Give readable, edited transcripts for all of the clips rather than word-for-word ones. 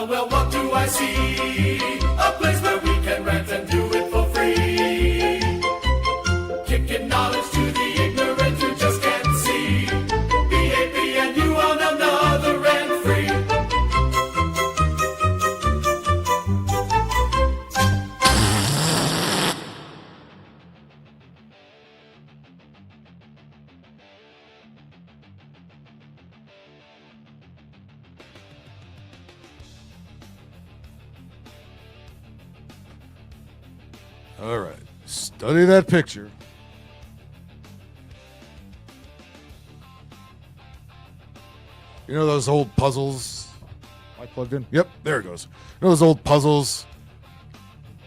Well, what do I see? A place where we can rant and do it for free. Kicking knowledge to the ignorant who just can't see. BAP and you on another rant free. All right, study that picture. You know those old puzzles? Am I plugged in? Yep, there it goes. You know those old puzzles?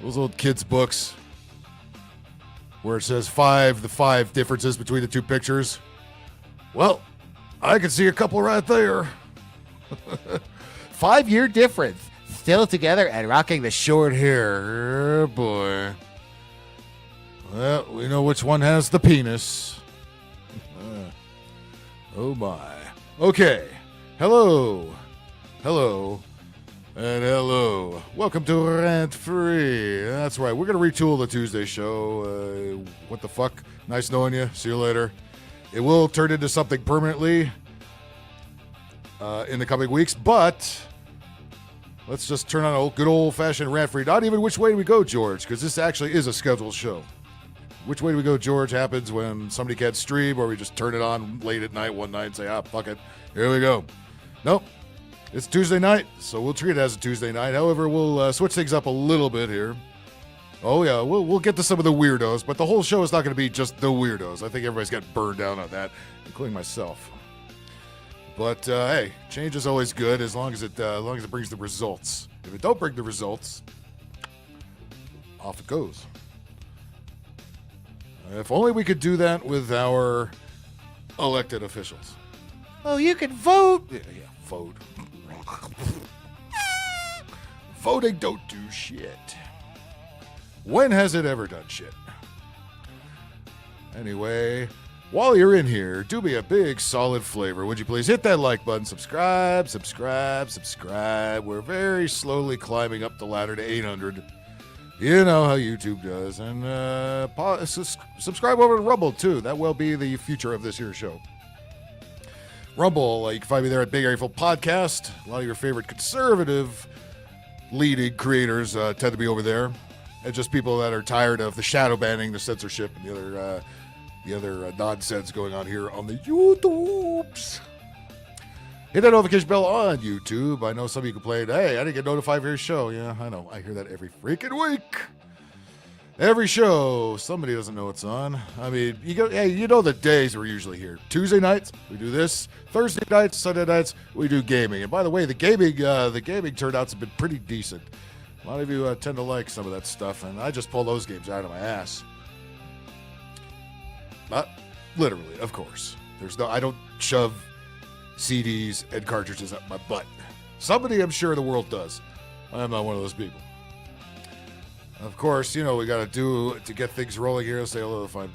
Those old kids' books where it says the five differences between the two pictures? Well, I can see a couple right there. 5-year difference. Still together and rocking the Short hair, oh boy. Well, we know which one has the penis. Oh my. Okay. Hello, and hello. Welcome to Rant Free. That's right. We're going to retool the Tuesday show. What the fuck? Nice knowing you. See you later. It will turn into something permanently in the coming weeks, but let's just turn on a good old-fashioned Rant Free. Not even which way do we go, George, because this actually is a scheduled show. Which way do we go, George, happens when somebody can't stream or we just turn it on late at night one night and say, fuck it. Here we go. Nope. It's Tuesday night, so we'll treat it as a Tuesday night. However, we'll switch things up a little bit here. Oh, yeah, we'll get to some of the weirdos, but the whole show is not going to be just the weirdos. I think everybody's got burned down on that, including myself. But, hey, change is always good as long as it brings the results. If it don't bring the results, off it goes. If only we could do that with our elected officials. Oh, you can vote. Yeah, vote. Voting don't do shit. When has it ever done shit? Anyway, while you're in here, do me a big solid flavor. Would you please hit that like button, subscribe. We're very slowly climbing up the ladder to 800. You know how YouTube does. And subscribe over to Rumble, too. That will be the future of this here show. Rumble, you can find me there at BigAngryPhil Podcast. A lot of your favorite conservative leading creators tend to be over there. And just people that are tired of the shadow banning, the censorship, and the other nonsense going on here on the YouTubes. Hit that notification bell on YouTube. I know some of you complained, hey, I didn't get notified for your show. Yeah, I know. I hear that every freaking week. Every show, somebody doesn't know it's on. I mean, you know the days we're usually here. Tuesday nights, we do this. Thursday nights, Sunday nights, we do gaming. And by the way, the gaming turnouts have been pretty decent. A lot of you tend to like some of that stuff, and I just pull those games out of my ass. Not literally, of course. I don't shove CDs and cartridges up my butt. Somebody, I'm sure, in the world does. I'm not one of those people. Of course, we got to do to get things rolling here. Say hello to fun.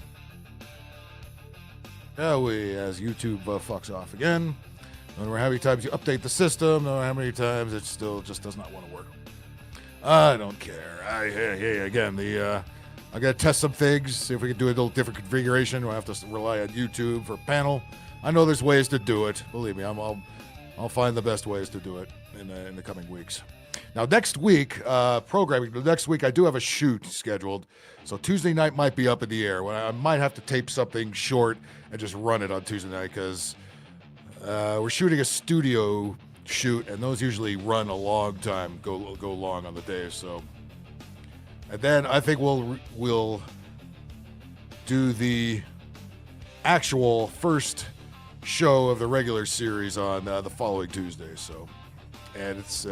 As YouTube fucks off again. No matter how many times you update the system, no matter how many times it still just does not want to work. I don't care. Again, I got to test some things, see if we can do a little different configuration. We'll have to rely on YouTube for a panel. I know there's ways to do it. Believe me, I'll find the best ways to do it in the coming weeks. Now, next week, programming, next week I do have a shoot scheduled. So Tuesday night might be up in the air. I might have to tape something short and just run it on Tuesday night because we're shooting a studio shoot, and those usually run a long time, go long on the day. So, and then I think we'll do the actual first show of the regular series on the following Tuesday. So, and it's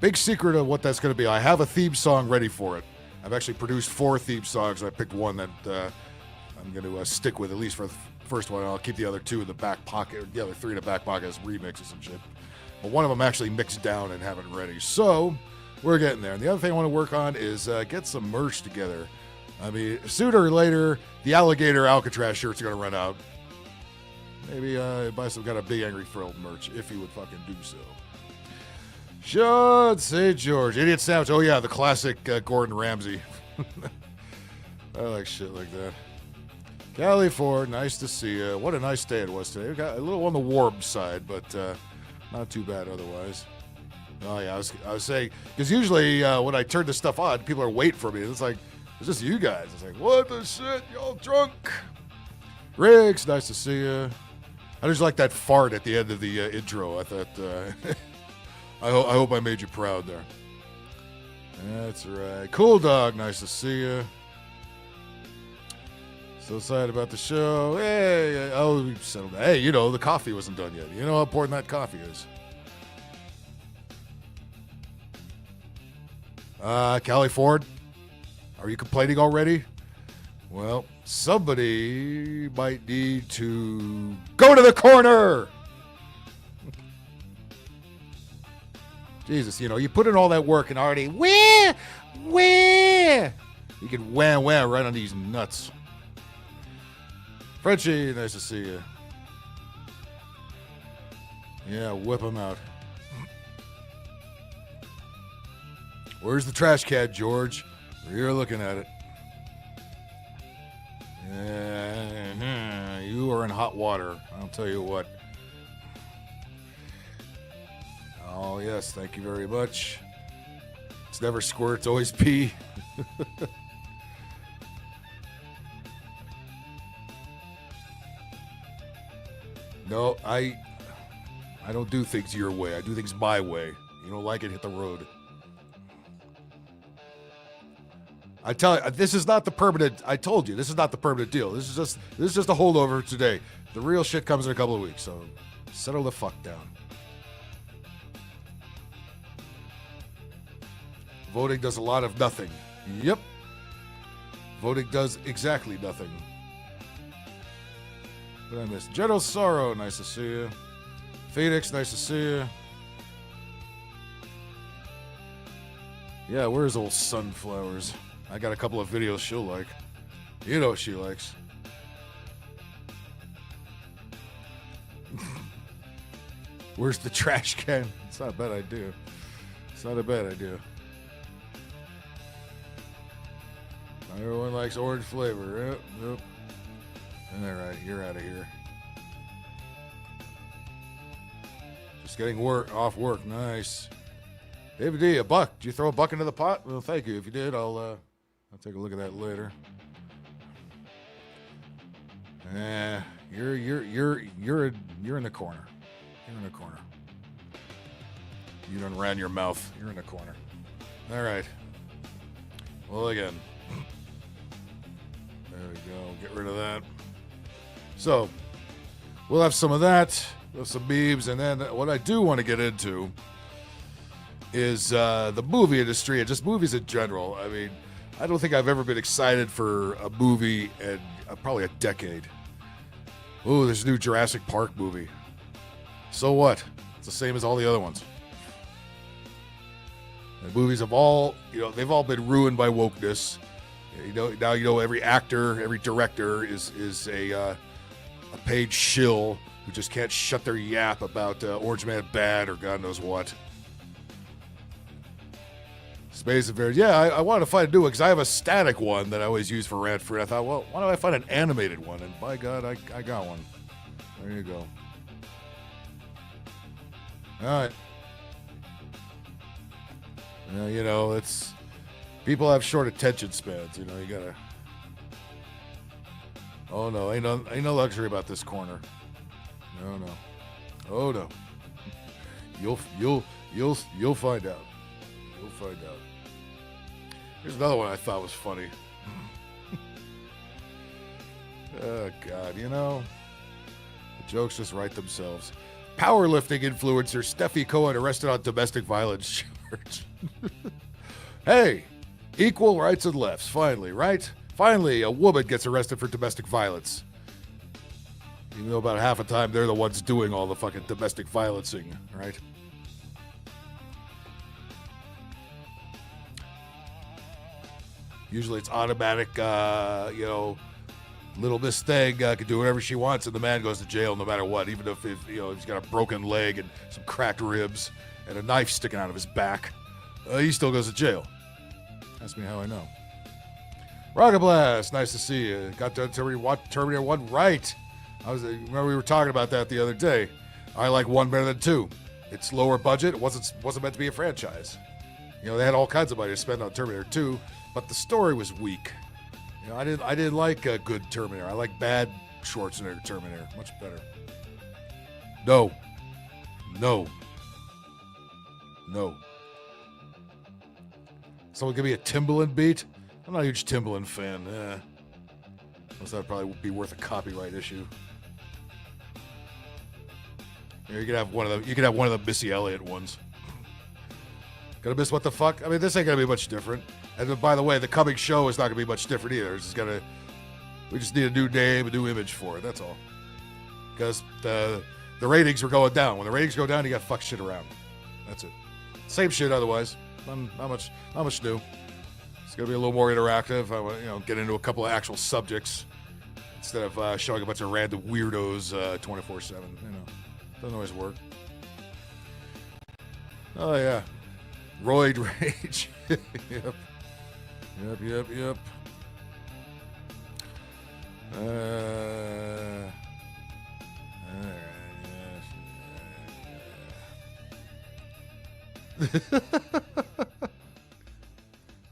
big secret of what that's going to be. I have a theme song ready for it. I've actually produced 4 theme songs. I picked one that I'm going to stick with at least for the first one. I'll keep the other 2 in the back pocket, the other 3 in the back pocket as remixes and shit. But one of them actually mixed down and have it ready. So we're getting there. And the other thing I want to work on is get some merch together. I mean, sooner or later, the alligator Alcatraz shirts are going to run out. Maybe buy some kind of BigAngryPhil merch if he would fucking do so. Sean St. George. Idiot Sandwich. Oh, yeah, the classic Gordon Ramsay. I like shit like that. Callie Ford, nice to see you. What a nice day it was today. We got a little on the warm side, but not too bad otherwise. Oh, yeah, I was saying, because usually when I turn this stuff on, people are waiting for me. It's like, it's just you guys. It's like, what the shit? Y'all drunk? Riggs, nice to see you. I just like that fart at the end of the intro. I thought, I hope I made you proud there. That's right. Cool Dog, nice to see you. So excited about the show. Hey, oh, we settled down. Hey, you know, the coffee wasn't done yet. You know how important that coffee is. Callie Ford, are you complaining already? Well, somebody might need to go to the corner. Jesus, you know, you put in all that work and already, where? You can wham right on these nuts. Frenchie, nice to see you. Yeah, whip them out. Where's the trash can, George? You're looking at it. You are in hot water. I'll tell you what. Oh, yes, thank you very much. It's never squirt, it's always pee. No, I don't do things your way. I do things my way. You don't like it, hit the road. I tell you, this is not the permanent. I told you, this is not the permanent deal. This is just a holdover today. The real shit comes in a couple of weeks, so settle the fuck down. Voting does a lot of nothing. Yep. Voting does exactly nothing. What did I miss? General Sorrow, nice to see you. Phoenix, nice to see you. Yeah, where's old Sunflowers? I got a couple of videos she'll like. You know what she likes. Where's the trash can? It's not a bad idea. It's not a bad idea. Everyone likes orange flavor. Yep. All right, you're out of here. Just getting off work. Nice. David D, a buck. Did you throw a buck into the pot? Well, thank you. If you did, I'll take a look at that later. You're in the corner. You're in the corner. You done ran your mouth. You're in the corner. All right. Well, again. There we go. Get rid of that. So, we'll have some of that. We'll have some memes. And then what I do want to get into is the movie industry and just movies in general. I mean, I don't think I've ever been excited for a movie in probably a decade. Ooh, there's a new Jurassic Park movie. So what? It's the same as all the other ones. The movies have all, they've all been ruined by wokeness. Now every actor, every director is a paid shill who just can't shut their yap about Orange Man bad or God knows what. Space Affairs. Yeah, I wanted to find a new one because I have a static one that I always use for rant free. I thought, well, why don't I find an animated one? And by God, I got one. There you go. All right. You know, it's people have short attention spans. You know, you gotta. Oh no, ain't no luxury about this corner. No. Oh no. You'll find out. You'll find out. Here's another one I thought was funny. Oh God, you know, the jokes just write themselves. Powerlifting influencer Steffi Cohen arrested on domestic violence charge. Hey, equal rights and lefts, finally, right? Finally, a woman gets arrested for domestic violence. Even though about half the time they're the ones doing all the fucking domestic violencing, right? Usually it's automatic, you know, little Miss Thing can do whatever she wants, and the man goes to jail no matter what, even if you know, he's got a broken leg and some cracked ribs and a knife sticking out of his back. He still goes to jail. Ask me how I know. Rocket Blast, nice to see you. Got done Terminator 1 right. Remember we were talking about that the other day. I like 1 better than 2. It's lower budget. It wasn't meant to be a franchise. You know, they had all kinds of money to spend on Terminator 2, but the story was weak. You know, I didn't like a good Terminator. I like bad Schwarzenegger Terminator. Much better. No. Someone give me a Timbaland beat? I'm not a huge Timbaland fan. Unless that would probably be worth a copyright issue. Yeah, you could have one of the Missy Elliott ones. Gonna miss what the fuck? I mean, this ain't gonna be much different. And then, by the way, the coming show is not gonna be much different either. We just need a new name, a new image for it. That's all. Because the ratings were going down. When the ratings go down, you got to fuck shit around. That's it. Same shit otherwise. Not much new. It's gonna be a little more interactive. I want get into a couple of actual subjects instead of showing a bunch of random weirdos 24/7. You know, doesn't always work. Oh yeah, roid rage. Yep.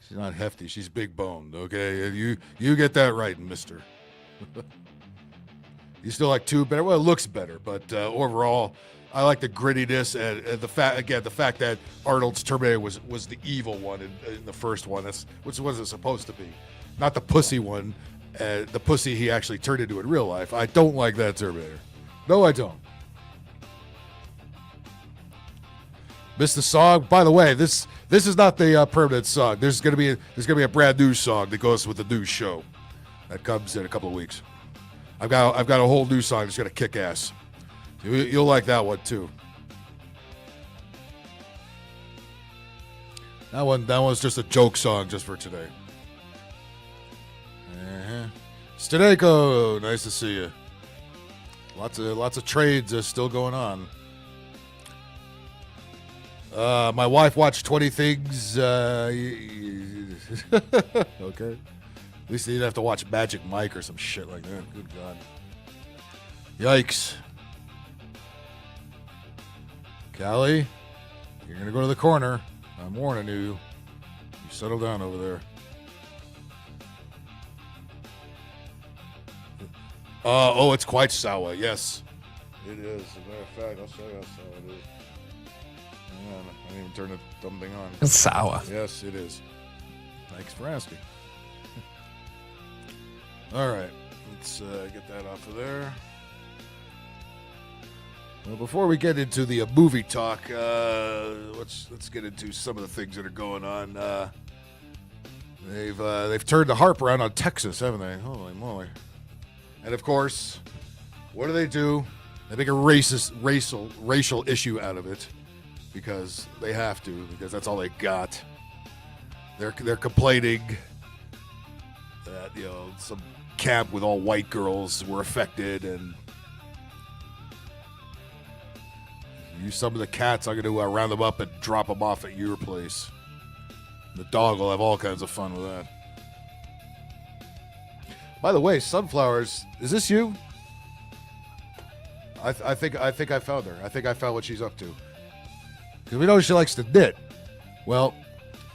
She's not hefty. She's big boned. Okay, you get that right, mister. You still like 2 better? Well, it looks better, but overall, I like the grittiness and the fact that Arnold's Terminator was the evil one in the first one. Which was it supposed to be, not the pussy one, the pussy he actually turned into in real life. I don't like that Terminator. No, I don't. Missed the song. By the way, this is not the permanent song. There's gonna be a brand new song that goes with the new show that comes in a couple of weeks. I've got a whole new song that's gonna kick ass. You'll like that one too. That one's just a joke song just for today. Staneko, nice to see you. Lots of trades still going on. My wife watched 20 Things. Okay. At least you didn't have to watch Magic Mike or some shit like that. Good God. Yikes. Callie, you're going to go to the corner. I'm warning you. You settle down over there. It's quite sour. Yes, it is. As a matter of fact, I'll show you how sour it is. Hang on, I didn't even turn the dumb thing on. It's sour. Yes, it is. Thanks for asking. All right, let's get that off of there. Well, before we get into the movie talk, let's get into some of the things that are going on. They've turned the harp around on Texas, haven't they? Holy moly! And of course, what do? They make a racial issue out of it because they have to, because that's all they got. They're complaining that some camp with all white girls were affected, and some of the cats, I'm going to round them up and drop them off at your place. The dog will have all kinds of fun with that. By the way, Sunflowers, is this you? I think I found her. I think I found what she's up to. Because we know she likes to knit. Well,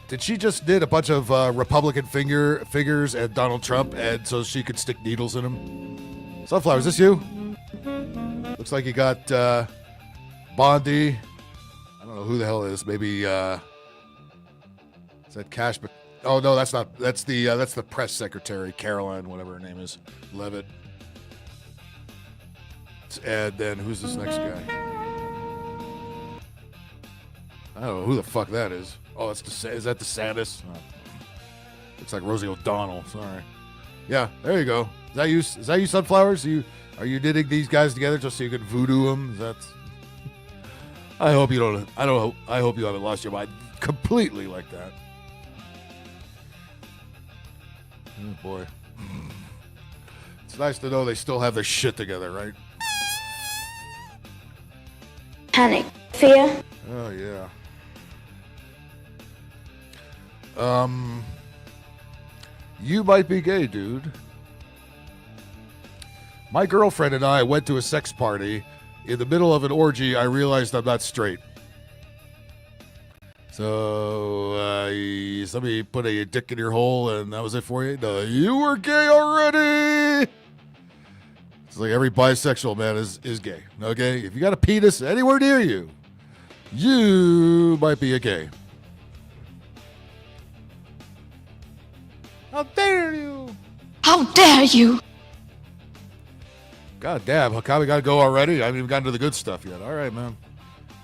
Did she just knit a bunch of Republican figures and Donald Trump, and so she could stick needles in them? Sunflower, is this you? Looks like you got Bondi. I don't know who the hell it is. Maybe is that Cash? Oh no, that's not. That's the press secretary, Caroline, whatever her name is, Levitt. And then who's this next guy? I don't know who the fuck that is. Oh, is that DeSantis? Oh. Looks like Rosie O'Donnell. Sorry. Yeah, there you go. Is that you, Sunflowers? Are you knitting these guys together just so you can voodoo them? I hope you don't. I hope you haven't lost your mind completely like that. Oh boy. It's nice to know they still have their shit together, right? Panic. Fear. Oh yeah. You might be gay, dude. My girlfriend and I went to a sex party. In the middle of an orgy, I realized I'm not straight. So, somebody put a dick in your hole and that was it for you? No, you were gay already! It's like every bisexual man is gay, okay? If you got a penis anywhere near you, you might be a gay. How dare you! How dare you! God damn, how come we gotta go already? I haven't even gotten to the good stuff yet. All right, man.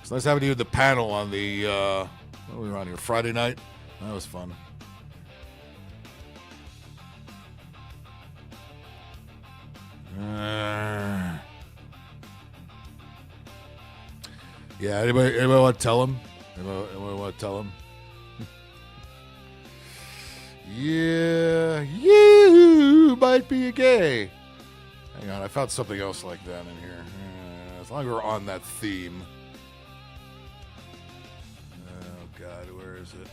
It's nice having you at the panel on the, what were we on here, Friday night? That was fun. Yeah, anybody want to tell him? Anybody want to tell him? Yeah, you might be a gay. Hang on, I found something else like that in here. As long as we're on that theme. Oh, God, where is it?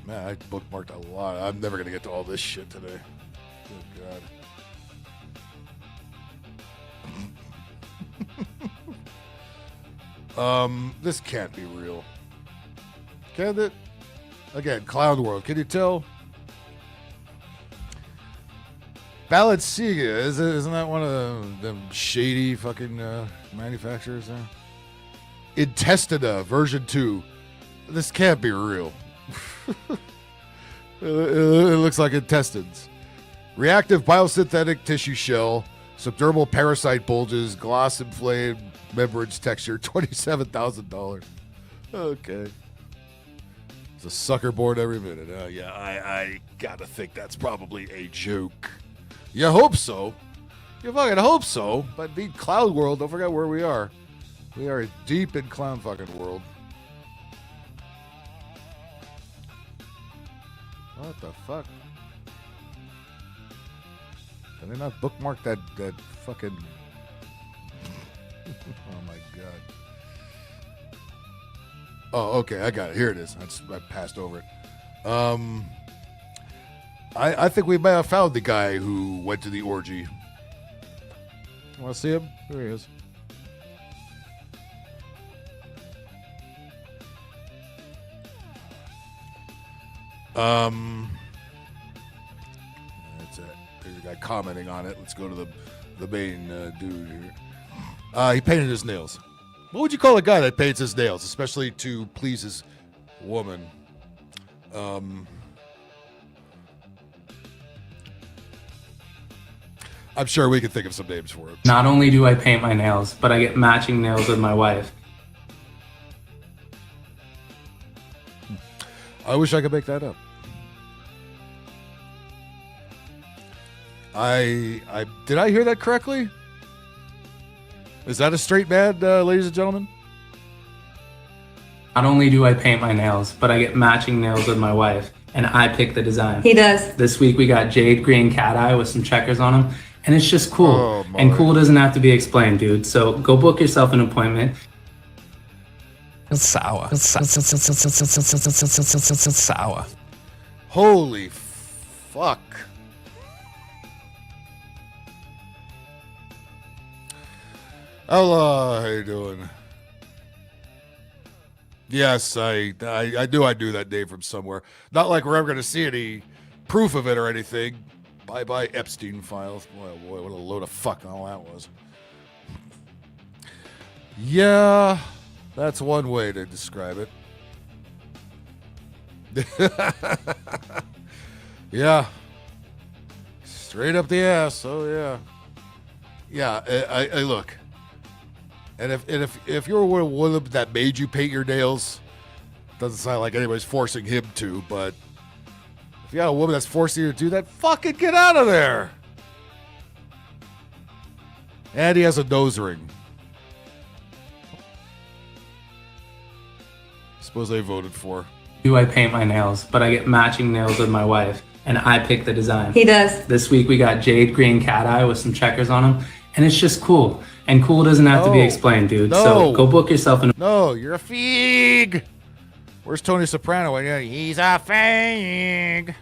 Man, I bookmarked a lot. I'm never going to get to all this shit today. Good God. This can't be real. Can it? Again, Clown World. Can you tell? Balenciaga, isn't that one of them shady fucking manufacturers there? Intestina version 2. This can't be real. It looks like intestines. Reactive biosynthetic tissue shell, subdermal parasite bulges, gloss inflamed membranes texture, $27,000. Okay. It's a sucker board every minute. Yeah, I gotta think that's probably a joke. You hope so. You fucking hope so. But beat Cloud World, don't forget where we are. We are deep in clown fucking world. What the fuck? Did they not bookmark that fucking... Oh my god. Oh, okay, I got it. Here it is. I passed over it. I think we may have found the guy who went to the orgy. Want to see him? There he is. That's it. There's a guy commenting on it. Let's go to the main dude here. He painted his nails. What would you call a guy that paints his nails, especially to please his woman? I'm sure we can think of some names for it. Not only do I paint my nails, but I get matching nails with my wife. I wish I could make that up. Did I hear that correctly? Is that a straight man, ladies and gentlemen? Not only do I paint my nails, but I get matching nails with my wife, and I pick the design. He does. This week we got jade green cat eye with some checkers on them, and it's just cool. Oh, and cool doesn't have to be explained, dude. So go book yourself an appointment. It's sour. It's sour. Holy fuck. Hello, how you doing? Yes, I knew I knew that name from somewhere. Not like we're ever going to see any proof of it or anything. Bye Epstein files. Boy, what a load of fuck all that was. Yeah, that's one way to describe it. Yeah. Straight up the ass. Oh yeah. Yeah, I look. And if you're one of them that made you paint your nails, doesn't sound like anybody's forcing him to, but if you got a woman that's forcing you to do that, fucking get out of there. And he has a nose ring. Suppose they voted for. I paint my nails, but I get matching nails with my wife, and I pick the design. He does. This week we got jade green cat eye with some checkers on them, and it's just cool. And cool doesn't have to be explained, dude. No. So go book yourself an No, you're a fig. Where's Tony Soprano? He's a fig.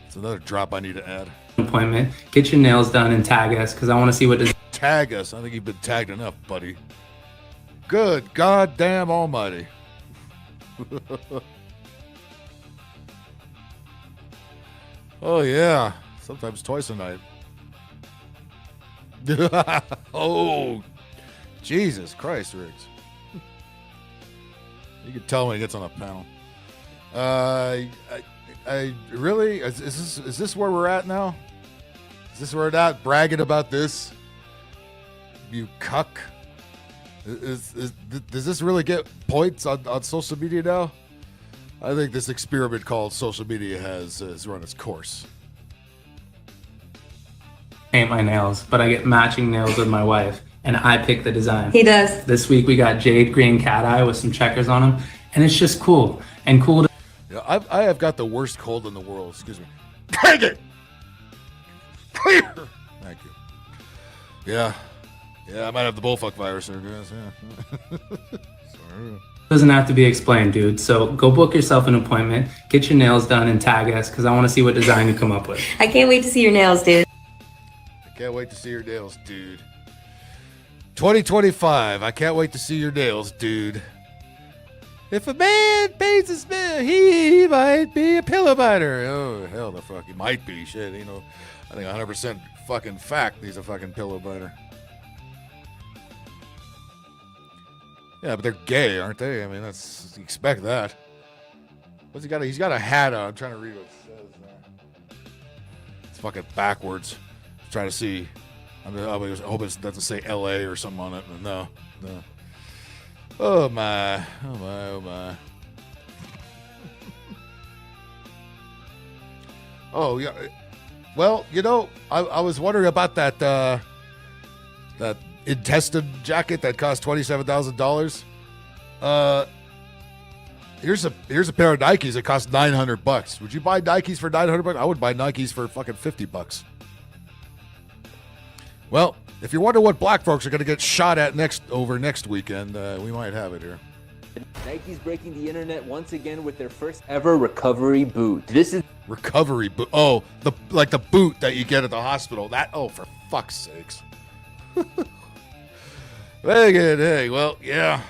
It's another drop I need to add. appointment. Get your nails done and tag us, because I want to see what design Tag us. I think you've been tagged enough, buddy. Good goddamn almighty. Oh, yeah. Sometimes twice a night. Oh, Jesus Christ, Riggs. You can tell when he gets on a panel. I really is this where we're at now? Is this where we're at? Bragging about this? You cuck. Does this really get points on social media now? I think this experiment called social media has run its course. paint my nails, but I get matching nails with my wife, and I pick the design. He does. This week we got jade green cat eye with some checkers on them, and it's just cool. And cool to Yeah, I have got the worst cold in the world. Excuse me. Take it. Clear. Thank you. Yeah, I might have the bullfuck virus there, guys. Yeah. Sorry. doesn't have to be explained, dude. So go book yourself an appointment, get your nails done, and tag us, because I want to see what design you come up with. I can't wait to see your nails, dude. I can't wait to see your nails, dude. 2025. I can't wait to see your nails, dude. If a man paints his nails, he might be a pillow biter. Oh, hell the fuck. He might be. Shit, you know. I think 100% fucking fact he's a fucking pillow biter. Yeah, but they're gay, aren't they? I mean, that's you expect that. What's he got? He's got a hat on. I'm trying to read what it says there. It's fucking backwards. I'm trying to see. I hope it doesn't say L.A. or something on it. No. Oh my. Oh yeah. Well, you know, I was wondering about that that intestine jacket that cost $27,000. Here's a pair of Nikes that cost $900. Would you buy Nikes for $900? I would buy Nikes for fucking $50. Well, if you're wondering what black folks are going to get shot at next weekend, we might have it here. Nike's breaking the internet once again with their first ever recovery boot. This is Recovery boot. Oh, the boot that you get at the hospital. That. Oh, for fuck's sakes. Hey, well, yeah.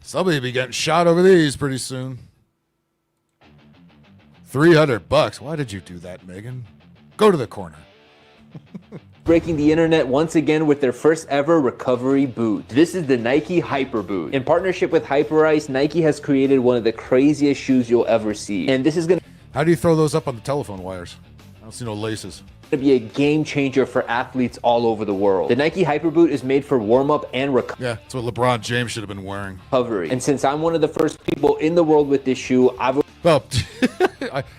Somebody will be getting shot over these pretty soon. $300. Why did you do that, Megan? Go to the corner. breaking the internet once again with their first ever recovery boot. This is the Nike Hyper Boot. In partnership with Hyperice, Nike has created one of the craziest shoes you'll ever see. And this is going How do you throw those up on the telephone wires? I don't see no laces. to be a game changer for athletes all over the world. The Nike Hyper Boot is made for warm-up and Yeah, that's what LeBron James should have been wearing. recovery. And since I'm one of the first people in the world with this shoe, I've Well,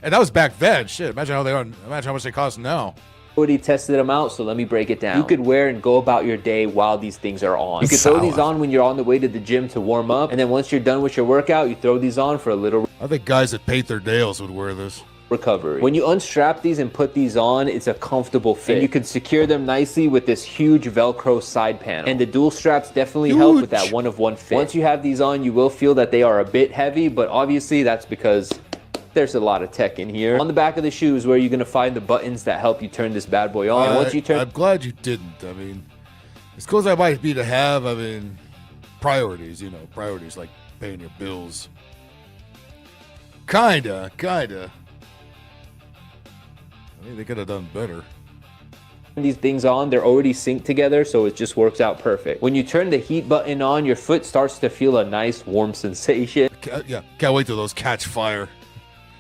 and that was back then. Shit, imagine how much they cost now. already tested them out, so let me break it down. You could wear and go about your day while these things are on. You could throw these on when you're on the way to the gym to warm up, and then once you're done with your workout, you throw these on for a little I think guys that paint their nails would wear this. recovery. When you unstrap these and put these on, it's a comfortable fit. And you can secure them nicely with this huge Velcro side panel. And the dual straps definitely help with that one-of-one fit. Once you have these on, you will feel that they are a bit heavy, but obviously that's because there's a lot of tech in here. On the back of the shoe is where you're gonna find the buttons that help you turn this bad boy on. And once you turn, I'm glad you didn't. I mean, as cool as I might be to have, I mean, priorities, like Paying your bills. Kinda. I mean, they could have done better. These things on, they're already synced together, so it just works out perfect. When you turn the heat button on, your foot starts to feel a nice warm sensation. Can't wait till those catch fire.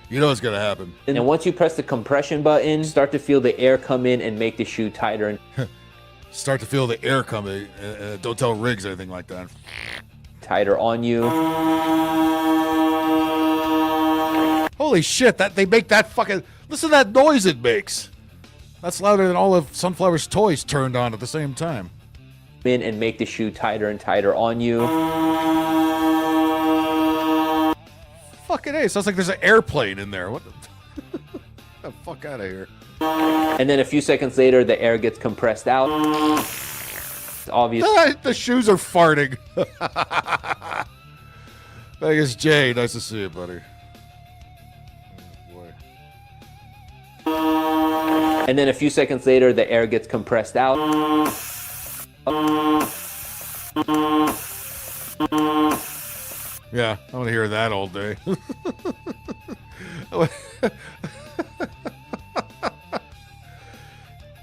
You know what's gonna happen. And once you press the compression button, start to feel the air come in and make the shoe tighter. Start to feel the air coming. Don't tell Riggs anything like that. Tighter on you. Holy shit, that they make that fucking... Listen to that noise it makes. That's louder than all of Sunflower's toys turned on at the same time. In and make the shoe tighter and tighter on you. Fucking A, sounds like there's an airplane in there. What the... Get the fuck out of here. And then a few seconds later, the air gets compressed out. Obviously. The shoes are farting. Vegas Jay, nice to see you, buddy. Oh, boy. And then a few seconds later, the air gets compressed out. Yeah, I want to hear that all day.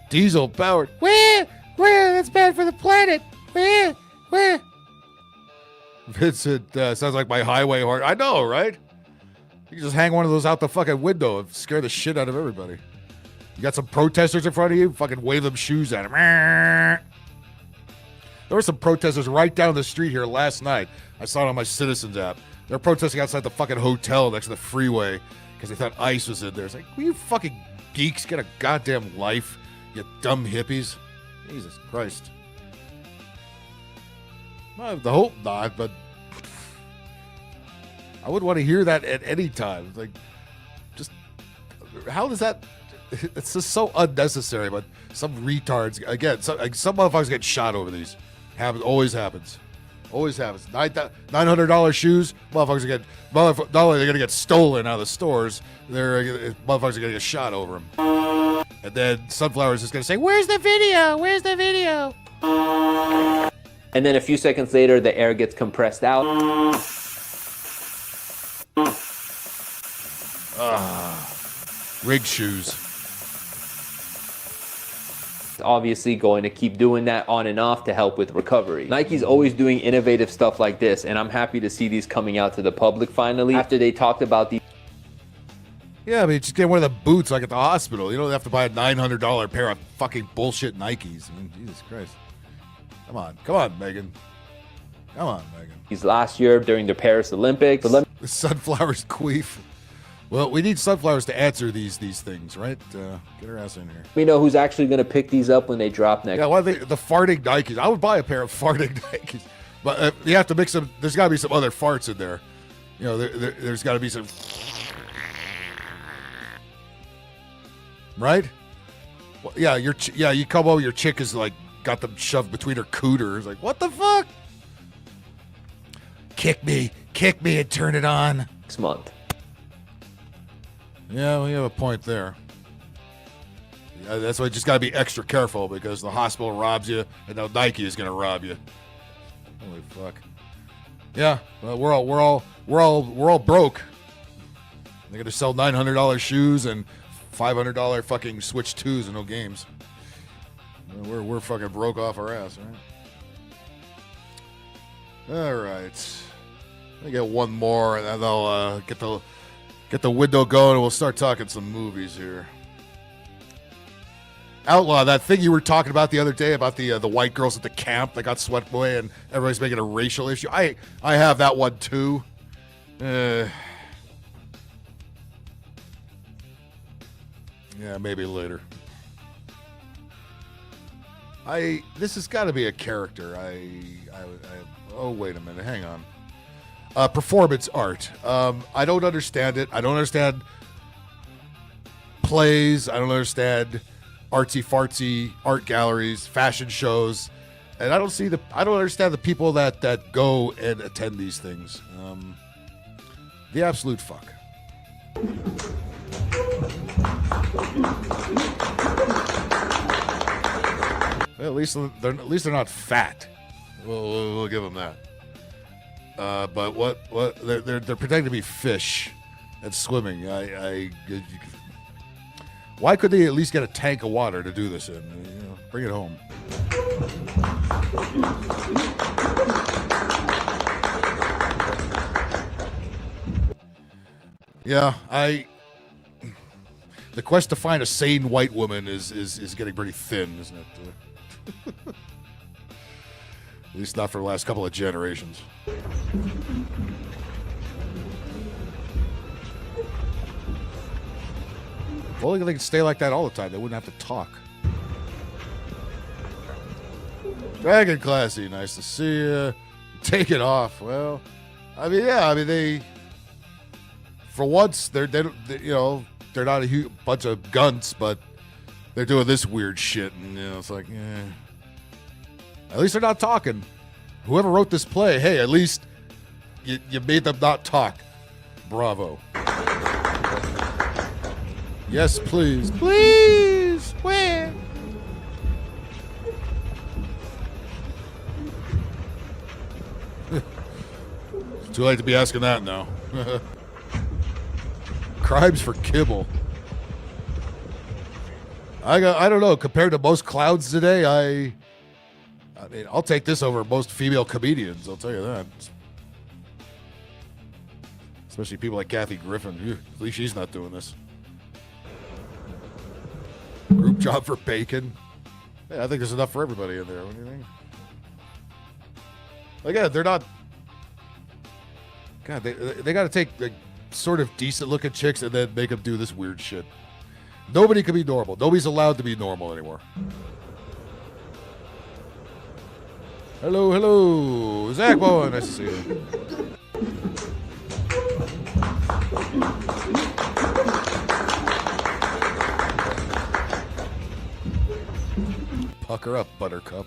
Diesel powered. Where? That's bad for the planet. Where? Vincent, sounds like my highway horn. I know, right? You can just hang one of those out the fucking window and scare the shit out of everybody. You got some protesters in front of you, fucking wave them shoes at them. There were some protesters right down the street here last night. I saw it on my Citizens app. They're protesting outside the fucking hotel next to the freeway because they thought ICE was in there. It's like, will you fucking geeks get a goddamn life, you dumb hippies? Jesus Christ. I hope not, but I would want to hear that at any time. It's like, just, how does that... It's just so unnecessary, but some retards, again, some motherfuckers get shot over these. Always happens. $900 shoes, motherfuckers get, not only they're going to get stolen out of the stores, motherfuckers are going to get shot over them. And then Sunflower's just going to say, where's the video? And then a few seconds later, the air gets compressed out. Rig shoes. Obviously going to keep doing that on and off to help with recovery. Nike's always doing innovative stuff like this, and I'm happy to see these coming out to the public finally after they talked about these. Yeah, I mean, just get one of the boots like at the hospital. You don't have to buy a $900 pair of fucking bullshit Nikes. I mean, Jesus Christ. Come on, Megan. These last year during the Paris Olympics. The Sunflower's queef. Well, we need Sunflowers to answer these things, right? Get her ass in here. We know who's actually going to pick these up when they drop next. Yeah, why the farting Nikes? I would buy a pair of farting Nikes, but you have to mix them. There's got to be some other farts in there. You know, there's got to be some. Right? Well, yeah, you come over, your chick is like got them shoved between her cooters. Like, what the fuck? Kick me and turn it on. Next month. Yeah, we have a point there. Yeah, that's why you just got to be extra careful because the hospital robs you, and now Nike is going to rob you. Holy fuck! Yeah, well, we're all broke. They're going to sell $900 shoes and $500 fucking Switch 2s and no games. We're fucking broke off our ass, right? All right, let me get one more, and then I'll get the window going, and we'll start talking some movies here. Outlaw, that thing you were talking about the other day about the white girls at the camp that got swept away and everybody's making a racial issue. I have that one too. Yeah, maybe later. This has got to be a character. Oh, wait a minute. Hang on. Performance art. I don't understand it. I don't understand plays. I don't understand artsy-fartsy art galleries, fashion shows, and I don't understand the people that go and attend these things. The absolute fuck. Well, at least they're not fat. We'll give them that. But what they're pretending to be fish and swimming. Why could they at least get a tank of water to do this in? You know, bring it home. Yeah, the quest to find a sane white woman is getting pretty thin, isn't it? At least not for the last couple of generations. If only they could stay like that all the time, they wouldn't have to talk. Dragon Classy, nice to see you. Take it off. Well, I mean, yeah, they for once they're not a bunch of gunts, but they're doing this weird shit, and it's like, at least they're not talking. Whoever wrote this play, hey, at least you made them not talk. Bravo. Yes, please. Please, where? It's too late to be asking that now. Crimes for kibble. I don't know. Compared to most clowns today, I mean, I'll take this over most female comedians. I'll tell you that. Especially people like Kathy Griffin. At least she's not doing this. Group job for bacon. Yeah, I think there's enough for everybody in there. What do you think? Again, they're not. God, they got to take like sort of decent looking chicks and then make them do this weird shit. Nobody can be normal. Nobody's allowed to be normal anymore. Hello, Zach Bowen. Nice to see you. Pucker up, Buttercup.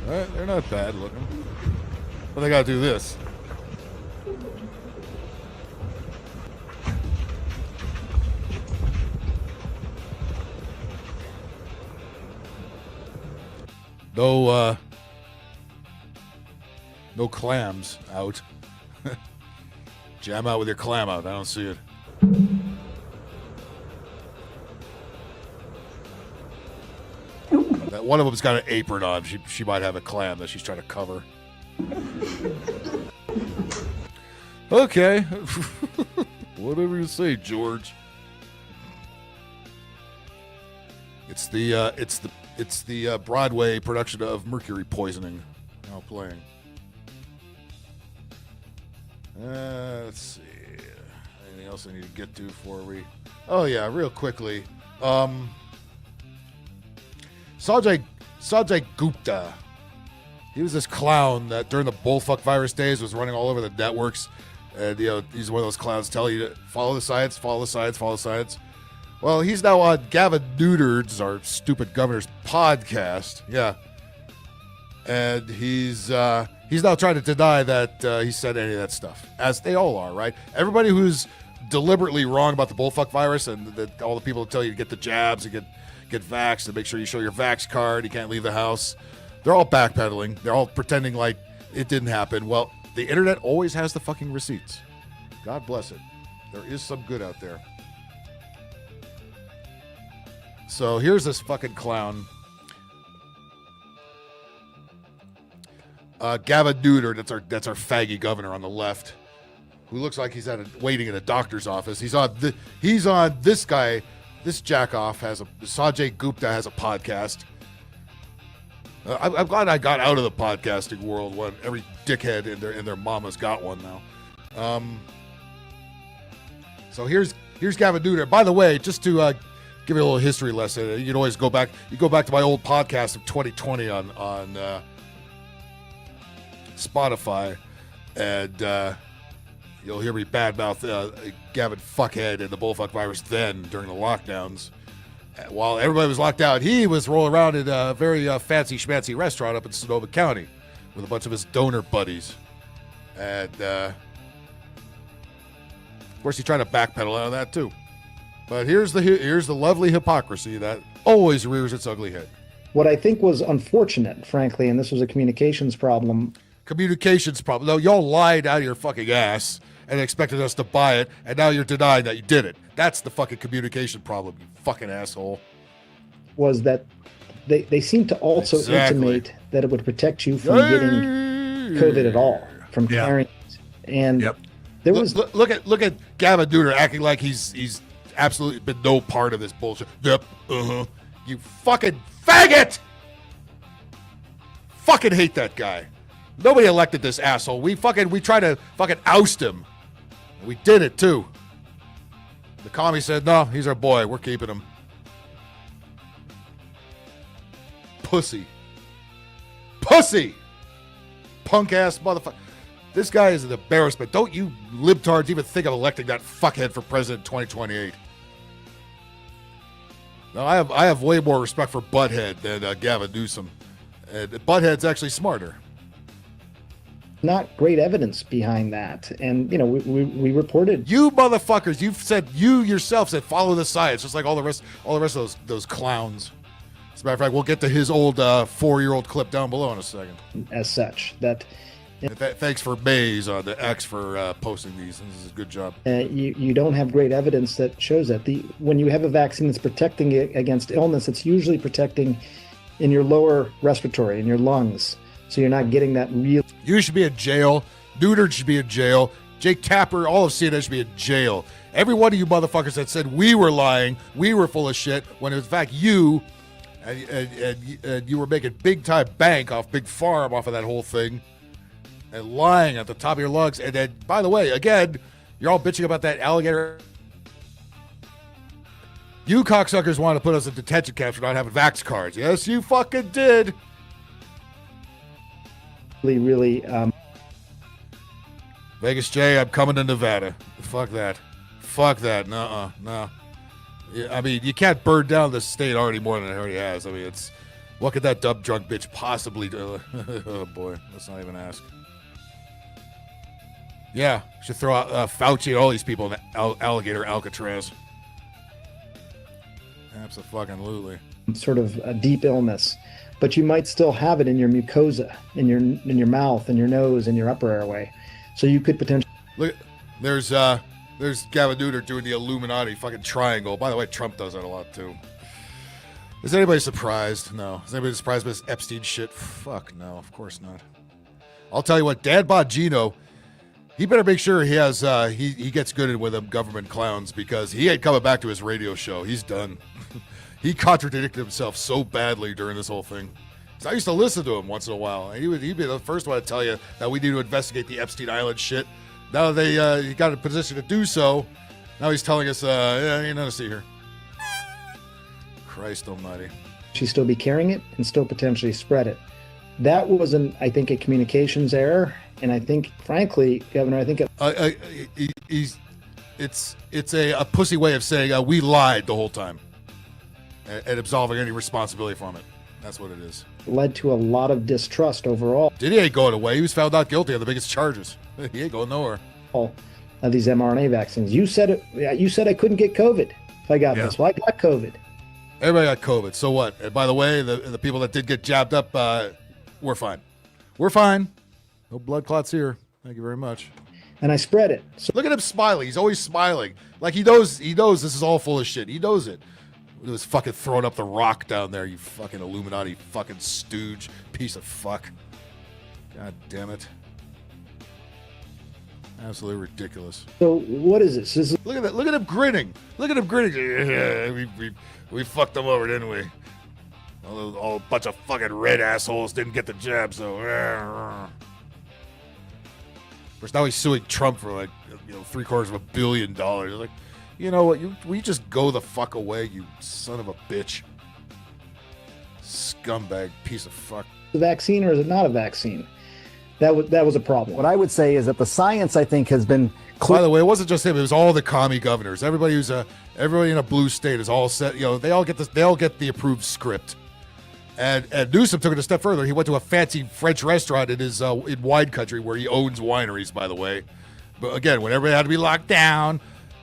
All right, they're not bad looking. But they gotta do this. No clams out. Jam out with your clam out. I don't see it. That one of them's got an apron on. She might have a clam that she's trying to cover. Okay. Whatever you say, George. It's the Broadway production of Mercury Poisoning now playing. Let's see. Anything else I need to get to before we... Oh, yeah, real quickly. Sanjay Gupta. He was this clown that during the bullfuck virus days was running all over the networks. And, he's one of those clowns telling you to follow the science, follow the science, follow the science. Well, he's now on Gavin Newton's, our stupid governor's podcast. Yeah. And he's now trying to deny that he said any of that stuff, as they all are, right? Everybody who's deliberately wrong about the bullfuck virus and all the people who tell you to get the jabs and get vaxxed and make sure you show your vax card, you can't leave the house. They're all backpedaling. They're all pretending like it didn't happen. Well, the internet always has the fucking receipts. God bless it. There is some good out there. So here's this fucking clown. Gavin Newton, that's our faggy governor on the left, who looks like he's waiting in a doctor's office. He's on this guy, this jackoff Sanjay Gupta has a podcast. I'm glad I got out of the podcasting world when every dickhead in their mama's got one now. So here's Gavin Newton. By the way, just to give you a little history lesson, you can always go back. You go back to my old podcast of 2020 on Spotify, and you'll hear me badmouth Gavin Fuckhead and the bullfuck virus then during the lockdowns. While everybody was locked out, he was rolling around in a very fancy schmancy restaurant up in Sonoma County with a bunch of his donor buddies. And, of course, he's trying to backpedal out of that, too. But here's the lovely hypocrisy that always rears its ugly head. What I think was unfortunate, frankly, and this was a communications problem. Communications problem. No, y'all lied out of your fucking ass and expected us to buy it, and now you're denying that you did it. That's the fucking communication problem, you fucking asshole. Was that they seemed to also intimate that it would protect you from getting COVID at all, from carrying it. And there was look at Gavin Newton acting like he's absolutely been no part of this bullshit. Yep. You fucking faggot. Fucking hate that guy. Nobody elected this asshole. We tried to fucking oust him. We did it too. The commie said, no, he's our boy. We're keeping him. Pussy. Punk ass motherfucker. This guy is an embarrassment. Don't you libtards even think of electing that fuckhead for president in 2028. No, I have way more respect for Butthead than Gavin Newsom. And Butthead's actually smarter. Not great evidence behind that. And, we reported. You motherfuckers, you yourself said follow the science, just like all the rest of those clowns. As a matter of fact, we'll get to his old 4-year-old clip down below in a second. As such, that. Thanks for Maze on the X for posting these. This is a good job. You don't have great evidence that shows that. When you have a vaccine that's protecting it against illness, it's usually protecting in your lower respiratory, in your lungs. So you're not getting that real. You should be in jail. Neutered should be in jail. Jake Tapper, all of CNN should be in jail. Every one of you motherfuckers that said we were lying, we were full of shit, when in fact you and you were making big time bank off Big Farm off of that whole thing and lying at the top of your lungs. And then, by the way, again, you're all bitching about that alligator. You cocksuckers wanted to put us in detention camps for not having vax cards. Yes, you fucking did. Really. Vegas J, I'm coming to Nevada. Fuck that. No. Yeah, I mean, you can't burn down the state already more than it already has. I mean, what could that dumb drunk bitch possibly do? Oh boy, let's not even ask. Yeah, should throw out Fauci and all these people in alligator Alcatraz. Absolutely. Sort of a deep illness, but you might still have it in your mucosa, in your mouth, and your nose, and your upper airway. So you could potentially look. There's Gavin Newton doing the Illuminati fucking triangle. By the way, Trump does that a lot too. Is anybody surprised? No. Is anybody surprised by this Epstein shit? Fuck no, of course not. I'll tell you what, Dan Bongino, he better make sure he has he gets good with them government clowns, because he ain't coming back to his radio show. He's done. He contradicted himself so badly during this whole thing. I used to listen to him once in a while, and he'd be the first one to tell you that we need to investigate the Epstein Island shit. Now he got in a position to do so. Now he's telling us, ain't nothing to see here. Christ almighty. She'd still be carrying it and still potentially spread it. That was, I think, a communications error. And I think, frankly, Governor, I think it's a pussy way of saying we lied the whole time and absolving any responsibility from it. That's what it is. Led to a lot of distrust overall. He ain't going away. He was found not guilty of the biggest charges. He ain't going nowhere. Of these mRNA vaccines. You said it. You said I couldn't get COVID if I got this. Well, I got COVID. Everybody got COVID. So what? And by the way, the people that did get jabbed up, we're fine. We're fine. No blood clots here. Thank you very much. And I spread it. So look at him smiling. He's always smiling. Like he knows this is all full of shit. He knows it. He was fucking throwing up the rock down there, you fucking Illuminati fucking stooge piece of fuck. God damn it. Absolutely ridiculous. So what is this? Look at him grinning. Yeah, we fucked them over, didn't we? All a bunch of fucking red assholes didn't get the jab, so. Of course, now he's suing Trump for like $750 million. Like, you know what? We just go the fuck away, you son of a bitch. Scumbag piece of fuck. The vaccine, or is it not a vaccine? That was a problem. What I would say is that the science, I think, has been clear. By the way, it wasn't just him; it was all the commie governors. Everybody in a blue state is all set. They all get this. They all get the approved script. And Newsom took it a step further. He went to a fancy French restaurant in wine country where he owns wineries, by the way. But again, when everybody had to be locked down,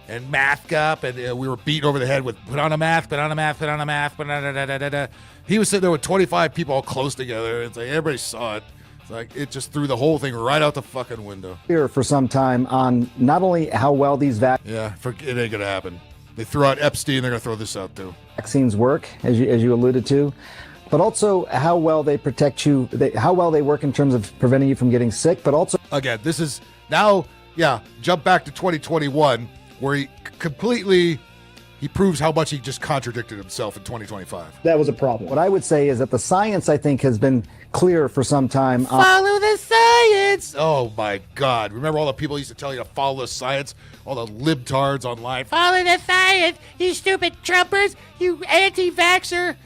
and mask up, and we were beaten over the head with put on a mask, put on a mask, put on a mask, da-da-da-da-da-da. He was sitting there with 25 people all close together. It's like everybody saw it. It's like it just threw the whole thing right out the fucking window. Here for some time on not only how well these Yeah, it ain't gonna happen. They threw out Epstein. They're gonna throw this out too. vaccines work, as you alluded to, but also how well they protect you, how well they work in terms of preventing you from getting sick, but also Again, this is now, jump back to 2021, where he proves how much he just contradicted himself in 2025. that was a problem. What I would say is that the science, I think, has been clear for some time. Follow the science. Oh my God. Remember all the people used to tell you to follow the science? All the libtards online. Follow the science, you stupid Trumpers, you anti-vaxxer.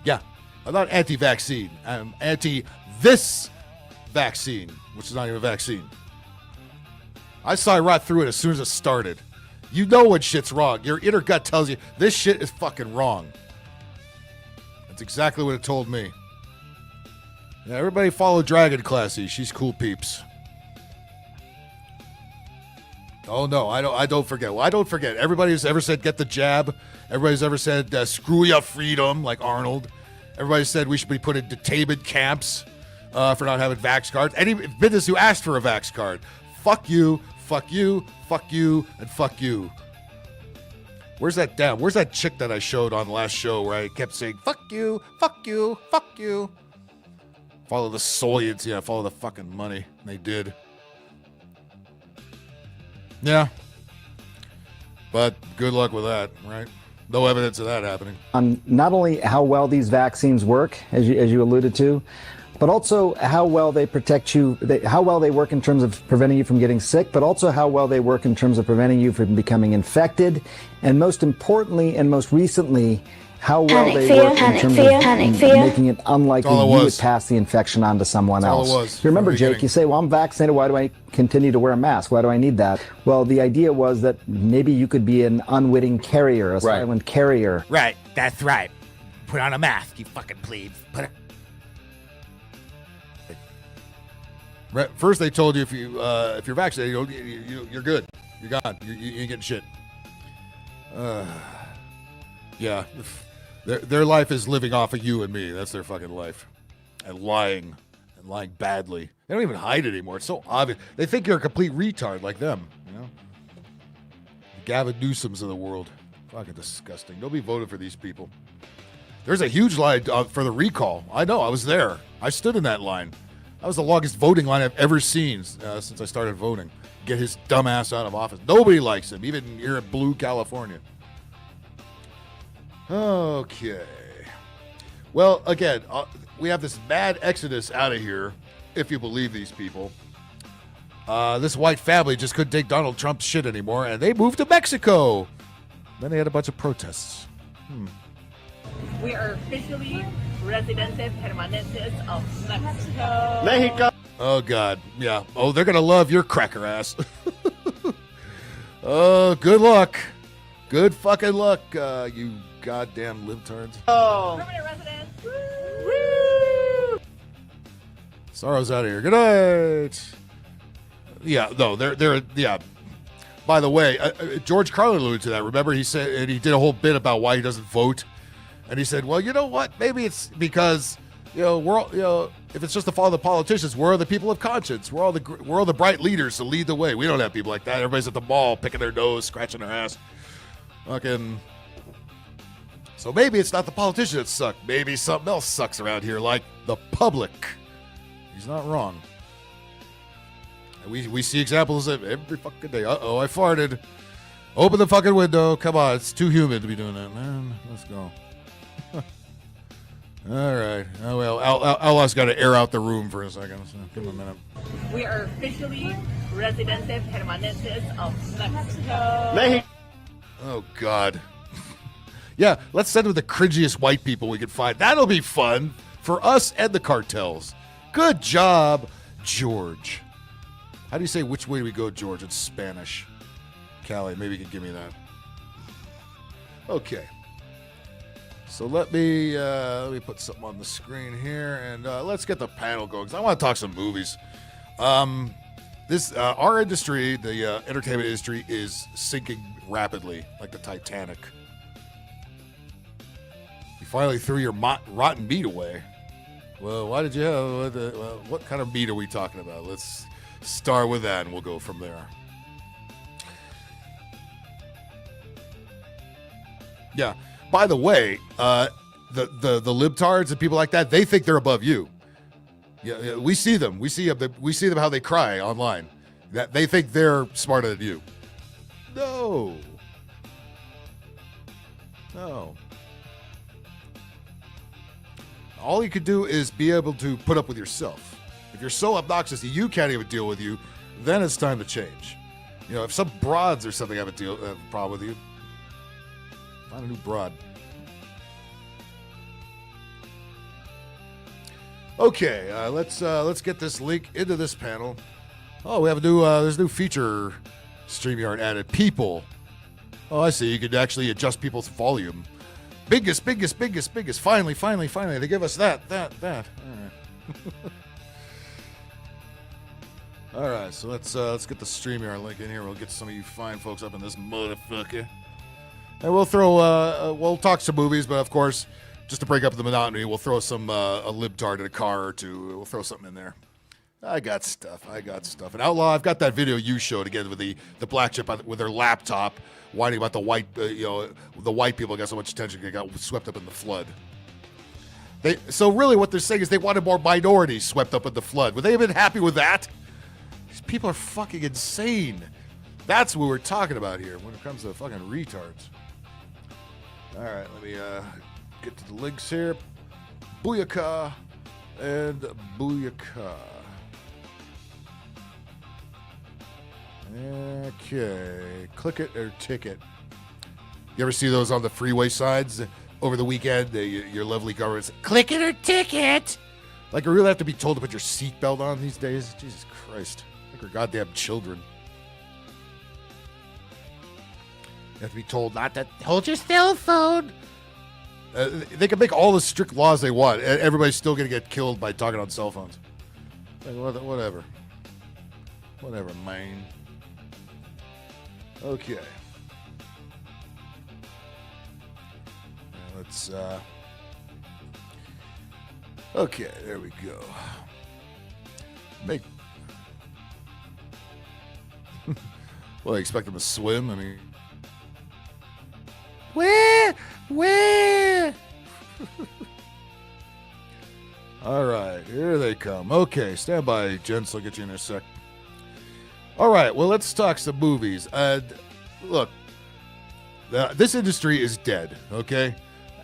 Yeah, I'm not anti-vaccine. I'm anti-this vaccine, which is not even a vaccine. I saw right through it as soon as it started. You know when shit's wrong. Your inner gut tells you this shit is fucking wrong. That's exactly what it told me. Yeah, everybody follow Dragon Classy. She's cool peeps. Oh no, I don't forget. Well, I don't forget. Everybody who's ever said get the jab. Everybody's ever said screw your freedom, like Arnold. Everybody said we should be put in detainment camps for not having vax cards. Any business who asked for a vax card, fuck you, fuck you, fuck you, and fuck you. Where's that chick that I showed on the last show where I kept saying fuck you, fuck you, fuck you? Follow the Soyans, follow the fucking money. And they did. Yeah. But good luck with that, right? No evidence of that happening. On not only how well these vaccines work, as you alluded to, but also how well they protect you, how well they work in terms of preventing you from getting sick, but also how well they work in terms of preventing you from becoming infected, and most importantly and most recently, how well they work in terms of making it unlikely you would pass the infection on to someone else. You remember, Jake, you say, well, I'm vaccinated, why do I continue to wear a mask? Why do I need that? Well, the idea was that maybe you could be an unwitting carrier, a silent carrier. Right, that's right. Put on a mask, you fucking plebes. First, they told you if you're vaccinated, you're good. You're gone. You ain't getting shit. Yeah. Their life is living off of you and me. That's their fucking life. And lying badly. They don't even hide it anymore. It's so obvious. They think you're a complete retard like them, The Gavin Newsoms of the world. Fucking disgusting. Nobody voted for these people. There's a huge line for the recall. I know. I was there. I stood in that line. That was the longest voting line I've ever seen since I started voting. Get his dumb ass out of office. Nobody likes him, even here in blue California. Okay. Well, again, we have this mad exodus out of here, if you believe these people. This white family just couldn't take Donald Trump's shit anymore, and they moved to Mexico. Then they had a bunch of protests. We are officially residentes permanentes of Mexico. Oh, God. Yeah. Oh, they're going to love your cracker ass. Oh, good luck. Good fucking luck, you goddamn libtards. Permanent residents. Woo! Sorrow's out of here. Good night. Yeah, no, they're By the way, George Carlin alluded to that. Remember, he said, and he did a whole bit about why he doesn't vote. And he said, well, you know what? Maybe it's because, we're all, if it's just to follow the politicians, we're the people of conscience. We're all the bright leaders to lead the way. We don't have people like that. Everybody's at the mall picking their nose, scratching their ass. Fucking. So maybe it's not the politicians that suck. Maybe something else sucks around here, like the public. He's not wrong. And we see examples of every fucking day. Uh-oh, I farted. Open the fucking window. Come on, it's too humid to be doing that, man. Let's go. All right. Oh, well, Allah's got to air out the room for a second. So give him a minute. We are officially residentes permanentes of Mexico. Oh, God. Yeah, let's send them the cringiest white people we can find. That'll be fun for us and the cartels. Good job, George. How do you say which way do we go, George, in Spanish? Callie, maybe you can give me that. Okay. So let me put something on the screen here, and let's get the panel going, because I want to talk some movies. This our industry, the entertainment industry, is sinking rapidly, like the Titanic. You finally threw your rotten meat away. Well, why did you have? What kind of meat are we talking about? Let's start with that, and we'll go from there. Yeah. By the way, the libtards and people like that, they think they're above you. Yeah, we see them. We see them how they cry online. That they think they're smarter than you. No. All you could do is be able to put up with yourself. If you're so obnoxious that you can't even deal with you, then it's time to change. You know, if some broads or something have a problem with you, find a new broad. Okay, let's get this link into this panel. Oh, we have there's a new feature StreamYard added. People. Oh, I see. You could actually adjust people's volume. Biggest. Finally. They give us that. All right. All right, so let's get the StreamYard link in here. We'll get some of you fine folks up in this motherfucker. And we'll talk some movies, but of course, just to break up the monotony, we'll throw some a libtard in a car or two. We'll throw something in there. I got stuff. And Outlaw, I've got that video you showed again with the black chip with their laptop, whining about the white, the white people got so much attention they got swept up in the flood. So really, what they're saying is they wanted more minorities swept up in the flood. Would they have been happy with that? These people are fucking insane. That's what we're talking about here when it comes to fucking retards. All right, let me get to the links here. Booyaka and booyaka. Okay, click it or ticket. You ever see those on the freeway signs over the weekend? Your lovely government says, click it or ticket. Like, you really have to be told to put your seatbelt on these days? Jesus Christ. Like we're goddamn children. You have to be told not to hold your cell phone. They can make all the strict laws they want, and everybody's still going to get killed by talking on cell phones. Like, whatever. Whatever, man. Okay. Now let's, okay, there we go. Well, I expect them to swim, I mean. Where? All right, here they come. Okay, stand by, gents. I'll get you in a sec. All right, well, let's talk some movies. Look, this industry is dead, okay?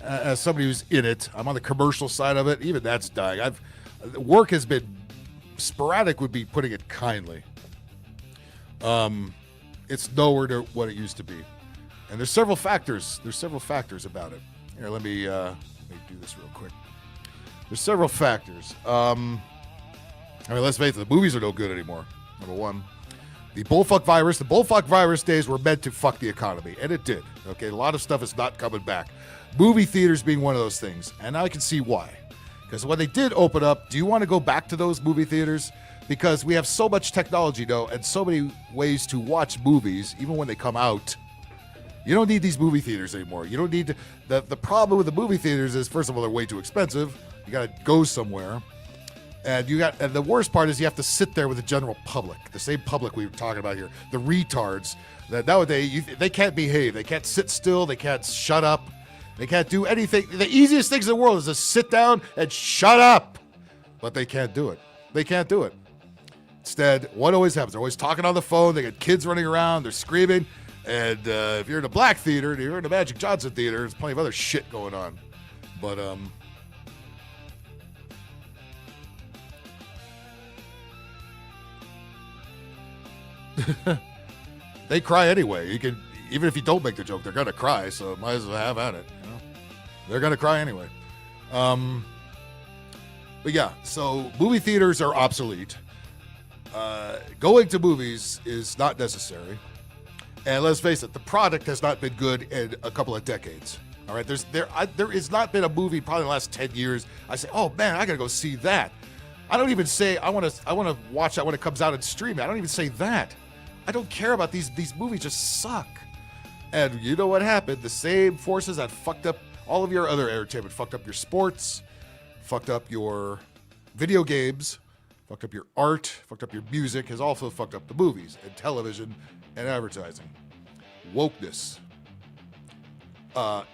As somebody who's in it, I'm on the commercial side of it. Even that's dying. Work has been sporadic, would be putting it kindly. It's nowhere to what it used to be. And there's several factors. About it. Here, let me do this real quick. There's several factors. I mean, let's face it, the movies are no good anymore. Number one. The bullfuck virus days were meant to fuck the economy, and it did. Okay, a lot of stuff is not coming back. Movie theaters being one of those things, and I can see why. Because when they did open up, do you want to go back to those movie theaters? Because we have so much technology now, and so many ways to watch movies, even when they come out. You don't need these movie theaters anymore. You don't need to. The problem with the movie theaters is, first of all, they're way too expensive. You got to go somewhere. And the worst part is you have to sit there with the general public, the same public we were talking about here, the retards that nowadays they can't behave, they can't sit still, they can't shut up, they can't do anything. The easiest things in the world is to sit down and shut up, but they can't do it. Instead, what always happens? They're always talking on the phone. They got kids running around, they're screaming, and if you're in a black theater, if you're in a Magic Johnson theater, there's plenty of other shit going on. But they cry anyway. You can, even if you don't make the joke, they're gonna cry. So might as well have at it. You know? They're gonna cry anyway. But yeah, so movie theaters are obsolete. Going to movies is not necessary. And let's face it, the product has not been good in a couple of decades. All right, there has not been a movie probably in the last 10 years. I say, oh man, I gotta go see that. I don't even say I want to watch that when it comes out and stream it. I don't even say that. I don't care about these movies. Just suck. And you know what happened? The same forces that fucked up all of your other entertainment, fucked up your sports, fucked up your video games, fucked up your art, fucked up your music, has also fucked up the movies and television and advertising. Wokeness.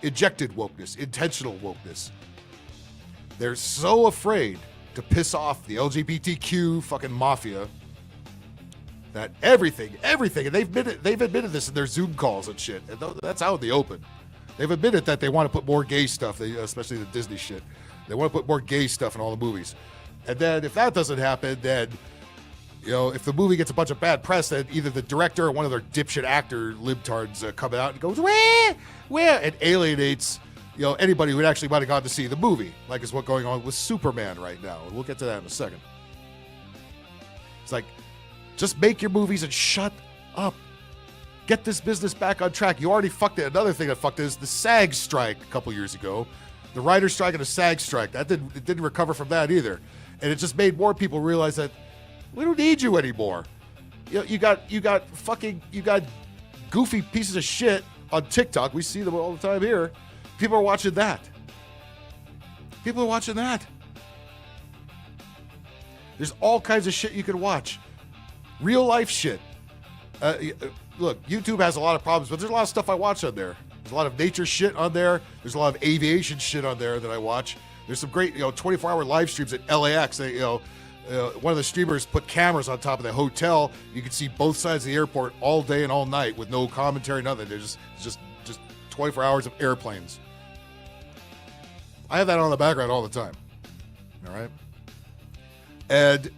Injected wokeness. Intentional wokeness. They're so afraid to piss off the LGBTQ fucking mafia that everything, and they've admitted this in their Zoom calls and shit. And that's out in the open. They've admitted that they want to put more gay stuff, especially the Disney shit. They want to put more gay stuff in all the movies. And then if that doesn't happen, then, you know, if the movie gets a bunch of bad press, then either the director or one of their dipshit actor libtards come out and goes, where, and alienates, you know, anybody who actually might have gone to see the movie, like is what's going on with Superman right now. And we'll get to that in a second. It's like, just make your movies and shut up. Get this business back on track. You already fucked it. Another thing that fucked it is the SAG strike a couple years ago. The writer's strike and the SAG strike. It didn't recover from that either. And it just made more people realize that we don't need you anymore. You got goofy pieces of shit on TikTok. We see them all the time here. People are watching that. There's all kinds of shit you can watch. Real life shit. Look, YouTube has a lot of problems, but there's a lot of stuff I watch on there. There's a lot of nature shit on there. There's a lot of aviation shit on there that I watch. There's some great, 24-hour live streams at LAX. One of the streamers put cameras on top of the hotel. You can see both sides of the airport all day and all night with no commentary, nothing. There's just 24 hours of airplanes. I have that on in the background all the time. All right? And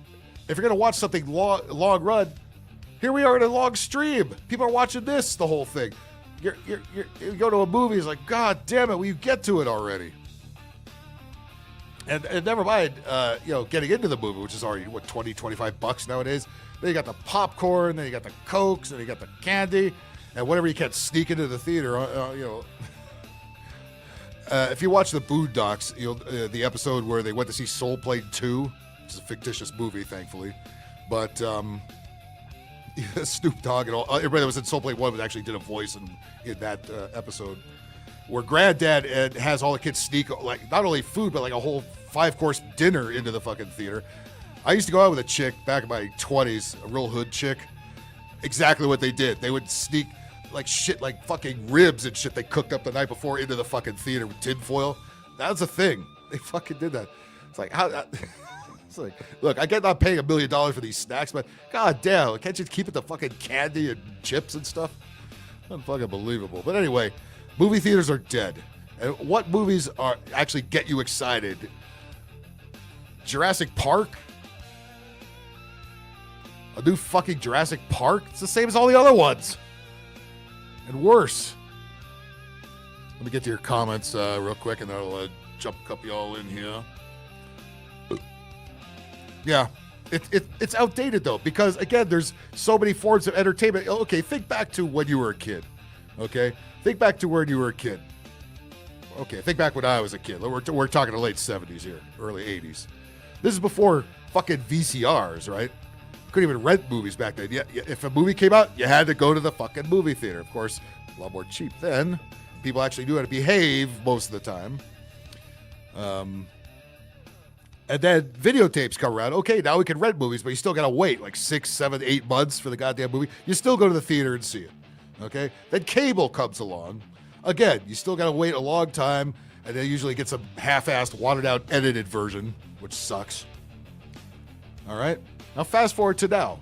if you're going to watch something long run, here we are in a long stream. People are watching this, the whole thing. You go to a movie, it's like, God damn it, will you get to it already? And never mind, getting into the movie, which is already, $20, $25 nowadays. Then you got the popcorn, then you got the Cokes, then you got the candy, and whatever you can't sneak into the theater, if you watch the Boondocks, the episode where they went to see Soul Plane 2, which is a fictitious movie, thankfully, but Snoop Dogg and all everybody that was in Soul Plane 1 actually did a voice in that episode, where Granddad has all the kids sneak like not only food but like a whole 5-course dinner into the fucking theater. I used to go out with a chick back in my 20s, a real hood chick. Exactly what they did. They would sneak like shit, like fucking ribs and shit they cooked up the night before into the fucking theater with tinfoil. That was a thing. They fucking did that. It's like, how? It's like, look, I get not paying $1 million for these snacks, but god damn, can't you keep it to fucking candy and chips and stuff? Unfucking believable. But anyway, movie theaters are dead. And what movies are actually get you excited? Jurassic Park? A new fucking Jurassic Park? It's the same as all the other ones. And worse. Let me get to your comments real quick, and then I'll jump a couple y'all in here. Yeah, it's outdated, though, because, again, there's so many forms of entertainment. Okay, think back to when you were a kid. Okay? Think back to when you were a kid. Okay, think back when I was a kid. We're talking the late 70s here, early 80s. This is before fucking VCRs, right? Couldn't even rent movies back then. Yeah, if a movie came out, you had to go to the fucking movie theater. Of course, a lot more cheap then. People actually knew how to behave most of the time. And then videotapes come around. Okay, now we can rent movies, but you still got to wait like 6, 7, 8 months for the goddamn movie. You still go to the theater and see it. Okay? Then cable comes along. Again, you still got to wait a long time, and they usually get some half-assed, watered-out, edited version, which sucks. All right? Now fast forward to now.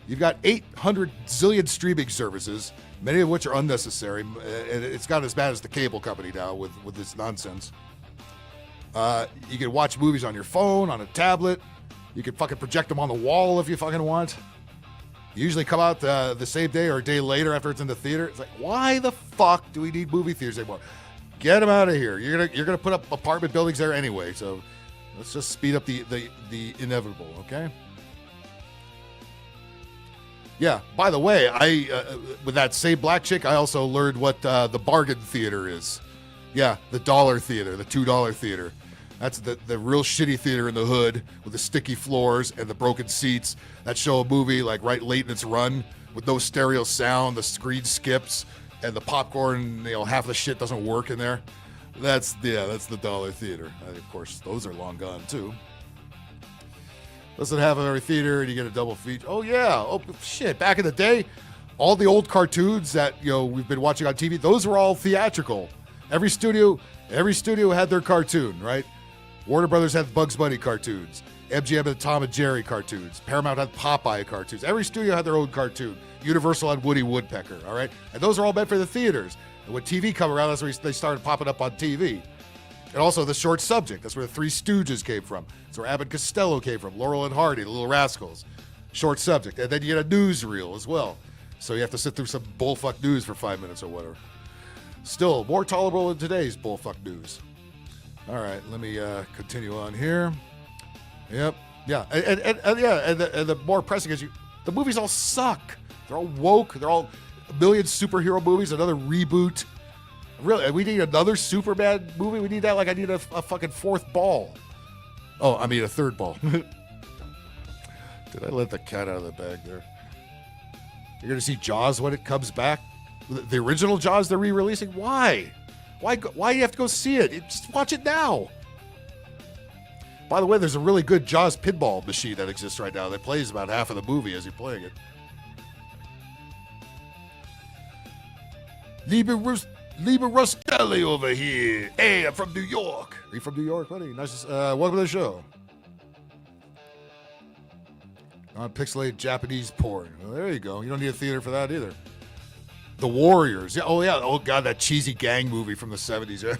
You've got 800 zillion streaming services, many of which are unnecessary, and it's got as bad as the cable company now with this nonsense. You can watch movies on your phone, on a tablet. You can fucking project them on the wall if you fucking want. You usually come out the same day or a day later after it's in the theater. It's like, why the fuck do we need movie theaters anymore? Get them out of here. You're gonna put up apartment buildings there anyway, so let's just speed up the inevitable, okay? Yeah, by the way, with that same black chick, I also learned what the bargain theater is. Yeah, the dollar theater, the $2 theater. That's the real shitty theater in the hood with the sticky floors and the broken seats that show a movie like right late in its run with no stereo sound, the screen skips, and the popcorn, half the shit doesn't work in there. That's the dollar theater. And of course, those are long gone too. Doesn't have every theater and you get a double feature. Oh yeah. Oh shit. Back in the day, all the old cartoons that we've been watching on TV, those were all theatrical. Every studio had their cartoon, right? Warner Brothers had Bugs Bunny cartoons. MGM had Tom and Jerry cartoons. Paramount had Popeye cartoons. Every studio had their own cartoon. Universal had Woody Woodpecker, all right? And those are all meant for the theaters. And when TV come around, that's where they started popping up on TV. And also the short subject. That's where the Three Stooges came from. That's where Abbott Costello came from. Laurel and Hardy, the Little Rascals. Short subject. And then you get a newsreel as well. So you have to sit through some bullfuck news for 5 minutes or whatever. Still, more tolerable than today's bullfuck news. All right, let me continue on here. Yep, yeah, and the more pressing is the movies all suck. They're all woke. They're all a million superhero movies. Another reboot. Really, we need another Superman movie. We need that. Like I need a fucking fourth ball. Oh, I mean a third ball. Did I let the cat out of the bag there? You're gonna see Jaws when it comes back. The original Jaws they're re-releasing. Why? Why do you have to go see it? Just watch it now. By the way, there's a really good Jaws pinball machine that exists right now that plays about half of the movie as you're playing it. Lieber Rustelli over here. Hey, I'm from New York. Are you from New York, buddy? Nice to welcome to the show. Non-pixelated Japanese porn. Well, there you go. You don't need a theater for that either. The Warriors. Yeah. Oh, God, that cheesy gang movie from the 70s.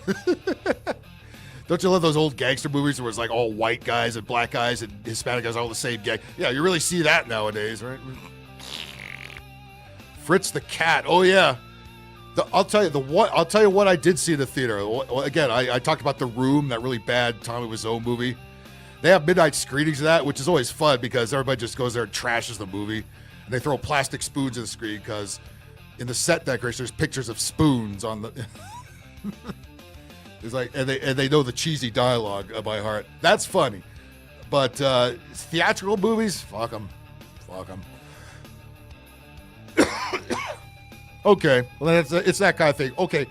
Don't you love those old gangster movies where it's like all white guys and black guys and Hispanic guys all the same gang? Yeah, you really see that nowadays, right? Fritz the Cat. Oh, yeah. I'll tell you what I did see in the theater. Again, I talked about The Room, that really bad Tommy Wiseau movie. They have midnight screenings of that, which is always fun because everybody just goes there and trashes the movie. And they throw plastic spoons in the screen because in the set decoration, there's pictures of spoons on the. It's like, and they know the cheesy dialogue by heart. That's funny, but theatrical movies, fuck them. Okay, well it's that kind of thing. Okay,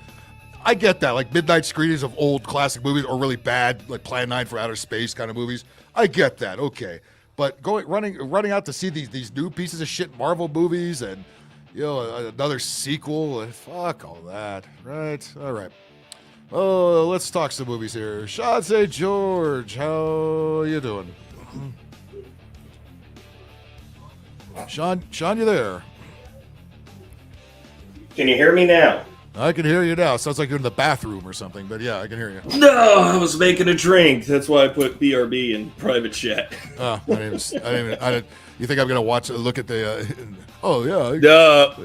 I get that. Like midnight screenings of old classic movies or really bad, like Plan 9 for Outer Space kind of movies. I get that. Okay, but running out to see these new pieces of shit Marvel movies and. Another sequel. Fuck all that. Right? All right. Oh, let's talk some movies here. Sean St. George, how you doing? Sean, you there? Can you hear me now? I can hear you now. Sounds like you're in the bathroom or something, but yeah, I can hear you. No, I was making a drink. That's why I put BRB in private chat. Oh, I didn't. You think I'm gonna look at the? Oh yeah. Duh.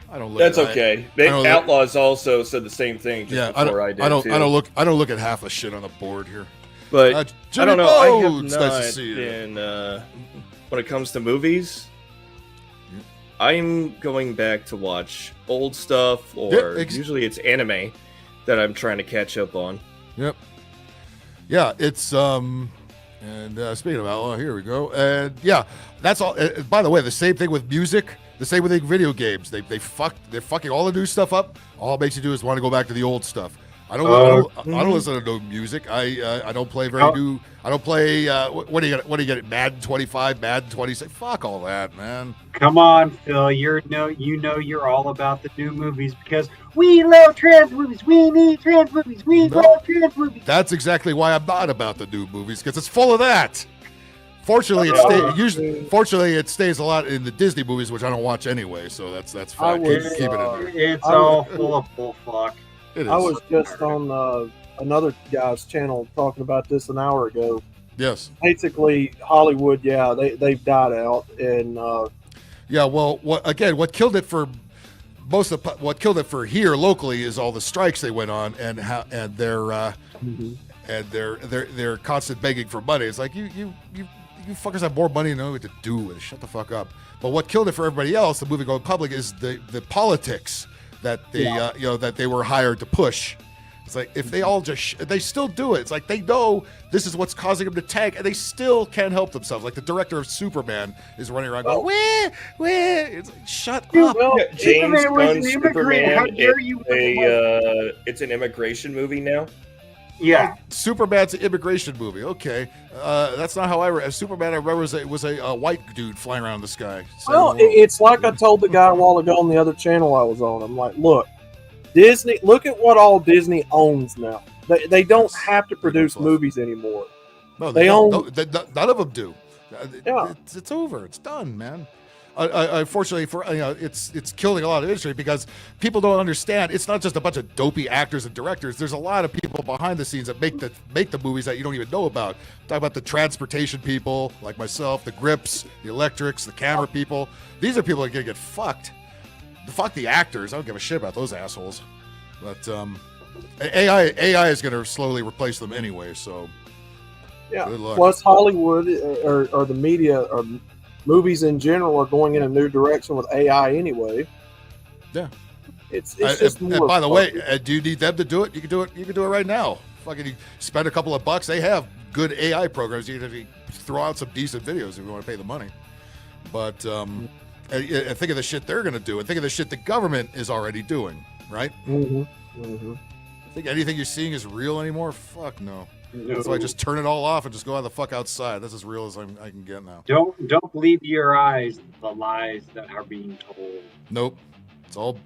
I don't look. That's okay. Outlaws also said the same thing. Just before I did. I don't look at half the shit on the board here. But I don't know. I have it's nice to see you. When it comes to movies, I'm going back to watch old stuff, or usually it's anime that I'm trying to catch up on. Yep. Yeah, it's And speaking of outlaw, here we go. And yeah, that's all. By the way, the same thing with music. The same with video games. They're fucking all the new stuff up. All it makes you do is want to go back to the old stuff. I don't listen to no music. I don't play new. I don't play. What do you get? Madden 25, Madden 26. Fuck all that, man. Come on, Phil. You're all about the new movies because we love trans movies. We need trans movies. We love trans movies. That's exactly why I'm not about the new movies because it's full of that. Fortunately, it stays a lot in the Disney movies, which I don't watch anyway. So that's fine. Keep it in there. It's all full of bullfuck. I was just on another guy's channel talking about this an hour ago. Yes. Basically, Hollywood, they've died out, and well, what killed it for what killed it for here locally is all the strikes they went on and their constant begging for money. It's like you fuckers have more money than you know what to do with. Shut the fuck up. But what killed it for everybody else, the movie going public, is the politics that they that they were hired to push, It's like if they all just they still do it. It's like they know this is what's causing them to tank, and they still can't help themselves. Like the director of Superman is running around going, "Where?" It's like, shut up. Well, James Superman was Gunn's an immigrant. How Superman. dare you? It's an immigration movie now. Yeah, Superman's an immigration movie. Okay, that's not how I read. Superman, I remember was a white dude flying around the sky. well, it's like I told the guy a while ago on the other channel I was on. I'm like, look, Disney. Look at what all Disney owns now. They don't have to produce movies anymore. No, they own. No, none of them do. Yeah. It's over. It's done, man. Unfortunately, for it's killing a lot of industry because people don't understand. It's not just a bunch of dopey actors and directors. There's a lot of people behind the scenes that make the movies that you don't even know about. Talk about the transportation people like myself, the grips, the electrics, the camera people. These are people that are gonna get fucked. Fuck the actors. I don't give a shit about those assholes. But AI is gonna slowly replace them anyway. So Yeah. good luck. Plus, Hollywood or the media or movies in general are going in a new direction with AI anyway. Yeah. It's just more. And by the way, do you need them to do it? You can do it. You can do it right now. Fucking you spend a couple of bucks. They have good AI programs. You can throw out some decent videos if you want to pay the money. But and think of the shit they're gonna do, and think of the shit the government is already doing. Right? Think anything you're seeing is real anymore? Fuck no. That's why I just turn it all off and just go the fuck outside. That's as real as I can get now. Don't believe your eyes the lies that are being told. Nope. It's all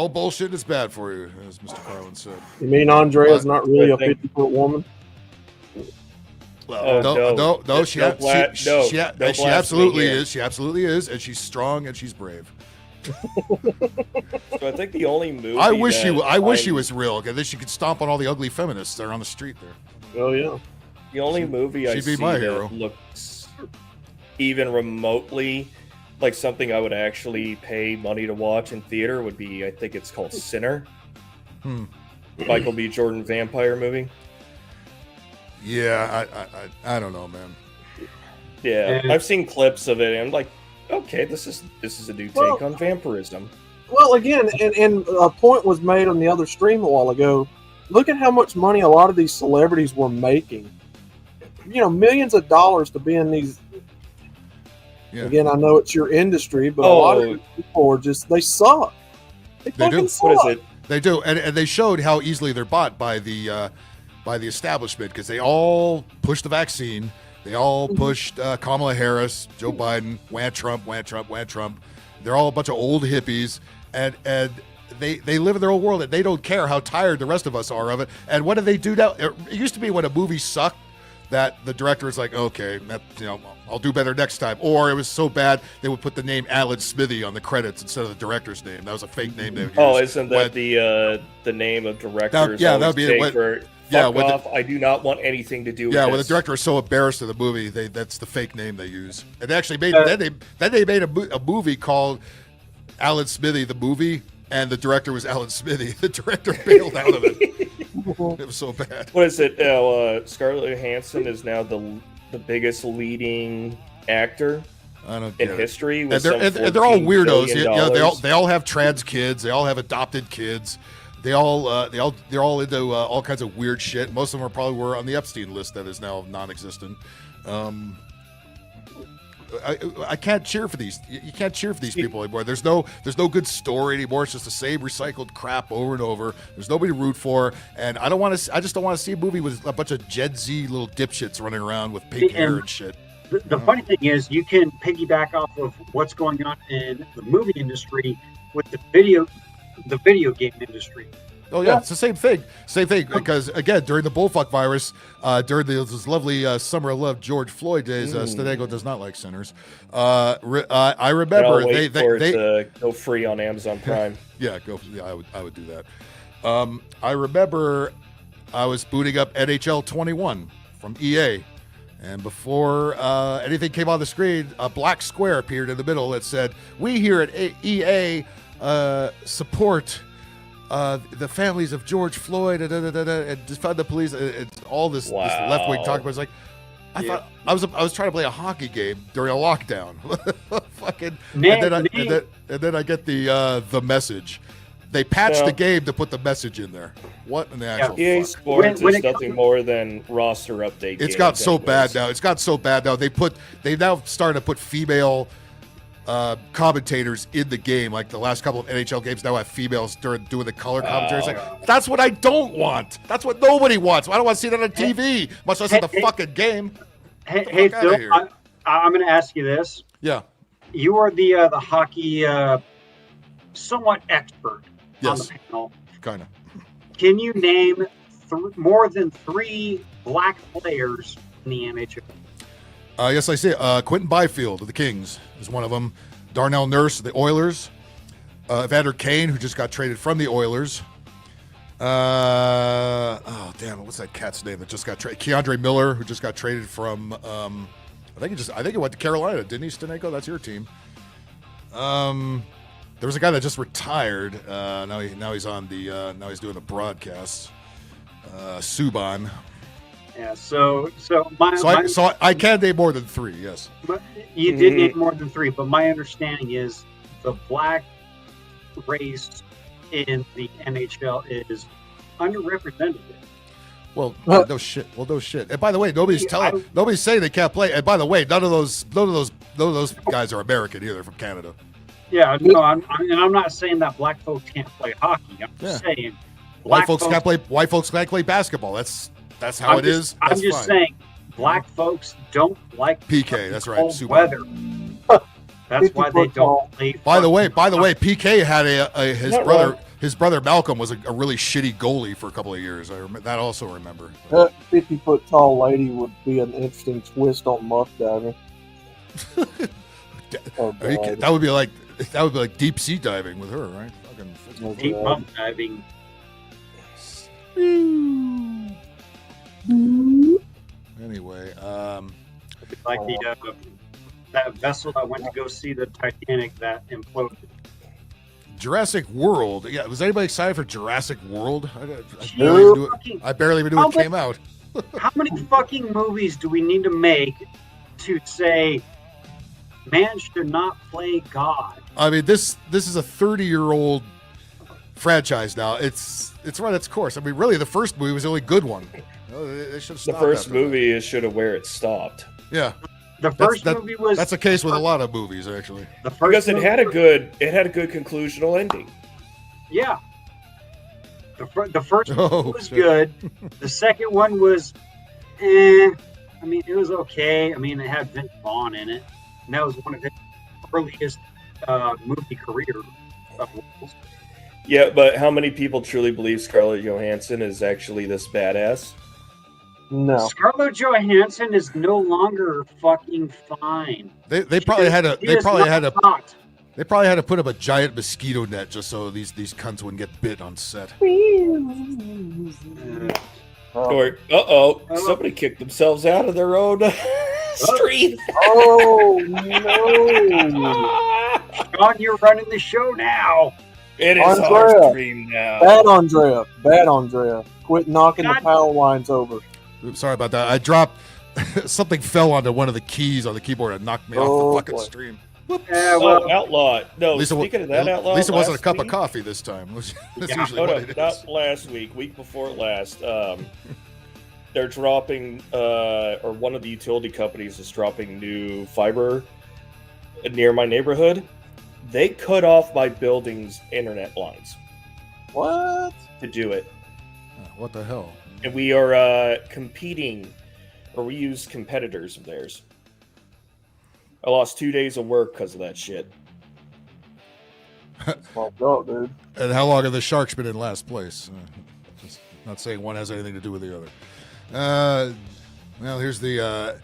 bullshit and it's bad for you, as Mr. Carlin said. You mean Andrea's not really a 50-foot woman? Well, no, she absolutely is. She absolutely is, and she's strong and she's brave. So I think the only movie I wish she was real, because then she could stomp on all the ugly feminists that are on the street there. Oh yeah. The only movie I she'd be see my that hero. looks even remotely like something I would actually pay money to watch in theater would be, I think it's called Sinner. Michael B. Jordan vampire movie. Yeah, I don't know, man. Yeah, I've seen clips of it, and I'm like, okay, this is a new take on vampirism. Well, again, and a point was made on the other stream a while ago. Look at how much money a lot of these celebrities were making. You know, millions of dollars to be in these. Yeah. Again, I know it's your industry, but a lot of people are just, they suck. They do. suck. What is it? They do, and they showed how easily they're bought by the establishment, because they all pushed the vaccine. They all pushed Kamala Harris, Joe Biden, wham Trump. They're all a bunch of old hippies, and they live in their own world, and they don't care how tired the rest of us are of it. And what do they do now? It used to be when a movie sucked, that the director is like, okay, I'll do better next time. Or it was so bad, they would put the name Alan Smithy on the credits instead of the director's name. That was a fake name they would use. Oh, isn't that the name of directors? That would be it. Fuck off! I do not want anything to do with this. this. When the director is so embarrassed of the movie, that's the fake name they use. And they actually made then they made a movie called Alan Smithy the movie, and the director was Alan Smithy. The director bailed out of it. It was so bad. What is it? Scarlett Johansson is now the biggest leading actor in history. And they're all weirdos. They all have trans kids. They all have adopted kids. They're all into all kinds of weird shit. Most of them were on the Epstein list that is now non-existent. I can't cheer for these. You can't cheer for these people anymore. There's no good story anymore. It's just the same recycled crap over and over. There's nobody to root for, and I just don't want to see a movie with a bunch of Gen Z little dipshits running around with pink hair and shit. The funny thing is, you can piggyback off of what's going on in the movie industry with the video game industry. Oh yeah, it's the same thing. Because again, during the bullfuck virus, during those lovely Summer of Love George Floyd days, Stadego does not like sinners. I remember they go free on Amazon Prime. I would do that. I remember I was booting up NHL 21 from EA, and before anything came on the screen, a black square appeared in the middle that said, "We here at EA support the families of George Floyd," and defund the police. It's all this left-wing talk. But it's like, I thought I was trying to play a hockey game during a lockdown. And then I get the message They patched Yeah. the game to put the message in there. What in the actual EA fuck? Sports is nothing more than roster update. It's games got so anyways. bad now. It's got so bad now. They now started to put female commentators in the game. Like the last couple of NHL games now have females doing the color commentaries. Like, that's what I don't want. That's what nobody wants. I don't want to see that on TV, much less in the fucking game. Hey, fuck outta Phil, here. I'm going to ask you this. Yeah. You are the hockey somewhat expert on the Yes. panel. Kind of. Can you name more than 3 black players in the NHL? Yes, I see. Quentin Byfield of the Kings is one of them. Darnell Nurse of the Oilers. Evander Kane, who just got traded from the Oilers. Oh, damn it. What's that cat's name that just got traded? Keandre Miller, who just got traded from, I think he went to Carolina, didn't he, Steneko? That's your team. There was a guy that just retired. Now he's on the, now he's doing the broadcasts. Subban. Yeah, so I can name more than 3, yes. But you did name more than 3, but my understanding is the black race in the NHL is underrepresented. Well, no shit. And by the way, nobody's saying they can't play. And by the way, none of those guys are American either, from Canada. Yeah, no, I'm not saying that black folks can't play hockey. I'm just saying White folks can't play basketball. That's how it is. I'm just saying black folks don't like PK. That's right. cold weather. That's why they don't play. By the way, PK had his brother Malcolm was a really shitty goalie for a couple of years. That also remember. That 50-foot tall lady would be an interesting twist on muff diving. That would be like deep sea diving with her, right? Fucking deep muff diving. Anyway, like that vessel that went to go see the Titanic that imploded. Jurassic World. Yeah, was anybody excited for Jurassic World? I barely even knew it came out. How many fucking movies do we need to make to say man should not play God? I mean, this is a 30-year-old franchise now. It's run its course. I mean, really, the first movie was the only good one. They should have stopped. The first movie is should have where it stopped. Yeah. The first movie was. That's the case with a lot of movies, actually. Because it had a good conclusional ending. Yeah. The first one was good. The second one was, I mean, it was okay. I mean, it had Vince Vaughn in it, and that was one of his earliest movie career. Yeah, but how many people truly believe Scarlett Johansson is actually this badass? No. Scarlett Johansson is no longer fucking fine. They probably had to put up a giant mosquito net just so these cunts wouldn't get bit on set. Or somebody kicked themselves out of their own stream. Oh no! Sean, you're running the show now. It is our stream now. Bad Andrea. Quit knocking the power lines over. Oops, sorry about that. I dropped something fell onto one of the keys on the keyboard and knocked me off the fucking stream. Outlaw. No, speaking of that, Outlaw. At least it wasn't a cup of coffee this time. That's usually what it is. Not last week before last. They're dropping, or one of the utility companies is dropping new fiber near my neighborhood. They cut off my building's internet lines. What? To do it. What the hell? And we are competing, or we use competitors of theirs. I lost 2 days of work because of that shit. Oh, God, dude. And how long have the Sharks been in last place? Just not saying one has anything to do with the other. Well, here's the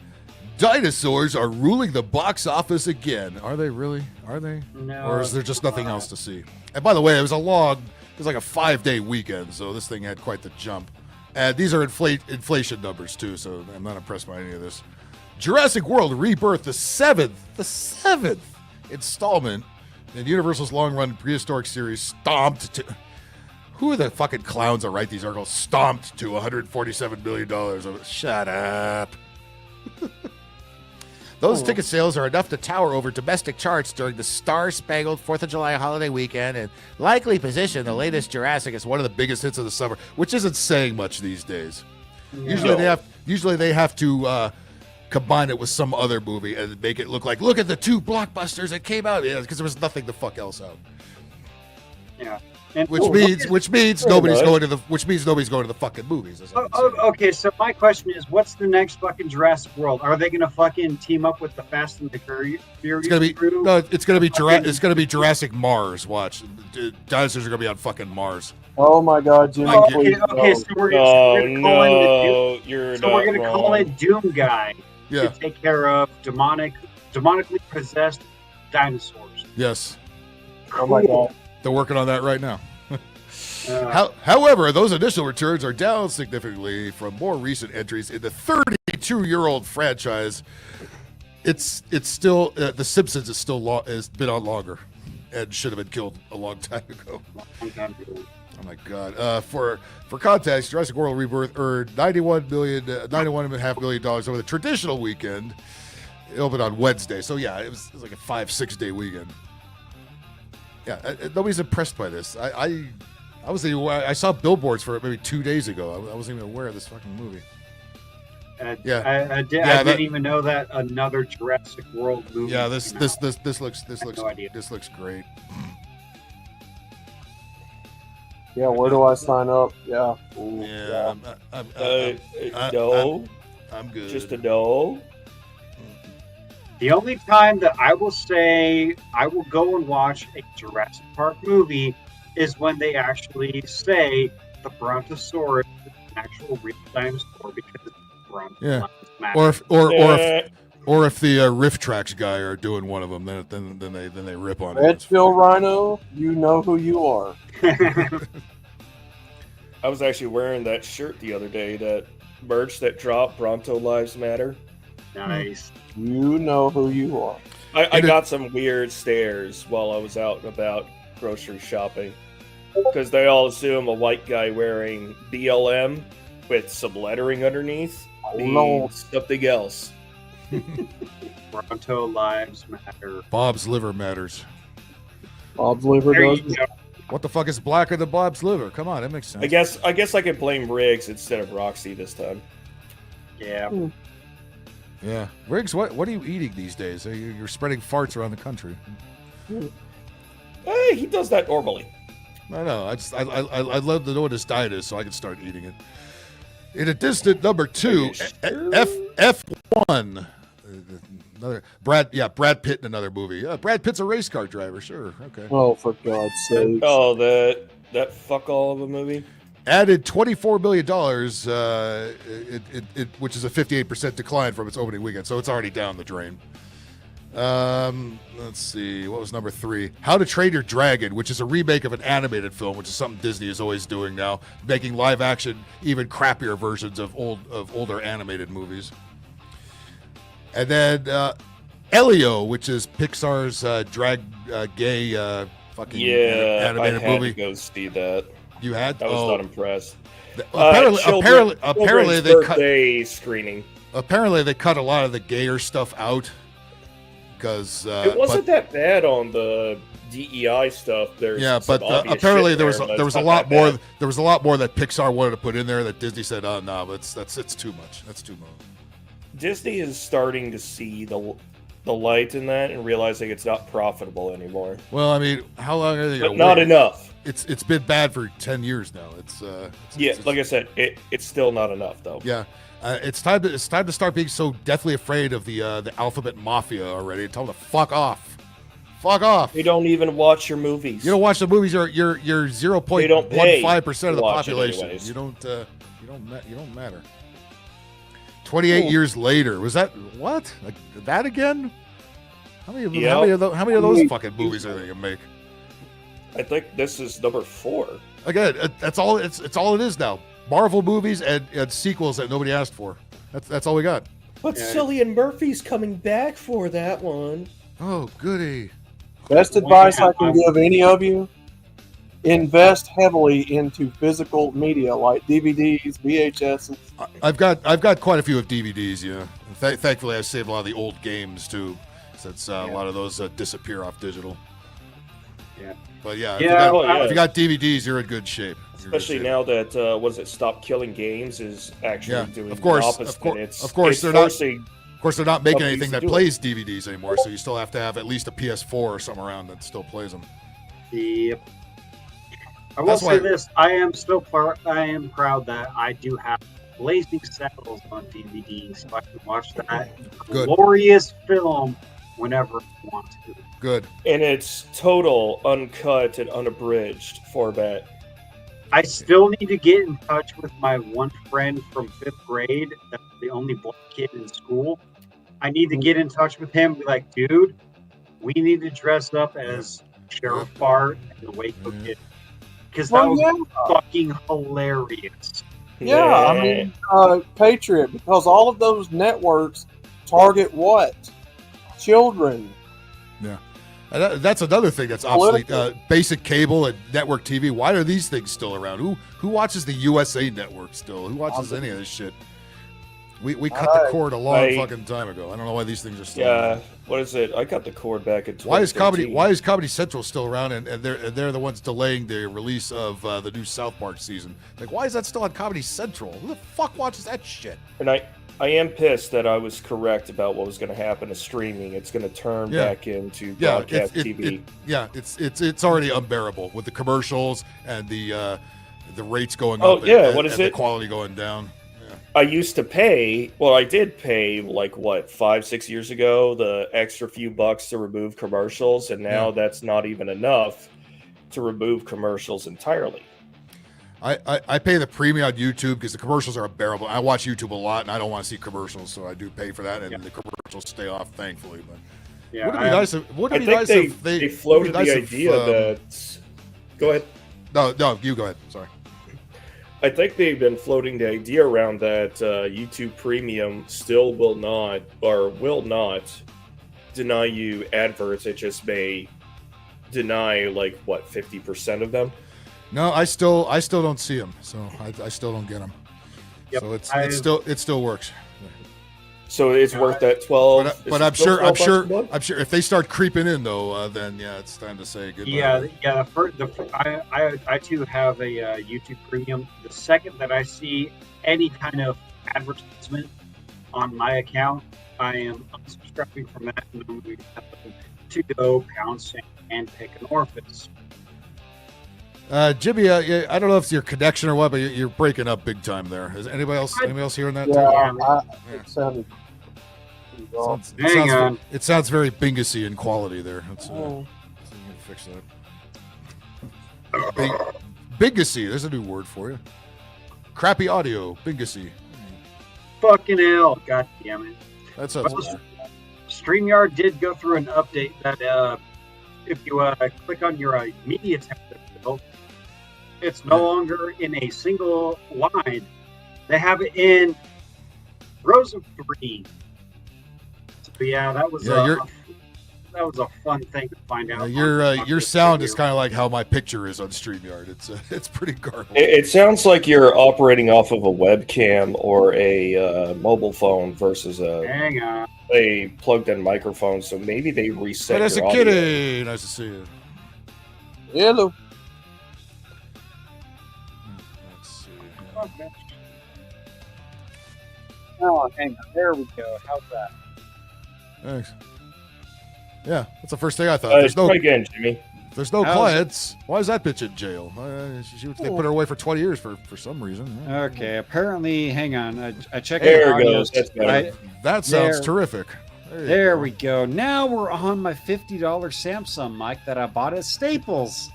dinosaurs are ruling the box office again. Are they really? Are they? No. Or is there just nothing else to see? And by the way, it was like a 5-day weekend, so this thing had quite the jump. And these are inflation numbers too, so I'm not impressed by any of this. Jurassic World Rebirth, the seventh installment in Universal's long-run prehistoric series, stomped to... Who are the fucking clowns that write these articles? Stomped to $147 million. Shut up. Those ticket sales are enough to tower over domestic charts during the star-spangled 4th of July holiday weekend and likely position the latest Jurassic as one of the biggest hits of the summer, which isn't saying much these days. Usually they have to combine it with some other movie and make it look like, look at the 2 blockbusters that came out, because there was nothing the fuck else out. Yeah. And Which means nobody's going to the fucking movies. Okay, so my question is, what's the next fucking Jurassic World? Are they gonna fucking team up with the Fast and the Furious? It's gonna be Jurassic Mars. Watch, dinosaurs are gonna be on fucking Mars. Oh my God, Jimmy! Okay, so we're gonna call in Doom Guy to take care of demonically possessed dinosaurs. Yes. Oh my God. They're working on that right now. However, those initial returns are down significantly from more recent entries in the 32-year-old franchise. It's still The Simpsons is still has been on longer and should have been killed a long time ago. Oh my God! For context, Jurassic World Rebirth earned $91.5 million over the traditional weekend. It opened on Wednesday, so yeah, it was like a 5-6 day weekend. Yeah, nobody's impressed by this. I saw billboards for it maybe 2 days ago. I wasn't even aware of this fucking movie. I didn't even know that another Jurassic World movie. Yeah, this looks great. Yeah, where do I sign up? Yeah. Ooh, no. I'm good. Just a no. The only time that I will say I will go and watch a Jurassic Park movie is when they actually say the Brontosaurus is an actual real dinosaur because it's Brontosaurus. Yeah. Or if the Riff Tracks guy are doing one of them, then they rip on it. Redfield Rhino, you know who you are. I was actually wearing that shirt the other day, that merch that dropped, Bronto Lives Matter. Nice. You know who you are. I got some weird stares while I was out and about grocery shopping, because they all assume a white guy wearing BLM with some lettering underneath means something else. Bronto Lives Matter. Bob's liver matters. Bob's liver does. What the fuck is blacker than Bob's liver? Come on, that makes sense. I guess I could blame Riggs instead of Roxy this time. Yeah. Yeah, Riggs, what are you eating these days? You're spreading farts around the country. Hey, he does that normally. I know. I'd love to know what his diet is so I can start eating it. In a distant number 2, F1. Brad Pitt in another movie. Brad Pitt's a race car driver. Sure, okay. Oh, for God's sake! Oh, that fuck all of a movie. Added $24 million, which is a 58% decline from its opening weekend, so it's already down the drain. Let's see, what was number 3? How to Train Your Dragon, which is a remake of an animated film, which is something Disney is always doing now, making live action even crappier versions of older animated movies. And then Elio, which is Pixar's gay fucking animated I had movie. To go see that. You had? I was not impressed. Apparently they cut screening. Apparently they cut a lot of the gayer stuff out because it wasn't that bad on the DEI stuff. But apparently there was a lot more. There was a lot more that Pixar wanted to put in there that Disney said, "Oh no, it's too much. That's too much." Disney is starting to see the light in that and realizing it's not profitable anymore. Well, I mean, how long are they going to wait? Not enough. It's been bad for 10 years now. Like I said, it's still not enough though. Yeah, it's time to start being so deathly afraid of the alphabet mafia already. Tell them to fuck off. Fuck off. They don't even watch your movies. You don't watch the movies. You're 0.15% of the population. You don't matter. 28 years later. Was that what? Like that again? How many of those fucking movies are they gonna make? I think this is number 4. Again, that's all. It's all it is now. Marvel movies and sequels that nobody asked for. That's all we got. But Cillian Murphy's coming back for that one. Oh, goody. Best advice I can give any of you: invest heavily into physical media like DVDs, VHS. I've got quite a few of DVDs. Yeah, thankfully I saved a lot of the old games too, since a lot of those disappear off digital. Yeah. But yeah, Yeah. if you got DVDs, you're in good shape. Especially now that what is it? Stop Killing Games is actually doing of course, the opposite. of course, they're forcing not making companies anything to that do it. plays DVDs anymore. So you still have to have at least a PS4 or something around that still plays them. Yep. I will That's say why- this: I am proud that I do have Blazing Saddles on DVD, so I can watch that Good. glorious film whenever I want to. Good. And it's total, uncut, and unabridged format. I still need to get in touch with my one friend from 5th grade. That's the only black kid in school. I need to get in touch with him. Be like, dude, we need to dress up as Sheriff Bart and the Waco Kid, because that Well, was yeah. fucking hilarious. Yeah, I mean, Patriot, because all of those networks target what? Children. Yeah. And that's another thing that's obsolete. Basic cable and network TV. Why are these things still around? Who watches the USA Network still? Who watches any of this shit? We cut the cord a long fucking time ago. I don't know why these things are still around. What is it? I cut the cord back in 2013. Why is Comedy Central still around and they're the ones delaying the release of the new South Park season? Like, why is that still on Comedy Central? Who the fuck watches that shit? And I am pissed that I was correct about what was going to happen to streaming. It's going to turn back into broadcast TV. It's already unbearable with the commercials and the rates going Oh, up. yeah, and, what is and it? The quality going down. I used to pay, well, I did pay like what, 5-6 years ago, the extra few bucks to remove commercials, and now that's not even enough to remove commercials entirely. I pay the premium on YouTube because the commercials are unbearable. I watch YouTube a lot, and I don't want to see commercials, so I do pay for that, and the commercials stay off, thankfully. But Yeah, would it be nice? Would it I be think nice they, if they floated the idea that. Go ahead. No, you go ahead. Sorry. I think they've been floating the idea around that YouTube Premium still will not deny you adverts. It just may deny like what 50% of them. No, I still don't see them, so I still don't get them. Yep, So it still works. So it's worth that 12. But I'm sure if they start creeping in though, then it's time to say goodbye. I too have a YouTube Premium. The second that I see any kind of advertisement on my account, I am unsubscribing from that, and I'm going to go pounce and pick an orifice. Jimmy, I don't know if it's your connection or what, but you're breaking up big time there. Is anybody else hearing that? It sounded. It sounds very Bingacy in quality there. Let's fix that. Bingacy, there's a new word for you. Crappy audio, Bingacy. Fucking hell, god damn it. That sounds better. StreamYard did go through an update that if you click on your media tab, it's no longer in a single line. They have it in rows of 3. So yeah, that was a fun thing to find out. Your sound is kind of like how my picture is on StreamYard. It's pretty garbage. It sounds like you're operating off of a webcam or a mobile phone versus a plugged-in microphone. So maybe they reset. Hey, that's a audio. kitty. Nice to see you. Hello. Let's see. Okay. Oh, hang on. There we go. How's that? Thanks. Yeah, that's the first thing I thought. Try again, Jimmy. There's no clients. Why is that bitch in jail? They put her away for 20 years for some reason. Okay, apparently, hang on. I checked There the it audio. goes. That's better. That sounds terrific. There we go. Now we're on my $50 Samsung mic that I bought at Staples.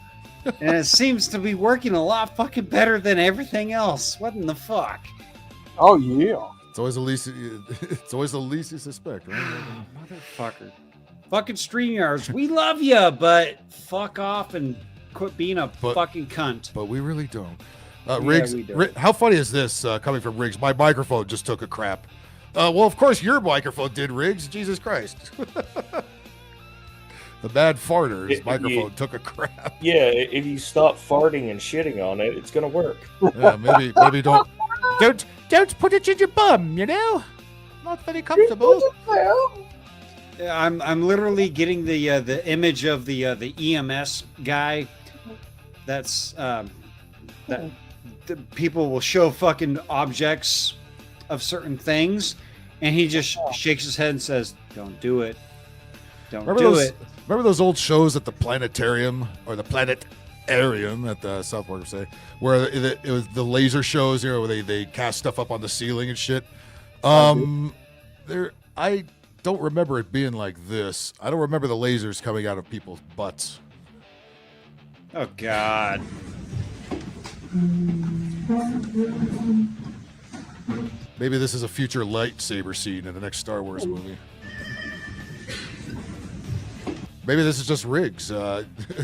And it seems to be working a lot fucking better than everything else. What in the fuck? Oh, yeah. It's always the least you suspect, right? Motherfucker. Fucking StreamYards, we love you, but fuck off and quit being a fucking cunt. But we really don't. Yeah, Riggs, we don't. how funny is this coming from Riggs? My microphone just took a crap. Well, of course your microphone did, Riggs. Jesus Christ. the bad farter. His microphone took a crap. Yeah, if you stop farting and shitting on it, it's gonna work. Yeah, maybe don't. Don't put it in your bum, you know? Not very comfortable. I'm literally getting the image of the EMS guy. That's that the people will show fucking objects of certain things, and he just shakes his head and says, "Don't do it. Don't do it." Remember those old shows at the planetarium or the planetarium at the South Park, say, where it was the laser shows, you know, where they cast stuff up on the ceiling and shit. I don't remember it being like this. I don't remember the lasers coming out of people's butts. Oh God. Maybe this is a future lightsaber scene in the next Star Wars movie. Maybe this is just Riggs,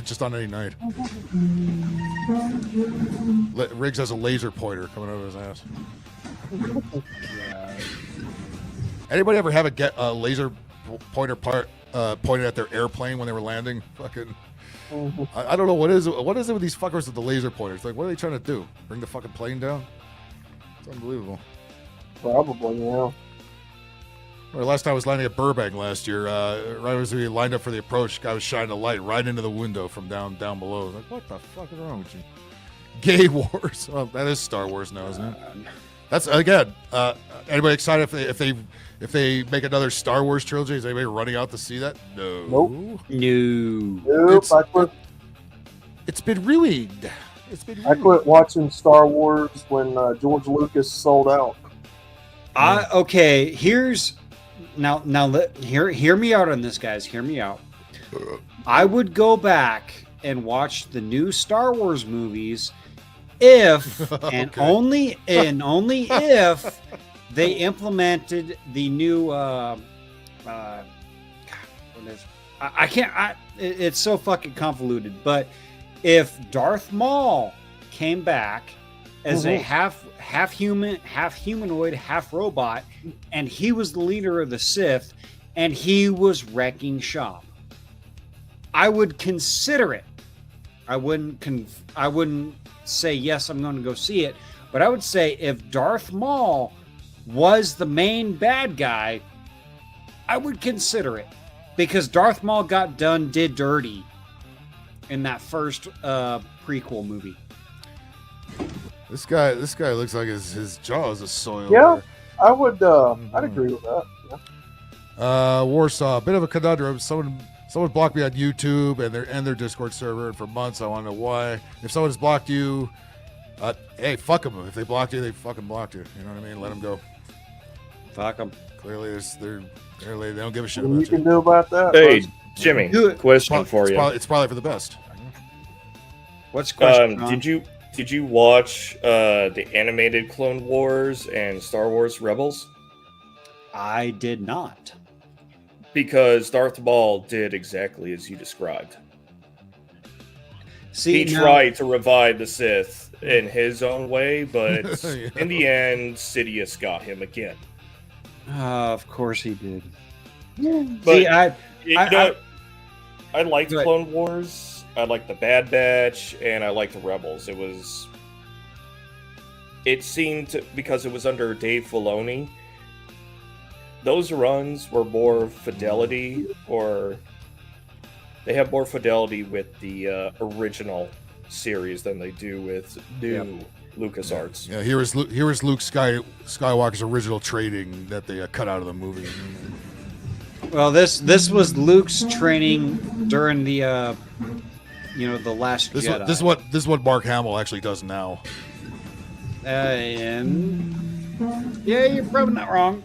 just on any night. Riggs has a laser pointer coming out of his ass. Anybody ever have a laser pointer pointed at their airplane when they were landing? Fucking, I don't know what is it with these fuckers with the laser pointers. Like, what are they trying to do? Bring the fucking plane down? It's unbelievable. Probably, yeah. Or last time I was landing at Burbank last year, right as we lined up for the approach, guy was shining a light right into the window from down below. I was like, what the fuck is wrong with you? Gay Wars. Well, that is Star Wars now, isn't it? That's again. Anybody excited if they make another Star Wars trilogy? Is anybody running out to see that? No. Nope. No. It's been ruined. I quit watching Star Wars when George Lucas sold out. Okay. Hear me out on this, guys. Hear me out. I would go back and watch the new Star Wars movies if and only if they implemented the new what is it's so fucking convoluted, but if Darth Maul came back as a half human, half humanoid, half robot, and he was the leader of the Sith, and he was wrecking shop, I would consider it. I wouldn't say yes, I'm going to go see it, but I would say if Darth Maul was the main bad guy, I would consider it, because Darth Maul did dirty in that first prequel movie. This guy looks like his jaw is a soil. Yeah, I would. I'd agree with that. Yeah. Warsaw, a bit of a conundrum. Someone blocked me on YouTube and their Discord server, and for months I want to know why. If someone has blocked you, hey, fuck them. If they blocked you, they fucking blocked you. You know what I mean? Let them go. Fuck them. Clearly, they don't give a shit What about you can do about that? Hey, Jimmy, question for you. It's probably for the best. What's the question? Did you watch the animated Clone Wars and Star Wars Rebels? I did not. Because Darth Maul did exactly as you described. See, he tried to revive the Sith in his own way, but Yeah. in the end, Sidious got him again. Of course he did. But See, I liked Clone Wars. I liked the Bad Batch, and I liked the Rebels. It seemed, because it was under Dave Filoni, those runs were more fidelity, or they have more fidelity with the original series than they do with new LucasArts. Yeah, here is Luke Skywalker's original training that they cut out of the movie. Well, this was Luke's training during the the Last Jedi. This is what Mark Hamill actually does now. And yeah, you're probably not wrong.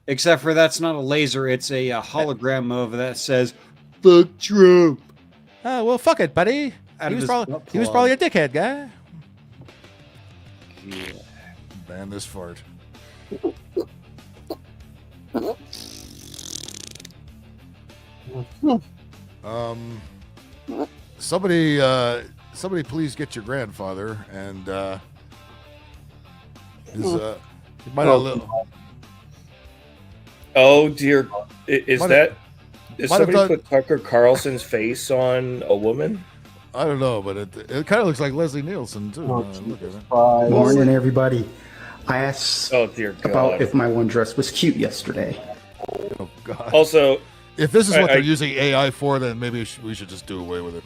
Except for that's not a laser; it's a hologram of that says "Fuck Trump." Oh well, fuck it, buddy. He was probably a dickhead guy. Yeah. Ban this fart. Somebody please get your grandfather, and he might have Oh dear, is Might that have- is might have somebody done- put Tucker Carlson's face on a woman? I don't know, but it kind of looks like Leslie Nielsen too. Oh, Look at it. Morning, everybody. I asked Oh dear God. about if my one dress was cute yesterday. Oh God. Also, If this is what I- they're using AI for, then maybe we should just do away with it.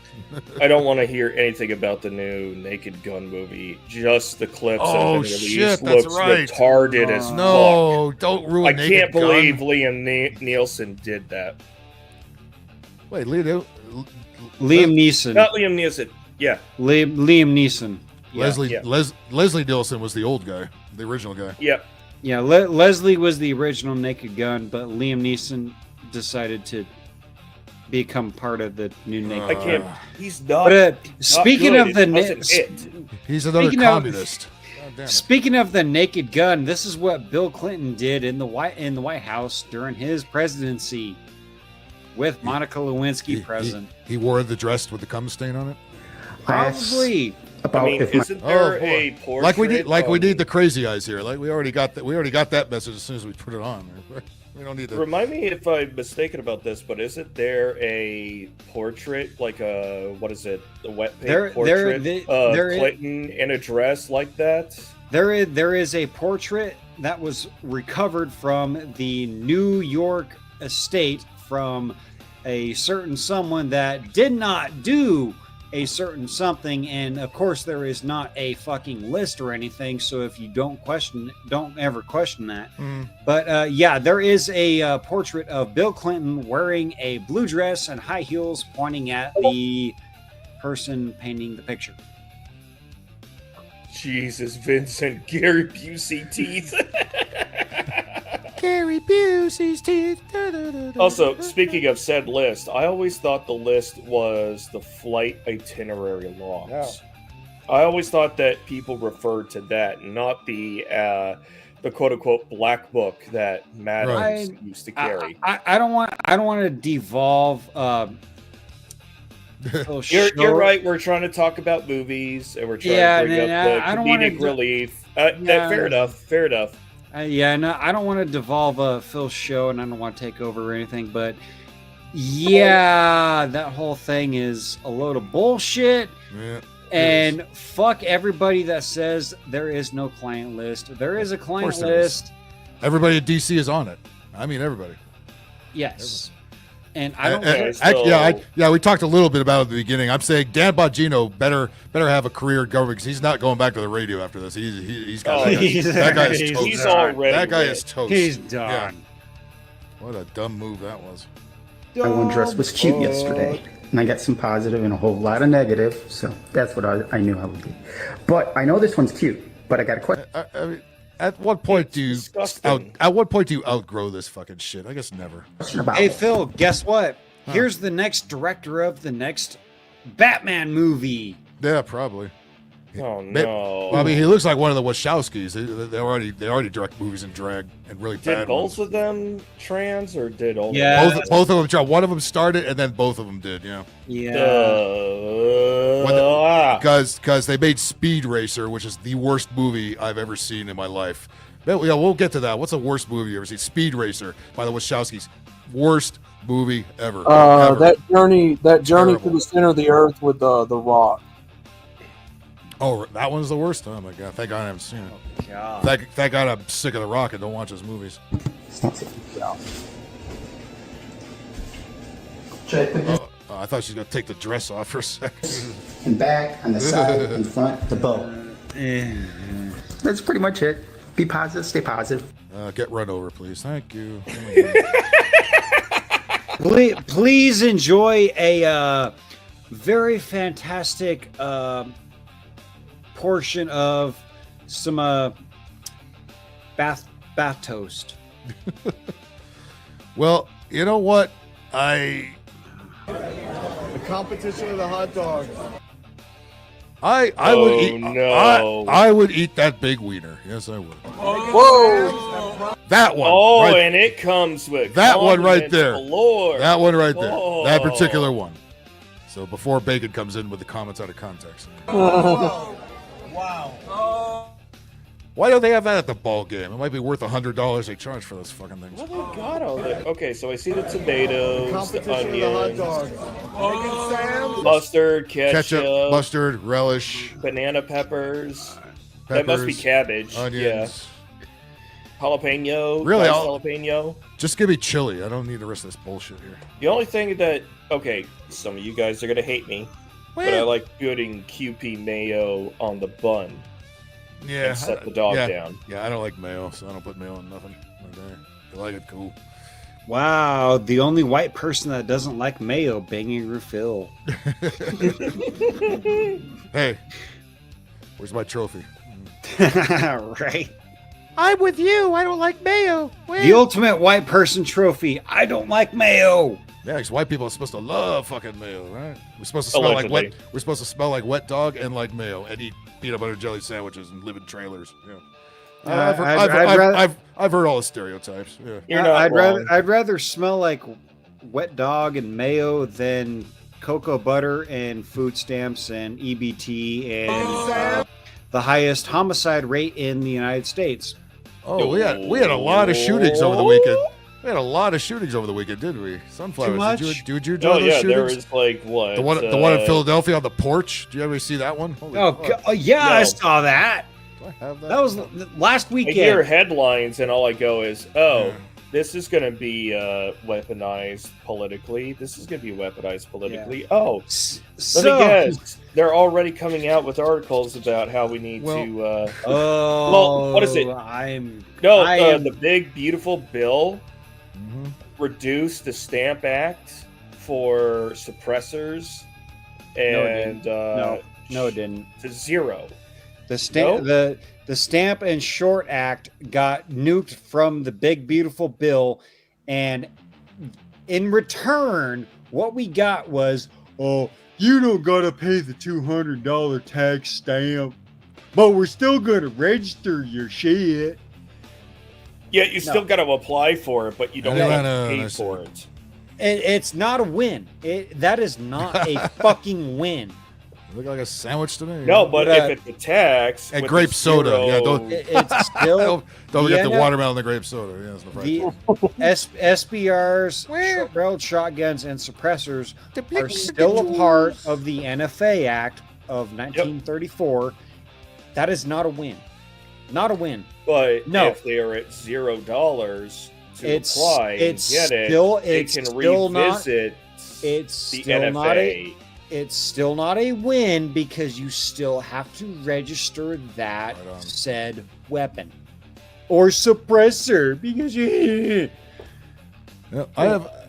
I don't want to hear anything about the new Naked Gun movie. Just the clips that have Oh, been released shit, that's looks right. retarded as No, fuck. don't ruin I Naked can't believe Gun. Liam Nielsen did that. Wait, Leo, Liam Neeson. Not Liam Nielsen. Yeah. Liam Neeson. Yeah. Leslie Nielsen was the old guy, the original guy. Yep. Yeah, Leslie was the original Naked Gun, but Liam Neeson decided to become part of the new Naked I Gun. can't. He's not. But speaking not of good. the It wasn't it. He's another Speaking of- communist. God damn it. Speaking of the Naked Gun, this is what Bill Clinton did in the White House during his presidency, with Monica Lewinsky present. He wore the dress with the cum stain on it. Probably. About I mean, if my, isn't there boy. a portrait? Like we of- need the crazy eyes here. Like we already got that. We already got that message as soon as we put it on. We don't need to. Remind me if I'm mistaken about this, but isn't there a portrait, like a what is it, a wet paint portrait of Clinton in a dress like that? There is a portrait that was recovered from the New York estate from a certain someone that did not do a certain something, and of course there is not a fucking list or anything, so if you don't ever question that. But yeah, there is a portrait of Bill Clinton wearing a blue dress and high heels pointing at the person painting the picture. Jesus, Vincent, Gary Busey teeth. Gary Busey's teeth. Also, speaking of said list, I always thought the list was the flight itinerary logs. Yeah. I always thought that people referred to that, not the quote-unquote black book that Maddox used to carry. I don't want to devolve. You're right. We're trying to talk about movies, and we're trying to bring up the comedic relief. Fair enough. Fair enough. No, I don't want to devolve Phil's show, and I don't want to take over or anything, but yeah, that whole thing is a load of bullshit. Yeah, and fuck everybody that says there is no client list. There is a client list. Everybody at DC is on it. I mean, everybody. Yes. And I don't. We talked a little bit about it at the beginning. I'm saying Dan Bongino better have a career in government because he's not going back to the radio after this. He's got that guy is toast. He's already that guy is toast. He's done. Yeah. What a dumb move that was. my one dress was cute yesterday, and I got some positive and a whole lot of negative, so that's what I knew I would do. But I know this one's cute, but I got a question. I mean, at what point do you outgrow this fucking shit? I guess never. Hey Phil, guess what? Here's the next director of the next Batman movie. Yeah, probably. Oh no! Well, I mean, he looks like one of the Wachowskis. They already direct movies in drag and really bad Did both ones. of them trans or did all? Both of them. One of them started and then both of them did. Yeah. Because they made Speed Racer, which is the worst movie I've ever seen in my life. But, yeah, we'll get to that. What's the worst movie you ever seen? Speed Racer by the Wachowskis. Worst movie ever. Ever. That journey Terrible. to the center of the earth with the Rock. Oh, that one's the worst. Oh my god! Thank God I haven't seen it. Oh, God. Thank God I'm sick of The Rock and don't watch his movies. I thought she was gonna take the dress off for a second. And back, on the side, in front, the bow. That's pretty much it. Be positive, stay positive. Get run over, please. Thank you. Please enjoy a very fantastic portion of some bath toast. Well, you know what? The competition of the hot dogs. I would eat. I would eat that big wiener. Yes, I would. Whoa! That one. Oh, right, and it comes with that one right there. galore. That one right there. Oh. That particular one. So before Bacon comes in with the comments out of context. Wow. Why don't they have that at the ball game? It might be worth $100 they charge for those fucking things. Well, they got all that. Okay, so I see the tomatoes, the onions, mustard, ketchup, mustard, relish, banana peppers. That must be cabbage. Onions. Yeah. Jalapeno. Really, jalapeno. Just give me chili. I don't need the rest of this bullshit here. The only thing that some of you guys are gonna hate me, but I like putting QP mayo on the bun. Yeah. And set the dog down. Yeah, I don't like mayo, so I don't put mayo on nothing. Okay. You like it, cool. Wow, the only white person that doesn't like mayo, BigAngryPhil. Hey, where's my trophy? Right. I'm with you. I don't like mayo. The ultimate white person trophy. I don't like mayo. Yeah, because white people are supposed to love fucking mayo, right? We're supposed to smell like wet. We're supposed to smell like wet dog and like mayo, and eat peanut butter jelly sandwiches and live in trailers. Yeah, I've heard all the stereotypes. Yeah, I'd rather smell like wet dog and mayo than cocoa butter and food stamps and EBT and the highest homicide rate in the United States. Oh, we had a lot of shootings over the weekend. We had a lot of shootings over the weekend, didn't we? Sunflowers. Too much? Did you enjoy those shootings? There was like what? The one in Philadelphia on the porch. Did you ever see that one? Yeah, no. I saw that. Do I have that? That was last weekend. I hear headlines and all I go is, this is going to be weaponized politically. This is going to be weaponized politically. Yeah. Oh, let me guess. They're already coming out with articles about how we need to. Well, what is it? The big beautiful bill reduced the Stamp Act for suppressors, and no, it didn't. To zero. The Stamp and Short Act got nuked from the big beautiful bill, and in return, what we got was, you don't gotta pay the $200 tax stamp, but we're still gonna register your shit. Yeah, you still gotta apply for it, but you don't have to pay for it. It's not a win. That is not a fucking win. Look like a sandwich to me. No, but if it's a tax and grape soda, it's still don't forget the watermelon and the grape soda. Yeah, it's the SBRs, short-barreled shotguns, and suppressors are still a part of the NFA Act of 1934. That is not a win. Not a win. But if they are at $0 to apply and get they can revisit the NFA. It's still not a win because you still have to register that said weapon or suppressor because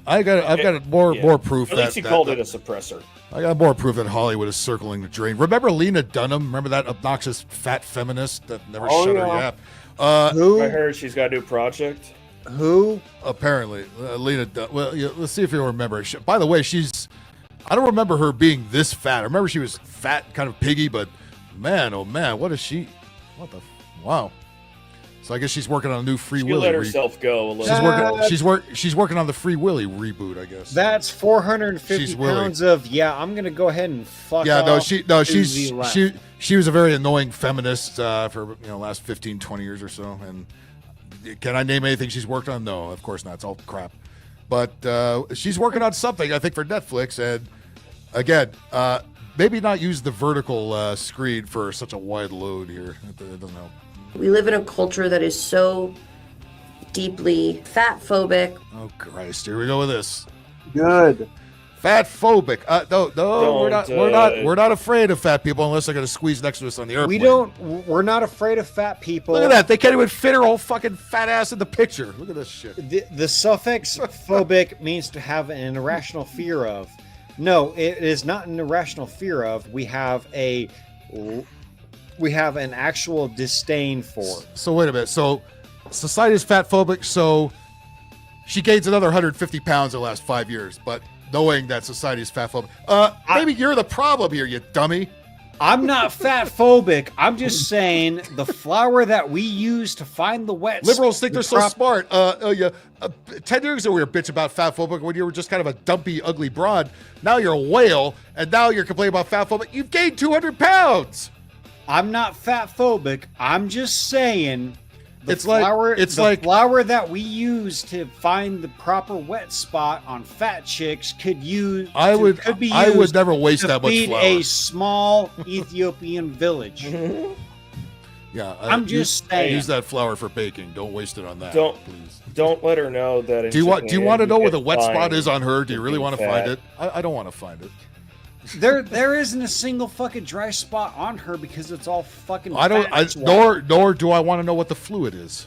I've got more proof. At least he called it a suppressor. I got more proof that Hollywood is circling the drain. Remember Lena Dunham? Remember that obnoxious fat feminist that never shut her yap? Who? I heard she's got a new project. Who? Apparently, Lena Dunham. Well, let's see if you remember. By the way, I don't remember her being this fat. I remember she was fat, kind of piggy, but man, oh man, what is she? Wow. So I guess she's working on a new Free Willy. She let herself go a little. She's working on the Free Willy reboot, I guess. That's 450 pounds of I'm gonna go ahead and fuck off. She was a very annoying feminist for last 15, 20 years or so. And can I name anything she's worked on? No, of course not. It's all crap. But she's working on something, I think, for Netflix. And again, maybe not use the vertical screen for such a wide load here. It doesn't help. We live in a culture that is so deeply fat phobic. Oh Christ! Here we go with this. Good. Fat phobic. We're not afraid of fat people unless they're going to squeeze next to us on the airplane. We're not afraid of fat people. Look at that. They can't even fit her whole fucking fat ass in the picture. Look at this shit. The suffix phobic means to have an irrational fear of. No, it is not an irrational fear of. We have an actual disdain for. So wait a minute. So society is fat phobic. So she gains another 150 pounds in the last 5 years, but knowing that society is fat phobic. Maybe you're the problem here, you dummy. I'm not fat phobic. I'm just saying the flour that we use to find the wet. Liberals think they're so smart. 10 years ago we were bitch about fat phobic when you were just kind of a dumpy, ugly broad. Now you're a whale, and now you're complaining about fat phobic. You've gained 200 pounds. I'm not fat phobic. I'm just saying the flour that we use to find the proper wet spot on fat chicks could be used I would never waste to that much feed flour. a small Ethiopian village. Yeah, I'm just saying. Use that flour for baking. Don't waste it on that. Please. Don't let her know that. Do you want to know where the wet spot is is on her? Do you really want to find it? I don't want to find it. There isn't a single fucking dry spot on her because it's all fucking. I don't. Nor do I want to know what the fluid is.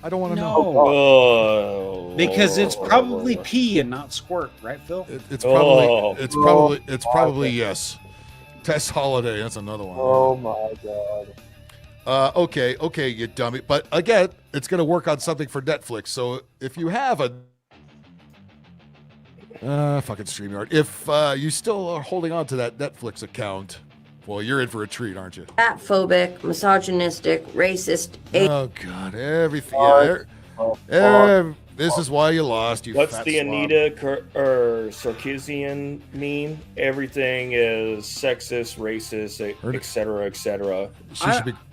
I don't want to know. Oh. Because it's probably pee and not squirt, right, Phil? It's probably yes. Test Holiday. That's another one. Oh my god. Okay, you dummy. But again, it's going to work on something for Netflix. So if you have a fucking StreamYard, if you still are holding on to that Netflix account, well, you're in for a treat, aren't you? Fat phobic, misogynistic, racist. Oh God, everything. This is why you lost. You. What's fat the slob. Anita Sarkeesian meme? Everything is sexist, racist, etc., etc.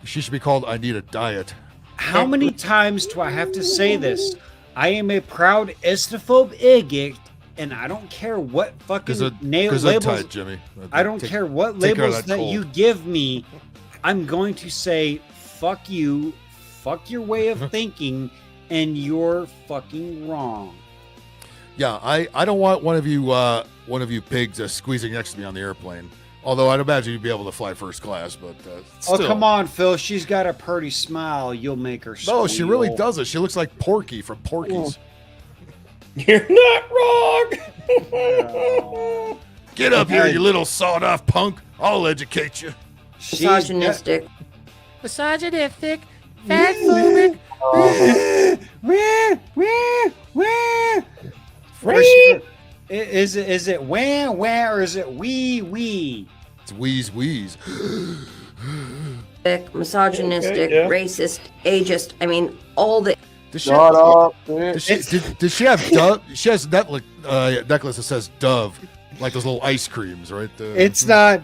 She should be called I Need a Diet. How many times do I have to say this? I am a proud estophobe idiot, and I don't care what fucking labels. Jimmy. I don't care what labels that you give me. I'm going to say fuck you, fuck your way of thinking, and you're fucking wrong. Yeah, I don't want one of you pigs squeezing next to me on the airplane. Although I'd imagine you'd be able to fly first class, but still. Oh, come on, Phil. She's got a pretty smile. You'll make her squeal. No, she really doesn't. She looks like Porky from Porky's. You're not wrong. Get up here, you little sawed-off punk. I'll educate you. Misogynistic. Misogynistic. Fat phobic. Is it wah wah or is it wee wee? It's wheeze wheeze. Misogynistic, racist, ageist. I mean, all the. Shut up, Did she have dove? She has necklace that says Dove, like those little ice creams, right? It's not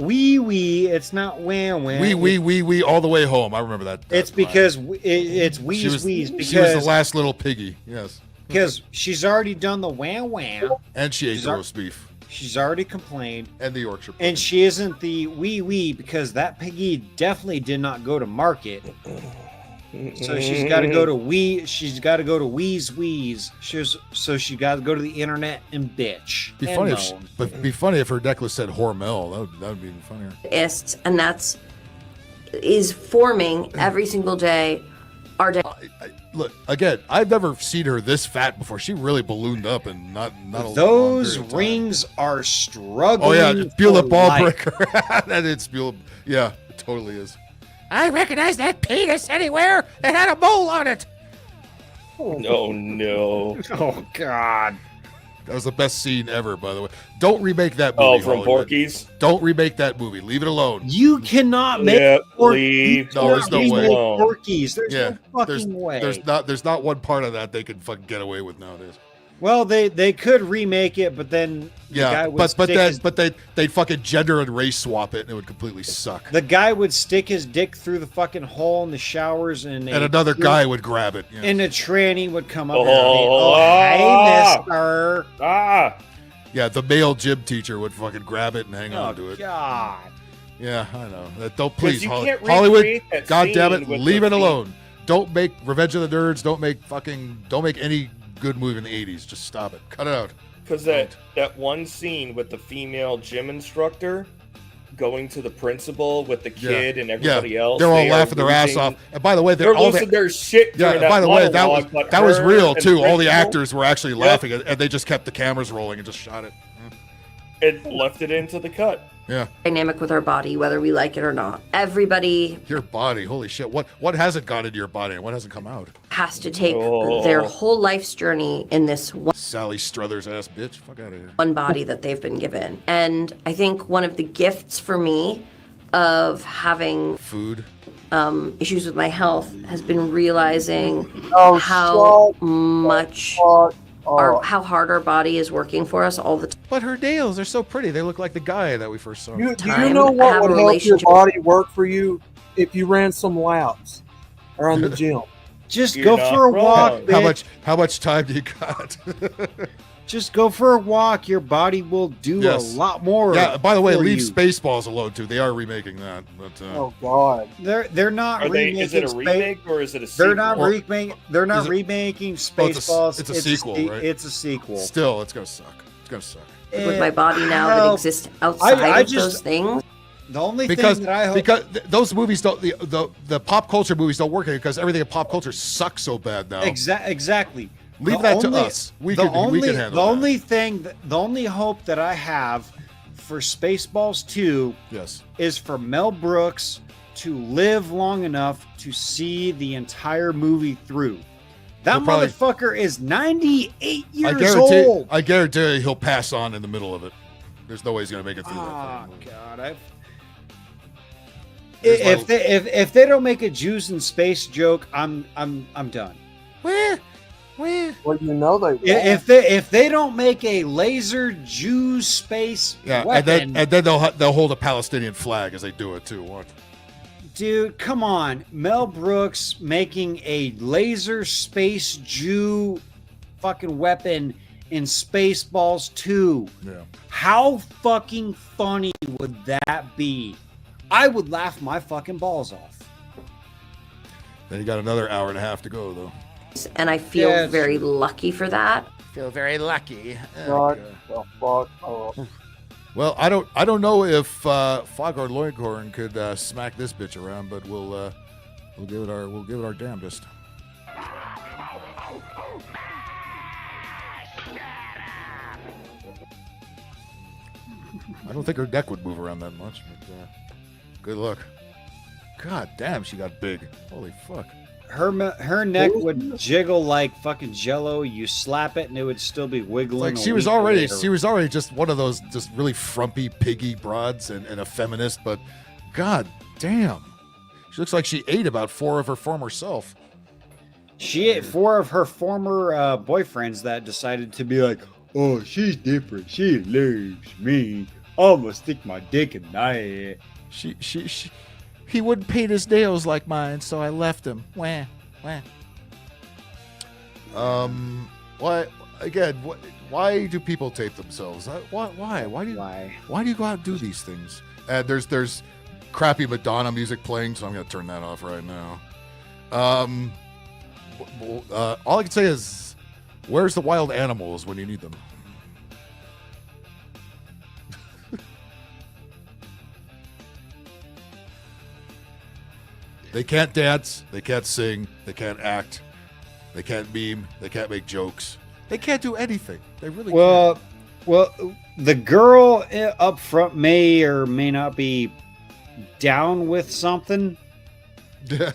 wee wee. It's not wah wah. Wee all the way home. I remember that. It's because it's wheeze wheeze. Because she was the last little piggy. Yes. Because she's already done the wah wah. And she ate the roast beef. She's already complained. And the Yorkshire pudding. And she isn't the wee wee because that piggy definitely did not go to market. So she's got to go to She's got to go to wheeze wheeze. So she got to go to the internet and bitch. Be funny if her necklace said Hormel. That would be even funnier. And that's is forming every single day. Our day. Look again. I've never seen her this fat before. She really ballooned up and not a Those rings are struggling. Oh yeah, Beulah ball breaker. That is Beulah. Yeah, it totally is. I recognize that penis anywhere. It had a mole on it. Oh no! Oh God! That was the best scene ever, by the way. Don't remake that movie. Oh, from Hollywood. Porky's? Don't remake that movie. Leave it alone. You cannot make leave. No, there's no way. Porky's. There's no fucking way. There's not one part of that they can fucking get away with nowadays. Well, they could remake it, but then the guy would they'd fucking gender and race swap it, and it would completely suck. The guy would stick his dick through the fucking hole in the showers, and another guy would grab it. Yeah. And a tranny would come up. Hey, mister. Yeah, the male gym teacher would fucking grab it and hang on to it. God. Yeah, I know. Don't please, Hollywood. God damn it, leave it alone. Don't make Revenge of the Nerds. Don't make any good movie in the 80s. Just stop it. Cut it out. Because that one scene with the female gym instructor going to the principal with the kid and everybody else. They're all laughing their ass off. And by the way, they're losing their shit. Yeah, by the way, that was real too. All the actors were actually laughing, and they just kept the cameras rolling and just shot it. It left it into the cut. Yeah. Dynamic with our body, whether we like it or not. Everybody. Your body, holy shit! What hasn't gone into your body and what hasn't come out? Has to take their whole life's journey in this one. Sally Struthers ass bitch, fuck out of here. One body that they've been given, and I think one of the gifts for me of having food issues with my health has been realizing how much how hard our body is working for us all the time. But her nails are so pretty. They look like the guy that we first saw. Do you know what would help your body work for you if you ran some laps around the gym? Just go for a walk. How much time do you got? Just go for a walk. Your body will do a lot more. Yeah. By the way, leave you. Spaceballs alone too. They are remaking that. But, oh God, they're not remaking. Is it a remake or is it a sequel? They're not remaking. They're not remaking Spaceballs. It's a sequel, right? It's a sequel. Still, it's gonna suck. It's gonna suck. With my body now that exists outside of those things. The only thing that I hope because those movies don't the pop culture movies don't work here because everything in pop culture sucks so bad now. Exactly. Leave that to us. We can handle that. The only hope that I have for Spaceballs 2 is for Mel Brooks to live long enough to see the entire movie through. That motherfucker is 98 years old. I guarantee you he'll pass on in the middle of it. There's no way he's gonna make it through that. Oh God! If they don't make a Jews in space joke, I'm done. Well, you know they. If they don't make a laser Jew space weapon, and then they'll hold a Palestinian flag as they do it too. What? Dude, come on, Mel Brooks making a laser space Jew fucking weapon in Spaceballs 2. Yeah. How fucking funny would that be? I would laugh my fucking balls off. Then you got another hour and a half to go, though. And I feel very lucky for that. Feel very lucky. Shut the fuck up. Well, I don't know if Foghorn Leghorn could smack this bitch around, but we'll give it our damnedest. I don't think her neck would move around that much, but good luck. God damn, she got big. Holy fuck. Her neck would jiggle like fucking Jello. You slap it and it would still be wiggling. Like she was already just one of those just really frumpy piggy broads and a feminist, but god damn, she looks like she ate about 4 of her former self. She ate 4 of her former boyfriends that decided to be like, oh, she's different. She loves me. I'm gonna stick my dick in that. He wouldn't paint his nails like mine, so I left him. Wah, wah. Why do people tape themselves? Why do you go out and do these things? And there's crappy Madonna music playing, so I'm gonna turn that off right now. All I can say is, where's the wild animals when you need them? They can't dance, they can't sing, they can't act, they can't meme, they can't make jokes. They can't do anything. They really can't. Well, the girl up front may or may not be down with something. You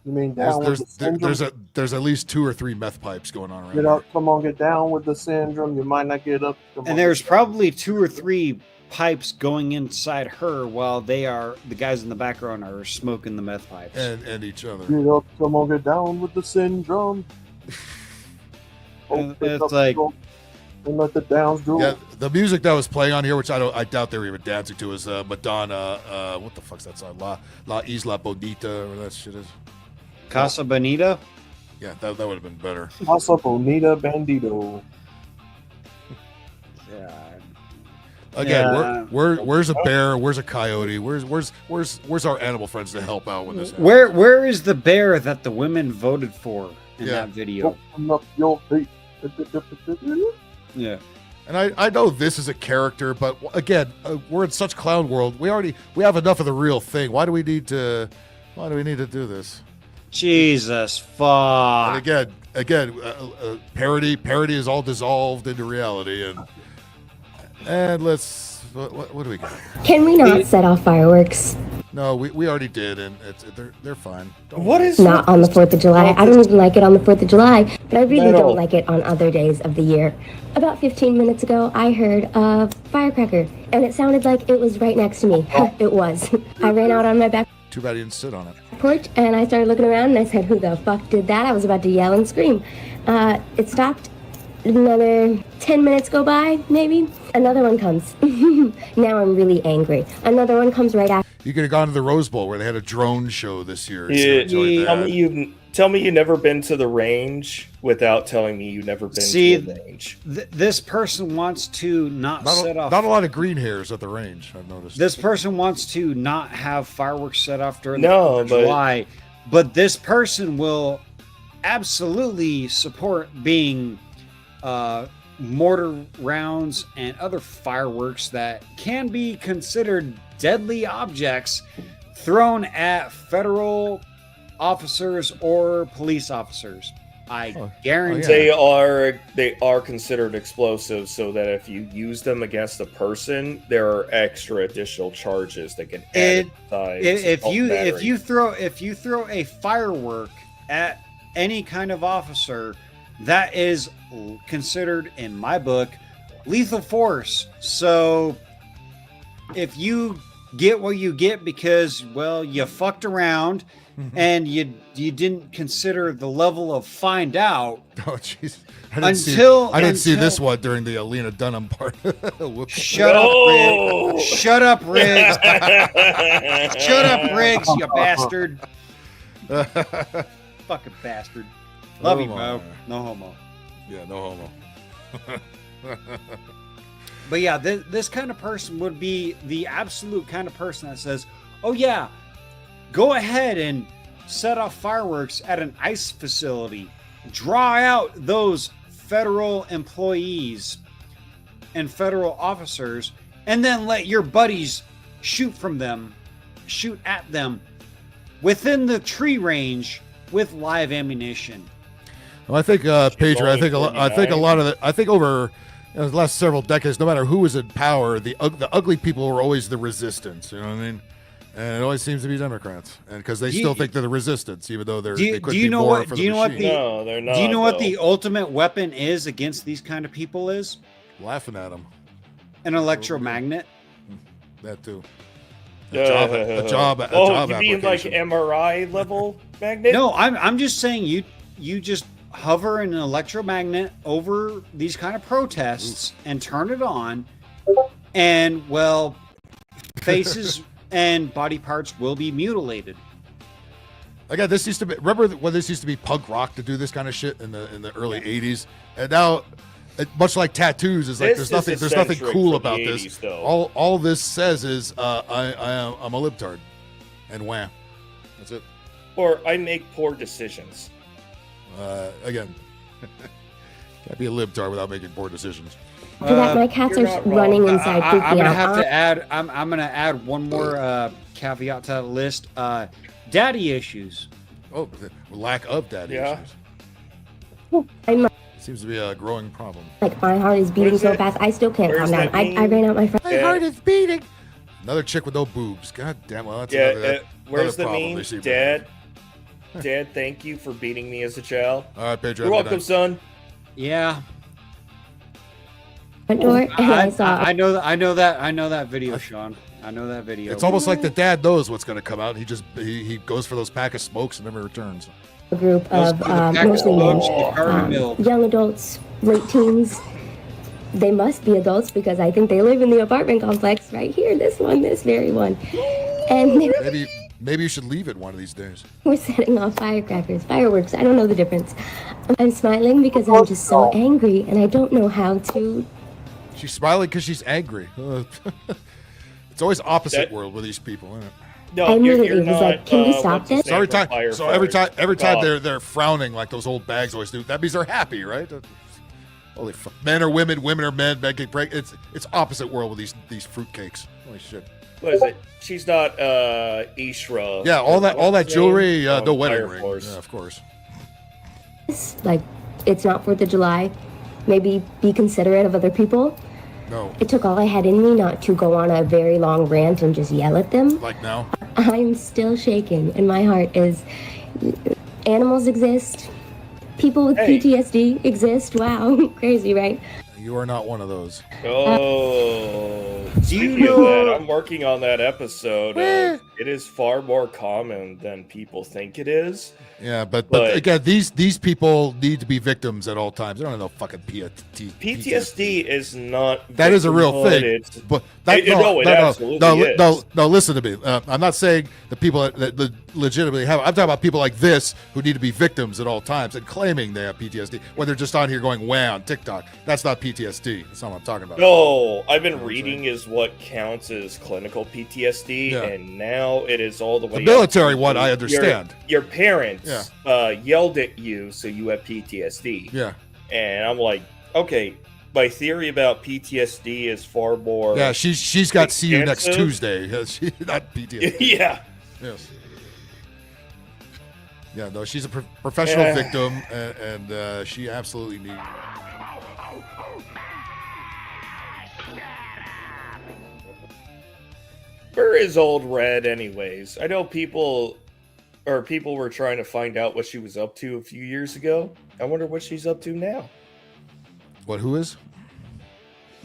mean down with the syndrome? There's at least 2 or 3 meth pipes going on around. Get down with the syndrome. You might not get up. And there's probably 2 or 3 pipes going inside her while the guys in the background are smoking the meth pipes and each other. Get up, come on, get down with the syndrome. It's like, and let the downs go. Yeah, the music that was playing on here, which I doubt they were even dancing to, is Madonna. What the fuck's that song? La Isla Bonita, or that shit is. Casa Bonita. Yeah, that would have been better. Casa Bonita Bandito. Yeah. Again, where's a bear? Where's a coyote? Where's our animal friends to help out with this? Where is the bear that the women voted for in that video? Open up your feet. Yeah. And I know this is a character, but again, we're in such clown world. We have enough of the real thing. Why do we need to do this? Jesus fuck. And again, parody is all dissolved into reality, and let's what do we got? Can we not set off fireworks? No, we already did, and they're fine. Not on the 4th of July. I don't even like it on the 4th of July, but I really don't like it on other days of the year. About 15 minutes ago, I heard a firecracker, and it sounded like it was right next to me. It was. I ran out on my back Too bad you didn't sit on it. porch and I started looking around and I said, who the fuck did that? I was about to yell and scream. It stopped. Another 10 minutes go by, maybe. Another one comes. Now I'm really angry. Another one comes right after. You could have gone to the Rose Bowl where they had a drone show this year. Tell me you've never been to the range without telling me you've never been to the range. This person wants to not set off. Not a lot of green hairs at the range, I've noticed. This person wants to not have fireworks set off during the 4th of July, but this person will absolutely support being mortar rounds and other fireworks that can be considered deadly objects thrown at federal officers or police officers. I guarantee they are considered explosives, so that if you use them against a person, there are extra additional charges that can add if you throw a firework at any kind of officer, that is considered, in my book, lethal force. So if you get what you get because, well, you fucked around and you didn't consider the level of find out. Oh, jeez. I didn't see this one during the Alina Dunham part. Shut up, Riggs. Shut up, Riggs. Shut up, Riggs, you bastard. Fucking bastard. Love you, bro. No homo. Yeah, no homo. But yeah, this kind of person would be the absolute kind of person that says, oh yeah, go ahead and set off fireworks at an ice facility. Draw out those federal employees and federal officers, and then let your buddies shoot at them within the tree range with live ammunition. Well, I think, Pedro, I think a lot of I think over the last several decades, no matter who was in power, the ugly people were always the resistance. You know what I mean? And it always seems to be Democrats, and because they still think they're the resistance, even though they could be more for the machine. No, they're not. Do you know what the ultimate weapon is against these kind of people is? Laughing at them. An electromagnet. That too. A job you mean like MRI level magnet? No, I'm just saying you just hover an electromagnet over these kind of protests and turn it on, and well, faces and body parts will be mutilated. Again, this used to be. Remember when this used to be punk rock to do this kind of shit in the early '80s, and now, much like tattoos, is like there's nothing cool about this. All this says is I'm a libtard, and wham, that's it. Or I make poor decisions. Again, can't be a libtard without making poor decisions. My cats are running inside. I'm gonna have to add. I'm gonna add one more caveat to that list. Daddy issues. Oh, the lack of daddy issues. Seems to be a growing problem. Like my heart is beating so fast, I still can't calm down. I ran out my friend. My heart is beating. Another chick with no boobs. God damn. Well, that's where's the problem meme? Dad, thank you for beating me as a child. All right, Pedro. You're welcome, son. Yeah. Door, I know that video, Sean. I know that video. It's almost like the dad knows what's going to come out. He goes for those pack of smokes and never returns. A group of mostly men, young adults, late teens. They must be adults because I think they live in the apartment complex right here. This very one. And maybe you should leave it one of these days. We're setting off fireworks. I don't know the difference. I'm smiling because I'm just so angry and I don't know how to. She's smiling because she's angry. It's always opposite world with these people, isn't it? No, I immediately was like, "Can we stop this?" So every time they're frowning like those old bags always do. That means they're happy, right? Holy fuck. Men are women, women are men. Men get pregnant. It's opposite world with these fruitcakes. Holy shit. What is it? She's not Ishra. Yeah, all that jewelry, no wedding ring. Yeah, of course. Like, it's not 4th of July. Maybe be considerate of other people. No. It took all I had in me not to go on a very long rant and just yell at them. Like now? I'm still shaking, and my heart is. Animals exist. People with PTSD exist. Wow, crazy, right? You are not one of those. Oh, speaking of that, I'm working on that episode of It is far more common than people think it is. Yeah, but again, these people need to be victims at all times. They don't have no fucking PTSD is not. That is a real thing. It's, but that, it absolutely is. No, listen to me. I'm not saying the people that legitimately have. I'm talking about people like this who need to be victims at all times and claiming they have PTSD when they're just on here going wah on TikTok. That's not PTSD. That's not what I'm talking about. No, I've been reading is what counts as clinical PTSD, Yeah. and now it is all the way. The military up to one, I understand. Your parents yelled at you, so you have PTSD. Yeah. And I'm like, okay, my theory about PTSD is far more. Yeah, she's got see you next extensive. Tuesday. She not PTSD. Yeah. Yes. Yeah, no, she's a professional victim, and she absolutely needs. Where is old Red, anyways? I know people were trying to find out what she was up to a few years ago. I wonder what she's up to now. What? Who is?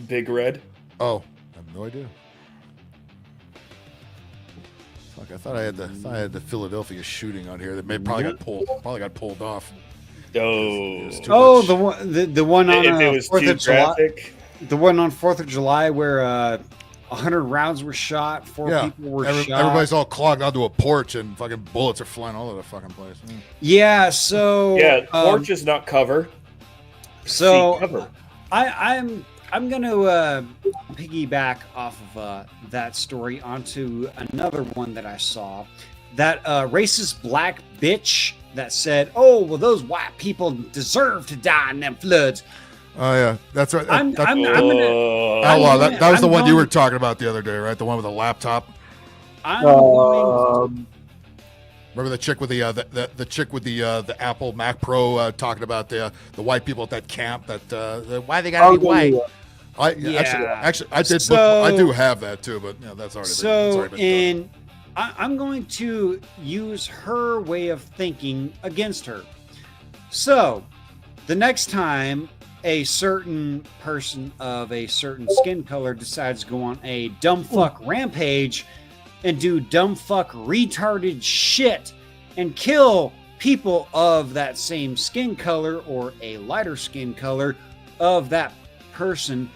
Big Red. Oh, I have no idea. Fuck, I thought I had the Philadelphia shooting on here that probably got pulled off. Oh, the one on If it was 4th too of July. graphic. The one on 4th of July where 100 rounds were shot, four people were shot. Everybody's all clogged onto a porch, and fucking bullets are flying all over the fucking place. Yeah, so porch is not cover. So See cover. I'm gonna piggyback off of that story onto another one that I saw. That racist black bitch that said, "Oh, well, those white people deserve to die in them floods." Oh yeah, that's right. I'm gonna. Outlaw. That was the one you were talking about the other day, right? The one with the laptop. I'm Remember the chick with the chick with the Apple Mac Pro talking about the white people at that camp why they gotta be white. Actually, I did. I do have that too, but that's already been done. I'm going to use her way of thinking against her. So, the next time a certain person of a certain skin color decides to go on a dumb fuck rampage and do dumb fuck retarded shit and kill people of that same skin color or a lighter skin color of that person,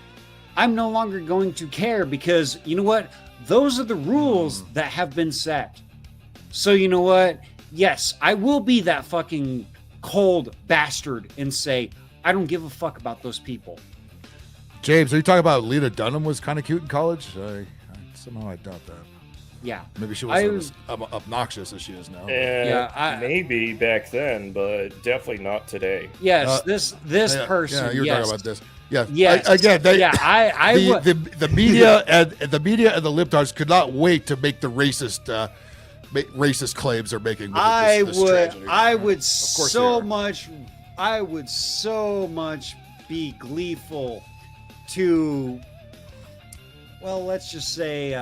I'm no longer going to care, because you know what? Those are the rules that have been set. So you know what? Yes, I will be that fucking cold bastard and say, I don't give a fuck about those people. James, are you talking about Lena Dunham was kind of cute in college? Somehow I doubt that. Yeah. Maybe she wasn't as obnoxious as she is now. Maybe back then, but definitely not today. Yes, this person. Yeah, you were talking about this. Yeah. Yes. The media and the libtards could not wait to make the racist claims they're making. I would so much be gleeful to, well, let's just say,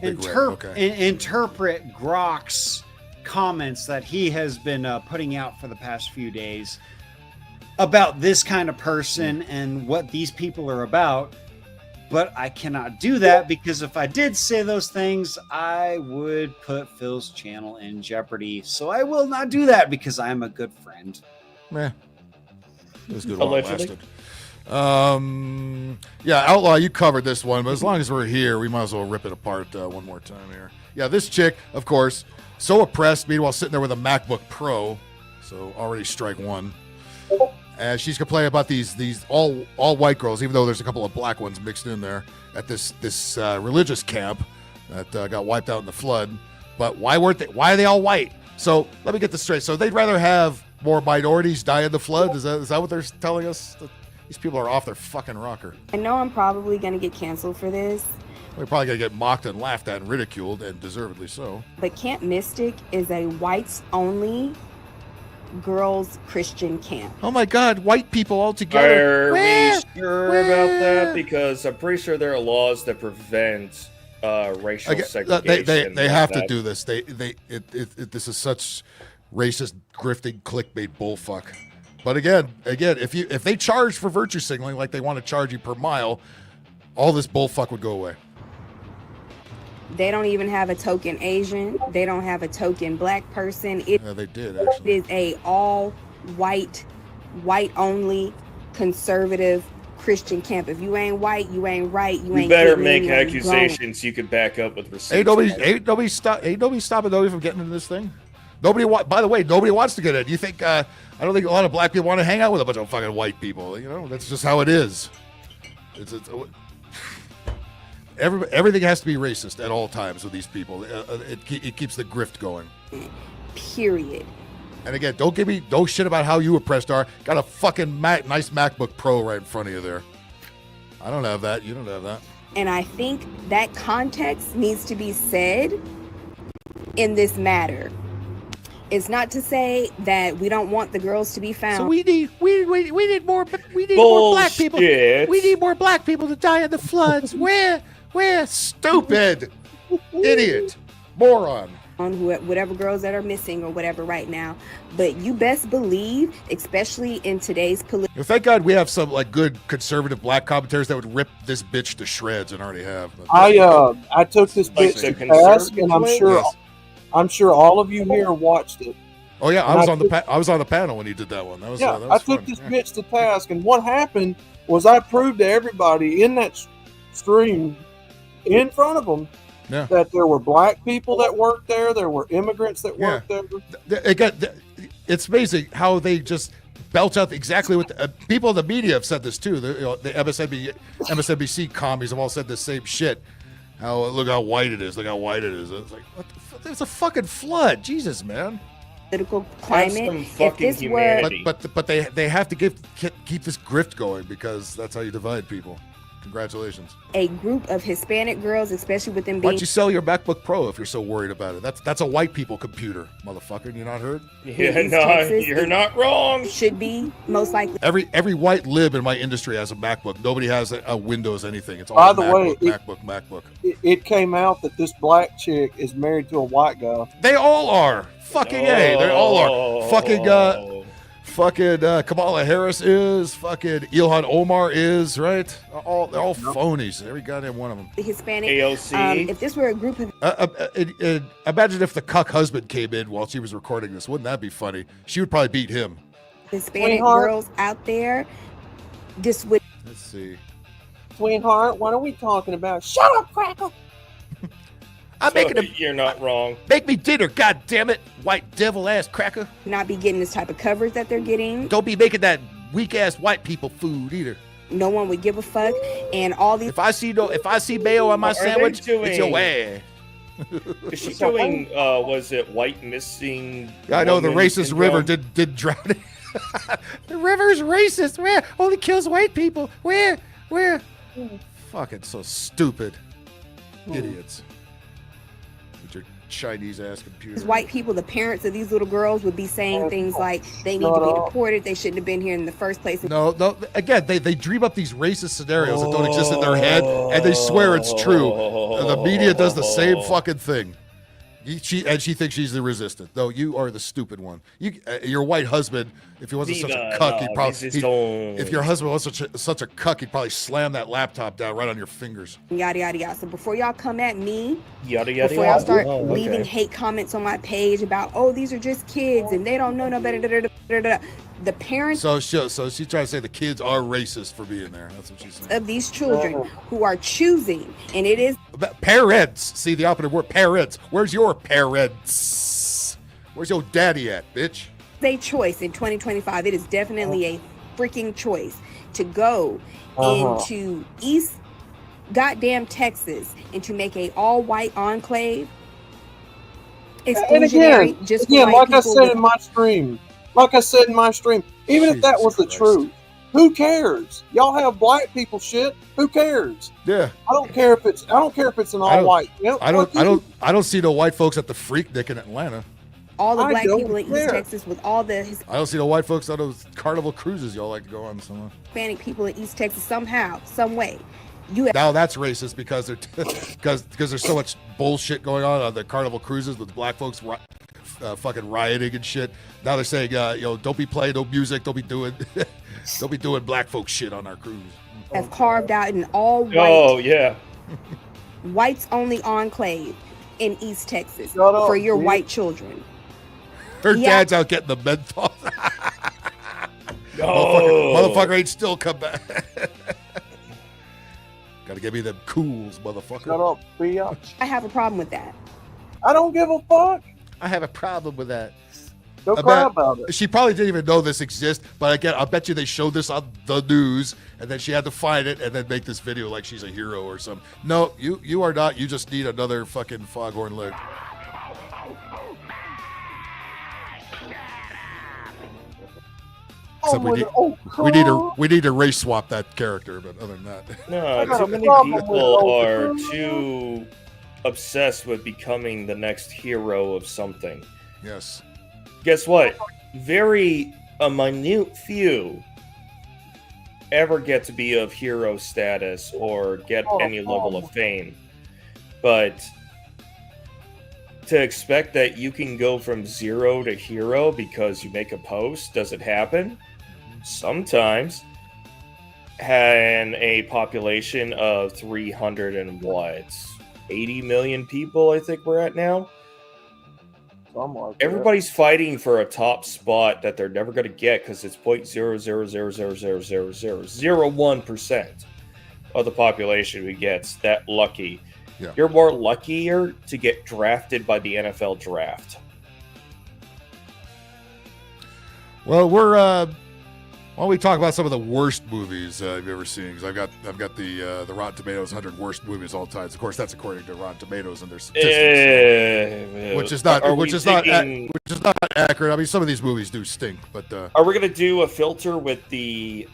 interpret Grok's comments that he has been putting out for the past few days about this kind of person and what these people are about. But I cannot do that, because if I did say those things, I would put Phil's channel in jeopardy. So I will not do that, because I'm a good friend. It was good while it lasted. Outlaw, you covered this one, but as long as we're here, we might as well rip it apart one more time here. Yeah, this chick, of course, so oppressed, meanwhile sitting there with a MacBook Pro, so already strike one. And she's complaining about these all white girls, even though there's a couple of black ones mixed in there at this religious camp that got wiped out in the flood. But why are they all white? So let me get this straight. So they'd rather have more minorities die in the flood? Is that what they're telling us? These people are off their fucking rocker. I know I'm probably going to get canceled for this. We're probably going to get mocked and laughed at and ridiculed, and deservedly so. But Camp Mystic is a whites-only girls' Christian camp. Oh my God, white people all together. Are we sure about that? Because I'm pretty sure there are laws that prevent racial segregation. They have to do this. This is such racist, grifting, clickbait bullfuck. But again, if they charge for virtue signaling like they want to charge you per mile, all this bullfuck would go away. They don't even have a token Asian. They don't have a token black person. It they did actually. is a all white only conservative Christian camp. If you ain't white, you ain't right. You ain't better getting in, make you ain't accusations you could back up with receipts. Ain't nobody stopping nobody from getting into this thing. By the way, nobody wants to get in. You think? I don't think a lot of black people want to hang out with a bunch of fucking white people. You know, that's just how it is. Everything has to be racist at all times with these people. It keeps the grift going. Period. And again, don't shit about how you oppressed are. Got a fucking nice MacBook Pro right in front of you there. I don't have that. You don't have that. And I think that context needs to be said in this matter. It's not to say that we don't want the girls to be found. So we need more black people. We need more black people to die in the floods. Where stupid idiot moron on whatever girls that are missing or whatever right now. But you best believe, especially in today's political. Thank God we have some like good conservative black commentators that would rip this bitch to shreds and already have. I took this bitch to task, and I'm sure all of you here watched it. Oh yeah, I was on the panel when he did that one. That was I took this bitch to task, and what happened was I proved to everybody in that stream, in front of them, that there were black people that worked there, there were immigrants that worked there. It's amazing how they just belch out exactly what people in the media have said this too. The MSNBC commies have all said the same shit. Look how white it is. Look how white it is. It's like, what the fuck? There's a fucking flood. Jesus, man. Political climate. If this humanity. But they have to keep this grift going because that's how you divide people. Congratulations. A group of Hispanic girls, especially with them being. Why don't you sell your MacBook Pro if you're so worried about it? That's a white people computer, motherfucker. You not heard? Yeah, no, you're not wrong. Should be most likely. Every white lib in my industry has a MacBook. Nobody has a Windows anything. It's all By the MacBook, way, MacBook. It came out that this black chick is married to a white guy. They all are. Fucking A. They all are. Fucking Kamala Harris is. Fucking Ilhan Omar is. Right? They're all phonies. Every goddamn one of them. The Hispanic. AOC. If this were a group of. Imagine if the cuck husband came in while she was recording this. Wouldn't that be funny? She would probably beat him. Hispanic girls out there, this would. Let's see. Sweetheart, what are we talking about? Shut up, Crackle. You're not wrong. Make me dinner, god damn it, white devil ass cracker. Not be getting this type of coverage that they're getting. Don't be making that weak ass white people food either. No one would give a fuck, and all these. If I see mayo on my sandwich, it's your way. Is she doing? Was it white missing? I know the racist river did drown it. The river's racist. Where only kills white people. Where? Fucking so stupid, idiots. Your Chinese ass computer. White people, the parents of these little girls, would be saying things like they need to be deported. They shouldn't have been here in the first place. No. Again, they dream up these racist scenarios that don't exist in their head, and they swear it's true. And the media does the same fucking thing. She thinks she's the resistant. No, you are the stupid one. Your white husband, if he wasn't such a cuck, if your husband was such a cuck, he'd probably slam that laptop down right on your fingers. Yada yada yada. So before y'all come at me, yada yada, before y'all start leaving hate comments on my page about these are just kids and they don't know no better. The parents. So she's trying to say the kids are racist for being there. That's what she's saying. Of these children who are choosing, and it is parents. See the operative word, parents. Where's your parents? Where's your daddy at, bitch? A choice in 2025. It is definitely a freaking choice to go into East goddamn Texas and to make a all-white enclave. Exclusionary, just again, like I said in my stream. Even if that was the truth, who cares? Y'all have black people shit. Who cares? Yeah. I don't care if it's an all white. I don't see no white folks at the Freaknik in Atlanta. All the black people in East Texas with all the I don't see no white folks on those Carnival cruises y'all like to go on somewhere. Hispanic people in East Texas somehow, some way. Now that's racist because there's so much bullshit going on the Carnival cruises with black folks fucking rioting and shit. Now they're saying, don't be playing no music, don't be doing black folk shit on our cruise. Have carved out in all white. Oh yeah. whites only enclave in East Texas Shut up, for your bitch. white children. Her Yeah. dad's out getting the menthol. No. Motherfucker ain't still come back. Gotta give me them cools, motherfucker. Shut up, bitch. I have a problem with that. I don't give a fuck. I have a problem with that. Go I cry bet- about it. She probably didn't even know this exists, but again, I bet you they showed this on the news, and then she had to find it and then make this video like she's a hero or something. No, you are not. You just need another fucking foghorn leg. Except we need to race swap that character, but other than that, No, got too a many problem with people those are two. too obsessed with becoming the next hero of something. yes. Guess what? A minute few ever get to be of hero status or get any level of fame. But to expect that you can go from zero to hero because you make a post, does it happen? Sometimes. And a population of 300 and what? 80 million people, I think we're at now. Everybody's fighting for a top spot that they're never going to get because it's 0.000000001% of the population who gets that lucky. Yeah. You're more luckier to get drafted by the NFL draft. Well, why don't we talk about some of the worst movies you've ever seen? Because I've got the Rotten Tomatoes 100 worst movies all time. Of course, that's according to Rotten Tomatoes and their statistics, which is not accurate. I mean, some of these movies do stink, but Are we going to do a filter with the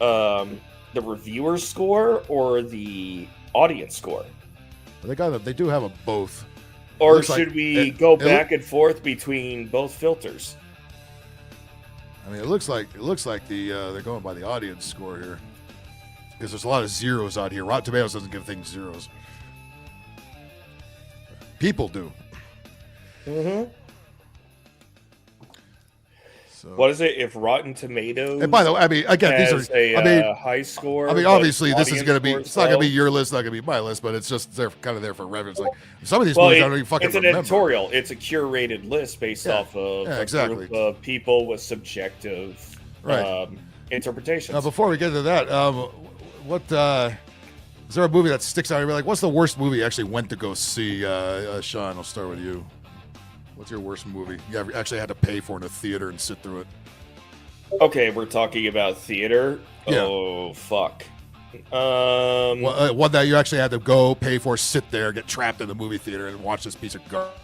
reviewer score or the audience score? they do have a both. Or Looks should like- we it- go it back and forth between both filters? I mean, it looks like they're going by the audience score here, because there's a lot of zeros out here. Rotten Tomatoes doesn't give things zeros. People do. Mm-hmm. So, What is it if Rotten Tomatoes? and by the way, I mean, again, these has are. a high score. I mean, but obviously, this is audience going to be. score It's not going to be low? your list, not going to be my list, but it's just they're kind of there for reference. Like some of these Well, movies, I don't even fucking it's an remember. editorial. It's a curated list based off of Yeah, a exactly. group of people with subjective Right. interpretations. Now, before we get to that, what is there a movie that sticks out? You're like, what's the worst movie you actually went to go see? Sean, I'll start with you. What's your worst movie you actually had to pay for in a theater and sit through it? Okay, we're talking about theater. Yeah. Oh fuck. One that you actually had to go pay for, sit there, get trapped in the movie theater, and watch this piece of garbage.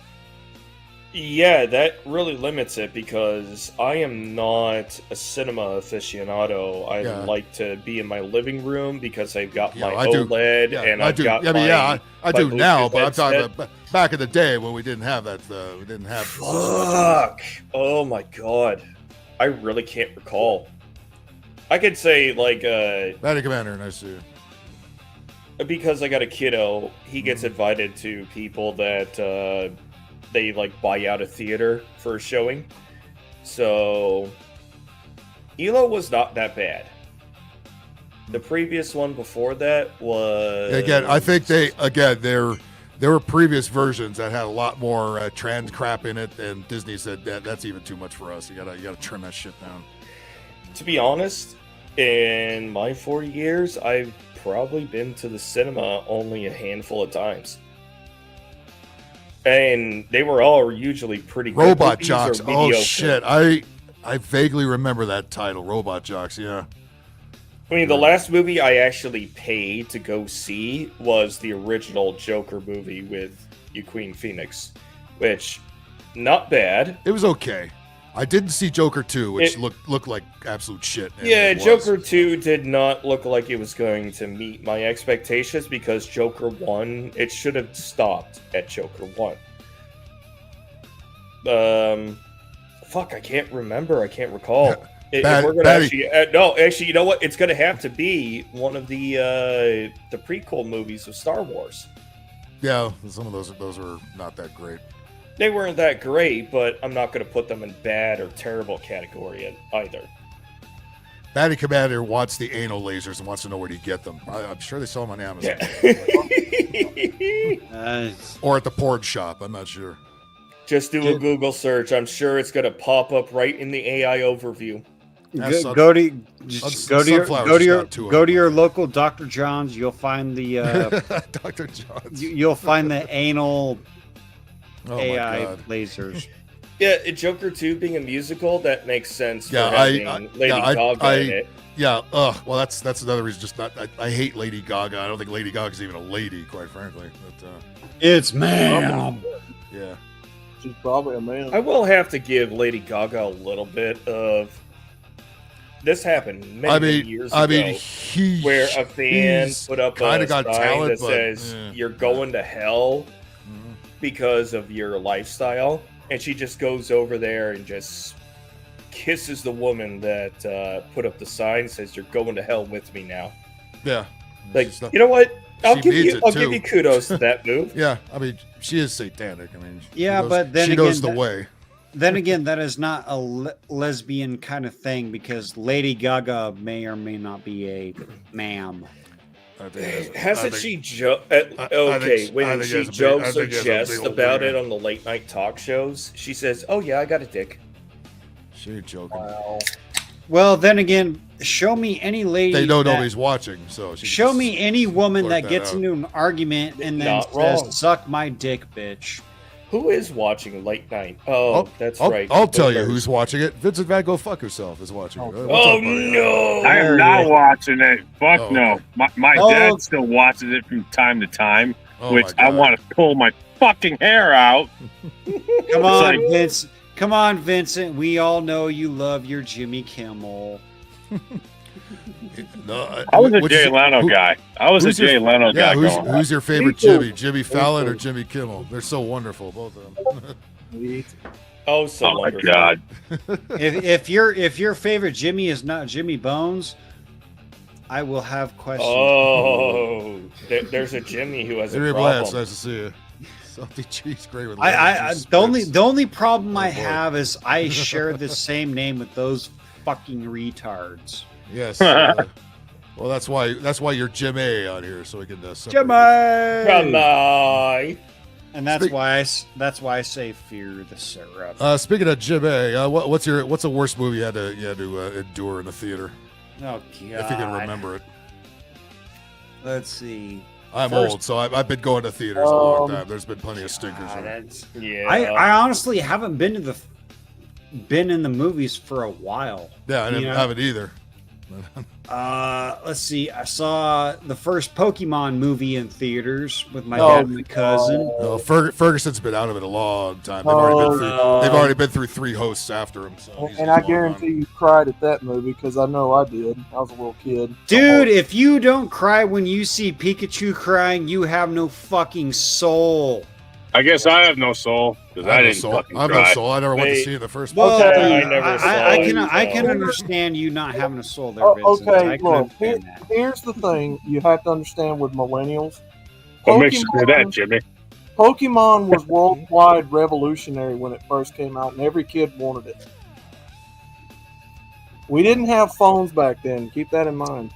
Yeah, that really limits it because I am not a cinema aficionado. I Yeah. like to be in my living room because I've got Yeah, my I do. OLED Yeah, and I I've do. got I mean, my, yeah, I my do now, Bluetooth but I'm talking headset. about back in the day when we didn't have that. We didn't have. Fuck! Oh my god, I really can't recall. I could say like Batty Commander, nice to see you. because I got a kiddo, he gets invited to people that they like buy out a theater for a showing. So ELO was not that bad. The previous one before that was Again, I think there were previous versions that had a lot more trans crap in it, and Disney said that's even too much for us. You gotta trim that shit down. To be honest, in my 40 years, I've probably been to the cinema only a handful of times. And they were all usually pretty good. Robot movies or Jocks. Oh mediocre. shit, I vaguely remember that title, Robot Jocks. Yeah. I mean, the last movie I actually paid to go see was the original Joker movie with Joaquin Phoenix, which, not bad. It was okay. I didn't see Joker 2, which looked like absolute shit. and Yeah, it was. Joker 2 did not look like it was going to meet my expectations because Joker 1, it should have stopped at Joker 1. Fuck, I can't remember. I can't recall. If we're gonna actually, no, actually, you know what? It's gonna have to be one of the prequel movies of Star Wars. Yeah, some of those were not that great. They weren't that great, but I'm not gonna put them in bad or terrible category either. Batty Commander wants the anal lasers and wants to know where to get them. I'm sure they sell them on Amazon. Or at the porn shop. I'm not sure. Just do a Google search. I'm sure it's going to pop up right in the AI overview. Go to your local Dr. John's. You'll find the Dr. John's. You'll find the anal Oh AI lasers. Yeah, Joker 2 being a musical, that makes sense. Yeah, for having Lady Gaga in it. Yeah, well, that's another reason. Just not. I hate Lady Gaga. I don't think Lady Gaga's even a lady, quite frankly. But, it's ma'am. Yeah, she's probably a man. I will have to give Lady Gaga a little bit of. This happened many years ago, where a fan put up a sign that says "You're going to hell because of your lifestyle," and she just goes over there and just kisses the woman that put up the sign, says "You're going to hell with me now." Yeah, like you know what? I'll give you kudos to that move. Yeah, I mean she is satanic. I mean, but then she knows the way. Then again, that is not a lesbian kind of thing because Lady Gaga may or may not be a ma'am. Hasn't she joked? When she jokes or jests about it on the late night talk shows, she says, "Oh yeah, I got a dick." She ain't joking. Wow. Well, then again, show me any lady. They know nobody's watching, so show me any woman that gets into an argument and then says, "Suck my dick, bitch." Who is watching late night? Oh, that's right. I'll tell you who's watching it. Vincent Van Go Fuck Herself is watching it. Oh, no! I am not watching it. Fuck no. My dad still watches it from time to time, which I want to pull my fucking hair out. Come on, Vince. Come on, Vincent. We all know you love your Jimmy Kimmel. I was a Jay Leno guy. I was a Jay Leno guy. Who's your favorite Jimmy? Jimmy Fallon or Jimmy Kimmel? They're so wonderful, both of them. Oh, so wonderful. My God. if your favorite Jimmy is not Jimmy Bones, I will have questions. Oh, there's a Jimmy who has a problem. Nice to see you. Salty cheese, great with the only problem I have is I share the same name with those fucking retards. Yes. Well, that's why you're Jim A on here, so we can Jim A. And that's why I say fear the syrup. Speaking of Jim A, what's the worst movie you had to endure in the theater? Oh God! If you can remember it. Let's see. I'm old, so I've been going to theaters a long time. There's been plenty of stinkers. I honestly haven't been in the movies for a while. Yeah, I didn't have it either. Let's see. I saw the first Pokemon movie in theaters with my dad and my cousin. No, Ferguson's been out of it a long time. They've already been through 3 hosts after him. So and I guarantee you cried at that movie because I know I did. I was a little kid. Dude, if you don't cry when you see Pikachu crying, you have no fucking soul. I guess I have no soul because I didn't fucking I have cry. no soul. I never went to see it in the first place. Well, I can understand you not having a soul there, Vincent. Okay, look, here's the thing you have to understand with millennials. What makes you do that, Jimmy? Pokemon was worldwide revolutionary when it first came out, and every kid wanted it. We didn't have phones back then. Keep that in mind.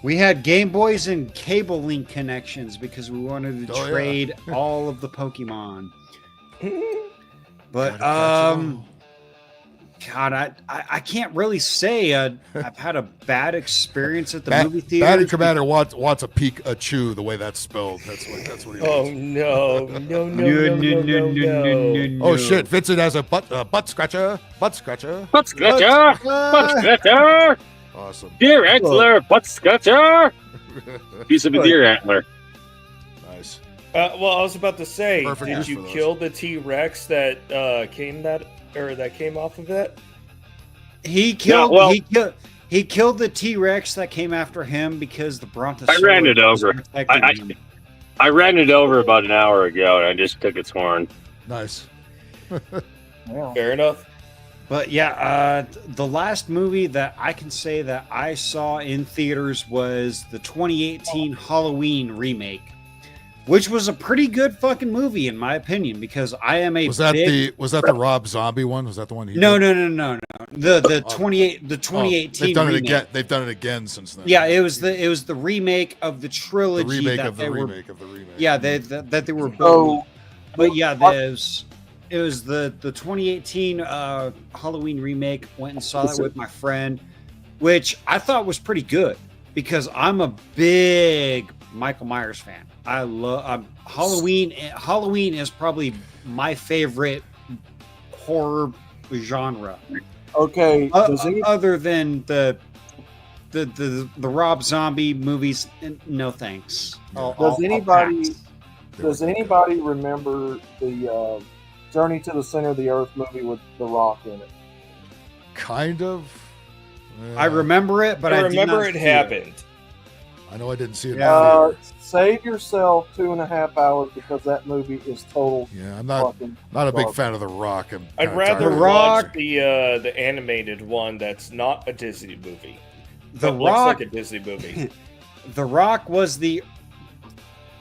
We had Game Boys and cable link connections because we wanted to trade all of the Pokemon. But God, I can't really say I've had a bad experience at the movie theater. Batty Commander wants a Pikachu the way that's spelled. That's what he wants. Oh no! Oh shit! Vincent has a butt scratcher. Butt scratcher. Butt scratcher. Butt scratcher. Awesome. Deer antler, butt scratcher. Piece of a deer antler. Nice. Well, I was about to say, Perfect did you kill the T-Rex that came off of that? He killed the T-Rex that came after him because the Brontosaurus. I ran it over. I ran it over about an hour ago, and I just took its horn. Nice. Fair enough. But yeah, the last movie that I can say that I saw in theaters was the 2018 Halloween remake. which was a pretty good fucking movie in my opinion, because I am a Was that big... the Rob Zombie one? Was that the one? No. The 2018 they've done remake. it again. They've done it again since then. Yeah, it was the remake of the trilogy. The remake that of the they were, remake of the remake. Yeah, that they were building. But yeah, it was the 2018 Halloween remake. Went and saw that with my friend, which I thought was pretty good because I'm a big Michael Myers fan. I love Halloween. Halloween is probably my favorite horror genre. Okay, other than the Rob Zombie movies, no thanks. Does anybody remember the Journey to the Center of the Earth movie with The Rock in it? Kind of. I remember it, but I remember it happened. I know I didn't see it. Save yourself 2.5 hours because that movie is total. Yeah, I'm not a big fan of The Rock. I'd rather watch the animated one that's not a Disney movie. The That Rock, looks like a Disney movie. The Rock was the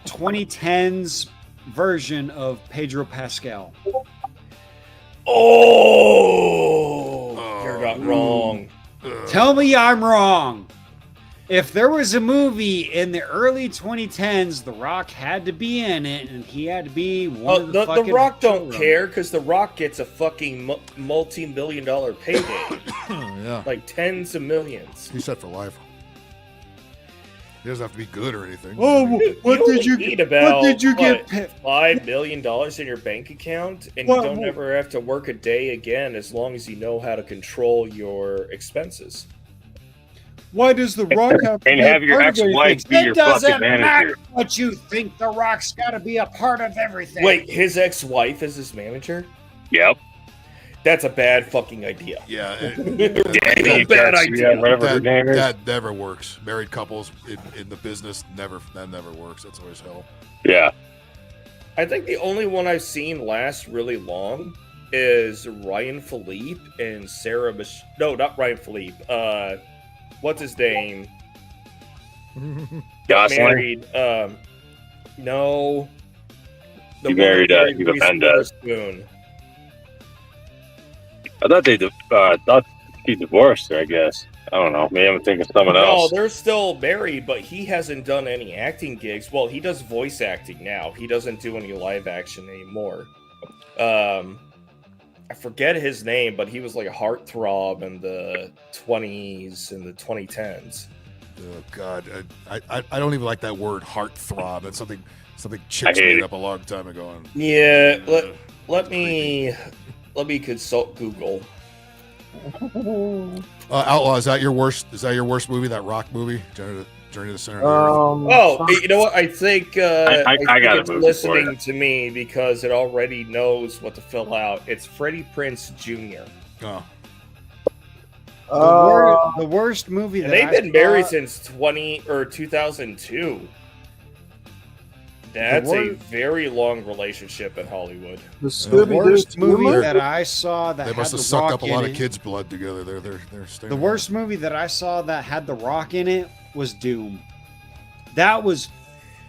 2010s version of Pedro Pascal. Oh, you're not wrong. Tell me I'm wrong. If there was a movie in the early 2010s, The Rock had to be in it, and he had to be one of the fucking... The Rock don't care, because The Rock gets a fucking multi-million-dollar payday. Yeah. Like tens of millions. He's set for life. He doesn't have to be good or anything. Oh, what did you need about, what did you get? $5 million in your bank account, and you don't ever have to work a day again as long as you know how to control your expenses. Why does The Rock have to And be have a your part of ex-wife everything? be your It doesn't fucking manager. matter what you think. The Rock's got to be a part of everything. Wait, his ex-wife is his manager? Yep. That's a bad fucking idea. Yeah. Bad idea. That never works. Married couples in the business, that never works. That's always hell. Yeah. I think the only one I've seen last really long is Ryan Philippe and Sarah No, not Ryan Philippe. What's his name? Gosling? Married. No. He married Eva Reese Mendes. Witherspoon. I thought thought he divorced her, I guess. I don't know. Maybe I'm thinking of someone else. No, they're still married, but he hasn't done any acting gigs. Well, he does voice acting now. He doesn't do any live action anymore. I forget his name, but he was like a heartthrob in the 20s and the 2010s. Oh God, I don't even like that word heartthrob. That's something chicks made up a long time ago. Yeah, let me consult Google. Outlaw, is that your worst movie? That Rock movie, Journey to the Center? You know what? I think I got it's a movie for listening you. to me because it already knows what to fill out. It's Freddie Prinze Jr. Oh. The worst movie that they've I been married saw- since 2002. That's a very long relationship in Hollywood. The worst movie that I saw that They had must have The sucked Rock up a in lot of it- kids' blood together. They're staying. The worst movie that I saw that had The Rock in it was Doom. That was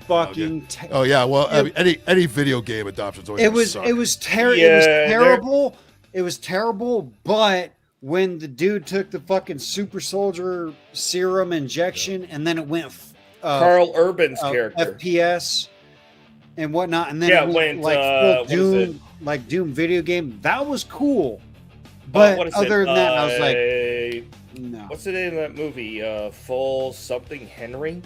fucking. Oh yeah, well, I mean, any video game adoptions always. It was terrible. It was terrible. But when the dude took the fucking super soldier serum injection and then it went Carl Urban's character. FPS and whatnot, and then Yeah, it went, like what full is it? Doom, like Doom video game. That was cool. But what is other it? than that, I was like, no. What's the name of that movie? Full something Henry?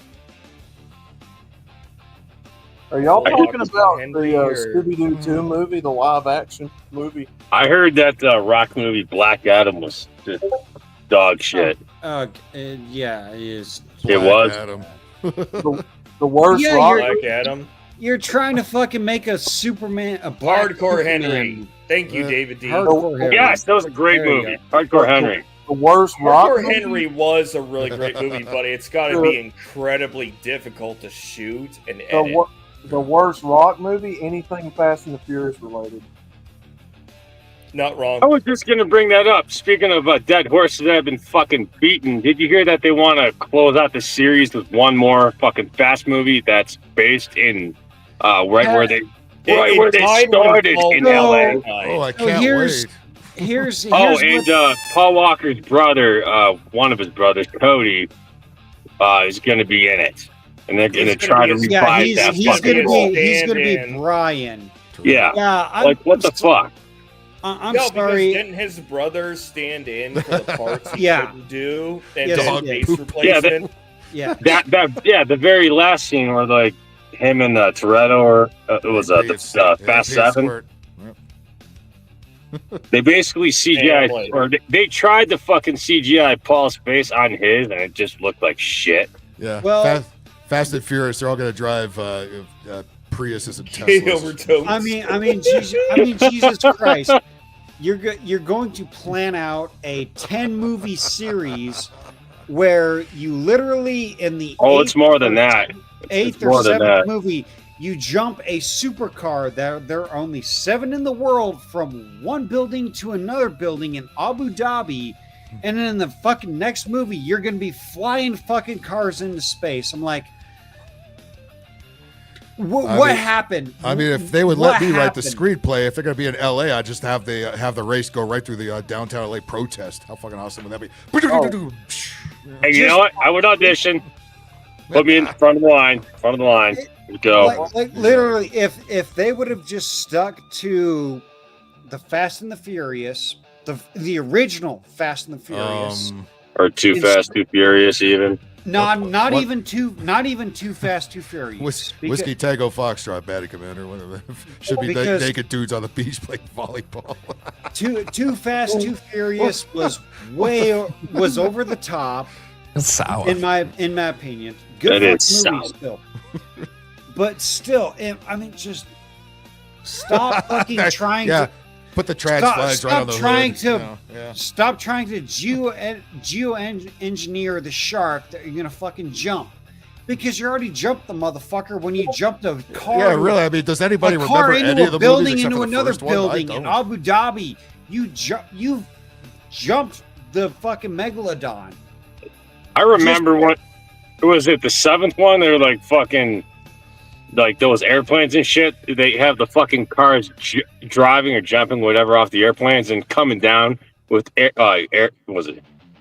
Are y'all I talking don't about know, the Henry or- Scooby-Doo 2 movie, the live-action movie? I heard that Rock movie Black Adam was just dog shit. Yeah, it is. It was. The worst Yeah, Rock Black movie? Adam. You're trying to fucking make a Superman, a black Hardcore Superman. Henry. Thank you, David D. Hardcore Henry. Yes, that was a great There you movie. go. Hardcore Henry. The worst Rock Hardcore movie? Henry was a really great movie, but it's got to be incredibly difficult to shoot and edit. The worst Rock movie? Anything Fast and the Furious related? Not wrong. I was just gonna bring that up. Speaking of dead horses that have been fucking beaten, did you hear that they want to close out the series with one more fucking Fast movie that's based in right where they tied when started Paul in Walker LA. died. Oh, I So can't here's wait. here's Oh, here's and Paul Walker's brother, one of his brothers, Cody, is going to be in it, and they're going to try to yeah, revive that he's fucking gonna role. be Stand-in. Brian. Yeah, Yeah, like what the fuck? I'm No, sorry. because didn't his brother stand in for the parts he Yeah. couldn't do and Yes, dog he did. base Yeah, replacement? Yeah. The very last scene where like him and Toretto, or it was Fast Seven. Squirt. Yep. They basically CGI, Family. or they tried to fucking CGI Paul's face on his, and it just looked like shit. Yeah. Well- Fast and Furious, they're all going to drive Priuses and He Teslas. overdosed. I mean, Jesus Christ! You're going to plan out a 10-movie series where you literally in the It's more than that. eighth It's or more than seventh that. movie you jump a supercar. There are only 7 in the world from one building to another building in Abu Dhabi, and then in the fucking next movie you're gonna be flying fucking cars into space. I'm like, what happened? I mean, if they would What let me write the happened? screenplay, if they're going to be in LA, I'd just have the race go right through the downtown LA protest. How fucking awesome would that be? Hey, you know what? I would audition. Put me in front of the line. Let's go. Like literally, if they would have just stuck to the Fast and the Furious, the original Fast and the Furious, Or Too Fast, Too Furious, even. not even too Fast, Too Furious. Whiskey Tango Foxtrot, Batty Commander. Whatever. Should be Because- naked dudes on the beach playing volleyball. Too Fast, Too Furious was over the top. It's sour. In my opinion, good That fucking is movie still. But still, I mean, just stop fucking trying Yeah. to. Put the trans flags right on the trying hood. to you know, yeah. stop trying to geo-engineer the shark that you're gonna fucking jump, because you already jumped the motherfucker when you jumped a car. Yeah, really. I mean, does anybody a car remember into any a of the building movies except into for the another first one? I building in don't. Abu Dhabi? You jumped the fucking megalodon. I remember what was it, the 7th one? They were like fucking, like those airplanes and shit. They have the fucking cars driving or jumping, whatever, off the airplanes and coming down with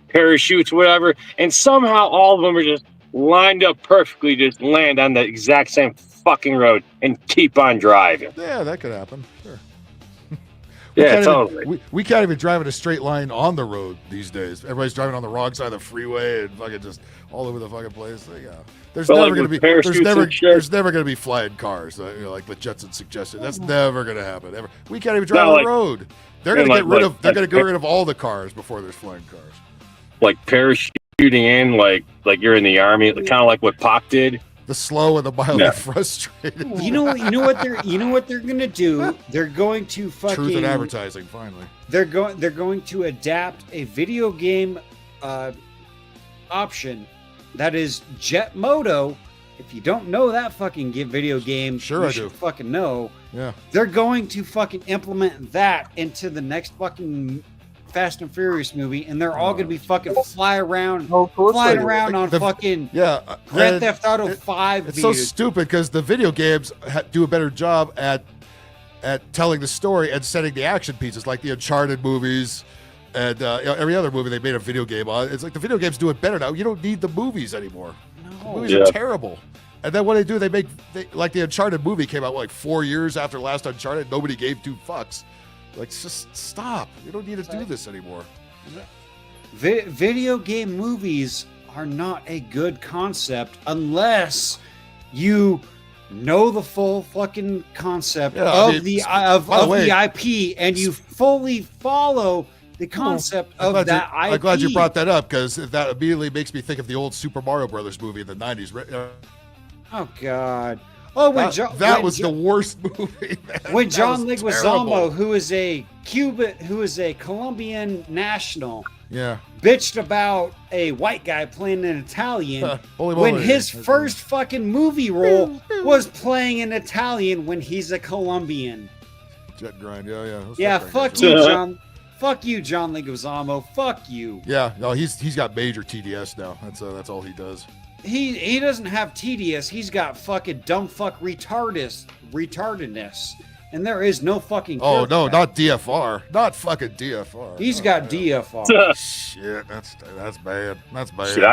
parachutes, whatever. And somehow all of them are just lined up perfectly, just land on the exact same fucking road and keep on driving. Yeah, that could happen. Sure. Yeah, totally. We can't even drive in a straight line on the road these days. Everybody's driving on the wrong side of the freeway and fucking just all over the fucking place. So, yeah, there's But, never like, going to with be parachutes and shit. there's never going to be flying cars. Like the Jetson suggested, that's never going to happen. Ever. We can't even drive No, on like- the road. They're going to and get rid like- of. They're going to get rid of all the cars before there's flying cars. Like parachuting in, like you're in the army, kind of like what Pop did. The slow and the mildly Yeah. frustrated. You know what they're gonna do? They're going to fucking Truth in advertising. Finally, They're going to adapt a video game option that is Jet Moto. If you don't know that fucking video game, Sure you I should do. fucking know. Yeah. They're going to fucking implement that into the next fucking Fast and Furious movie, and they're all going to be fucking flying around on fucking Grand Theft Auto 5. It's so dude. stupid because the video games do a better job at telling the story and setting the action pieces, like the Uncharted movies and every other movie they made a video game on. It's like the video games do it better now. You don't need the movies anymore. The movies are terrible. And then what they do, like the Uncharted movie came out like 4 years after last Uncharted. Nobody gave 2 fucks. Like, just stop. You don't need to do this anymore. Video game movies are not a good concept unless you know the full fucking concept of the IP and you fully follow the concept of that IP. I'm glad you brought that up because that immediately makes me think of the old Super Mario Brothers movie in the 90s. Oh, God. Oh, that was the worst movie, man. When That John was Leguizamo, terrible. who is a Colombian national, Yeah. bitched about a white guy playing an Italian Holy when moly. his first fucking movie role was playing an Italian when he's a Colombian. Jet grind, yeah. Yeah, fuck you, John. Fuck you, John Leguizamo. Fuck you. Yeah, no, he's got major TDS now. That's all he does. he doesn't have tedious. He's got fucking dumb fuck retardedness, and there is no fucking. Oh no, not DFR, not fucking DFR. He's got DFR. Shit, that's bad. That's bad. Shit,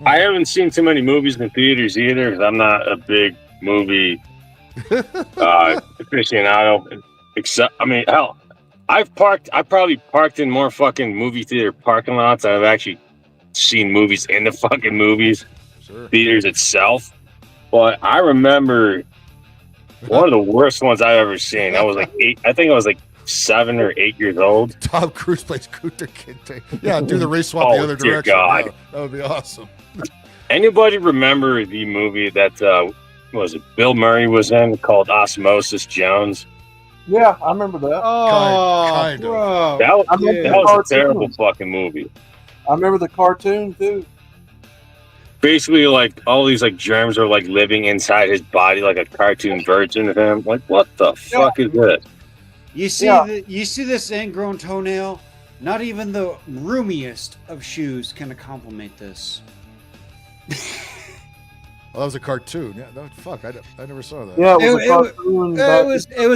I haven't seen too many movies in theaters either because I'm not a big movie aficionado. Except, I mean, hell, I probably parked in more fucking movie theater parking lots than I've actually seen movies in the fucking movies theaters itself. But I remember one of the worst ones I've ever seen. I was like 8. I think I was like 7 or 8 years old. Tom Cruise plays Kunta Kinte. Yeah, do the race swap the other dear direction. God. Yeah, that would be awesome. Anybody remember the movie that was it Bill Murray was in called Osmosis Jones? Yeah, I remember that. Oh, kind of. bro. That was a cartoon. terrible fucking movie. I remember the cartoon too. Basically, like all these like germs are like living inside his body, like a cartoon version of him. Like, what the fuck is this? You see, you see this ingrown toenail. Not even the roomiest of shoes can compliment this. Well, that was a cartoon. Yeah, no, fuck, I never saw that. Yeah, it was a cartoon. It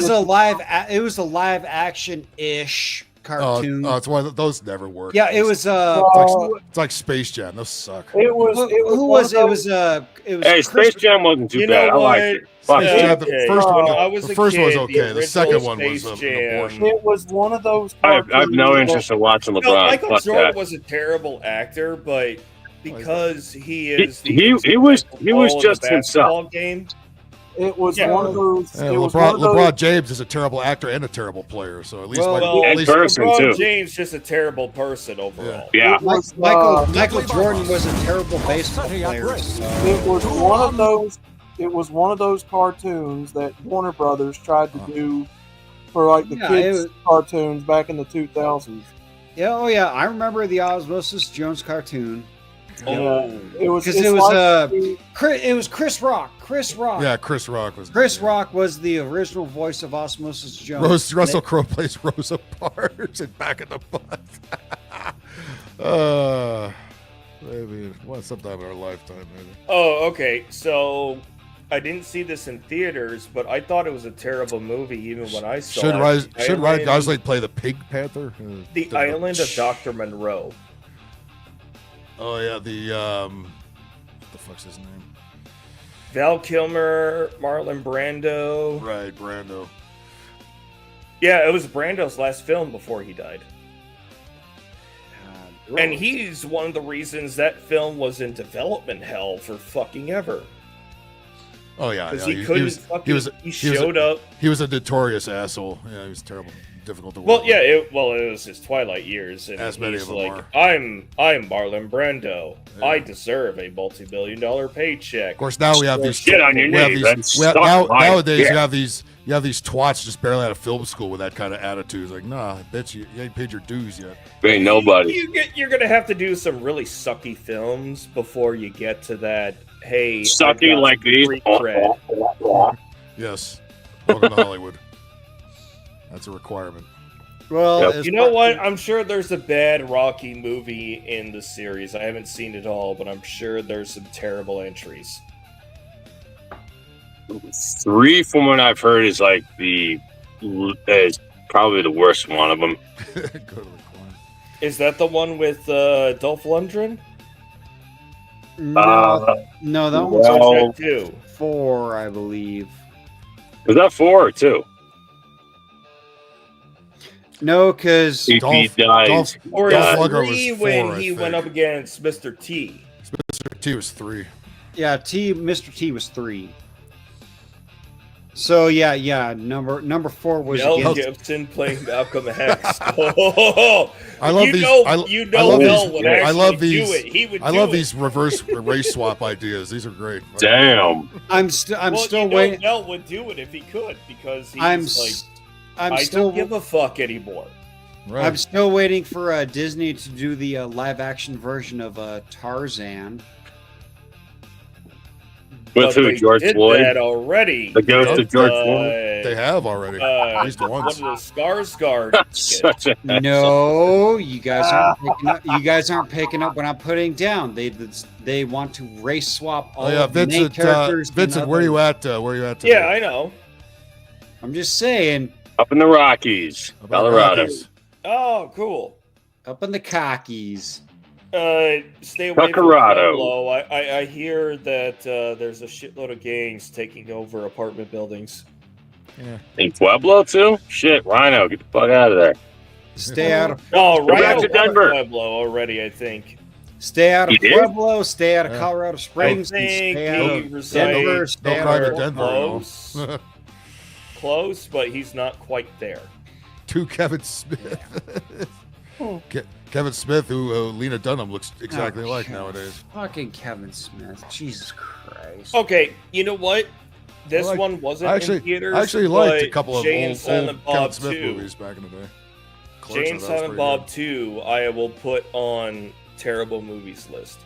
was a live action ish cartoon. Oh, it's one of those never work. Yeah, it was. It's like Space Jam. Those suck. It was. Who was it? It was. Hey, Space Jam wasn't too bad. I liked it. Fuck Space Jam, it. the first one, When I was the a first one was kid, okay. The second one was Space an Jam. abortion. It was one of those. I have no interest in watching LeBron. No, Michael Fuck Jordan that. was a terrible actor, but because he is, He was just himself. Game. It was one of those. Yeah, it was one of those. LeBron James is a terrible actor and a terrible player. So at least, LeBron James just a terrible person overall. Yeah. Michael Jordan was a terrible baseball player. It was one of those. It was one of those cartoons that Warner Brothers tried to do for like the kids cartoons back in the 2000s. Yeah, oh yeah, I remember the Osmosis Jones cartoon. It was because it was Chris Rock. Yeah, Chris Rock was. Chris Rock was the original voice of Osmosis Jones. Russell Crowe plays Rosa Parks in Back in the Butt. Maybe sometime in our lifetime, maybe. Oh, okay. So I didn't see this in theaters, but I thought it was a terrible movie even when I saw it. Should Ryan Gosling play the Pig Panther? The Island of Dr. Monroe. Oh yeah, what the fuck's his name? Val Kilmer, Marlon Brando. Right, Brando. Yeah, it was Brando's last film before he died. And he's one of the reasons that film was in development hell for fucking ever. Oh yeah, because yeah. he couldn't. He showed up. He was a notorious asshole. Yeah, he was terrible, difficult to work. Well, yeah, it was his twilight years, and as many he's of them like, are. I'm Marlon Brando. Yeah. I deserve a multi-billion-dollar paycheck. Of course, now we have these. Get on your knees. Nowadays, you have these twats just barely out of film school with that kind of attitude. It's like, nah, bitch, you ain't paid your dues yet. Ain't nobody. You're gonna have to do some really sucky films before you get to that. Hey, sucky like these. Yes, welcome to Hollywood. That's a requirement. Well, you know what? I'm sure there's a bad Rocky movie in the series. I haven't seen it all, but I'm sure there's some terrible entries. 3, from what I've heard, is like is probably the worst one of them. Go to the corner. Is that the one with Dolph Lundgren? No, that one's 2. 4, I believe. Was that 4 or 2? No, because Dolph dies. Or Dolph 3 was when 4, he went up against Mr. T. Mr. T was 3. Yeah, Mr. T was 3. So yeah. Number 4 was Mel Gibson playing Malcolm X. I love these. I love these reverse race swap ideas. These are great. Damn. I'm still waiting. Mel would do it if he could because he's I don't give a fuck anymore. Right. I'm still waiting for Disney to do the live action version of Tarzan. With who? they George did Floyd? that already. The ghost with, of George Floyd? They have already. At least once. One of the Skarsgård. Such a No, you guys aren't picking up. You guys aren't picking up what I'm putting down. They want to race swap all Oh yeah, of the main Vincent. characters. Vincent, and where are you others. at? Where are you at today? Yeah, I know. I'm just saying. Up in the Rockies, Up in the Colorado. Rockies. Oh, cool. Up in the cockies. Stay away from Colorado. Pueblo. I hear that there's a shitload of gangs taking over apartment buildings. Yeah. In Pueblo too? Shit, Rhino, get the fuck out of there. Stay out of. Oh, Go right back out to of Denver. Pueblo already, I think. Stay out of You did? Pueblo. Stay out of Colorado Springs. I And think stay out he of resides Denver. Stay No out private of Denver. close. No. Close, but he's not quite there. To Kevin Smith. Kevin Smith, who Lena Dunham looks exactly like nowadays. Fucking Kevin Smith. Jesus Christ. Okay, you know what? This I like- one wasn't I in theaters. I actually liked a but couple of Jay and old Silent Kevin Bob Smith 2. movies back in the day. Clerks, Jay I and thought was Silent pretty Bob 2, I will put on terrible movies list.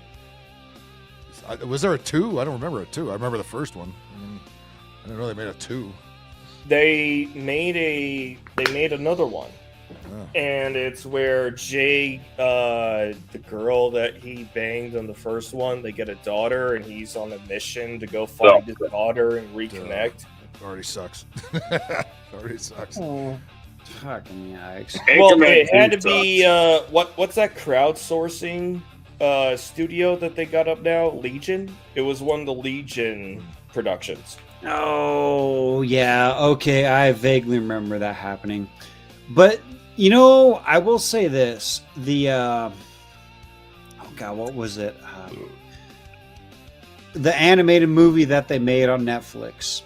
Was there a 2? I don't remember a 2. I remember the first one. I didn't know they made a 2. They made another one. Oh. And it's where Jay, the girl that he banged on the first one, they get a daughter, and he's on a mission to go find his daughter and reconnect. Already sucks. Already sucks. Fucking yikes. Well, it had to be what's that crowdsourcing studio that they got up now? Legion. It was one of the Legion productions. Oh, yeah. Okay. I vaguely remember that happening. But, you know, I will say this. The, oh, God, what was it? The animated movie that they made on Netflix.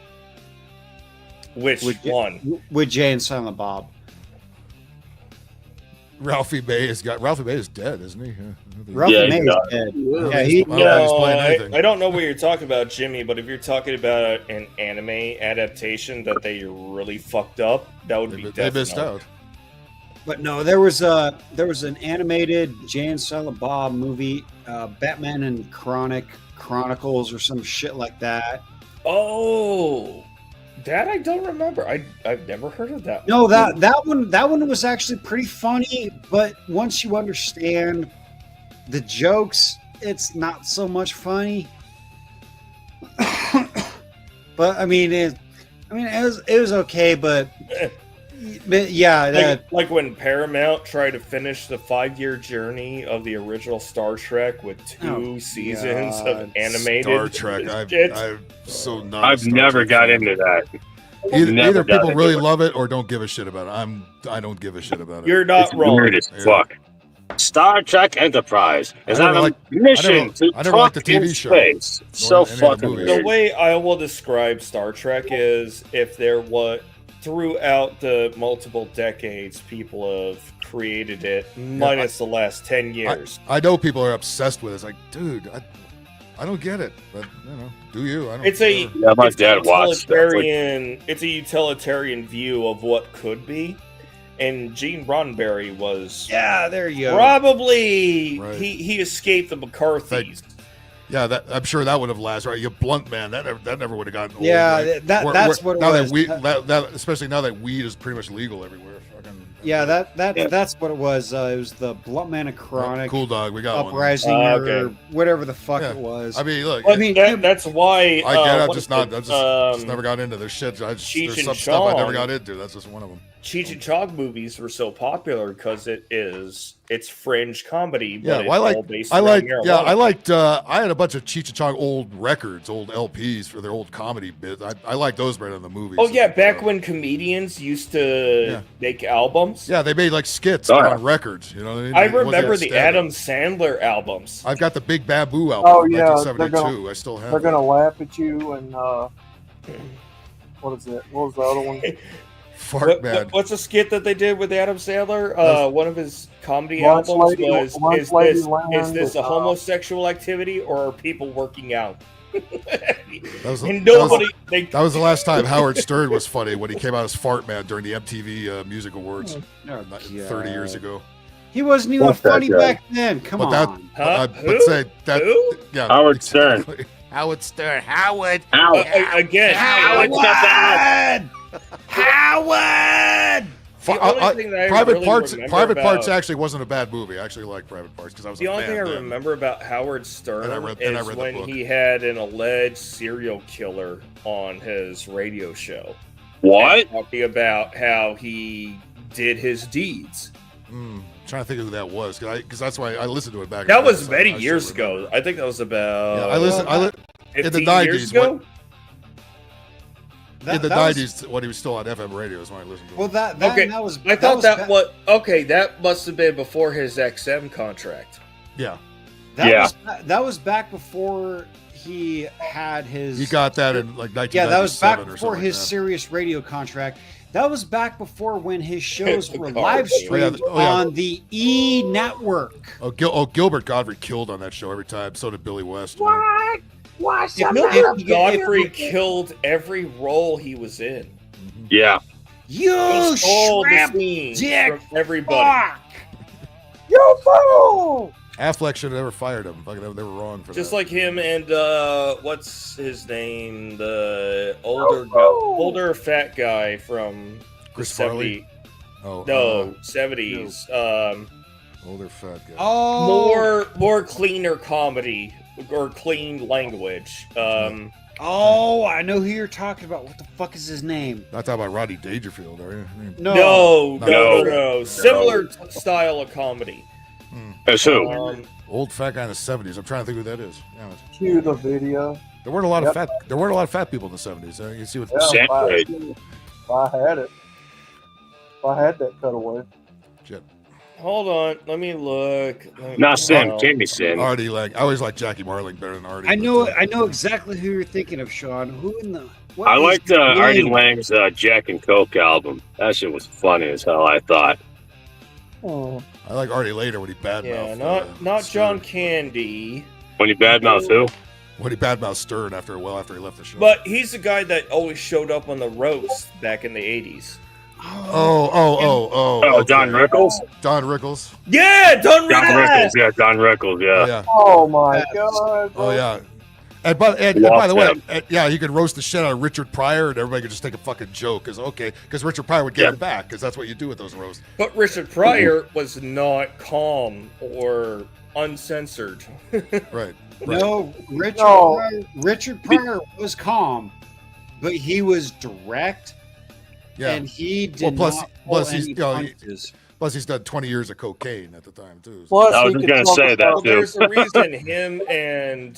Which one? With Jay and Silent Bob. Ralphie May is dead, isn't he? Ralphie May is dead. Yeah, he's playing anything. I don't know what you're talking about, Jimmy, but if you're talking about an anime adaptation that they really fucked up, that would be They definitely. missed out. But no, there was an animated Jay and Silent Bob movie, Batman and Chronicles or some shit like that. Oh, that I don't remember. I've never heard of that. No, that one was actually pretty funny, but once you understand the jokes, it's not so much funny. But I mean, it was okay, but yeah, like when Paramount tried to finish the 5-year journey of the original Star Trek with 2 seasons of animated Star Trek. I'm so not. I've never got into that. Either people really love it or don't give a shit about it. I don't give a shit about it. You're not It's wrong. weird as fuck. Star Trek Enterprise is on a mission to I never liked the talk in TV show. space. So Nor any of the fucking movies. The weird. way I will describe Star Trek is if there was throughout the multiple decades people have created it, minus the last 10 years. I know people are obsessed with it. It's like, dude, I don't get it, but do you? I don't. It's a Yeah, my it's a dad watched that, like- utilitarian. It's a utilitarian view of what could be, and Gene Roddenberry was there you go. probably Right. he escaped the McCarthys. Yeah, I'm sure that would have lasted. Right, you blunt man, that never would have gotten old. Yeah, right? that's what it now was. that especially now that weed is pretty much legal everywhere. Yeah, that's what it was. It was the Blunt Man and Chronic Cool Dog, we got one. Uprising or whatever the fuck Yeah. it was. I mean, look, Well, I mean that's why I get. I'm what just is not. it? I just never got into this shit. There's Cheech and some stuff I never Chong. got into. That's just one of them. Cheech and Chong movies were so popular because it's fringe comedy. But Yeah, it's well, all based around marijuana. I had a bunch of Cheech and Chong old records, old LPs for their old comedy bits. I like those better than the movies. Oh yeah, back when comedians used to make albums. Yeah, they made like skits Oh, yeah. on records. You know what I mean? I It wasn't remember like the stand-up. Adam Sandler albums. I've got the Big Babu album Oh from yeah, 1972. I still have they're it. gonna laugh at you and what is it? What was the other one? Fart Man. What's a skit that they did with Adam Sandler? One of his comedy Lunch albums Lady- was Lunch Lady is Land this a and, homosexual activity or are people working out? That was, And nobody that was the last time Howard Stern was funny when he came out as Fart Man during the MTV Music Awards 30 years ago. He wasn't even Fuck that funny guy. back then. Come But on. that, but say that, yeah, Howard Stern. Howard Stern. Howard. Again, Howard. Howard. The only thing that I Private really Parts. remember Private about- Parts actually wasn't a bad movie. I actually liked Private Parts because I was The a only fan thing I then. remember about Howard Stern And I read is the when book. he had an alleged serial killer on his radio show. What? And talking about how he did his deeds. Trying to think of who that was because that's why I listened to it back. That in the was day, so many I years still remember. ago. I think that was about. Yeah, I listened. In the 15 '90s. years ago? In the That was- '90s, when he was still on FM radio, is when I listened to it. Well, that Okay, that was. I thought that ba- was okay. That must have been before his XM contract. Yeah. That was back before he had his. He got that in like 1997 Yeah, that was back or before something his like that. Sirius radio contract. That was back before when his shows were Car live deal. streamed Oh, yeah. on the E network. Gilbert Godfrey killed on that show every time. So did Billy West. What? What's Gilbert Godfrey killed every role he was in. Yeah. You He stole the shrimp scenes dick from everybody. fuck! You fool! Affleck should have never fired him. Fucking, they were wrong for Just that. like him and what's his name? The Oh. older fat guy from Chris the Farley? 70s. Oh, No, 70s. older fat guy. Oh, More cleaner comedy or clean language. oh, I know who you're talking about. What the fuck is his name? Not talking about Rodney Dangerfield, are you? I mean, No. Similar style of comedy. As who? Old fat guy in the '70s. I'm trying to think who that is. Damn it. Cue the video. There weren't a lot of Yep. fat. There weren't a lot of fat people in the '70s. You see what? Yeah, if I, Right. if I had it. If I had that cutaway. Shit. Hold on, let me look. Not Sin. Jamie Sin. Artie Lang. I always like Jackie Marling better than Artie. I know, but, I know exactly who you're thinking of, Sean. Who in the? What I is liked his Artie name? Lang's Jack and Coke album. That shit was funny as hell, I thought. Oh. I like Artie later when he badmouthed. Yeah, not Stern. John Candy, When you badmouth who? When he badmouthed Stern after he left the show. but he's the guy that always showed up on the roast back in the 80s. Oh, Oh, Don Rickles? Don Rickles. Yeah, Don Don Rickles. Rickles, yeah, Don Rickles, yeah. Oh yeah. Oh my god. Oh yeah. And by the way, yeah, he could roast the shit out of Richard Pryor, and everybody could just take a fucking joke. Because Richard Pryor would get him back, because that's what you do with those roasts. But Richard Pryor was not calm or uncensored. Right. No, No. Richard Pryor was calm, but he was direct, Yeah. and he did Well, plus not pull he's any you know, punches. plus he's done 20 years of cocaine at the time too. So. Plus, I was he just could gonna talk say that, about- too. There's a reason him and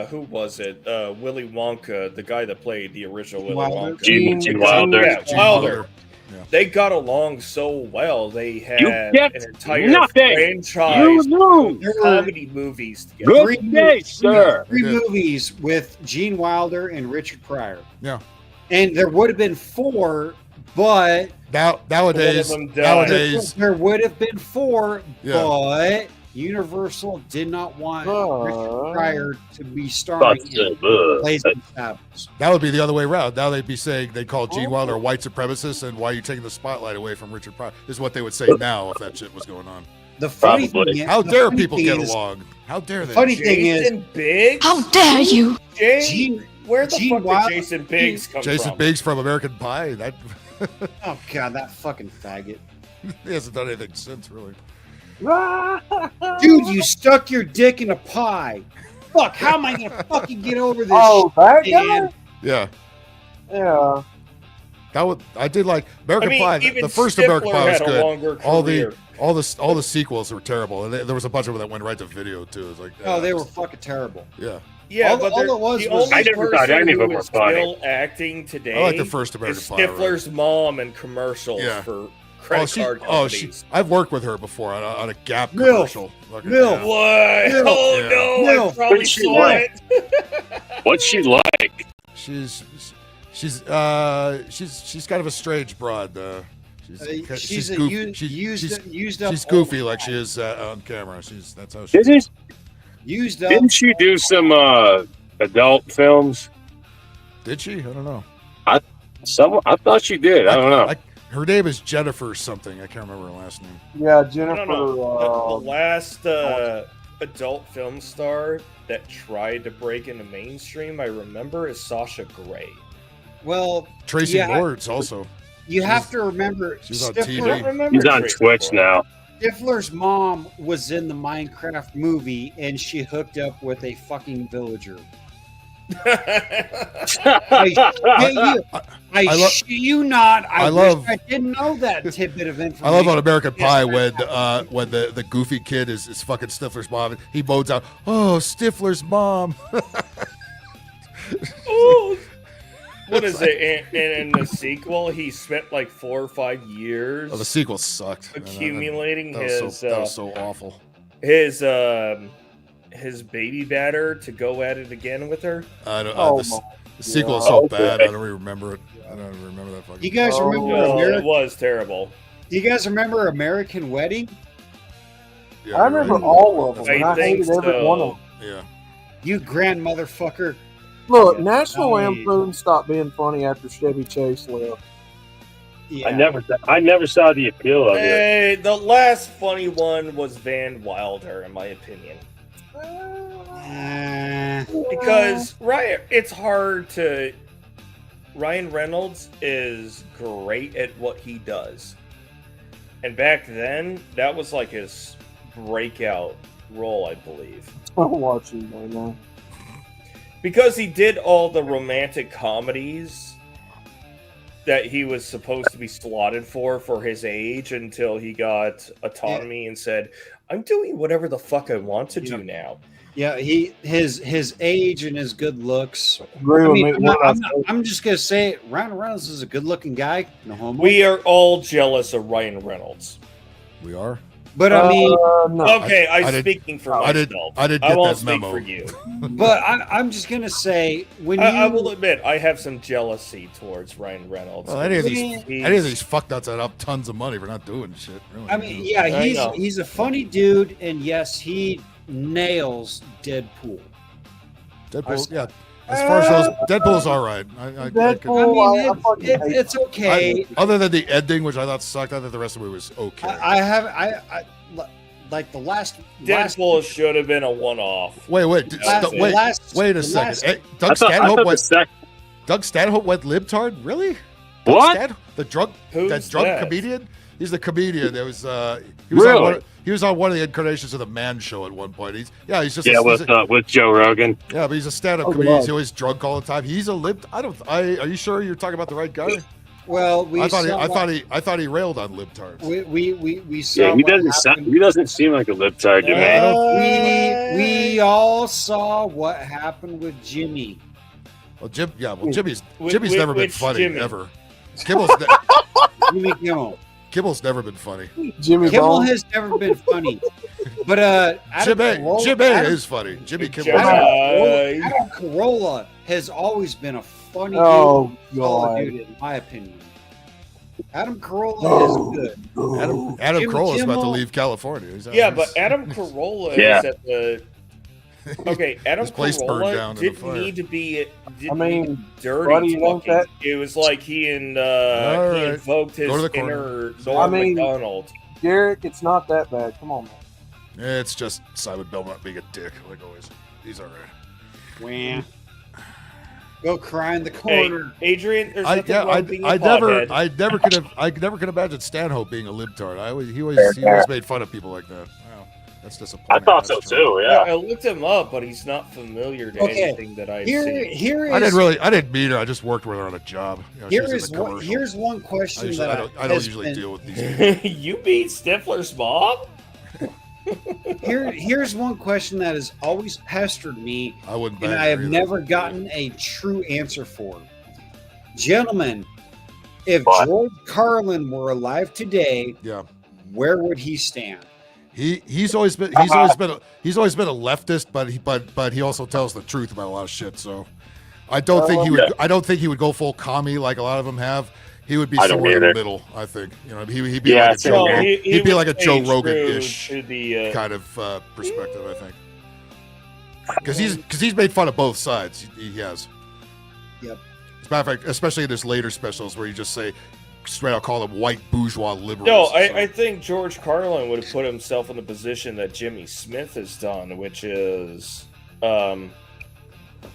who was it? Willy Wonka, the guy that played the original Willy Wilder. Wonka. Gene Wilder. Yeah, Gene Wilder. Yeah. They got along so well. They had You get an entire nothing. franchise You lose. of comedy movies together. Good day, sir. Three They did. movies with Gene Wilder and Richard Pryor, Yeah. and there would have been four, but Nowadays, One of them nowadays, there would have been four, Yeah. but Universal did not want Richard Pryor to be But, starring in Blazing Saddles. that would be the other way around. Now they'd be saying they call Gene Wilder a white supremacist, and why are you taking the spotlight away from Richard Pryor? Is what they would say now if that shit was going on. The funny Probably. thing is, How the dare funny people thing get is- along? How dare they? Funny thing is, Jason Biggs? How dare you? Gene, where the Gene fuck Wilder- did Jason Biggs come Jason from? Biggs from American Pie. That oh god, that fucking faggot. he hasn't done anything since, really. Dude, you stuck your dick in a pie. Fuck, how am I gonna fucking get over this? Oh, that shit, guy? man? Yeah. Yeah. I did like American I mean, Pie. even The first Stifler American Pie was had a good. longer All career. the sequels were terrible, and there was a bunch of them that went right to video too. It was like, Oh, they were fucking terrible. yeah. Yeah, All- but all they're- it was the was- only I never thought person any of them who were is funny. still acting today I like the first American is Pie, right? Stifler's mom in commercials Yeah. for credit card companies. I've worked with her before on a Gap Milf. commercial. Fucking- Milf. yeah. What? No. Oh Yeah. no! No. I probably What's she saw like? it. What's she like? She's kind of a strange broad. She's a used up she's goofy old like she guy. is on camera. That's how she. Didn't, Used up. didn't she do some adult films? Did she? I don't know. I thought she did. I don't know. Her name is Jennifer something. I can't remember her last name. Yeah, I Jennifer. don't know. The last adult film star that tried to break into mainstream I remember is Sasha Grey. Well, Tracy Lords also. You have to remember, She's on Stifler, TV. He's on Twitch now. Stifler's mom was in the Minecraft movie, and she hooked up with a fucking villager. I shit you not. I didn't know that tidbit of information. I love on American Pie when the goofy kid is fucking Stifler's mom. And he moans out, "Oh, Stifler's mom." Oh, what is it? And in the sequel, he spent like 4 or 5 years. Oh, the sequel sucked. Accumulating that was so awful. His baby batter to go at it again with her. I don't. The sequel is so bad. I don't even remember it. I don't even remember that fucking. You guys remember? It was terrible. Do you guys remember American Wedding? Yeah, I remember all of them. And I hated every one of them. Yeah. You grand motherfucker. Look, National Lampoon stopped being funny after Chevy Chase left. Yeah. I never saw the appeal of it. Hey, the last funny one was Van Wilder, in my opinion. Because it's hard to. Ryan Reynolds is great at what he does, and back then that was like his breakout role, I believe. I'm watching right now. Because he did all the romantic comedies that he was supposed to be slotted for his age until he got autonomy and said, "I'm doing whatever the fuck I want to do now." Yeah, his age and his good looks. I'm just gonna say, Ryan Reynolds is a good-looking guy. No homo. We are all jealous of Ryan Reynolds. We are. But I mean, okay, I'm speaking for myself. I didn't I get won't that speak memo. for you. But I'm just gonna say, when I will admit, I have some jealousy towards Ryan Reynolds. Well, any of these fucknuts that up tons of money for not doing shit. Really. I mean, yeah, he's a funny dude, and yes, he nails Deadpool. Deadpool, yeah. As far as those, Deadpool's all right. It's okay. Other than the ending, which I thought sucked, I thought the rest of it was okay. I like the last. Deadpool should have been a one-off. Wait a second. Doug Stanhope went libtard? Really? What? The drunk comedian? He's the comedian. There was he was on one of the incarnations of the Man Show at one point. He's just with Joe Rogan. Yeah, but he's a stand-up comedian. He's always drunk all the time. He's a lib. Are you sure you're talking about the right guy? Well, I thought he railed on libtards. We saw. Yeah, he doesn't seem like a libtard to me. We all saw what happened with Jimmy. Well, Jimmy's never been funny ever. Jimmy Kimmel. Kimmel's never been funny. Kimmel has never been funny. But Jimmy is funny. Jimmy Kimmel. Adam Carolla has always been a funny dude, in my opinion. Adam Carolla is good. Adam Carolla is about to leave California. But Adam Carolla is at the. Okay, Adam Carolla didn't need to be dirty talking. It was like he invoked his inner Norm Macdonald. Derek, it's not that bad. Come on, man. It's just Simon Belmont being a dick, like always. He's all right. Go cry in the corner, Adrian. There's I never could imagine Stanhope being a libtard. He always made fun of people like that. Wow, that's disappointing. I thought so too. Yeah, I looked him up, but he's not familiar to anything that I've seen. I didn't meet her. I just worked with her on a job. Here's one question I don't usually deal with these. You beat Stifler's mom? Here's one question that has always pestered me, and I have never gotten a true answer for. Gentlemen, if George Carlin were alive today, where would he stand? He's always been a leftist, but he also tells the truth about a lot of shit. So I don't think he would go full commie like a lot of them have. He would be somewhere in the middle, I think. He'd be like a Joe Rogan-ish kind of perspective, I think. Because he's made fun of both sides. He has. Yep. As a matter of fact, especially in his later specials where you just say, straight out call them white bourgeois liberals. No, I think George Carlin would have put himself in the position that Jimmy Smith has done, which is, I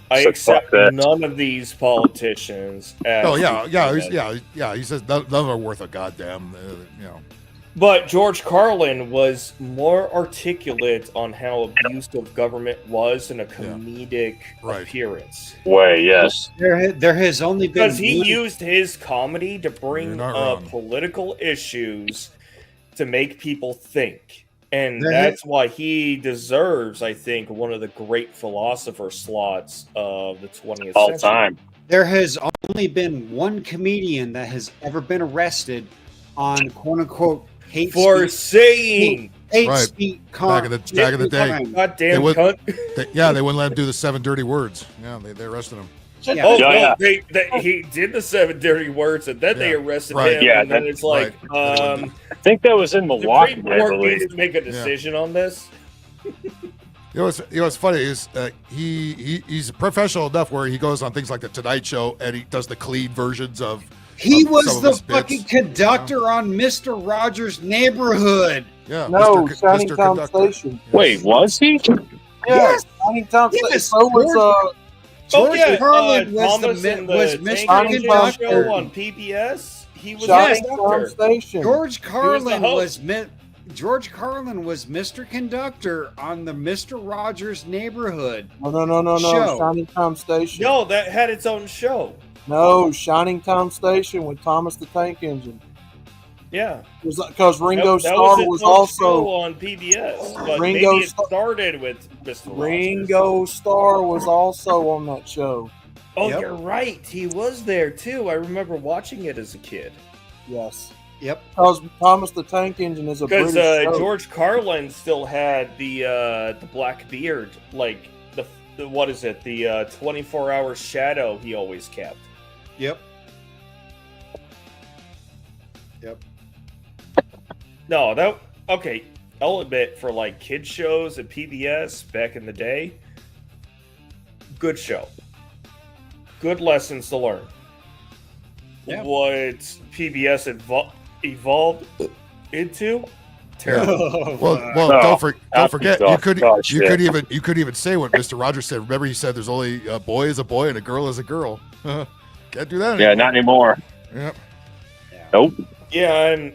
accept none of these politicians. As He says none of them are worth a goddamn. But George Carlin was more articulate on how abusive government was in a comedic appearance. Yes. There has only been because he used his comedy to bring up political issues to make people think. And that's why he deserves, I think, one of the great philosopher slots of the 20th All century. time. There has only been one comedian that has ever been arrested on quote unquote hate for speech, saying hate speech. Back in the day, goddamn they cunt. They wouldn't let him do the 7 dirty words. Yeah, they arrested him. He did the 7 dirty words, and then they arrested him. Yeah, and then it's like, I think that was in Milwaukee. The Supreme Court needs to make a decision on this. What's funny is he's professional enough where he goes on things like the Tonight Show and he does the clean versions of. He of was some of the his bits. fucking conductor on Mr. Rogers' Neighborhood. Yeah, No, Mr. Shining Mr. Town Conductor. Station. Wait, was he? Yes, Shining Town Station. So was George Carlin was Thomas the and was the Mr. Tank Engine Conductor show on PBS. He was Shining the Town conductor. Station. George Carlin host. George Carlin was Mr. Conductor on the Mr. Rogers' Neighborhood. No. show. Shining Town Station. No, that had its own show. No, Shining Town Station with Thomas the Tank Engine. Yeah, because Ringo that Starr its was own also show on PBS. But Ringo maybe it started with Mr. Rogers. Ringo Starr was also on that show. Oh, you're right. He was there too. I remember watching it as a kid. Yes. Yep. Because Thomas the Tank Engine is a Because British show. George Carlin still had the black beard, like the what is it? The 24-hour shadow he always kept. Yep. No, okay. I'll admit, for like kids shows at PBS back in the day, good show, good lessons to learn. Yeah. What PBS evolved into, terrible. Well, don't forget. You could even say what Mr. Rogers said. Remember, he said there's only a boy is a boy and a girl is a girl. Can't do that anymore. Yeah, not anymore. Yep. Nope. Yeah,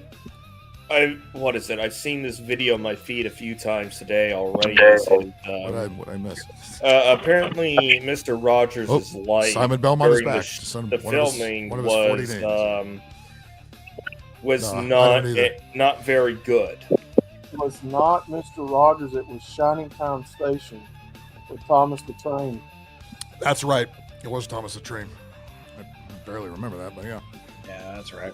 what is it? I've seen this video on my feed a few times today already. What I missed? Apparently, Mr. Rogers' life Simon Belmont is during back. the filming one of his 40 names. was No, I not don't either. not very good. It was not Mr. Rogers. It was Shining Town Station with Thomas the Train. That's right. It was Thomas the Train. I barely remember that, but yeah. Yeah, that's right.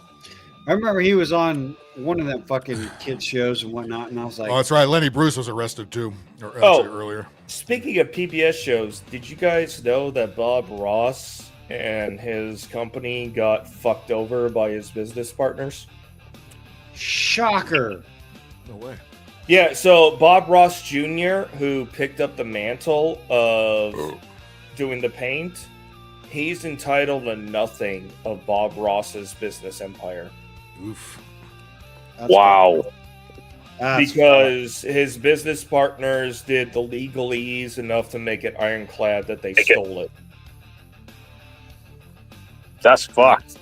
I remember he was on one of them fucking kids shows and whatnot, and I was like, Oh, that's right. Lenny Bruce was arrested too, earlier. Speaking of PBS shows, did you guys know that Bob Ross and his company got fucked over by his business partners? shocker. No way. Yeah, so Bob Ross Jr., who picked up the mantle of doing the paint, he's entitled to nothing of Bob Ross's business empire. Oof. Wow. Because his business partners did the legalese enough to make it ironclad that they stole it. That's fucked.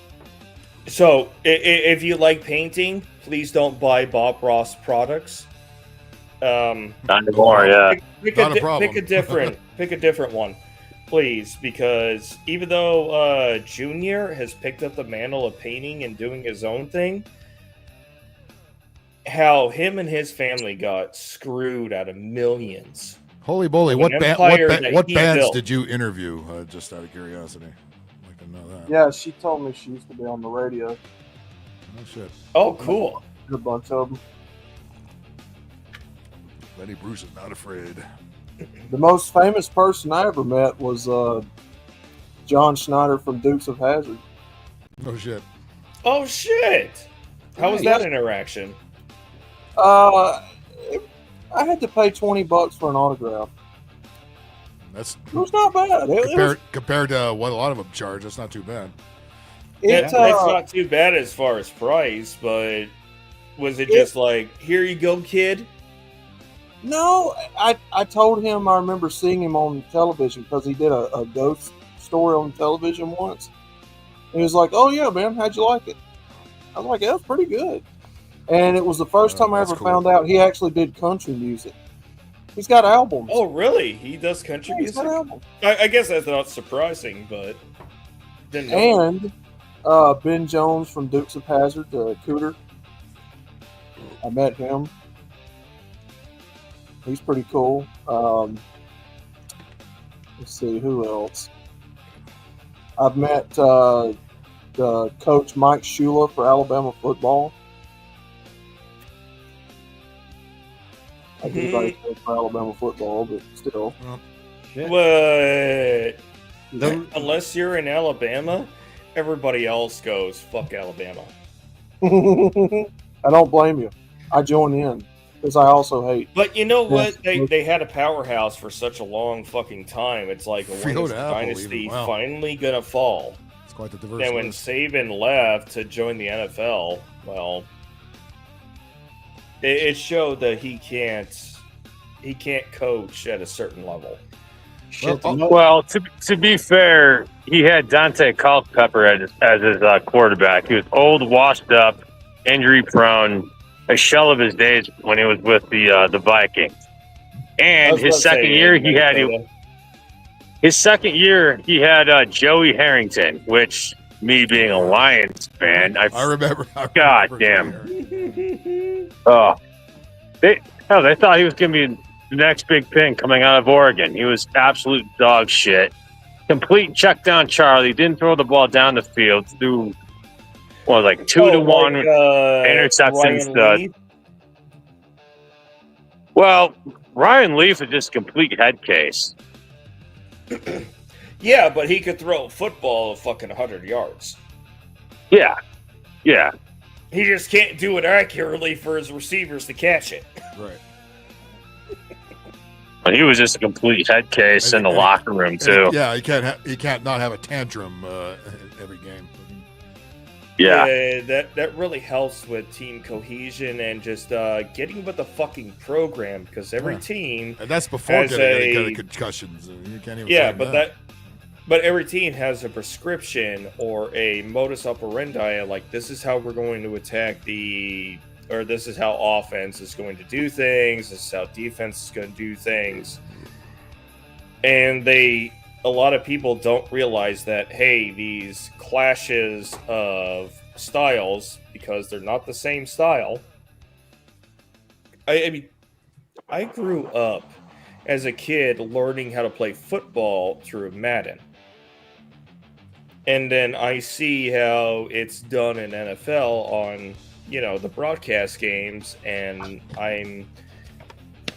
So, if you like painting, please don't buy Bob Ross products. Not anymore, yeah. Pick Not a problem. pick a different one, please, because even though Junior has picked up the mantle of painting and doing his own thing, how him and his family got screwed out of millions. Holy moly! What bands built. did you interview? Just out of curiosity, I'd like to know that. Yeah, she told me she used to be on the radio. Oh shit! Oh, cool. A bunch of them. Lenny Bruce is not afraid. The most famous person I ever met was John Schneider from Dukes of Hazzard. Oh shit! Oh shit! How was that interaction? I had to pay $20 for an autograph. It was not bad. Compared to what a lot of them charge, that's not too bad. That's not too bad as far as price, but was it just like, here you go, kid? No, I told him I remember seeing him on television because he did a ghost story on television once. And he was like, "Oh yeah, man, how'd you like it?" I was like, "Yeah, it's pretty good." And it was the first time I ever found out he actually did country music. He's got albums. Oh, really? He does country music? He's got albums. I guess that's not surprising, but didn't know. And Ben Jones from Dukes of Hazzard, Cooter. I met him. He's pretty cool. Let's see, who else? I've met the coach Mike Shula for Alabama football. Everybody plays for Alabama football, but still. What? Unless you're in Alabama, everybody else goes, fuck Alabama. I don't blame you. I join in because I also hate. But you know what? They had a powerhouse for such a long fucking time. It's like, when is the dynasty finally gonna fall? It's quite the diverse. Then when Saban left to join the NFL, well, it showed that he can't coach at a certain level. Well, to be fair, he had Dante Culpepper as his quarterback. He was old, washed up, injury prone, a shell of his days when he was with the Vikings. And his second year, he had Joey Harrington, which, me being a Lions fan, I remember. God damn. Oh, they thought he was going to be the next big thing coming out of Oregon. He was absolute dog shit. Complete check down Charlie. Didn't throw the ball down the field. Threw, 2-1 interceptions. Well, Ryan Leaf is just a complete head case. Yeah, but he could throw a football fucking 100 yards. Yeah. He just can't do it accurately for his receivers to catch it. Right. But he was just a complete head case in the locker room too. Yeah, he can't not have a tantrum every game. Yeah, that really helps with team cohesion and just getting with the fucking program, because every team, and that's before getting any concussions. You can't even but every team has a prescription or a modus operandi, like, this is how we're going to attack or this is how offense is going to do things, this is how defense is going to do things. And a lot of people don't realize that, hey, these clashes of styles, because they're not the same style. I mean, I grew up as a kid learning how to play football through Madden. And then I see how it's done in NFL on, the broadcast games, and I'm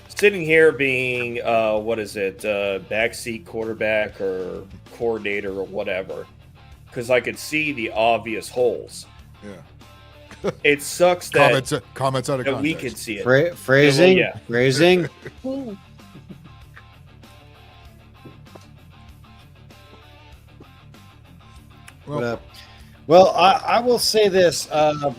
sitting here being, backseat quarterback or coordinator or whatever, because I could see the obvious holes. Yeah. It sucks that comments out of context. We could see it. Phrasing. Yeah. Phrasing. Well, I will say this. The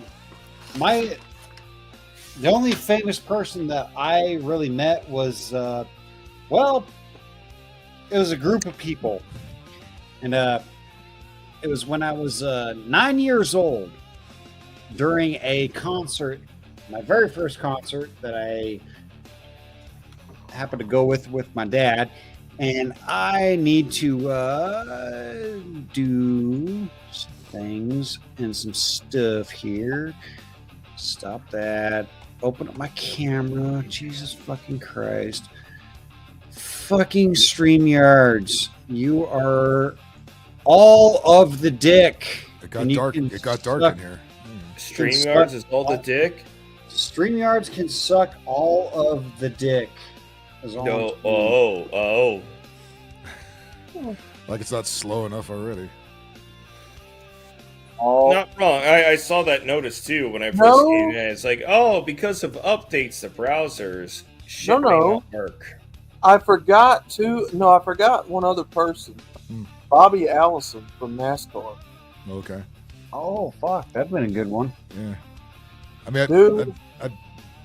only famous person that I really met was, it was a group of people. And it was when I was 9 years old during a concert, my very first concert that I happened to go with my dad. And I need to do some things and some stuff here. Stop that. Open up my camera. Jesus fucking Christ. Fucking StreamYards. You are all of the dick. It got dark. It got dark in here. StreamYards is all the dick? StreamYards can suck all of the dick. Oh. Like it's not slow enough already. Not wrong. I saw that notice too when I first came in. It's like, because of updates to browsers, shit may not work. I forgot one other person. Bobby Allison from NASCAR. Okay. Oh fuck, that'd been a good one. Yeah. I mean, I worked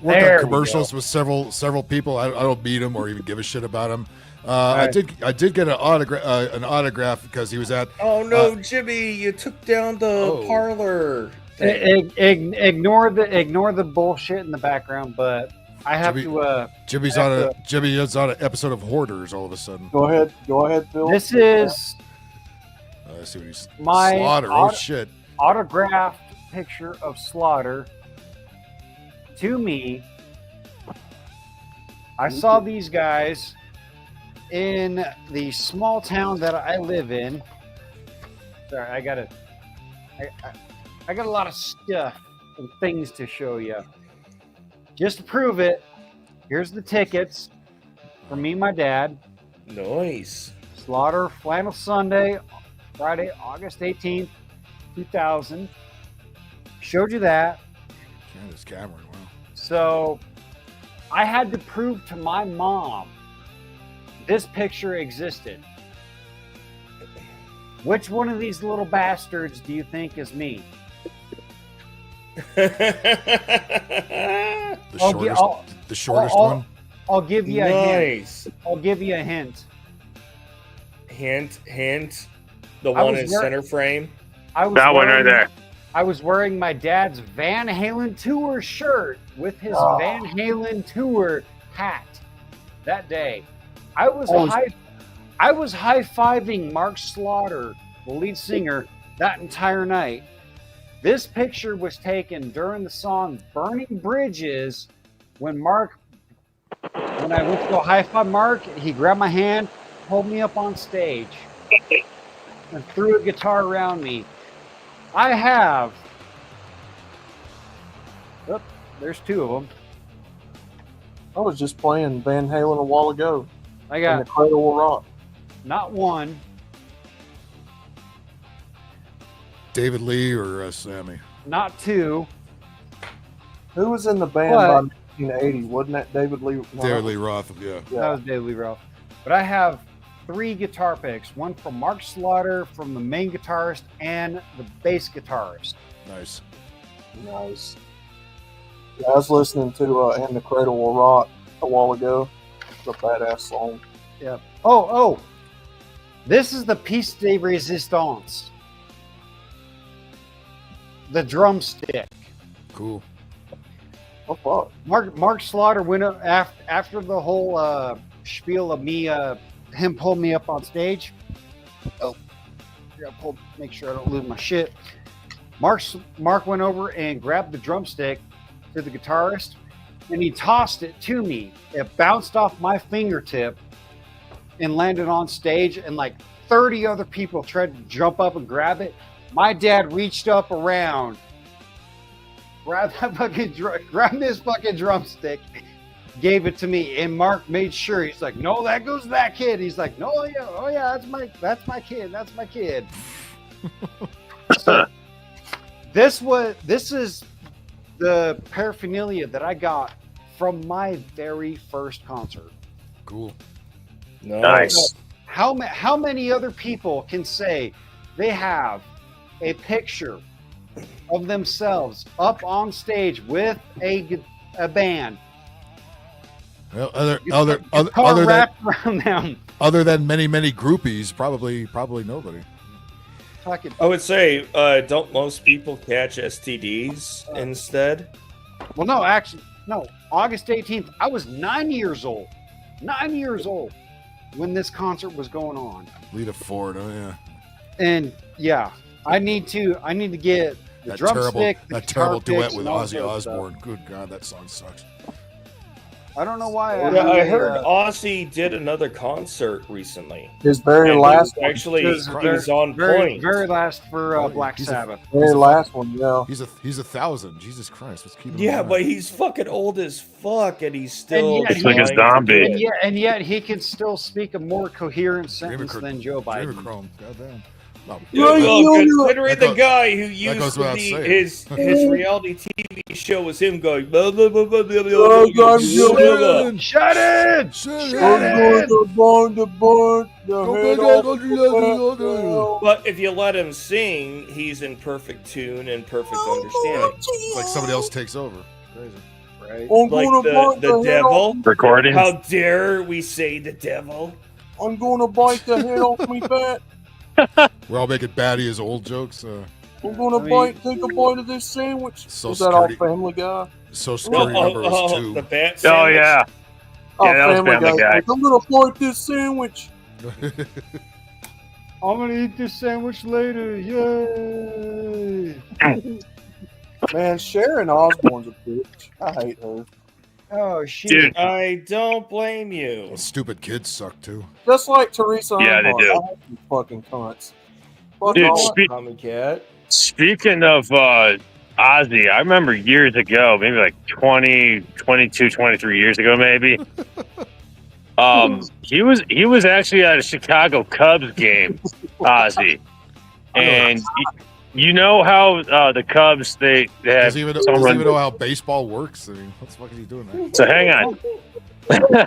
There on we commercials go. with several people. I don't meet them or even give a shit about them. I did get an autograph because he was at. Oh no, Jimmy! You took down the parlor. Ignore the bullshit in the background, but I have to. Jimmy is on an episode of Hoarders. All of a sudden. Go ahead, Phil. This is let's see what he's my Slaughter. Oh shit! Autographed picture of Slaughter to me. I saw these guys in the small town that I live in. Sorry, I got a lot of stuff and things to show you. Just to prove it, here's the tickets for me and my dad. Nice. Slaughter Flannel Sunday, Friday, August 18th, 2000. Showed you that. Candace Cameron, wow. So I had to prove to my mom this picture existed. Which one of these little bastards do you think is me? The shortest one. I'll give you a hint. I'll give you a hint. Hint. The one in center frame. That one right there. I was wearing my dad's Van Halen tour shirt with his Van Halen tour hat that day. I was high-fiving Mark Slaughter, the lead singer, that entire night. This picture was taken during the song Burning Bridges when I went to go high-five Mark, he grabbed my hand, pulled me up on stage, and threw a guitar around me. I have... Oh, there's two of them. I was just playing Van Halen a while ago. I got... And the Cradle Will Rock. Not one. David Lee or Sammy? Not two. Who was in the band by 1980? Wasn't that David Lee? David Lee Roth, yeah. That was David Lee Roth. But I have 3 guitar picks. One from Mark Slaughter, from the main guitarist, and the bass guitarist. Nice. Nice. Yeah, I was listening to And the Cradle Will Rock a while ago. It's a badass song. Yeah. Oh. This is the piece de resistance. The drumstick. Cool. Oh, fuck. Mark Slaughter went up after the whole spiel of me, him pulling me up on stage. Oh, I gotta make sure I don't lose my shit. Mark went over and grabbed the drumstick to the guitarist, and he tossed it to me. It bounced off my fingertip and landed on stage, and like 30 other people tried to jump up and grab it. My dad reached up around, grabbed this fucking drumstick, gave it to me, and Mark made sure. He's like, "No, that goes to that kid." He's like, "No, yeah, that's my kid." So this is the paraphernalia that I got from my very first concert. Cool. Nice. How many other people can say they have a picture of themselves up on stage with a band? Well, other than many groupies, probably nobody. I would say, don't most people catch STDs instead? Well, no, actually, no. August 18th, I was 9 years old. 9 years old when this concert was going on. Lita Ford, oh yeah. And yeah, I need to get the drumstick. That terrible duet with Ozzy Osbourne. Good God, that song sucks. I don't know why. I heard Ozzy did another concert recently. His very last one. Actually, he was on point. Very last for Black Sabbath. Very last one, yeah. He's 1,000. Jesus Christ, let's keep him Yeah, alive. but he's fucking old as fuck, and he's still It's like a zombie. And yet he can still speak a more coherent sentence than Joe Biden. Chrome. Goddamn. Considering the guy who used goes to without be saying. his reality TV show was him going. Blah, blah, blah, blah, blah, blah, blah, Shut it! Shut it! But if you let him sing, he's in perfect tune and perfect understanding. It's like somebody else takes over. Crazy. I'm Like gonna bite the head devil. off- Recording. How dare we say the devil? I'm gonna bite the head off me bat. We're all making Batty as old jokes. I'm gonna take a bite of this sandwich. So Is that all security- Family Guy? Social Security number was 2. The bat Oh sandwich? yeah. Oh, Yeah, that was Family Guy. Like, I'm gonna bite this sandwich. I'm gonna eat this sandwich later. Yay! Man, Sharon Osbourne's a bitch. I hate her. Oh shit! Dude. I don't blame you. Stupid kids suck too. Just like Teresa Yeah, they Earnhardt. do. I hate these fucking cunts. Fuck Dude, all- Tommy Cat. Speaking of Ozzy, I remember years ago, maybe like 20, 22, 23 years ago, maybe. He was actually at a Chicago Cubs game, Ozzy, and you know how the Cubs they have Does he even know how baseball works? I mean, what the fuck is he doing there? So hang on.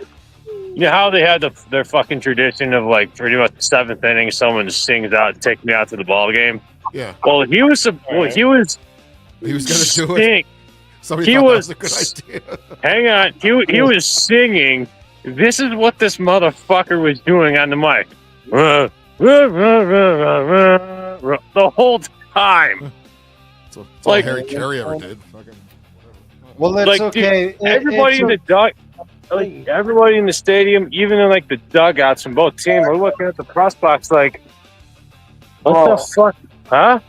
You know how they have their fucking tradition of like pretty much the 7th inning, someone sings out, "Take me out to the ball game." Yeah. Well, he was He was gonna do it. Somebody He thought was that was a good idea. Hang on. He was singing. This is what this motherfucker was doing on the mic. The whole time. It's all Like- Harry Carey ever did. Fucking, Well, that's Like, okay. dude, everybody in the everybody in the stadium, even in like the dugouts from both teams, are looking at the press box like, what the fuck? Huh?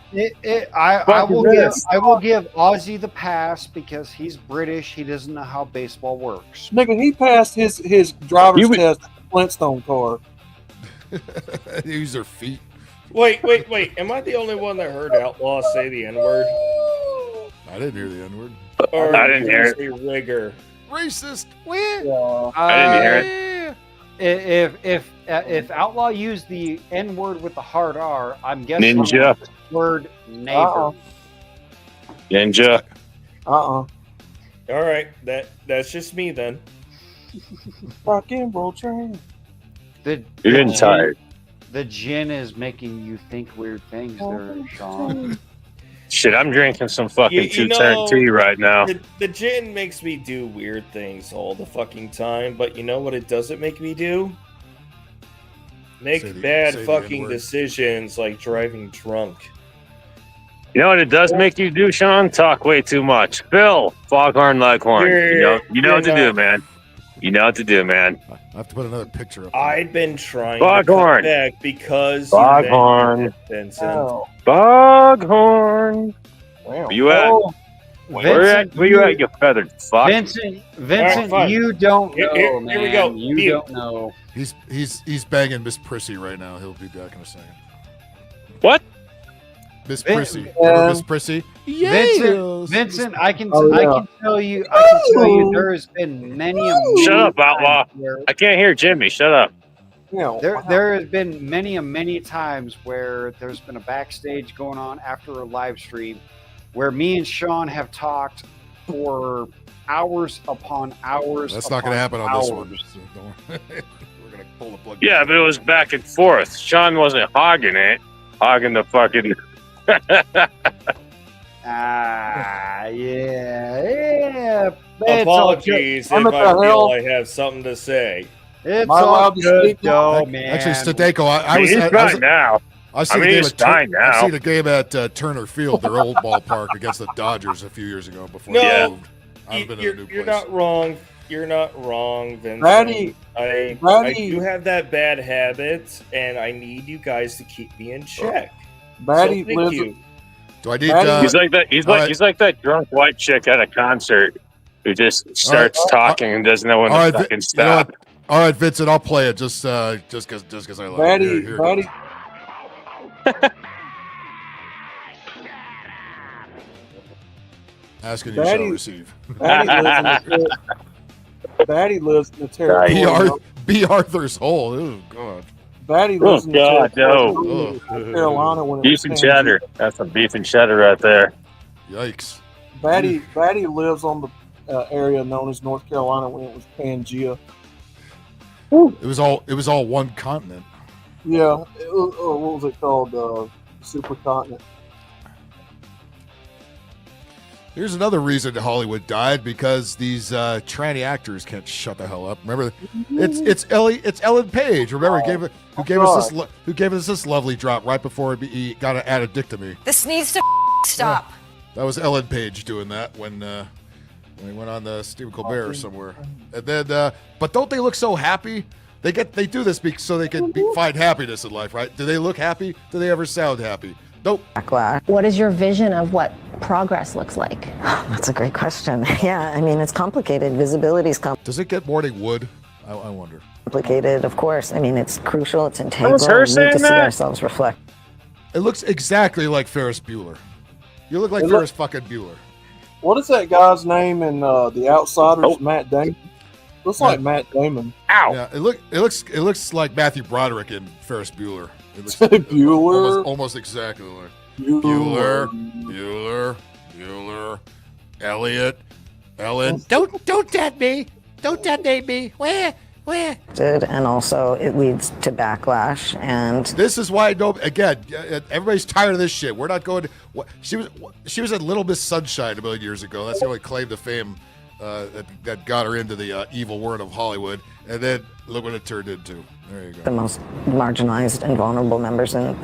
I will give Ozzy the pass because he's British. He doesn't know how baseball works. Nigga, he passed his driver's test at the Flintstone car. use their feet. Wait. Am I the only one that heard Outlaw say the N-word? I didn't hear the N-word. Or I didn't hear it. say rigger? Racist. I didn't hear it. If Outlaw used the N word with the hard R, I'm guessing Ninja. word neighbor. Ninja. All right, that's just me then. Rock and roll train. You're getting tired. The gin is making you think weird things there, Sean. Shit, I'm drinking some fucking You 210 tea right now. The gin makes me do weird things all the fucking time, but you know what it doesn't make me do? Make bad fucking N-word. decisions like driving drunk. You know what it does make you do, Sean? Talk way too much. Phil, Foghorn Leghorn. You know what to do, man. You know what to do, man. I have to put another picture up. I've been trying Foghorn. to cut back because Foghorn. you mentioned it, Vincent. Foghorn. Where you at? Where you at, you feathered fuck? Vincent, All right, fine. you don't know, Here man. we go. You Mute. don't know. He's banging Miss Prissy right now. He'll be back in a second. What? Miss Prissy. Remember Miss Prissy? Vincent, I can Oh, yeah. tell you there has been many a Shut up, Outlaw. I can't hear Jimmy. Shut up. There has been many times where there's been a backstage going on after a live stream where me and Sean have talked for hours upon hours. That's not going to happen on this one. So don't, we're going to pull the plug. Yeah, but it was back and forth. Sean wasn't hogging it. Hogging the fucking... yeah. Apologies if I feel I have something to say. It's all good, though, man. Actually, Stadeko, I was. He's fine now. I see he's fine now. I see the game at Turner Field, their old ballpark, against the Dodgers a few years ago. Before No, they moved. I've been in a new you're place. not wrong. You're not wrong, Vincent. Brady, I Brady. do have that bad habit, and I need you guys to keep me in check. Brady so thank lives- you. Do I need? He's like that. He's like that drunk white chick at a concert who just starts talking and doesn't know when to fucking You know stop. what? All right, Vincent, I'll play it just because I love Brady, it. Here it Brady. goes. Asking you shall Brady- receive. Batty lives in the territory. B. Arthur's hole. Oh God. Batty Oh lives in God, no! North Carolina when it Beef was and Pangea. cheddar. That's some beef and cheddar right there. Yikes! Batty lives on the area known as North Carolina when it was Pangea. It was all one continent. Yeah, what was it called? Supercontinent. Here's another reason Hollywood died, because these tranny actors can't shut the hell up. Remember, it's Ellen Page. Remember, who gave us this lovely drop right before he got an addictomy. This needs to stop. That was Ellen Page doing that when he went on the Stephen Colbert or somewhere. And then, but don't they look so happy? They do this so they can find happiness in life, right? Do they look happy? Do they ever sound happy? Nope. What is your vision of what progress looks like? That's a great question. Yeah, I mean, it's complicated. Visibility is Does it get morning wood? I wonder. complicated, of course. I mean, it's crucial. It's integral. was her We need saying to see that? ourselves reflect. It looks exactly like Ferris Bueller. You look like Ferris fucking Bueller. What is that guy's name in The Outsiders? Matt Damon. Looks like Matt Damon. Ow! Yeah, it looks like Matthew Broderick in Ferris Bueller. It looks Bueller? almost exactly like Bueller. Bueller, Elliot, Ellen. Don't dead me. Don't detonate me. Where? And also, it leads to backlash. And This is why everybody's tired of this shit. We're not going to. She was in Little Miss Sunshine a million years ago. That's the only claim to fame that got her into the evil world of Hollywood. And then look what it turned into. There you go. the most marginalized and vulnerable members in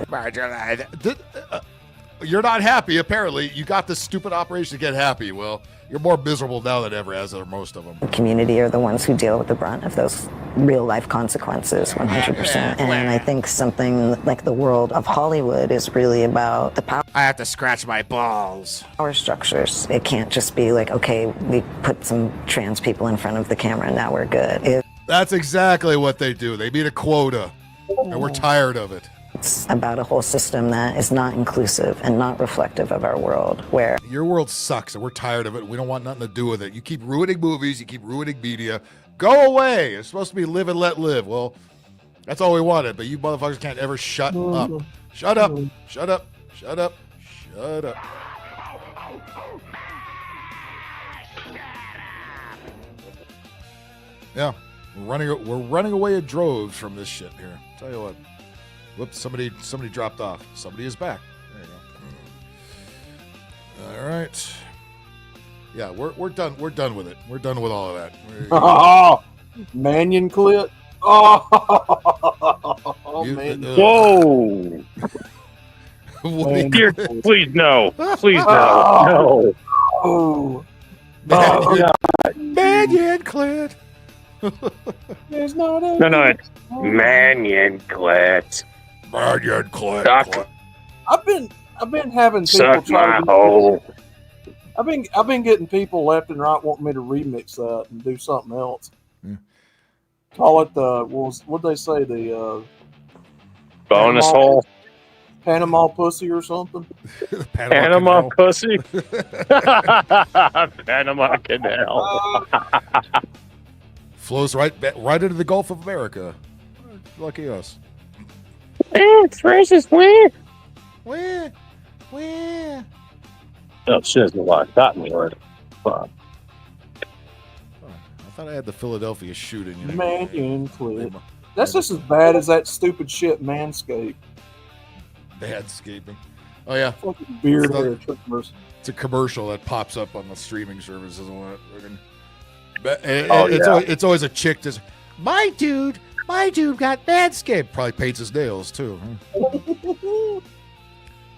You're not happy, apparently. You got this stupid operation to get happy. Well, you're more miserable now than ever, as are most of them. the community are the ones who deal with the brunt of those real life consequences 100%. And I think something like the world of Hollywood is really about the power. I have to scratch my balls. Power structures. It can't just be like, okay, we put some trans people in front of the camera and now we're good. That's exactly what they do. They meet a quota, and we're tired of it. It's about a whole system that is not inclusive and not reflective of our world, where Your world sucks, and we're tired of it. We don't want nothing to do with it. You keep ruining movies. You keep ruining media. Go away. It's supposed to be live and let live. Well, that's all we wanted, but you motherfuckers can't ever shut up. Shut up. Shut up. Shut up. Shut up. Yeah, we're running away in droves from this shit here. Tell you what. Whoops, somebody dropped off. Somebody is back. There you go. All right. Yeah, we're done. We're done with it. We're done with all of that. Oh, Mannion clit. Oh, Mannion. Whoa! Dear, please no. Please no. No. Oh. Mannion clit. There's not a No, it's Mannion clit. Mannion clit. Suck. I've been having people Suck try my to hole. I've been getting people left and right wanting me to remix that and do something else. Call it the what'd they say, the Bonus hole. Panama pussy or something. Panama pussy. Panama Canal. Flows right into the Gulf of America. Lucky us. It's racist. Where? Oh, shit, there's a lot of cotton word. Fuck. I thought I had the Philadelphia shooting. Mannion clit. That's just as bad as that stupid shit Manscaped. Manscaping. Oh yeah. Fucking beard hair trimmers. It's a commercial that pops up on the streaming services and what. It's always a chick just, my dude got Manscaped. Probably paints his nails too.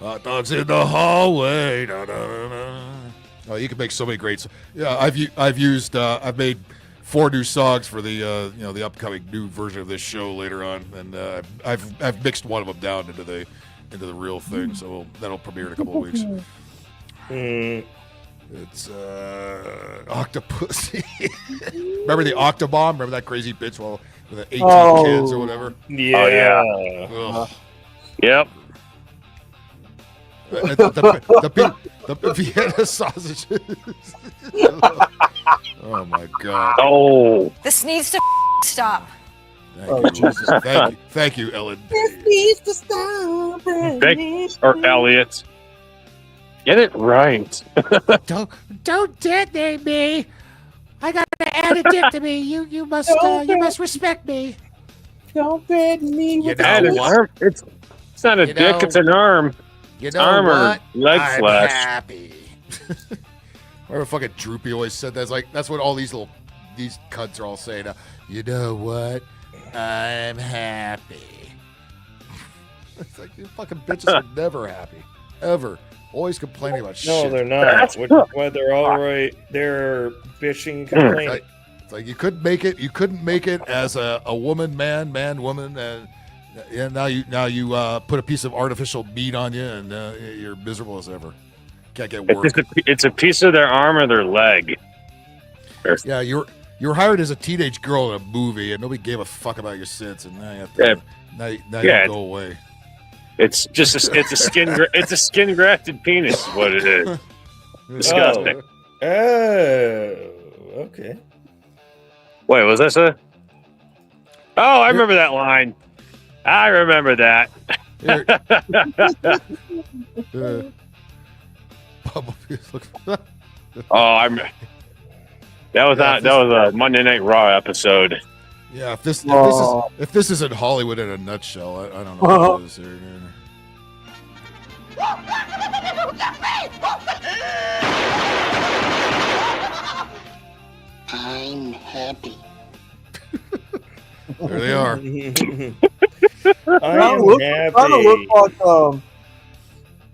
Hot dogs in the hallway. Da, da, da, da. Oh, you can make so many great. Yeah, I've made 4 new songs for the the upcoming new version of this show later on, and I've mixed one of them down into the real thing, so that'll premiere in a couple of weeks. It's Octopussy. Remember the Octobomb? Remember that crazy bitch with the 18 kids or whatever? Yeah. Ugh. Yep. The Vienna sausages. Oh my god. Oh. This needs to stop. Thank you, Ellen. This needs to stop. Or Elliot. Get it right. Don't detonate me. I got an added dick to me. You must respect me. Don't threaten me with It's not a dick, it's an arm. You It's know arm or what? leg I'm flesh. happy. Remember fucking Droopy always said that? It's like, that's what all these cunts are all saying now. You know what? I'm happy. It's like, you fucking bitches are never happy. Ever. Always complaining about shit. No, they're not. When they're all right, they're bitching and complaining. It's like you couldn't make it. You couldn't make it as a woman, man, woman, and yeah. Now you put a piece of artificial meat on you, and you're miserable as ever. Can't get work. It's a piece of their arm or their leg. Yeah, you were hired as a teenage girl in a movie, and nobody gave a fuck about your sins, and now you have to. Now you go away. It's just it's a skin grafted penis is what it is. Disgusting. Okay. Wait, was that so? Oh, I remember that line. I remember that. That was a Monday Night Raw episode. Yeah, if this isn't Hollywood in a nutshell, I don't know what it is here. I'm happy. There they are. I am happy. Kind of look like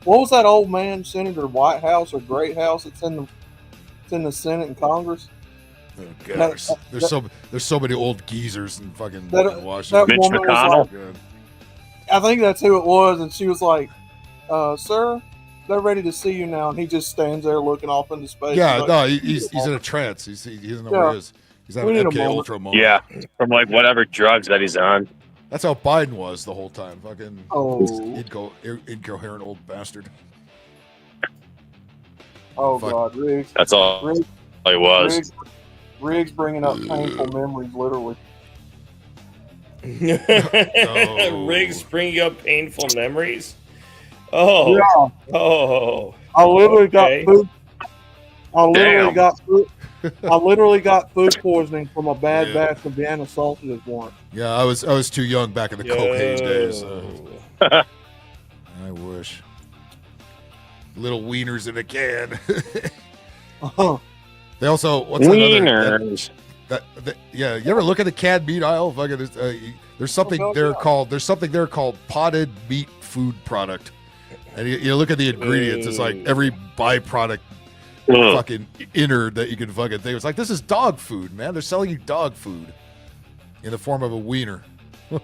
what was that old man, Senator White House or Great House? It's in the Senate and Congress. Oh, gosh. There's so many old geezers in fucking Washington. Mitch McConnell. I think that's who it was, and she was like, "Sir, they're ready to see you now," and he just stands there looking off into space. Yeah, like, no, he's in a trance. He doesn't know where he is. He's having an MK Ultra moment. Yeah, from like whatever drugs that he's on. That's how Biden was the whole time. Fucking incoherent old bastard. Oh God, Riggs. That's all. Riggs, he was. Riggs bringing up painful memories, literally. Riggs bringing up painful memories. Oh, yeah. Oh, I literally got okay. food. I literally got food poisoning from a bad batch of Vienna sausages once. Yeah, I was too young back in the Coke Haze days. I wish. Little wieners in a can. They also wieners. Yeah, you ever look at the canned meat aisle? Fucking, there's something there called potted meat food product, and you look at the ingredients. It's like every byproduct fucking innard that you can fucking think. It's like, this is dog food, man. They're selling you dog food in the form of a wiener. Then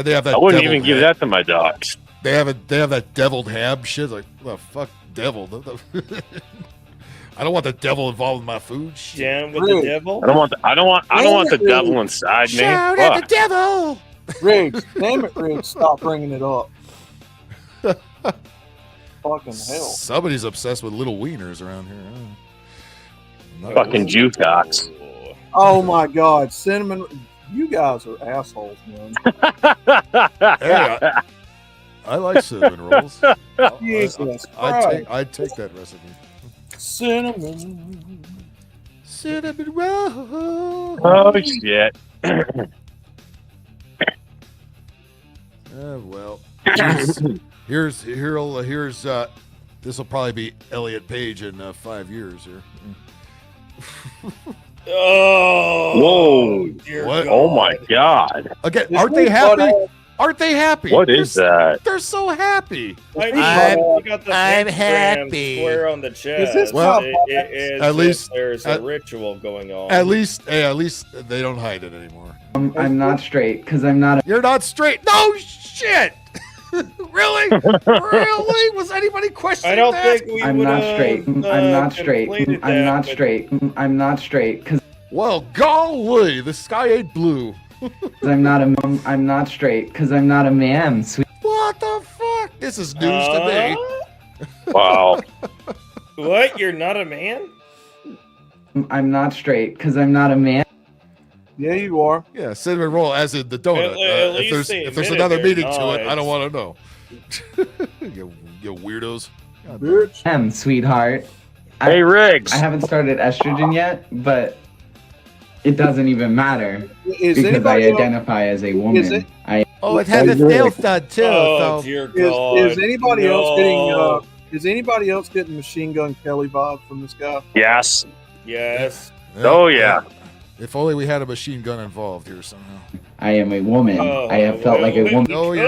they have that. I wouldn't even give that to my dogs. They have that deviled ham shit. Like, well, fuck devil. I don't want the devil involved in my food. Jam with the devil. I don't want the devil inside me. Shout at the devil. Riggs, damn it, Riggs, stop bringing it up. Fucking hell. Somebody's obsessed with little wieners around here. Fucking jukebox. Oh my God, cinnamon! You guys are assholes, man. Hey, I like cinnamon rolls. Jesus I'd take that recipe. Cinnamon roll. Oh shit. Well, here's this will probably be Elliot Page in 5 years here. Oh, whoa! Dear What? God. Oh my God! Again, aren't they happy? Aren't they happy? What is that? They're so happy. I'm happy. Square on the chest. At least there's a ritual going on. At least they don't hide it anymore. I'm not straight because I'm not. You're not straight. No shit. Really? Really? Was anybody questioning I don't that? think we I'm would not have, straight. I'm not straight. I'm not straight. I'm not straight because. Well, golly, the sky ain't blue. I'm not straight because I'm not a man. Sweet. What the fuck? This is news to me. Wow. What? You're not a man? I'm not straight because I'm not a man. Yeah, you are. Yeah, cinnamon roll as in the donut. At least they if there's admitted another they're meaning not. to it, I don't want to know. you weirdos. Sweetheart. Hey, Riggs. I haven't started estrogen yet, but it doesn't even matter Is because I anybody else- identify as a woman. Oh, it has its nails done too. Oh so dear God! Is anybody else No. getting? Is anybody else getting Machine Gun Kelly vibe from this guy? Yes. Yes. Oh, yeah. If only we had a machine gun involved here somehow. I am a woman. Oh, I have felt like a well, woman. No, you're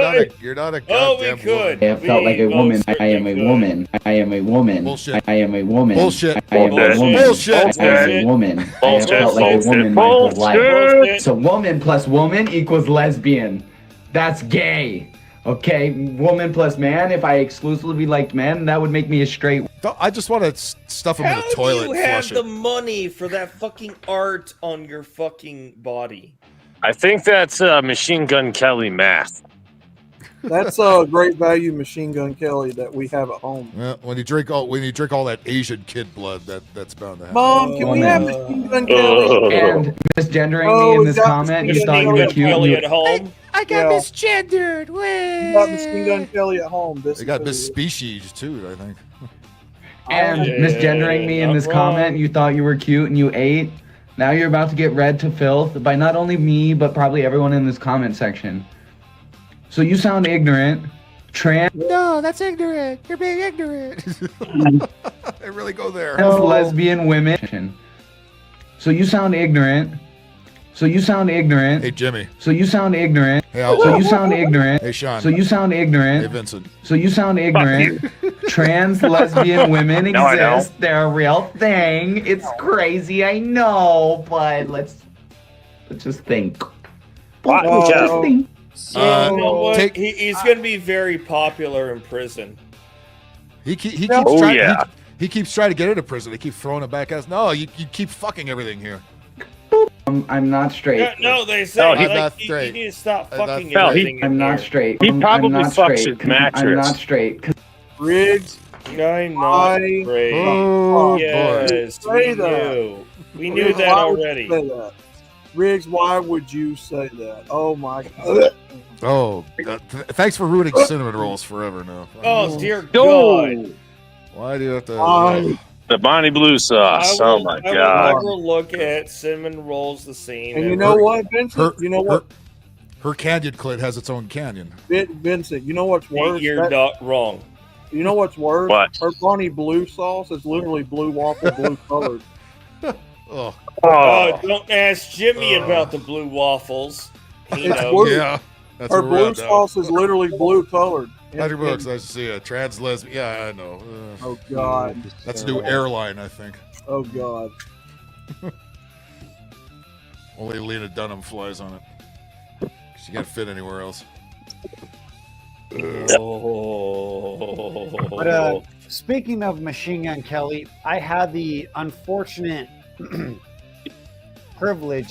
not a Oh, we goddamn could. I have felt like a We woman. most I am a certainly woman. I am a woman. Bullshit. I am a woman. Bullshit. I am a Bullshit. woman. Bullshit. I am a woman. I have Bullshit. felt like a woman my whole life. Bullshit. So woman plus woman equals lesbian. That's gay. Okay, woman plus man. If I exclusively liked men, that would make me a straight. I just want to stuff him in How the toilet do you and have flush the it. money for that fucking art on your fucking body? I think that's Machine Gun Kelly math. That's a great value Machine Gun Kelly that we have at home. Yeah, when you drink all that Asian kid blood, that's bound to happen. Mom, can we have Machine Gun Kelly? And misgendering me in this we got comment. You Machine thought you Gun were cute. Kelly and at you- home. I got Yeah. misgendered. We got Machine Gun Kelly at home. This They got is- Miss Species too, I think. And Yeah, misgendering me in not this wrong. comment. You thought you were cute and you ate. Now you're about to get read to filth by not only me, but probably everyone in this comment section. So you sound ignorant. No, that's ignorant. You're being ignorant. They really go there. Lesbian women. So you sound ignorant. So you sound ignorant. Hey Jimmy. So you sound ignorant. Hey So you sound ignorant. Hey Sean. So you sound ignorant. Hey Vincent. So you sound ignorant. Trans lesbian women No, I don't. exist. They're a real thing. It's crazy, I know, but let's just think. What? Let's Jeff? just think. You know what? Take- He's going to be very popular in prison. He keeps Oh, trying. yeah. He keeps trying to get into prison. They keep throwing it back at us. No, you keep fucking everything here. I'm not straight. No, they No, say he's like, not you straight. need to stop Not fucking No, he- everything in I'm not here. straight. He I'm probably not fucks straight. his mattress. I'm not straight. Riggs. I'm not I- great. Oh Yes, Say we that. knew. We knew Riggs, that why would you already. say that? Riggs, why would you say that? Oh my God. Oh, thanks for ruining cinnamon rolls forever now. Oh dear Oh, God! Why do you have to? I- the Bonnie Blue sauce. Oh my I will God. never look at cinnamon rolls the same. And you ever know again. what, Vincent? You know what, Her canyon clit has its own canyon. Vincent? You know what's worse? You're That- not wrong. You know what's worse? What? Her Bonnie Blue sauce is literally blue waffle, blue colored. Oh, Oh, don't ask Jimmy about the blue waffles. He It's knows. blue. yeah. That's Her where we're blue at now. sauce is literally blue colored. Patrick Brooks, nice to see you. Trans lesbian. Yeah, I know. Oh God. That's a new airline, I think. Oh God. Only Lena Dunham flies on it. She can't fit anywhere else. But speaking of Machine Gun Kelly, I had the unfortunate privilege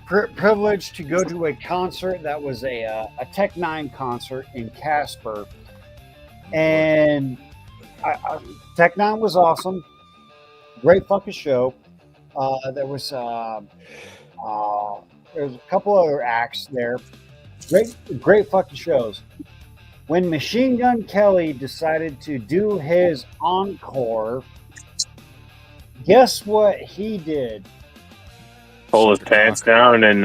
privilege to go to a concert that was a Tech Nine concert in Casper, and Tech Nine was awesome, great fucking show. There was a couple other acts there, great fucking shows. When Machine Gun Kelly decided to do his encore, guess what he did? Pull his pants down and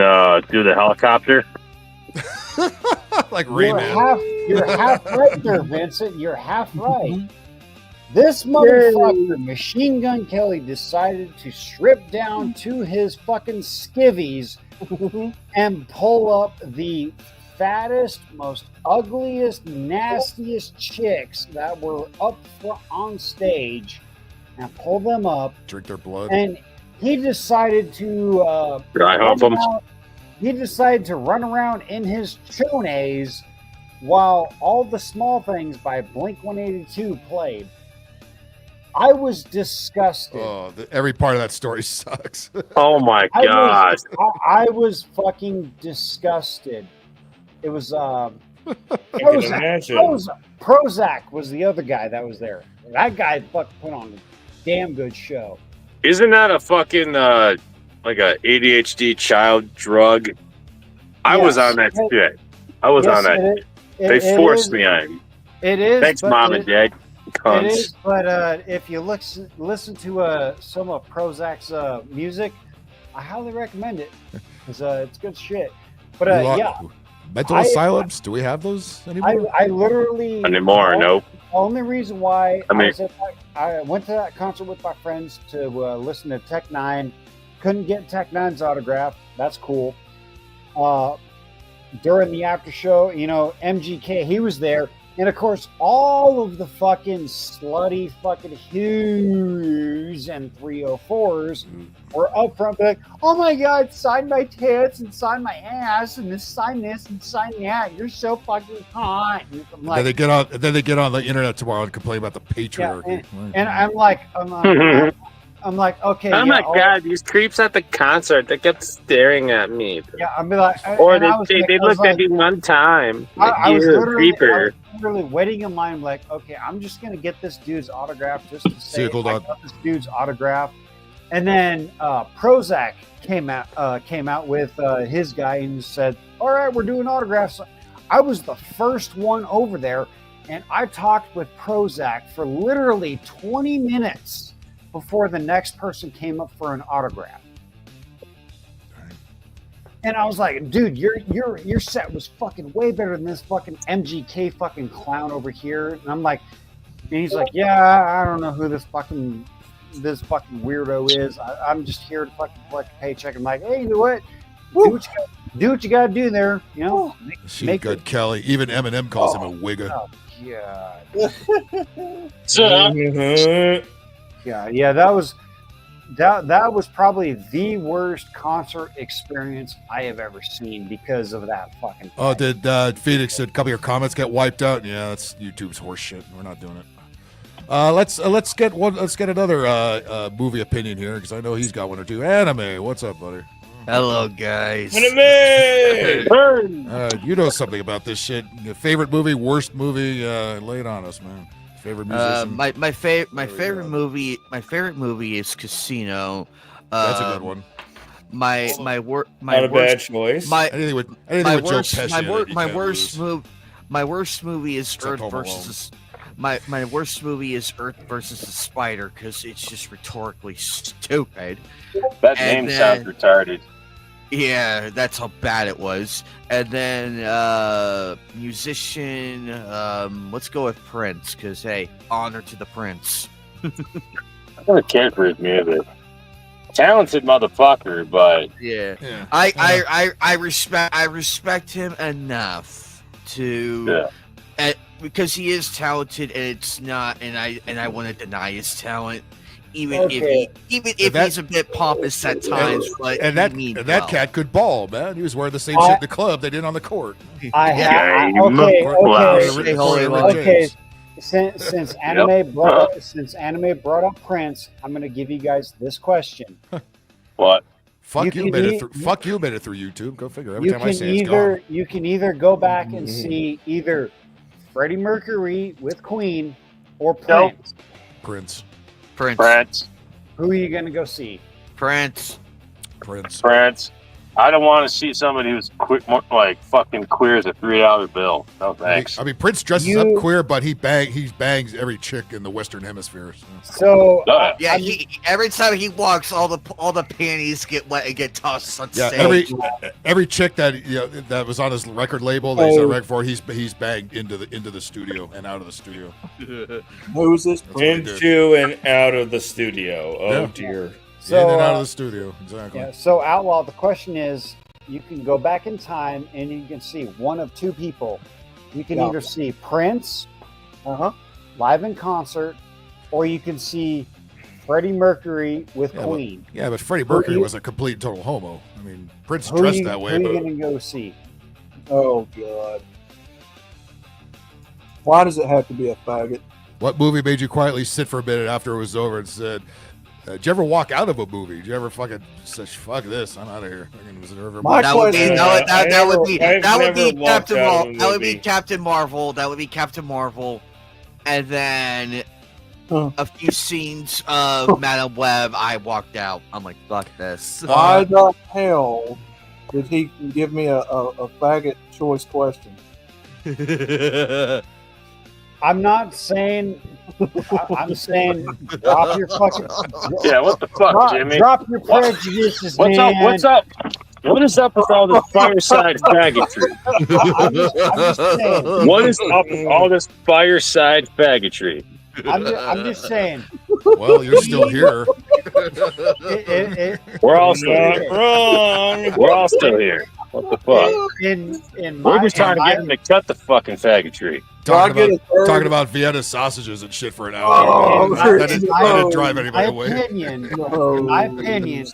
do the helicopter. Like You're Rayman. you're half right there, Vincent. You're half right. This motherfucker, Machine Gun Kelly, decided to strip down to his fucking skivvies and pull up the fattest, most ugliest, nastiest chicks that were up on stage and pull them up. Drink their blood. And he decided to Dry hump 'em. he decided to run around in his chones while All the Small Things by Blink-182 played. I was disgusted. Oh, every part of that story sucks. Oh my God. I was fucking disgusted. It was imagine. Prozac was the other guy that was there. That guy fucking put on a damn good show. Isn't that a fucking like a ADHD child drug. I was on that shit. I was Yes, on that. They it forced is. me on. It is. Thanks, but mom and dad. It Cunts. is, but if you listen to some of Prozac's music, I highly recommend it. It's good shit. But yeah, mental asylums. Do we have those anymore? I literally Anymore, nope. The only reason why I mean- I went to that concert with my friends to listen to Tech Nine. Couldn't get Tech Nine's autograph. That's cool. During the after show, MGK, he was there. And of course, all of the fucking slutty fucking Who's and 304s were up front, like, oh my God, sign my tits and sign my ass and sign this and sign that. You're so fucking hot. And I'm like, then they get on the internet tomorrow and complain about the patriarchy. and I'm like, okay. Oh my God, these creeps at the concert, they kept staring at me. Yeah, I'd be like, Or they looked at me one time. I was creeper. literally waiting in line, like, okay, I'm just gonna get this dude's autograph just to say I got this dude's autograph. And then Prozac came out with his guy and said, all right, we're doing autographs. I was the first one over there, and I talked with Prozac for literally 20 minutes before the next person came up for an autograph. And I was like, dude, your set was fucking way better than this fucking MGK fucking clown over here. And I'm like, and he's like, yeah, I don't know who this fucking weirdo is. I'm just here to fucking collect a paycheck. I'm like, hey, you know what? Do what you gotta do there. Make good Kelly. Even Eminem calls him a wigger. Oh, God. Yeah, that was probably the worst concert experience I have ever seen because of that fucking thing. Oh, did Phoenix, did a couple of your comments get wiped out? Yeah, that's YouTube's horse shit. We're not doing it. Let's get another movie opinion here, because I know he's got one or two. Anime, what's up, buddy? Hello, guys. Anime. You know something about this shit. Your favorite movie, worst movie? Lay it on us, man. Favorite musician? My favorite movie is Casino. That's a good one. My Not a bad choice. Anything with Joe Pesci in it, my worst movie is Except Earth Home versus my worst movie is Earth versus the Spider, because it's just rhetorically stupid. That name sounds retarded. Yeah, that's how bad it was. And then musician, let's go with Prince, because hey, honor to the Prince. I don't care for his music. Talented motherfucker, but yeah. I respect him enough to because he is talented, and it's not, and I want to deny his talent. Even if he's a bit pompous at times, but that cat could ball, man. He was wearing the same shit in the club they did on the court. Since anime brought up Prince, I'm going to give you guys this question. What? Fuck you made it through YouTube. Go figure. Every time I say it's gone. You can either go back and see either Freddie Mercury with Queen or Prince. Prince. Who are you going to go see? Prince. I don't want to see somebody who's fucking queer as a $3 bill. No thanks. I mean, Prince dresses up queer, but he bangs every chick in the Western Hemisphere. So every time he walks, all the panties get wet and get tossed on stage. Every chick that was on his record label that he's on record for, he's banged into the studio and out of the studio. Who's this? Into and out of the studio. Oh dear. So, in and out of the studio, exactly. Yeah, so Outlaw, the question is, you can go back in time and you can see one of two people. You can either see Prince live in concert, or you can see Freddie Mercury with Queen. Yeah, but Freddie Mercury was a complete and total homo. I mean, Prince dressed that way. Who are you going to go see? Oh, God. Why does it have to be a faggot? What movie made you quietly sit for a minute after it was over and said, did you ever walk out of a movie? Did you ever fucking say, fuck this, I'm out of here? That would be Captain Marvel. And then a few scenes of Madam Web, I walked out. I'm like, fuck this. Why the hell did he give me a faggot choice question? I'm not saying. I'm saying drop your fucking. Yeah, what the fuck, Jimmy? Drop your prejudices, What's man. up? What's up? What is up with all this fireside faggotry? I'm just saying. What is up with all this fireside faggotry? I'm just saying. Well, you're still here. We're all still here. Wrong. We're all still here. What the fuck? We're just trying to get him to cut the fucking faggotry. Talking about Vienna sausages and shit for an hour. That didn't drive anybody away. In my opinion,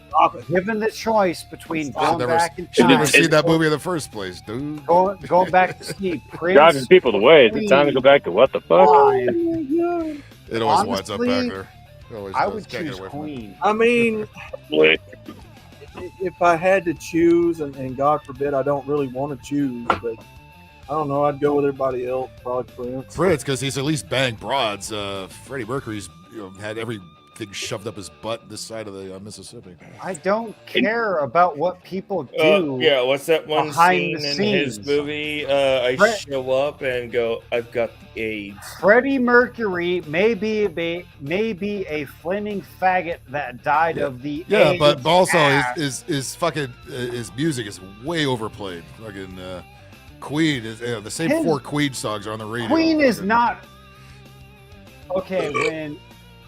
given the choice between going back in Should time, never seen that movie in the first place, dude. going back to see Prince, Driving people away. Is it time to go back to what the fuck? It always winds up back there. I would choose Queen. I mean, if I had to choose, and God forbid I don't really want to choose, but I don't know, I'd go with everybody else, probably Prince. Prince, because he's at least banged broads. Freddie Mercury's had everything shoved up his butt this side of the Mississippi. I don't care about what people do. Yeah, what's that one behind scene the in his scenes. movie? I show up and go, I've got the AIDS. Freddie Mercury may be a flaming faggot that died of the Yeah, AIDS but also ass. his fucking his music is way overplayed. Fucking Queen is the same His- 4 Queen songs are on the radio. Queen is not okay. When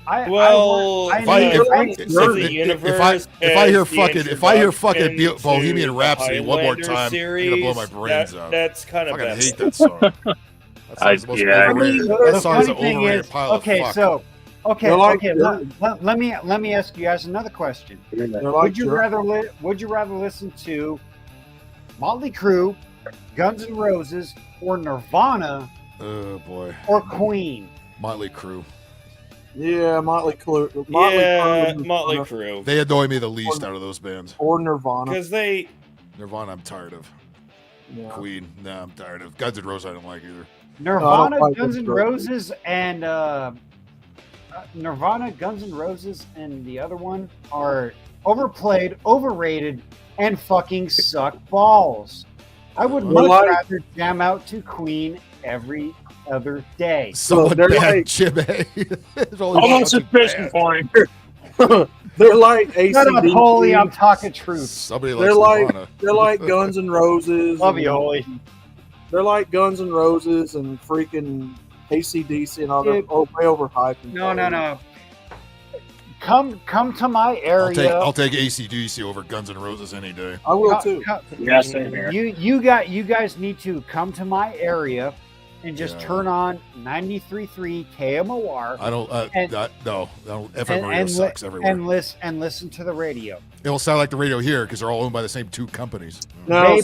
I if I hear fucking Bohemian Rhapsody one more time, I'm gonna blow my brains out. That's kind of I fucking bad. hate that song. That song's the most overrated. That song's an overrated pile of fuck. Let me ask you guys another question. Would you rather listen to Motley Crue, Guns N' Roses, or Nirvana? Oh boy. Or Queen? Motley Crue. Yeah, Motley Crue. Motley Crue. They annoy me the least out of those bands. Or Nirvana. Because they... Nirvana, I'm tired of. Yeah. Queen, I'm tired of. Guns N' Roses, I don't like either. Nirvana, Guns N' Roses, and Nirvana, Guns N' Roses, and the other one are overplayed, overrated, and fucking suck balls. I would much rather jam out to Queen every other day. Someone bad Jimmy. Almost a fishing point. They're like ACDC. Shut up, Holy, I'm talking truth. Somebody They're likes like Nirvana. they're like Guns N' Roses. Love you, Holy. They're like Guns N' Roses and freaking ACDC and all that. Dude. Oh, way overhyped. No. Come to my area. I'll take AC/DC over Guns N' Roses any day. I will too. Yeah, same here. You guys need to come to my area and just turn on 93.3 KMOR. I don't. No. FM radio sucks everywhere. And listen to the radio. It will sound like the radio here because they're all owned by the same 2 companies. Now,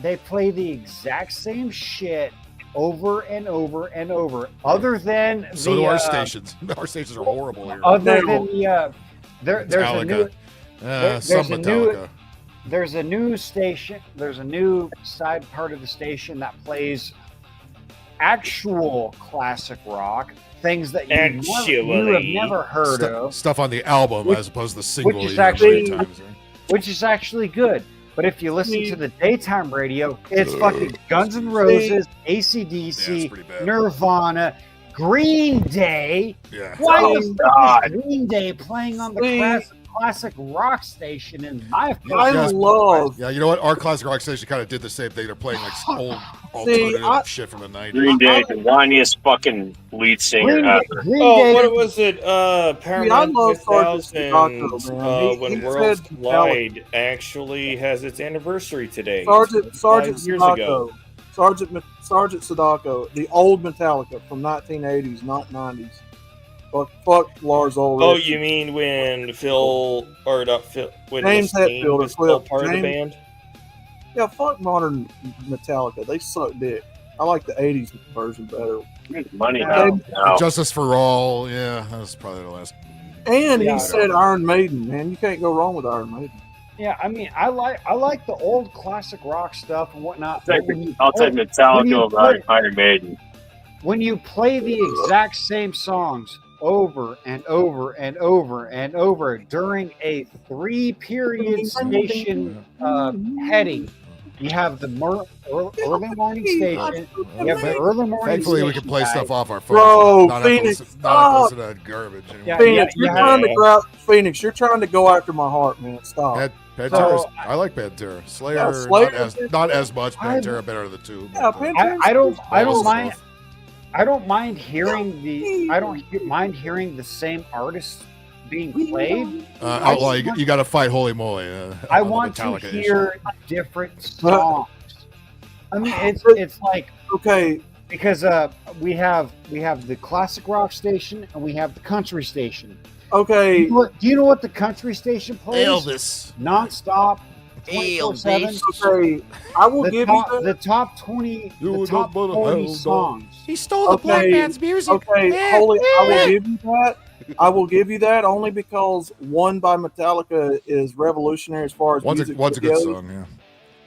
They play the exact same shit over and over and over. Other than so do our stations. Our stations are horrible here. Other than the there's a new Metallica. There's a new station. There's a new side part of the station that plays actual classic rock, things that you have never heard of. Stuff on the album as opposed to the single. Which is actually good. But if you listen to the daytime radio, it's fucking Guns N' Roses, AC/DC, Nirvana, Green Day. Yeah. Why is Green Day playing on the classic rock station in my love. Yeah, you know what? Our classic rock station kind of did the same thing. They're playing like old alternative shit from the 90s. Green Day, the whiniest fucking lead singer ever. What was it? I Paramount love 2000, man. when He Worlds said Collide actually has its anniversary today. Sergeant 5 years Sadako. ago. Sergeant Sadako, the old Metallica from 1980s, not 90s. Fuck Lars Ulrich. Oh, you mean when when James Mustaine Hetfield was still part of the James- band? Yeah, fuck modern Metallica. They suck dick. I like the 80s version better. Money now. Justice for All. Yeah, that was probably the last. And he said Iron Maiden, man. You can't go wrong with Iron Maiden. Yeah, I mean, I like the old classic rock stuff and whatnot. I'll take Metallica over Iron Maiden. when you play the exact same songs over and over and over and over during a 3-period station heading. You have the early morning station. You have the early morning Thankfully, we station can play guy. stuff off our phones. Bro, not have to Phoenix, listen, not have to stop. listen to that garbage anymore. Phoenix, you're trying to grab Phoenix. You're trying to go after my heart, man. Stop. Pantera, I like Pantera. Slayer, not as much. Pantera better of the two. Yeah, I don't mind. I don't mind hearing the same artists being played. Outlaw, you got to fight Holy Moly. I want to hear different songs. I mean, it's like okay, because we have the classic rock station and we have the country station. Okay, do you know what the country station plays? Elvis nonstop. 24/7. Okay, I will give you the top 20, the top 40 songs. He stole the black man's music. Okay, Holy, I will give you that. I will give you that only because One by Metallica is revolutionary as far as one's music a good goes. song,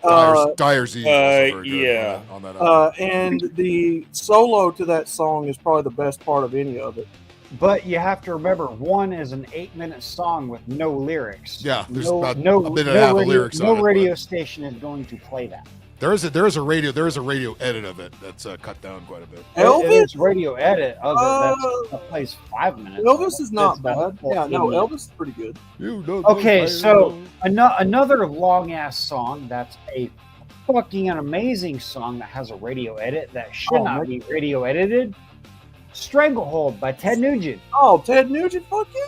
yeah. Dyer's Eve is also very good yeah. on that album. And the solo to that song is probably the best part of any of it. But you have to remember, One is an 8-minute song with no lyrics. Yeah, there's no, about no, a minute no and a half of radio, lyrics no on it. radio station is going to play that. There is a radio edit of it that's cut down quite a bit. There's radio edit of it that plays 5 minutes. Elvis is not That's bad. about Yeah, no, 80. Elvis is pretty good. Okay, so another long ass song that's a fucking amazing song that has a radio edit that should not be radio edited. Stranglehold by Ted Nugent. Oh, Ted Nugent, fuck you.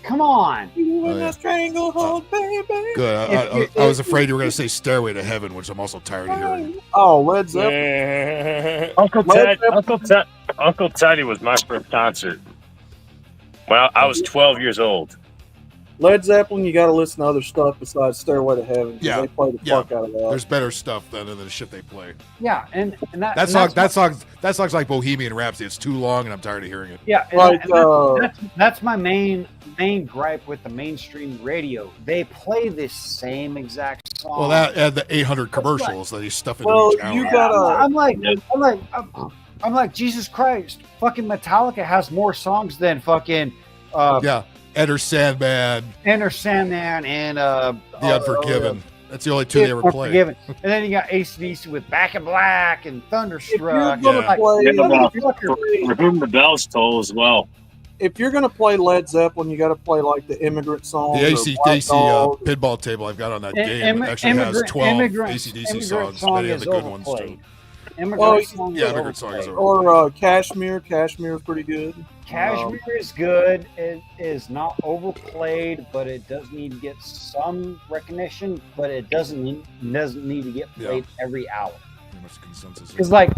Come on. You in that stranglehold, baby. Good. I was afraid you were going to say Stairway to Heaven, which I'm also tired of hearing. Oh, Led Zeppelin. Uncle Teddy was my first concert. Well, I was 12 years old. Led Zeppelin, you got to listen to other stuff besides Stairway to Heaven. Yeah, They play the fuck out of that. There's better stuff than the shit they play. Yeah, and That song's like Bohemian Rhapsody. It's too long, and I'm tired of hearing it. Yeah, Like, that's my main gripe with the mainstream radio. They play this same exact song. Well, that and the 800 commercials that he's stuffing Well, in each hour. you gotta. I'm like Jesus Christ. Fucking Metallica has more songs than fucking. Enter Sandman. Enter Sandman and The Unforgiven. That's the only two they ever play. Unforgiven. And then you got AC/DC with Back in Black and Thunderstruck. For Whom the Bells Toll as well. If you're gonna play Led Zeppelin, you got to play like the Immigrant Song. The AC/DC pinball table I've got on that game actually has 12 AC/DC songs. Many of the good ones too. Immigrant Song is overplayed. Or Kashmir. Kashmir is pretty good. Kashmir is good. It is not overplayed, but it does need to get some recognition. But it doesn't need to get played every hour. Pretty much consensus. It's like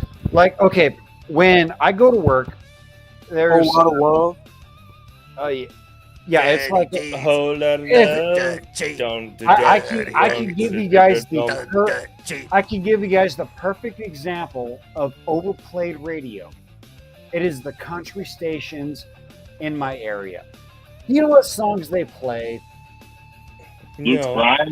okay, when I go to work, there's a lot of love. Yeah, it's like a whole lot of love. I can give you guys the perfect example of overplayed radio. It is the country stations in my area. You know what songs they play? No.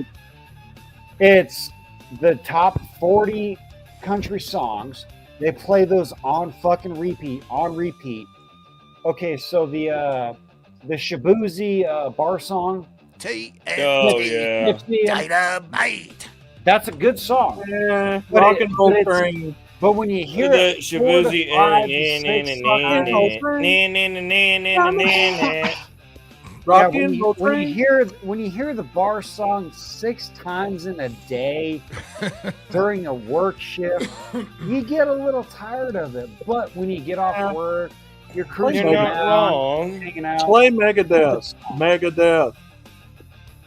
It's the top 40 country songs. They play those on fucking repeat. Okay, so the Shabuzi bar song. Dynamite. That's a good song. Yeah, rock and roll train. But when you hear it, Shabuzi, when you hear the bar song 6 times in a day during a work shift, you get a little tired of it. But when you get off work, you're cruising around, hanging out. Play Megadeth.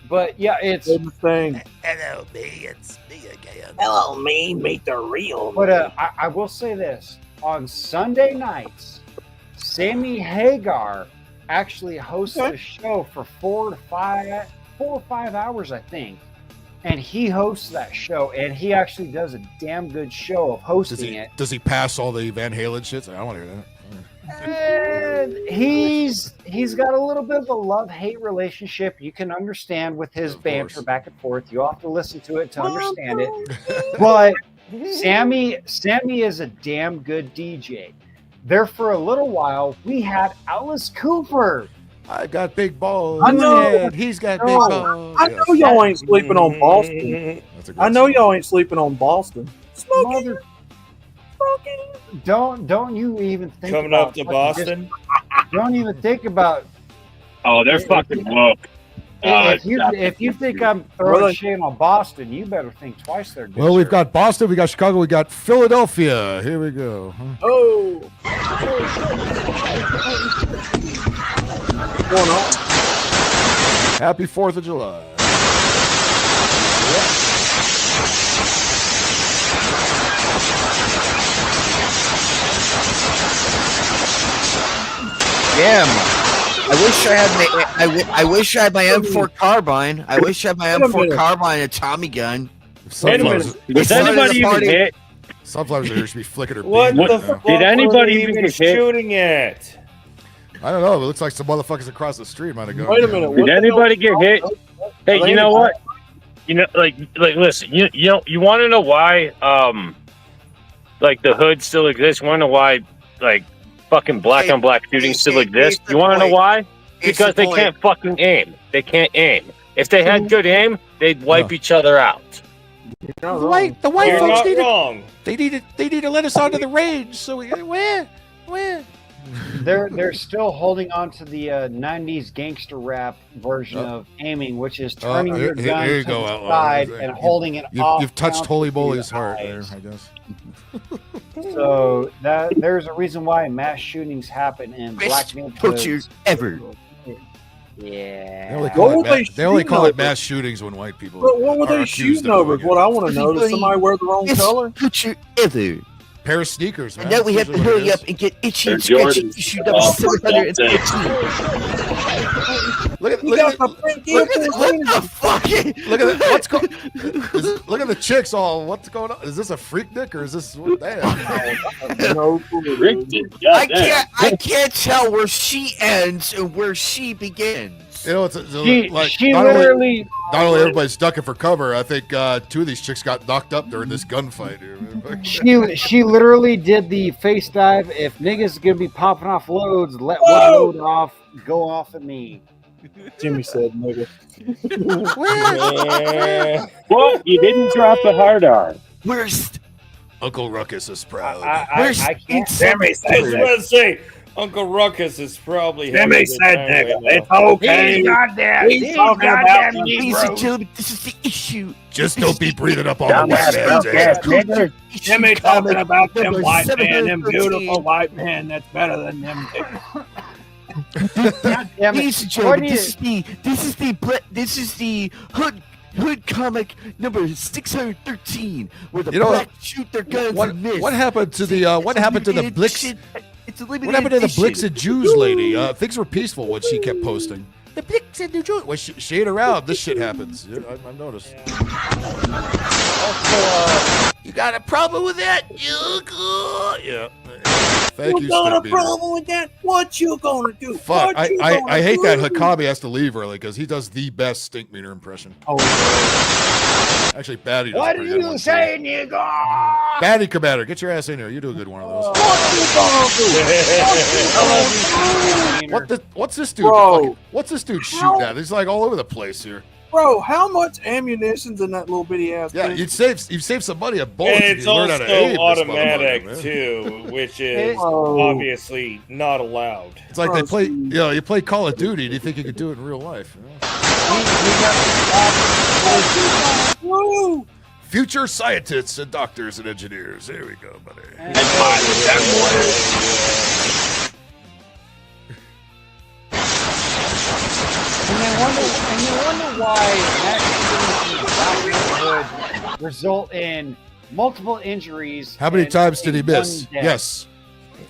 But yeah, it's the thing. Hello, me. It's me again. Hello, me. Meet the real. But I will say this: on Sunday nights, Sammy Hagar actually hosts a show for 4 or 5 hours, I think. And he hosts that show, and he actually does a damn good show of hosting it. Does he pass all the Van Halen shit? I want to hear that. He's got a little bit of a love-hate relationship. You can understand with his banter back and forth. You have to listen to it to understand it. But Sammy is a damn good DJ. There for a little while, we had Alice Cooper. I got big balls. I know. He's got big balls. I know y'all ain't sleeping on Boston. I know y'all ain't sleeping on Boston. Smoking. Don't you even think Coming about up to Boston? Don't even think about. Oh, they're fucking woke. If you think I'm throwing shade on Boston, you better think twice there. Well, we've got Boston, we got Chicago, we got Philadelphia. Here we go. Oh. What's going on? Happy 4th of July. Damn. I wish I had my M4 carbine. I wish I had my M4 carbine and a Tommy gun. Wait a minute. Does anybody even hit? Sunflowers are should be flicking her. What beam the right now. fuck? Did anybody even get shooting at? I don't know. It looks like some motherfuckers across the street might have gone. Wait a minute. Did anybody get hit? Hey, you know what? You know, like, listen. You know, you want to know why? Like the hood still exists. You want to know why? Like, fucking black on black shootings still exist. You want to know why? Because they can't fucking aim. They can't aim. If they had good aim, they'd wipe each other out. The white You're folks not need wrong. They need to let us onto the range. So where? They're still holding on to the '90s gangster rap version of aiming, which is turning your gun here you to go, the outlaw. side and holding it off. You've touched Holy bounce Moly's to your heart there, eyes. I guess. So there's a reason why mass shootings happen in black neighborhoods. Culture ever. Yeah. They only call it mass shootings when white people. But what were are they accused shooting of over? doing What it. I want to know is somebody wear the wrong color. Culture ever. Pair of sneakers, man. And now we have to That's usually hurry what up and get itchy They're and scratchy Jordans. to shoot up 713. Look at What the fuck? Look at the, what's going. Look at the chicks. All what's going on? Is this a freak dick or is this what? Damn. I can't tell where she ends and where she begins. You know, She not literally. Not only everybody's ducking for cover. I think 2 of these chicks got knocked up during this gunfight here. She literally did the face dive. If niggas gonna be popping off loads, let one load off. Go off at me. Jimmy said, "Nigga." Well, you didn't drop the hard R. Where's Uncle Ruckus is proud. I can't. Jimmy said, I was about to say, Uncle Ruckus is probably. Jimmy said, "Nigga, it's okay." These goddamn Ladies and gentlemen, this is the issue. Just don't be breathing up all the white man's ass. Jimmy talking about them white men, them beautiful white men. That's better than them. Ladies and gentlemen, this is the hood comic number 613, where the black shoot their guns and miss. What happened to the what happened to the Blix? What happened to the Blix and Jews lady? Things were peaceful when she kept posting. The Blix and the Jews. Well, she ain't around. This shit happens. Yeah, I've noticed. You got a problem with that? Yeah. Thank you, got a Steve Bieber. problem with that? What you gonna do? Fuck, What you I gonna hate do? that Hakabi has to leave early because he does the best stink meter impression. Oh, actually, Batty does What a are pretty good you one, saying, nigga? Batty Commander, get your ass in here. You do a good one of those. What's this dude? Bro. What's this dude shooting at? He's like all over the place here. Bro, how much ammunition's in that little bitty ass? Yeah, thing? you'd save some money at bullets. And if it's you learn how also to aim this automatic motherfucker, man. too, which is Oh. obviously not allowed. It's like they play, you play Call of Duty. Do you think you could do it in real life? Woo! Future scientists and doctors and engineers. There we go, buddy. And you wonder why mass shootings in the black neighborhood result in multiple injuries. How many and times did he one miss? death. Yes.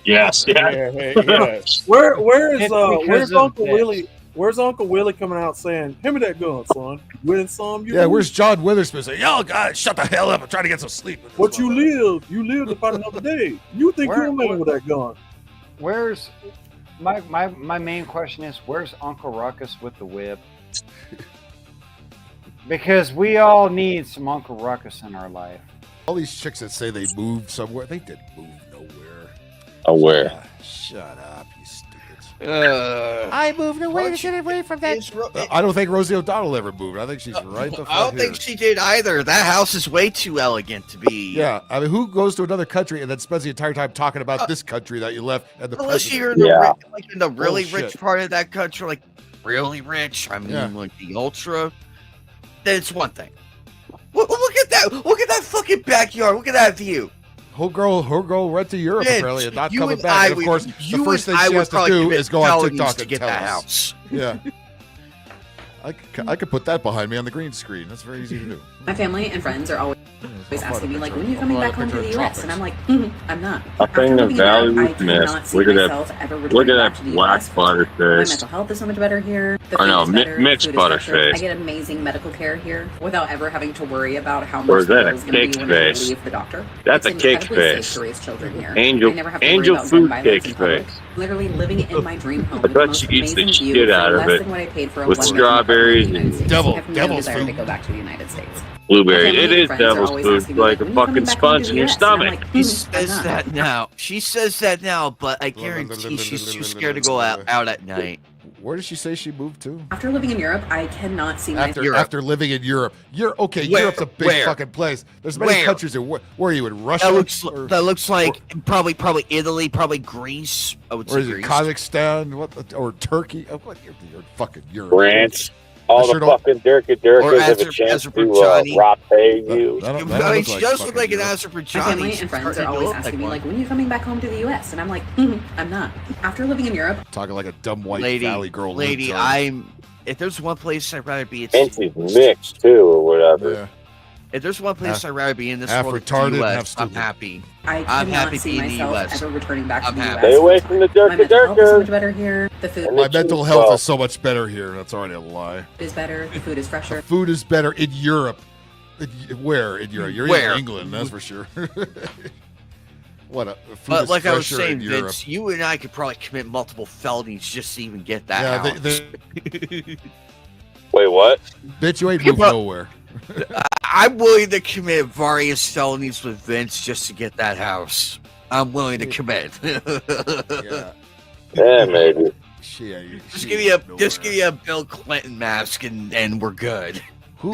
Yes. Yes. Where's It's because where's of Uncle this. Willie? Where's Uncle Willie coming out saying, "Give me that gun, son. Win some, you Yeah, lose." where's John Witherspoon saying, "Yo, guys, shut the hell up. I'm trying to get some sleep." What you live to fight another day. You think Where- you're living with that gun? Where's my main question is, where's Uncle Ruckus with the whip? Because we all need some Uncle Ruckus in our life. All these chicks that say they moved somewhere, they didn't move nowhere. Where? Shut up, you stupid. I moved away to get away from that. I don't think Rosie O'Donnell ever moved. I think she's right the fuck I don't think she did either. That house is way too elegant to be. Yeah, I mean, who goes to another country and then spends the entire time talking about this country that you left and the Unless president? you're in the, like in the really Bullshit. rich part of that country, like really rich. I mean, like the ultra. Then it's one thing. Look at that! Look at that fucking backyard! Look at that view! Her girl went to Europe Bitch, apparently and not you coming and back. I And of course, would- the you first and thing I she would has to probably do commit is go on felonies TikTok to and get tell that us. house. Yeah. I could put that behind me on the green screen. That's very easy to do. My family and friends are always asking me, like, when are you I'll coming put a back home to picture the of U.S.? And I'm like, I'm not. I think the living in value Europe, is I cannot missed. see Look at myself that. ever Look returning at back that to the black US. butter My face. mental health is so much better here. The Or food no, is better. mixed Food is butter fresher. face. I get amazing medical care here without ever having to worry about how Or much is that the a bill is going to cake be when I face? leave the doctor. That's It's a cake incredibly safe face. to raise children here. Angel- I never have to angel worry about food gun violence cake in public. face. Literally living in my dream home I with the bet most she eats the amazing view shit for out of less it. than what I paid for a With one-bedroom apartment in the strawberries United and States. I have no devil's desire to food. go back to the United States. Blueberry. My family It and is friends are devil's always food, asking me, like a when are you coming fucking back home sponge to in the your US? And I'm stomach. like, She I'm says not. that now. She says that now, but I guarantee she's too scared to go out at night. Where did she say she moved to? After living in Europe, I cannot see myself. After living in Europe. Okay, Where? Europe's a big Where? fucking place. There's many Where? countries. Where are you, in Russia? That looks like probably Italy, probably Greece. I would Or say is it Greece. Kazakhstan? Or Turkey? Oh, what? You're fucking Europe. France. All sure the don't- fucking Or Durkas have a chance to Azerbaijani. rape you. I mean, she does look like an My Azerbaijani. family She's and friends starting are to always look asking me, one. like, when are you coming back home to the U.S.? And I'm like, I'm not. After living in Europe, Talking like a dumb white lady, valley girl. lady, libtard. if there's one place I'd rather be, And she's mixed too, or whatever. Yeah. if there's one place I'd rather be in this half world, it's retarded, the half US. I'm stupid. happy. I I'm cannot happy see being in the myself US. ever returning back I'm to the happy. U.S. Stay away from the My mental health is so much Durkas. better here. The food My mental health is so much better here. That's already a lie. is better. The food is fresher. Food is better in Europe. Where in Europe? You're Where? in England, that's for sure. What a food But is like I was fresher saying, in Europe. Vince, you and I could probably commit multiple felonies just to even get that Yeah, house. Wait, what? Bitch, you ain't moved nowhere. I'm willing to commit various felonies with Vince just to get that house. I'm willing to commit. Yeah, maybe. Just give me a Bill Clinton mask and we're good. Who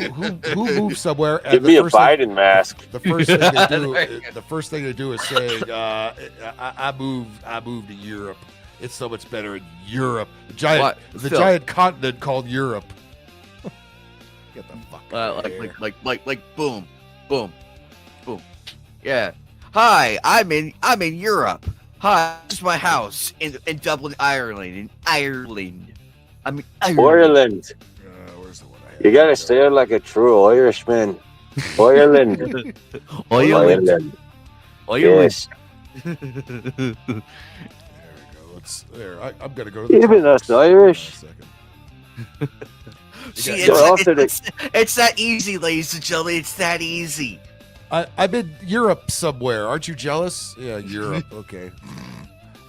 moves somewhere? And Give the me a first thing- Biden mask. The first thing they do, the first thing they do is say, "I moved to Europe. It's so much better in Europe. What? The Phil. giant continent called Europe." Get the fuck out of here. Like boom, boom, boom. Yeah. Hi, I'm in Europe. Hi, this is my house in Dublin, Ireland. In Ireland. I mean Ireland. You gotta say it like a true Irishman. Ireland. Ireland. Yes. I'm gonna go to the Even us Irish. See, Yeah, it's that easy, ladies and gentlemen. It's that easy. I'm in Europe somewhere. Aren't you jealous? Yeah, Europe. Okay.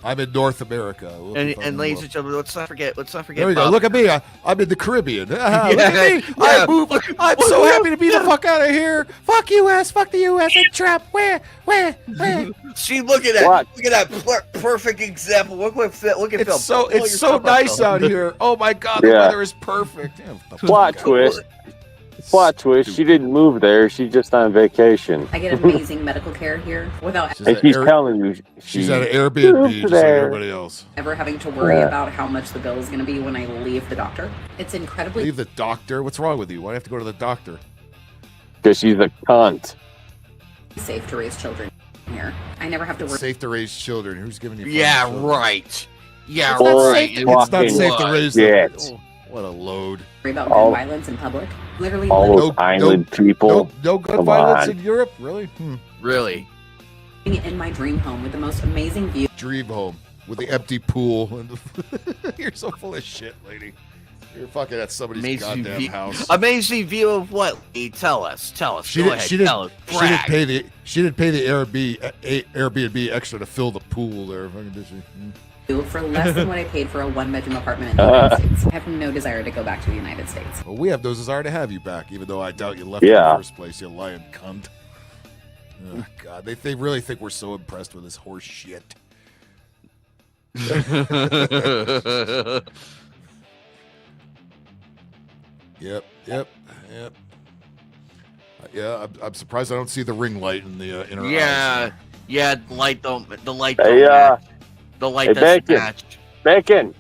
I'm in North America. And ladies and gentlemen, let's not forget. There we go. Bob. Look at me. I'm in the Caribbean. Look at me. Yeah. I moved. I'm so happy to be the fuck out of here. Fuck US. Fuck the US. And Trump. Where? See, look at that. What? Look at that perfect example. Look at Phil. It's so nice out here. Oh my God, the Yeah. weather is perfect. Yeah, what the Plot fuck? twist. Plot twist. She didn't move there. She's just on vacation. I get amazing medical care here without And she's telling you She's at an Airbnb moved just like there. everybody else. ever having to worry Yeah. about how much the bill is going to be when I leave the doctor. It's incredibly Leave the doctor. What's wrong with you? Why do you have to go to the doctor? Because she's a cunt. safe to raise children here. I never have to worry. Safe to raise children. Who's giving you? Yeah, children? right. Yeah, It's not right. safe to- It's not safe to raise them. Yes. Oh, what a load. About All- gun violence in public. Literally, All living those island people. No gun Come violence on. in Europe, really? Really? in my dream home with the most amazing view. Dream home with the empty pool. You're so full of shit, lady. You're fucking at somebody's goddamn house. Amazing view of what? Tell us. She Go didn't. ahead. She didn't. Tell us. She didn't Brag. pay the. She didn't pay the Airbnb extra to fill the pool there. Fucking did she? For less than what I paid for a one-bedroom apartment in the United States. I have no desire to go back to the United States. Well, we have no desire to have you back, even though I doubt you left in Yeah. the first place, you lying cunt. Oh, God, they really think we're so impressed with this horse shit. Yep. Yeah, I'm surprised I don't see the ring light in the inner eyes. Yeah, the light don't match. The light hey, doesn't match. Bacon,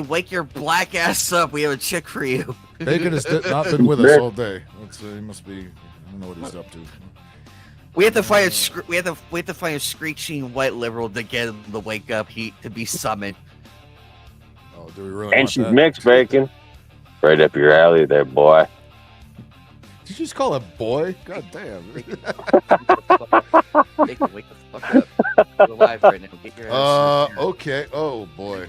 wake your black ass up. We have a chick for you. Bacon has not been with us all day. He must be. I don't know what he's up to. We have to find a screeching white liberal to get him to wake up. To be summoned. Oh, do we really? And want she's that? mixed, Bacon. Right up your alley, there, boy. Did you just call him boy? God damn. Bacon, wake the fuck up. We're live right now. Get your ass. Okay. Oh boy.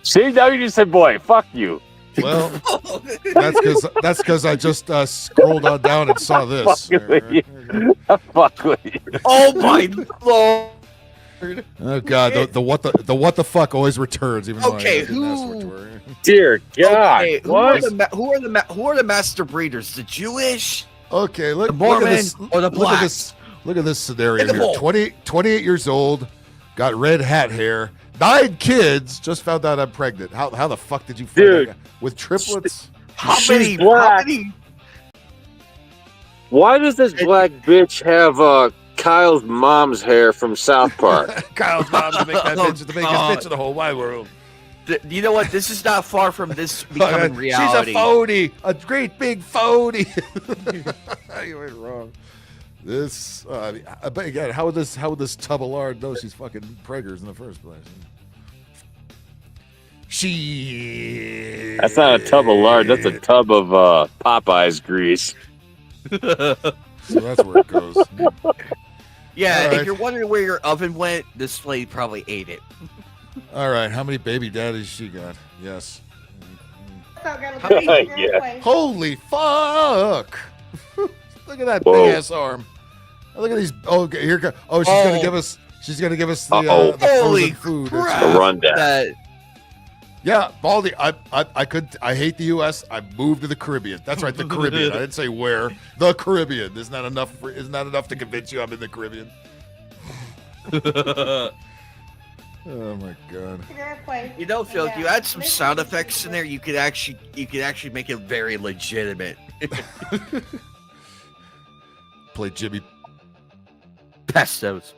See, now you just said boy. Fuck you. Well, that's because I just scrolled on down and saw this. Fuck with you. Oh my lord. Oh God, the what the fuck always returns. Even though Okay, I didn't ask for it to her. Dear God, Okay, who are the master breeders? The Jewish? Okay, the look Mormon, at this. or the Look at blacks? Look at this scenario Look at here. them 28 years old, got red hat hair, 9 kids. Just found out I'm pregnant. How the fuck did you find Dude, that? With triplets? She's black. Why does this black bitch have Kyle's mom's hair from South Park? Kyle's mom to make that bitch the biggest God. bitch in the whole wide world. You know what? This is not far from this becoming reality. She's a phony, a great big phony. You went wrong. This, but again, how would this tub of lard know she's fucking preggers in the first place? That's not a tub of lard. That's a tub of Popeye's grease. So that's where it goes. Yeah, All right. if you're wondering where your oven went, this lady probably ate it. All right, how many baby daddies she got? Yes. Yeah. Holy fuck! Look at that Whoa. big ass arm. Oh, look at these. Oh, okay, here go. Oh, she's gonna give us. She's gonna give us the Holy frozen food. crap. The rundown. Yeah, Baldy. I hate the U.S. I moved to the Caribbean. That's right, the Caribbean. I didn't say where. The Caribbean. Isn't that enough? Isn't that enough to convince you I'm in the Caribbean? Oh my god. You know, Phil, if you add some sound effects in there, you could actually make it very legitimate. Play Jimmy Pestos.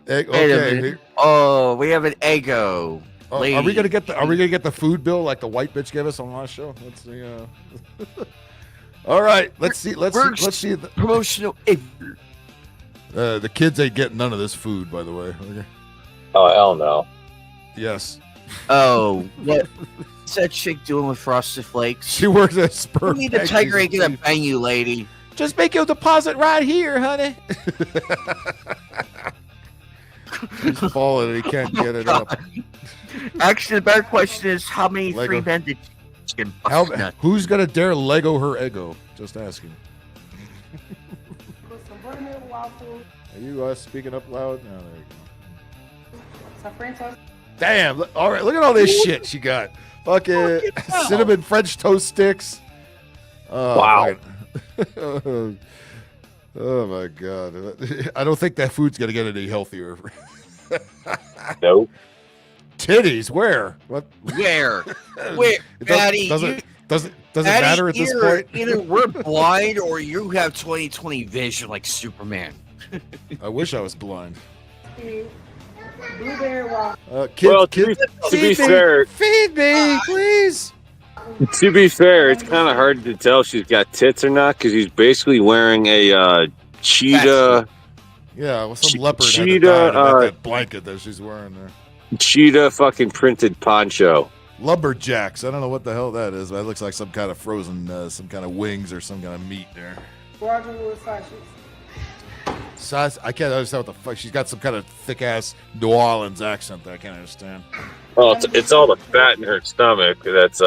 Egg, Wait a okay. minute. Oh, we have an Eggo. Oh, are we gonna get the food bill like the white bitch gave us on last show? Let's see. All right, let's see. Let's see the promotional. The kids ain't getting none of this food, by the way. Okay. Oh hell no. Yes. Oh, what's that chick doing with Frosted Flakes? She works at Spur. You need the tiger ain't gonna bang you, lady. Just make your deposit right here, honey. He's falling and he can't get it up. Actually, the better question is how many Lego. free men did you get? Who's gonna dare Lego her ego? Just asking. Are you speaking up loud? No, there you go. Damn! All right, look at all this shit she got. Fucking cinnamon French toast sticks. Wow. fucking- Oh my god! I don't think that food's gonna get any healthier. Nope. Titties? Where? What? Where? It Daddy? doesn't Daddy, matter at this point? Either we're blind or you have 20/20 vision like Superman. I wish I was blind. Blueberry waffle. Well, to be fair, feed me, please. To be fair, it's kind of hard to tell if she's got tits or not because he's basically wearing a cheetah. Yeah, well, some leopard cheetah, had to die about that blanket that she's wearing there. Cheetah fucking printed poncho. Lumberjacks. I don't know what the hell that is, but it looks like some kind of frozen, some kind of wings or some kind of meat there. Broadwood sausage. I can't understand what the fuck. She's got some kind of thick ass New Orleans accent that I can't understand. Well, it's all the fat in her stomach that's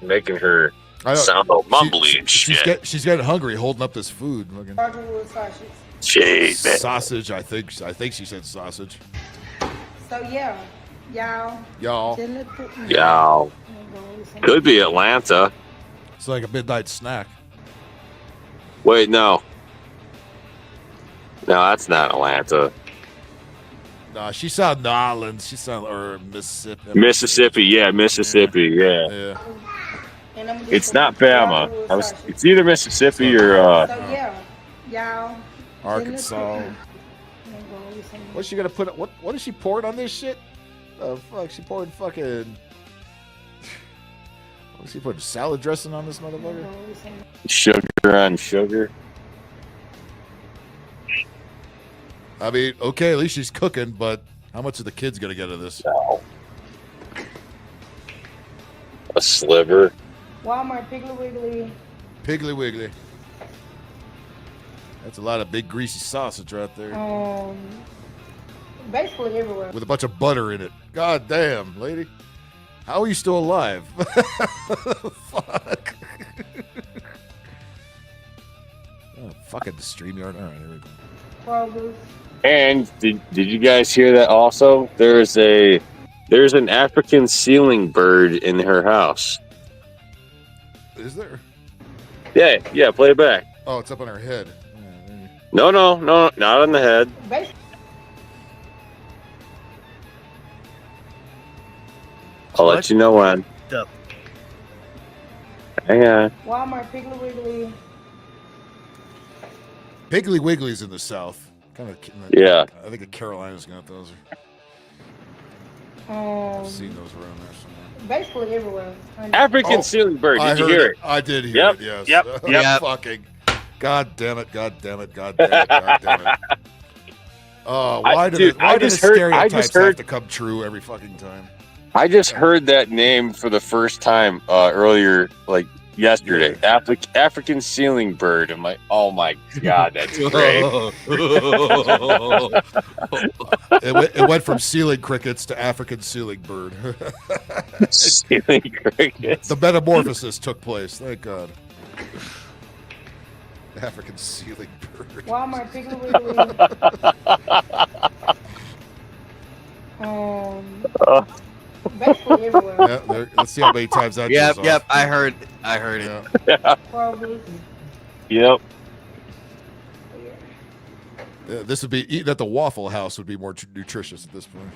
making her sound all mumbly and shit. She's getting hungry, holding up this food. Looking. Broadwood sausage. Shit, man. Sausage. I think she said sausage. So yeah, Y'all. Yeah. Could be Atlanta. It's like a midnight snack. Wait, no. No, that's not Atlanta. Nah, she sound Nolans. She sound or Mississippi. Mississippi, yeah, Mississippi, yeah. Yeah. It's not Bama. It's either Mississippi or y'all. Arkansas. What's she gonna put? What is she pouring on this shit? Oh fuck, she poured fucking. What is she putting salad dressing on this motherfucker? Sugar on sugar. I mean, okay, at least she's cooking, but how much are the kids gonna get of this? A sliver. Walmart, Piggly Wiggly. Piggly Wiggly. That's a lot of big greasy sausage right there. Basically everywhere. With a bunch of butter in it. God damn, lady. How are you still alive? Fuck. Oh, fucking the StreamYard. All right, here we go. Kroger's. And did you guys hear that also? There's an African ceiling bird in her house. Is there? Yeah, play it back. Oh, it's up on her head. No, not on the head. I'll let you know when. Hang on. Walmart, Piggly Wiggly. Piggly Wiggly's in the South. Kind of. Yeah. I think the Carolinas got those. I've seen those around there somewhere. Basically everywhere. African ceiling bird. Did you hear it? I did hear it, yes. Yep. Fucking. God damn it. God damn it. God damn it. God damn it. Oh, why do the stereotypes have to come true every fucking time? I just heard that name for the first time earlier, like yesterday. African ceiling bird. I'm like, oh my god, that's great. It went from ceiling crickets to African ceiling bird. Ceiling crickets. The metamorphosis took place. Thank God. African ceiling bird. Walmart, Piggly Wiggly. Basically everywhere. Yeah, let's see how many times that goes off. Yep, I heard it. Yeah. Yep. Yeah, this would be eating at the Waffle House would be more nutritious at this point.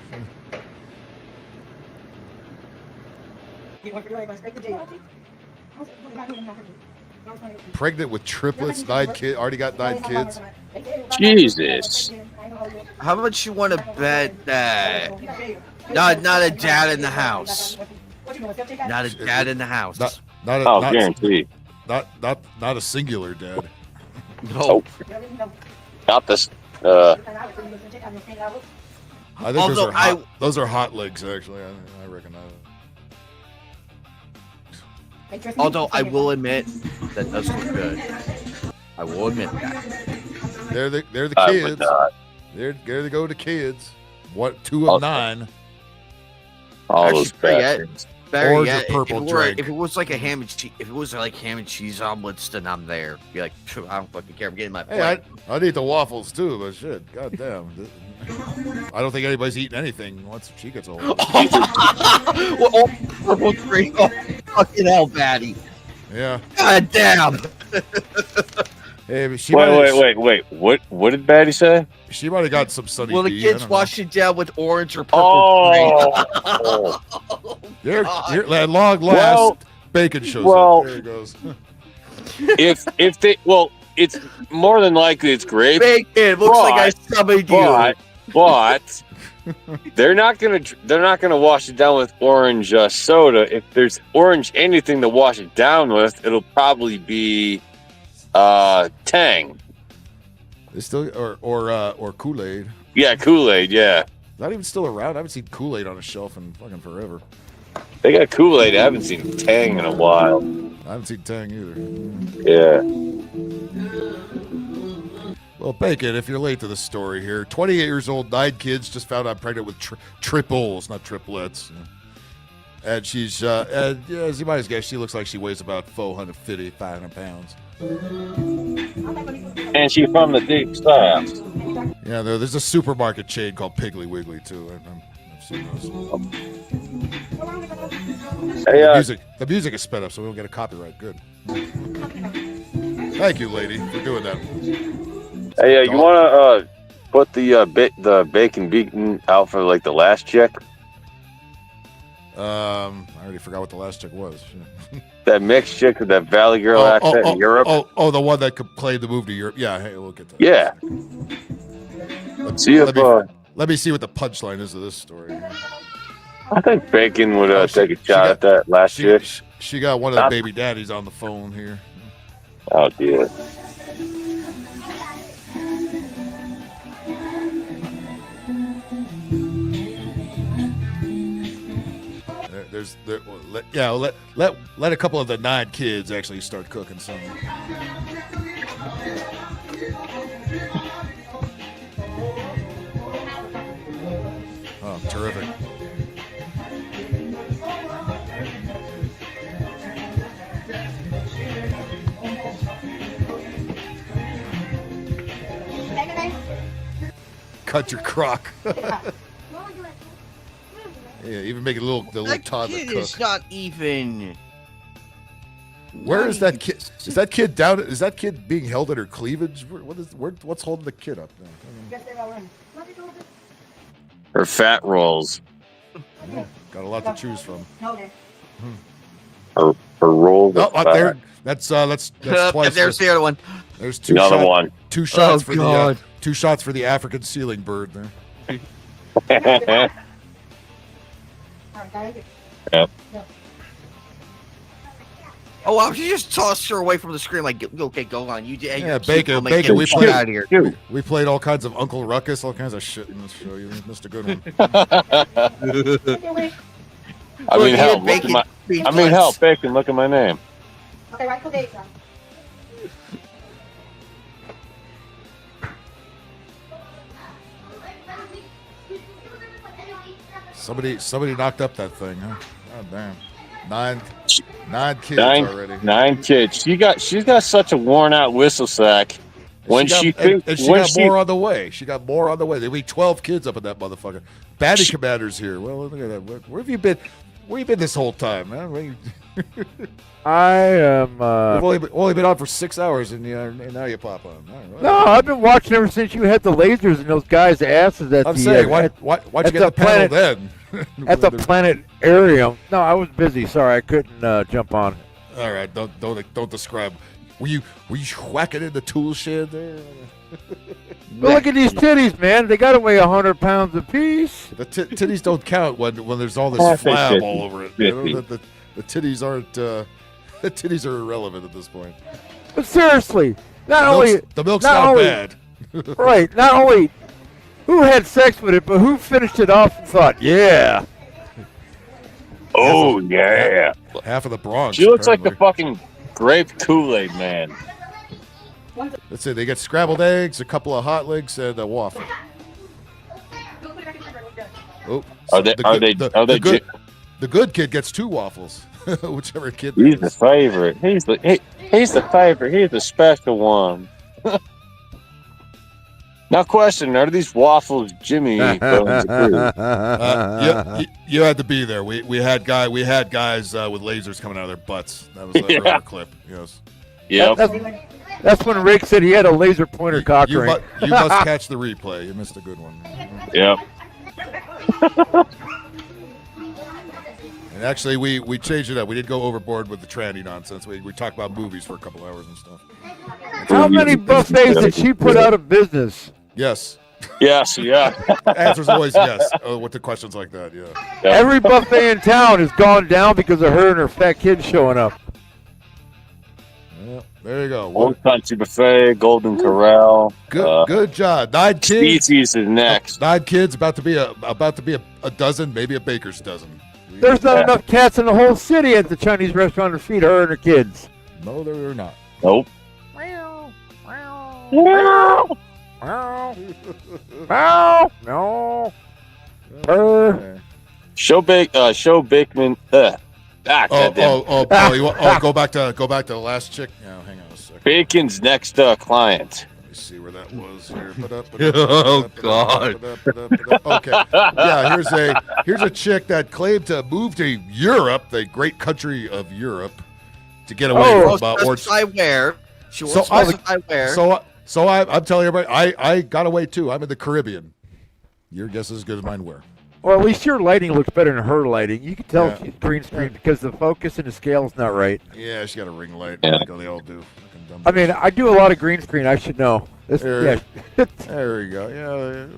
Pregnant with triplets, 9 kids, already got 9 kids. Jesus. How much you want to bet that? Not a dad in the house. Not a dad in the house. Guaranteed. Not a singular dad. No. Not this. I think those are hot legs, actually. I recognize it. Although I will admit that does look good. I will admit that. They're the kids. There they go, the kids. What? 2 of 9. All those bastards. Better yet, if it was like a ham and cheese, if it was like ham and cheese omelets, then I'm there. Be like, I don't fucking care. I'm getting my plate. Hey, I'd eat the waffles too, but shit, goddamn. I don't think anybody's eating anything once she gets old. Well, purple green. Oh, fucking hell, Batty. Yeah. God damn. Hey, but she wait. What did Batty say? She might have got some Sunny Well, the D, kids wash it down with orange or purple green. Here, at long last, bacon shows up. There it goes. It's more than likely it's grape. Bacon looks like I summoned you. But they're not gonna wash it down with orange soda. If there's orange anything to wash it down with, it'll probably be Tang. It's still or Kool-Aid. Yeah, Kool-Aid. Yeah. Not even still around. I haven't seen Kool-Aid on a shelf in fucking forever. They got Kool-Aid. I haven't seen Tang in a while. I haven't seen Tang either. Yeah. Well, Bacon, if you're late to the story here, 28 years old, 9 kids, just found out pregnant with triples, not triplets. And she's, as you might guess, she looks like she weighs about 450, 500 pounds. And she's from the deep south. Yeah, there's a supermarket chain called Piggly Wiggly, too. I've seen those. Hey, the music is sped up, so we don't get a copyright. Good. Thank you, lady, for doing that. Hey, you want to put the bacon beaten out for like the last chick? I already forgot what the last chick was. That mixed chick with that Valley Girl accent in Europe. The one that played the move to Europe. Yeah, hey, we'll get that. Yeah. Let me see what the punchline is of this story. I think Bacon would take a shot at that last chick. She got one of the baby daddies on the phone here. Oh, dear. Let a couple of the 9 kids actually start cooking something. Oh, terrific. Cut your crock. Yeah, even make it the little toddler kid cook. is not even. Where is that kid? Is that kid down? Is that kid being held at her cleavage? What's holding the kid up now? Her fat rolls. Got a lot to choose from. Her rolls. Oh, there. That's twice. There's the other one. There's two Another one. 2 shots for God. the 2 shots for the African ceiling bird there. Yep. Oh, wow, she just tossed her away from the screen like, okay, go on. Yeah, Bacon. We played out of here. We played all kinds of Uncle Ruckus, all kinds of shit in this show. You missed a good one. I mean, hell, Bacon, look at my name. Okay, right for Dave. Somebody knocked up that thing, huh? God damn. 9 kids already. 9 kids. She's got such a worn out whistle sack. She got more on the way. She got more on the way. There'll be 12 kids up in that motherfucker. Batty Commander's here. Well, look at that. Where have you been? Where you been this whole time, man? I am. We've only been on for 6 hours, and now you pop on. Right. No, I've been watching ever since you had the lasers in those guys' asses at I'm the. saying, why'd you get the panel then? At the planetarium. No, I was busy. Sorry, I couldn't jump on. All right, don't describe. Were you whacking in the tool shed there? But look at these titties, man. They got to weigh 100 pounds apiece. The titties don't count when there's all this flab all over it. You know, the titties aren't. The titties are irrelevant at this point. But seriously, the milk's not bad. Right. Not only who had sex with it, but who finished it off and thought, yeah. Oh, yeah. Half of the Bronx. She looks like the fucking grape Kool-Aid man. Let's see. They get scrambled eggs, a couple of hot links, and a waffle. Oh, the good kid gets 2 waffles. Whichever kid. He's the favorite. He's the favorite. He's the special one. Now, question: are these waffles Jimmy Bones approved? You had to be there. We had guys with lasers coming out of their butts. That was an earlier clip. Yes. Yep. That's when Rick said he had a laser pointer cock ring. You must catch the replay. You missed a good one. Yep. And actually, we changed it up. We didn't go overboard with the tranny nonsense. We talked about movies for a couple hours and stuff. How many buffets did she put out of business? Yes. Yes, yeah. Answer's always yes with the questions like that, yeah. Every buffet in town has gone down because of her and her fat kid showing up. Yeah, there you go. Old Country Buffet, Golden Corral. Good job. 9 kids. Species is next. 9 kids, about to be a dozen, maybe a baker's dozen. There's not enough cats in the whole city at the Chinese restaurant to feed her and her kids. No, there are not. Nope. No. Show Bakeman. Go back to the last chick. No, hang on a second. Bacon's next client. Let me see where that was here. Oh God. Okay. Yeah, here's a chick that claimed to move to Europe, the great country of Europe, to get away from I wear. She wants to know what I wear. So I'm telling everybody, I got away too. I'm in the Caribbean. Your guess is as good as mine. Where? Well, at least your lighting looks better than her lighting. You can tell she's green screen because the focus and the scale is not right. Yeah, she got a ring light. Like they all do. I mean, I do a lot of green screen. I should know. There we go.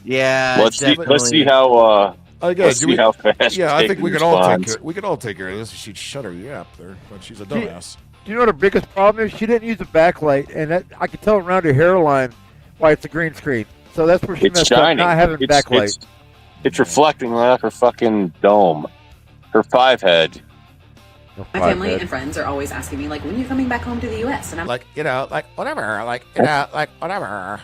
Yeah. Let's see how. Let's see how fast. Yeah, I think we can all take care of this. She'd shut her yap there, but she's a dumbass. Do you know what her biggest problem is? She didn't use a backlight, and that, I could tell around her hairline why it's a green screen. So that's where she messed up, not having backlight. It's reflecting right off her fucking dome, her 5-head. My family and friends are always asking me, like, when are you coming back home to the U.S.? And I'm like, whatever.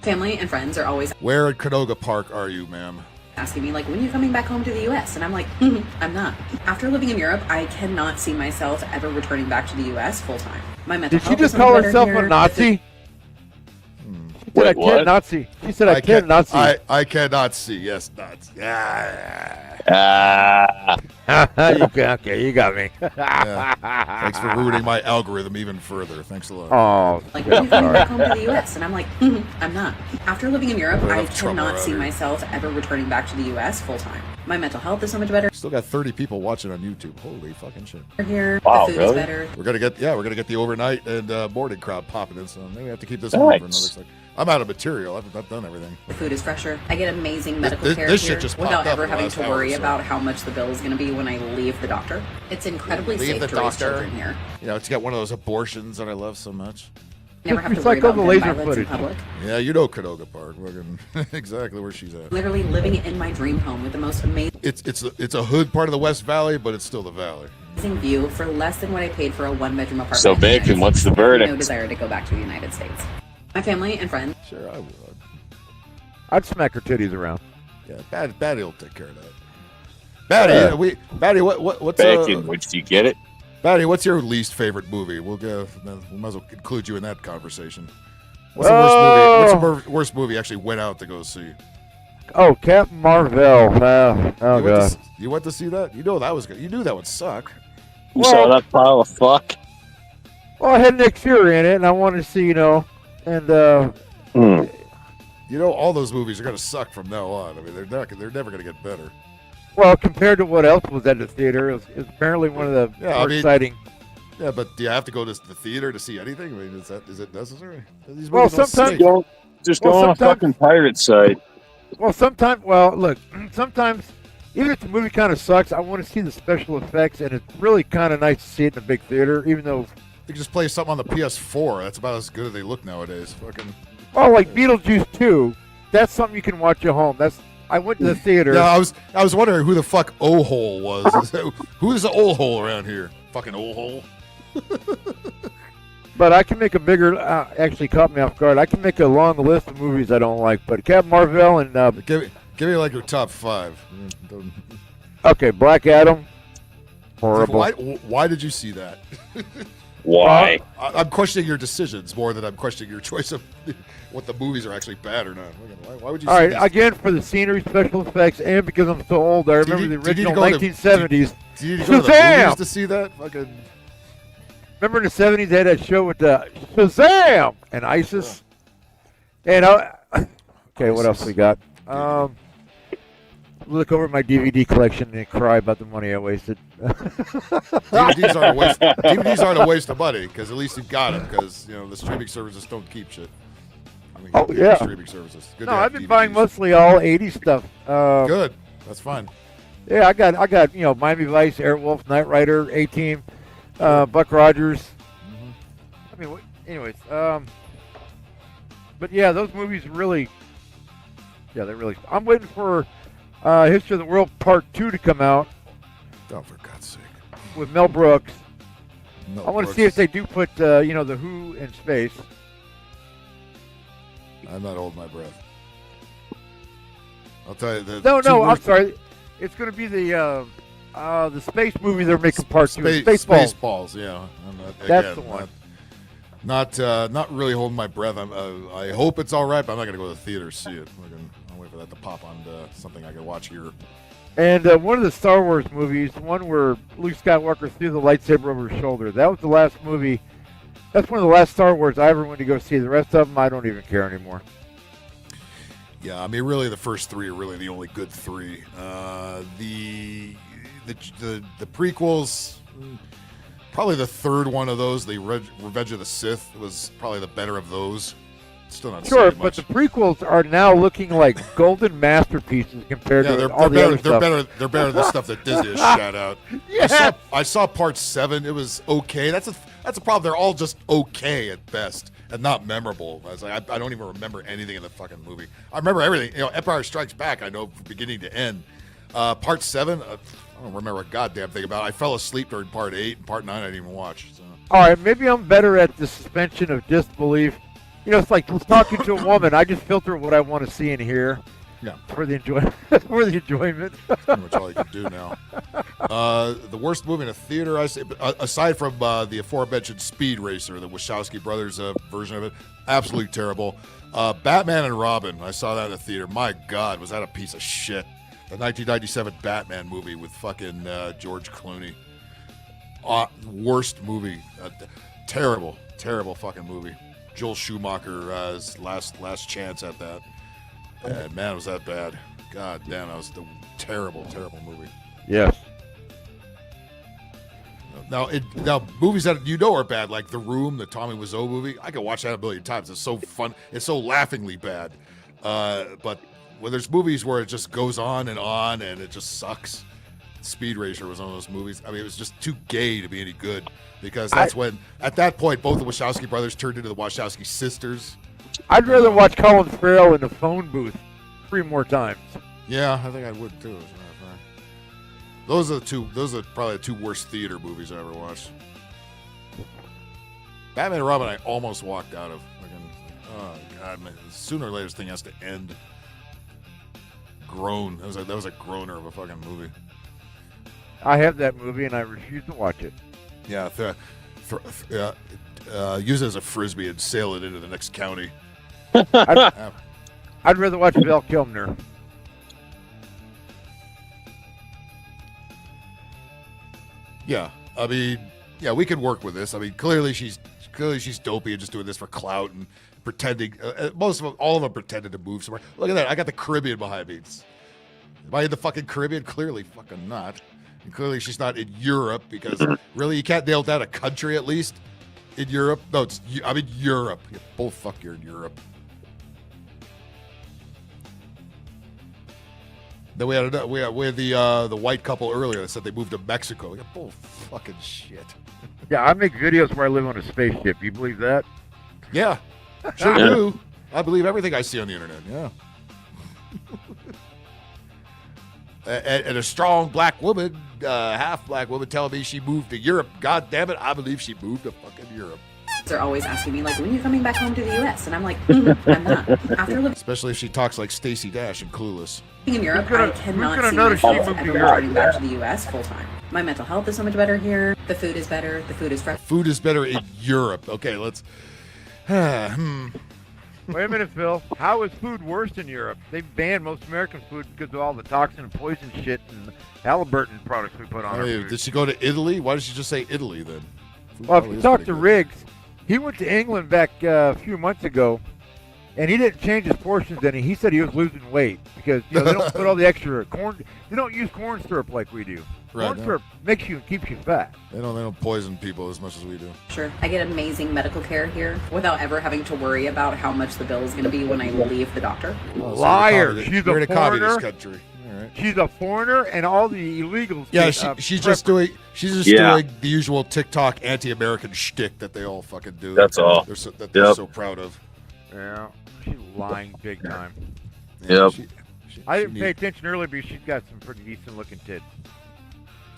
Family and friends are always Where at Canoga Park are you, ma'am? asking me, like, when are you coming back home to the U.S.? And I'm like, I'm not. After living in Europe, I cannot see myself ever returning back to the U.S. full time. My mental Did she health just is call better herself here. a Nazi? She said, Wait, I can't what? Nazi. She said, I can't Nazi. I cannot see. Yes, Nazi. Okay, you got me. Yeah. Thanks for ruining my algorithm even further. Thanks a lot. Oh, Like, when are you coming back home to the U.S.? And I'm like, I'm not. After living in Europe, We're I enough trouble cannot around see here. myself ever returning back to the U.S. full time. My mental health is so much better Still got 30 people watching on YouTube. Holy fucking shit. here. Wow, the food really? is better. We're gonna get the overnight and morning crowd popping in, so maybe we have to keep this going for another second. I'm out of material. I've done everything. The food is fresher. I get amazing medical This care shit here just without popped up ever in the having last to hour worry or so. about how much the bill is going to be when I leave the doctor. It's incredibly Leave safe the to raise doctor. children here. You know, it's got one of those abortions that I love so much. Never have to It's worry like all about the gun laser violence footage. in public. Yeah, you know Canoga Park. Fucking exactly where she's at. Literally living in my dream home with the most amazing It's a hood part of the West Valley, but it's still the valley. view for less than what I paid for a one-bedroom apartment. So, in the United Bacon, what's States. the I have verdict? No desire to go back to the United States. My family and friends. Sure, I would. I'd smack her titties around. Yeah, Batty will take care of that. Batty, what's Bacon, which you get it? Batty, what's your least favorite movie? We might as well include you in that conversation. What's the worst movie? What's the worst movie you actually went out to go see? Oh, Captain Marvel. God. You went to see that? You know that was good. You knew that would suck. You saw that pile of fuck? Well, I had Nick Fury in it, and I wanted to see, and You know, all those movies are going to suck from now on. I mean, they're never going to get better. well, compared to what else was at the theater, it was apparently one of the more exciting. Yeah, but do you have to go to the theater to see anything? I mean, is it necessary? These Well, movies don't sometimes- stink. Just go on a fucking pirate site. Well, sometimes, sometimes, even if the movie kind of sucks, I want to see the special effects, and it's really kind of nice to see it in a big theater, even though. You can just play something on the PS4. That's about as good as they look nowadays. Fucking. Oh, like Beetlejuice 2. That's something you can watch at home. I went to the theater. Yeah, I was wondering who the fuck O-Hole was. Who's the O-Hole around here? Fucking O-Hole. But I can make a bigger. Actually, caught me off guard. I can make a long list of movies I don't like. But Captain Marvel and give me like your top 5. Okay, Black Adam. Horrible. Why did you see that? Why? I'm questioning your decisions more than I'm questioning your choice of what the movies are actually bad or not. Why would you? All see right, again for the scenery, special effects, and because I'm so old, I remember the original 1970s. Do you need to go to the movies to see that? Fucking. Remember in the 70s they had that show with Shazam and ISIS? And okay, what else we got? Look over my DVD collection and cry about the money I wasted. DVDs aren't a waste of money because at least you got them because the streaming services don't keep shit. Oh yeah, streaming services. Good no, I've been buying mostly all 80s stuff. Good, that's fine. Yeah, I got Miami Vice, Airwolf, Knight Rider, A-Team, Buck Rogers. I mean, anyways, but yeah, those movies really. Yeah, they're really. I'm waiting for History of the World Part 2 to come out. Oh, for God's sake! With Mel Brooks. Mel I want to Brooks. see if they do put the Who in space. I'm not holding my breath. I'll tell you. No, I'm sorry. It's going to be the space movie they're making Part 2. Spaceballs. Spaceballs, yeah. That's the one. Not really holding my breath. I hope it's all right, but I'm not going to go to the theater to see it. I'll wait for that to pop on something I can watch here And one of the Star Wars movies, one where Luke Skywalker threw the lightsaber over his shoulder. That was the last movie. That's one of the last Star Wars I ever went to go see. The rest of them, I don't even care anymore. Yeah, I mean, really, the first three are really the only good three. The prequels, probably the third one of those, the Revenge of the Sith, was probably the better of those. Still not Sure, saying but much. the prequels are now looking like golden masterpieces compared to all the other stuff. They're better than the stuff that Disney has shot out. Yes! I saw part 7. It was okay. That's a problem. They're all just okay at best and not memorable. I was like, I don't even remember anything in the fucking movie. I remember everything. Empire Strikes Back, I know from beginning to end. Part 7, I don't remember a goddamn thing about it. I fell asleep during part 8, and part 9 I didn't even watch. So. All right, maybe I'm better at the suspension of disbelief. It's like talking to a woman. I just filter what I want to see and hear. Yeah. For the enjoyment. For the enjoyment. That's pretty much all you can do now. The worst movie in a theater, I say, aside from the aforementioned Speed Racer, the Wachowski brothers version of it, absolutely terrible. Batman and Robin, I saw that in the theater. My God, was that a piece of shit. The 1997 Batman movie with fucking George Clooney. Worst movie. Terrible fucking movie. Joel Schumacher's last chance at that. And man, was that bad. God damn, that was the terrible movie. Yes. Now, movies that are bad, like The Room, the Tommy Wiseau movie, I can watch that a million times. It's so fun. It's so laughingly bad. But when there's movies where it just goes on and it just sucks. Speed Racer was one of those movies. I mean, it was just too gay to be any good. Because that's when, at that point, both the Wachowski brothers turned into the Wachowski sisters. I'd rather watch Colin Farrell in the phone booth 3 more times. Yeah, I think I would too, as a matter of fact. Those are probably the 2 worst theater movies I ever watched. Batman and Robin, I almost walked out of. Oh God, man! Sooner or later, this thing has to end. Groan. That was a groaner of a fucking movie. I have that movie and I refuse to watch it. Yeah, use it as a frisbee and sail it into the next county. I'd rather watch Val Kilmer. Yeah, I mean, we could work with this. I mean, clearly she's dopey and just doing this for clout and pretending. All of them pretended to move somewhere. Look at that! I got the Caribbean behind me. Am I in the fucking Caribbean? Clearly, fucking not. And clearly, she's not in Europe because really, you can't nail down a country at least in Europe. No, I'm in Europe. You bullfuck, you're in Europe. Then we had the white couple earlier that said they moved to Mexico. Like, bull fucking shit. Yeah, I make videos where I live on a spaceship. You believe that? Yeah, sure do. I believe everything I see on the internet. Yeah. And a strong black woman, half black woman, telling me she moved to Europe. God damn it, I believe she moved to fucking Europe. They're always asking me, like, when are you coming back home to the U.S.? And I'm like, I'm not. After living Especially if she talks like Stacey Dash and Clueless. in Europe, I cannot see myself ever returning back to the U.S. full time. My mental health is so much better here. The food is better. The food is fresh. Food is better in Europe. Okay, let's... Wait a minute, Phil. How is food worse in Europe? They banned most American food because of all the toxin and poison shit and Halliburton products we put on our food. Did she go to Italy? Why did she just say Italy then? Food Well, if you talk to Riggs, he went to England back a few months ago, and he didn't change his portions any. He said he was losing weight because they don't put all the extra corn. They don't use corn syrup like we do. Right, Corn syrup makes you and keeps you fat. They don't poison people as much as we do. Sure. I get amazing medical care here without ever having to worry about how much the bill is going to be when I leave the doctor. Liar! She's You're in a a communist foreigner. country. All right. She's a foreigner, and all the illegals. Yeah, get, she's just doing the usual TikTok anti-American shtick that they all fucking do. That's all. They're so proud of. Yeah, she's lying big time. Yep. I didn't pay attention earlier because she's got some pretty decent looking tits.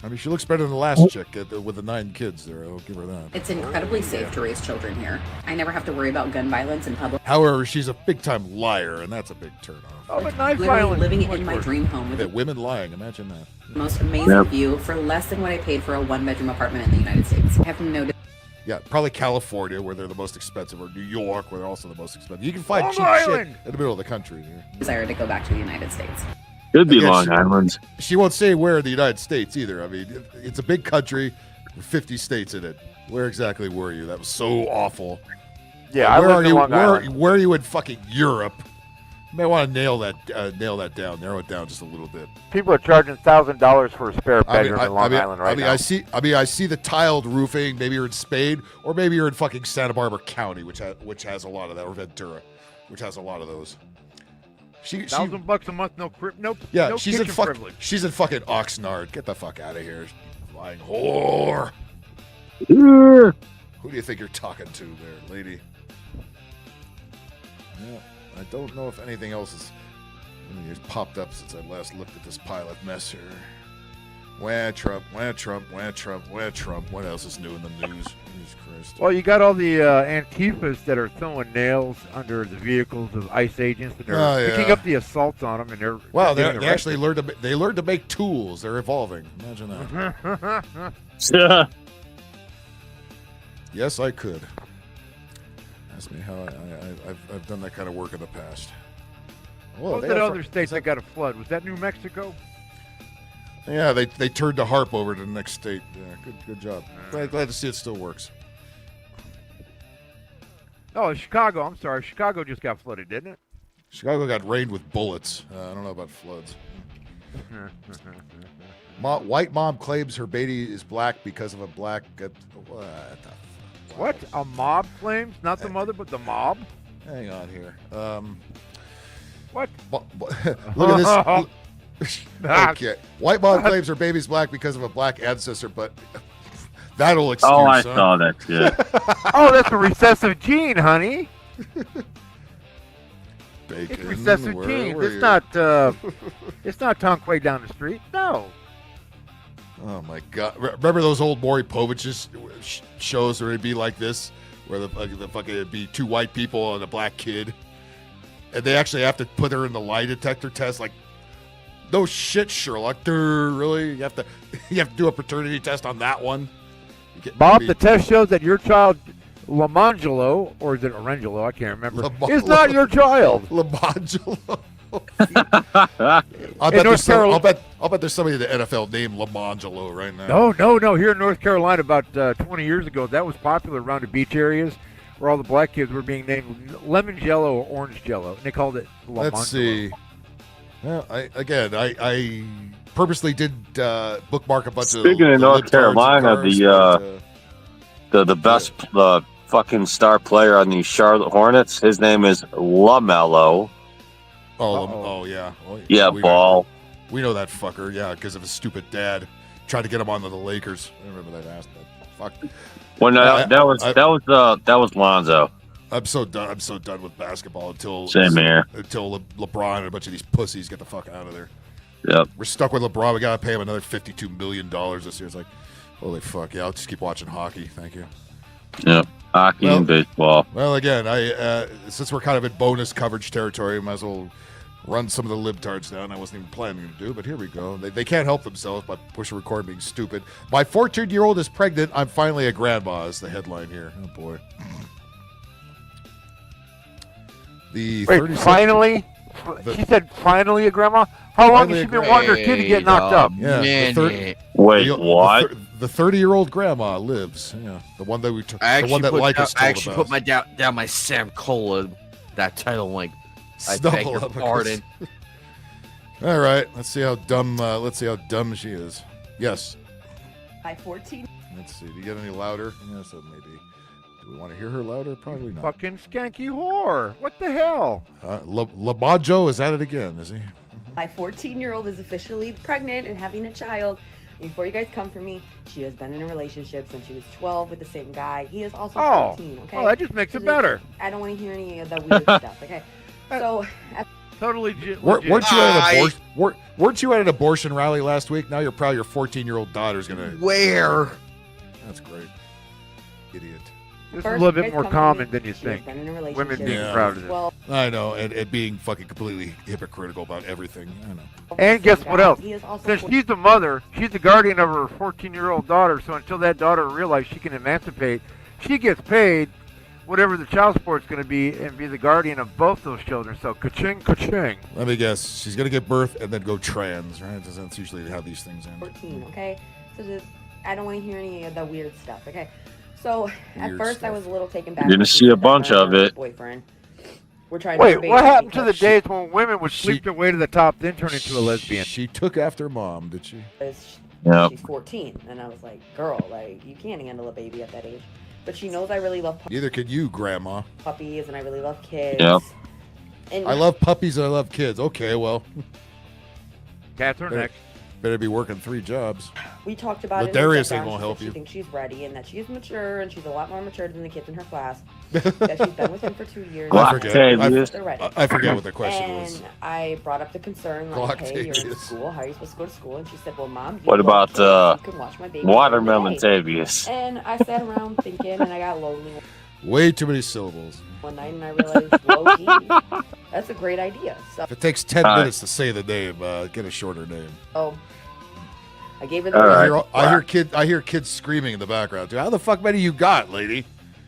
I mean, she looks better than the last chick with the 9 kids there. I'll give her that. It's incredibly safe to raise children here. I never have to worry about gun violence in public. However, she's a big-time liar, and that's a big turn-off. Oh, but knife Literally violence. living in my dream home with Yeah, the women lying, imagine that. most amazing view for less than what I paid for a 1-bedroom apartment in the United States. I have no Yeah, probably California, where they're the most expensive, or New York, where they're also the most expensive. You can find Long cheap Island. shit in the middle of the country. desire to go back to the United States. Could be Again, Long Island. She won't say where in the United States either. I mean, it's a big country with 50 states in it. Where exactly were you? That was so awful. Yeah, I where lived are in you? Long Island. Where are you in fucking Europe? You may want to nail that down, narrow it down just a little bit. People are charging $1,000 for a spare bedroom in Long Island right now. I see the tiled roofing. Maybe you're in Spain, or maybe you're in fucking Santa Barbara County, which has a lot of that, or Ventura, which has a lot of those. $1,000 a month, no Yeah, no she's in kitchen privilege. she's in fucking Oxnard. Get the fuck out of here, lying whore. Yeah. Who do you think you're talking to there, lady? Yeah, I don't know if anything else has popped up since I last looked at this pile of mess here. Wah Trump, wah Trump, wah Trump, wah Trump. What else is new in the news? Jesus Christ. Well, you got all the Antifas that are throwing nails under the vehicles of ICE agents, and they're picking up the assaults on them, and they're they actually learned to make tools. They're evolving. Imagine that. Yeah. Yes, I could. Ask me how I've done that kind of work in the past. What was that other state that got a flood? Was that New Mexico? Yeah, they turned the harp over to the next state. Yeah, good job. Glad to see it still works. Oh, Chicago. I'm sorry. Chicago just got flooded, didn't it? Chicago got rained with bullets. I don't know about floods. White mom claims her baby is black because of a black... What? A mob claims? Not the mother, but the mob? Hang on here. What? Look at this. Okay. White mom claims her baby's black because of a black ancestor, but that'll excuse. Oh, I saw that shit. Oh, that's a recessive gene, honey. Bacon, it's recessive gene. It's not Tonk way down the street. No. Oh my God! Remember those old Maury Povich shows where it'd be like this, where the fucking it'd be two white people and a black kid, and they actually have to put her in the lie detector test. Like, no shit, Sherlock. Really? You have to do a paternity test on that one. Bob, the test shows that your child, Lamangelo, or is it Orangelo? I can't remember. Is not your child. Lamangelo. I'll bet there's somebody in the NFL named Lamangelo right now. No. Here in North Carolina, about 20 years ago, that was popular around the beach areas where all the black kids were being named Lemon Jello or Orange Jello, and they called it Lamangelo. Let's see. Well, I purposely didn't bookmark a bunch of. Speaking of North Carolina, the best fucking star player on the Charlotte Hornets, his name is LaMelo. Oh yeah. Well, yeah, Ball. We know that fucker. Yeah, because of his stupid dad tried to get him onto the Lakers. I remember that ass. Fuck. Well, no, that was Lonzo. I'm so done with basketball until LeBron and a bunch of these pussies get the fuck out of there. Yep. We're stuck with LeBron. We gotta pay him another $52 million this year. It's like, holy fuck. Yeah, I'll just keep watching hockey. Thank you. Yep. Hockey and baseball. Well, again, since we're kind of in bonus coverage territory, we might as well run some of the libtards down. I wasn't even planning to do, but here we go. They can't help themselves by pushing record being stupid. My 14-year-old is pregnant. I'm finally a grandma is the headline here. Oh, boy. Finally? She said finally a grandma? How long has she been wanting her kid to get knocked up? Yeah. Wait, what? The 30-year-old grandma lives. Yeah, the one that we took. The one that Lycus told I actually put down my Sam Cola, that title link. I beg your pardon. All right, let's see how dumb. She is. Yes. By 14. Let's see. Do you get any louder? Yes, maybe. Do we want to hear her louder? Probably not. Fucking skanky whore. What the hell? Labajo is at it again, is he? My 14-year-old is officially pregnant and having a child. Before you guys come for me, she has been in a relationship since she was 12 with the same guy. He is also 14, okay? Oh, that just makes it better. I don't want to hear any of that weird stuff, okay? So... Totally weren't you at an abortion rally last week? Now you're proud your 14-year-old daughter's going to... Where? That's great. Idiot. This is a little bit more common than you think. Women being proud of this. I know, and being fucking completely hypocritical about everything. I know. And guess what else? Since she's the mother, she's the guardian of her 14-year-old daughter, so until that daughter realizes she can emancipate, she gets paid whatever the child support's going to be and be the guardian of both those children. So ka-ching, ka-ching. Let me guess. She's going to give birth and then go trans, right? That's usually how these things end. 14, okay? So I don't want to hear any of the weird stuff, okay? So at Weird first stuff. I was a little taken back. You're gonna see a bunch of it. Boyfriend. We're trying Wait, to what happened to the days when women would sleep their way to the top, then turn into a lesbian? She took after mom, did she? Yep. She's 14, and I was like, girl, like, you can't handle a baby at that age. But she knows I really love Neither could you, Grandma. puppies, and I really love kids. Yep. And I love puppies and I love kids. Okay, well. Cats are next. Better be working 3 jobs. we talked about But it. in the Darius sit-down. ain't gonna She help said you. She thinks she's ready, and that she's mature, and she's a lot more mature than the kids in her class. That she's been with him for 2 years. I forget. They're ready. I forget what the question and was. I brought up the concern, like, hey, you're in Octavius. school. How are you supposed to go to school? And she said, well, Mom, you What love about kids. You can watch my baby watermelon during the day." Tavius? And I sat around thinking, and I got lonely Way too many syllables. one night, and I realized, low key, that's a great idea. So, If it takes 10 minutes to say the name, get a shorter name. I gave her the I hear kids screaming in the background. Dude, how the fuck many you got, lady?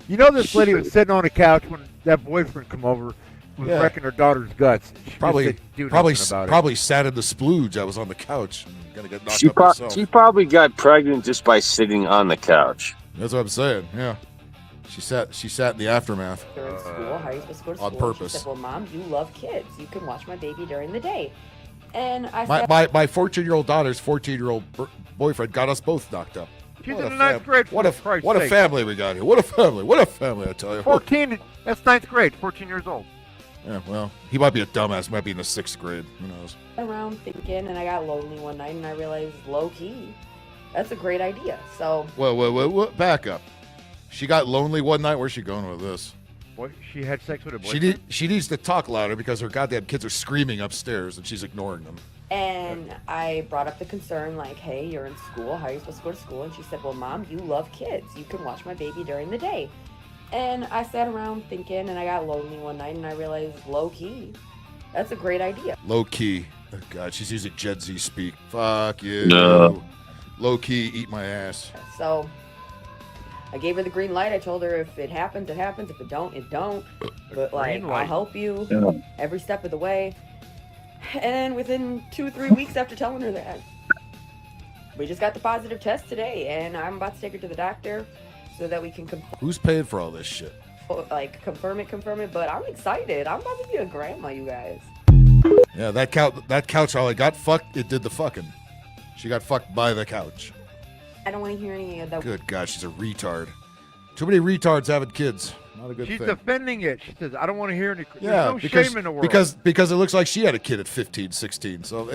You know this lady was sitting on the couch when that boyfriend come over, was Yeah. wrecking her daughter's guts. She just Probably, didn't do nothing about it. probably sat in the splooge. I was on the couch. I'm gonna get knocked She, up myself. she probably got pregnant just by sitting on the couch. That's what I'm saying. Yeah, she sat in the aftermath. You're in school. How are you supposed to go to on school? purpose. She said, well, Mom, you love kids. You can watch my baby during the day. And I My said, my 14-year-old daughter's 14-year-old boyfriend got us both knocked up. She's What in a the ninth grade. What a for Christ's what a sake. family we got here. What a family. What a family. I tell you. 14. That's ninth grade. 14 years old. Yeah, well, he might be a dumbass. Might be in the 6th grade. Who knows? around thinking, and I got lonely one night, and I realized, low key, that's a great idea. So Whoa, back up. She got lonely one night. Where's she going with this? What? She had sex with a boyfriend? She needs to talk louder because her goddamn kids are screaming upstairs and she's ignoring them. And I brought up the concern, like, hey, you're in school. How are you supposed to go to school? And she said, well, Mom, you love kids. You can watch my baby during the day. And I sat around thinking, and I got lonely one night, and I realized, low key, that's a great idea. Low key. Oh, God, she's using Gen Z speak. Fuck you. No. Low key, eat my ass. So I gave her the green light. I told her if it happens, it happens. If it don't, it don't. But, like, I'll help you every step of the way. And within 2 or 3 weeks after telling her that, we just got the positive test today, and I'm about to take her to the doctor so that we can Who's paying for all this shit? confirm it. But I'm excited. I'm about to be a grandma, you guys. Yeah, that couch all I got fucked, it did the fucking. She got fucked by the couch. I don't want to hear any of that. Good God, she's a retard. Too many retards having kids. Not a good She's thing. defending it. She says, I don't want to hear any. Yeah, There's no because, shame in the world. because it looks like she had a kid at 15, 16. So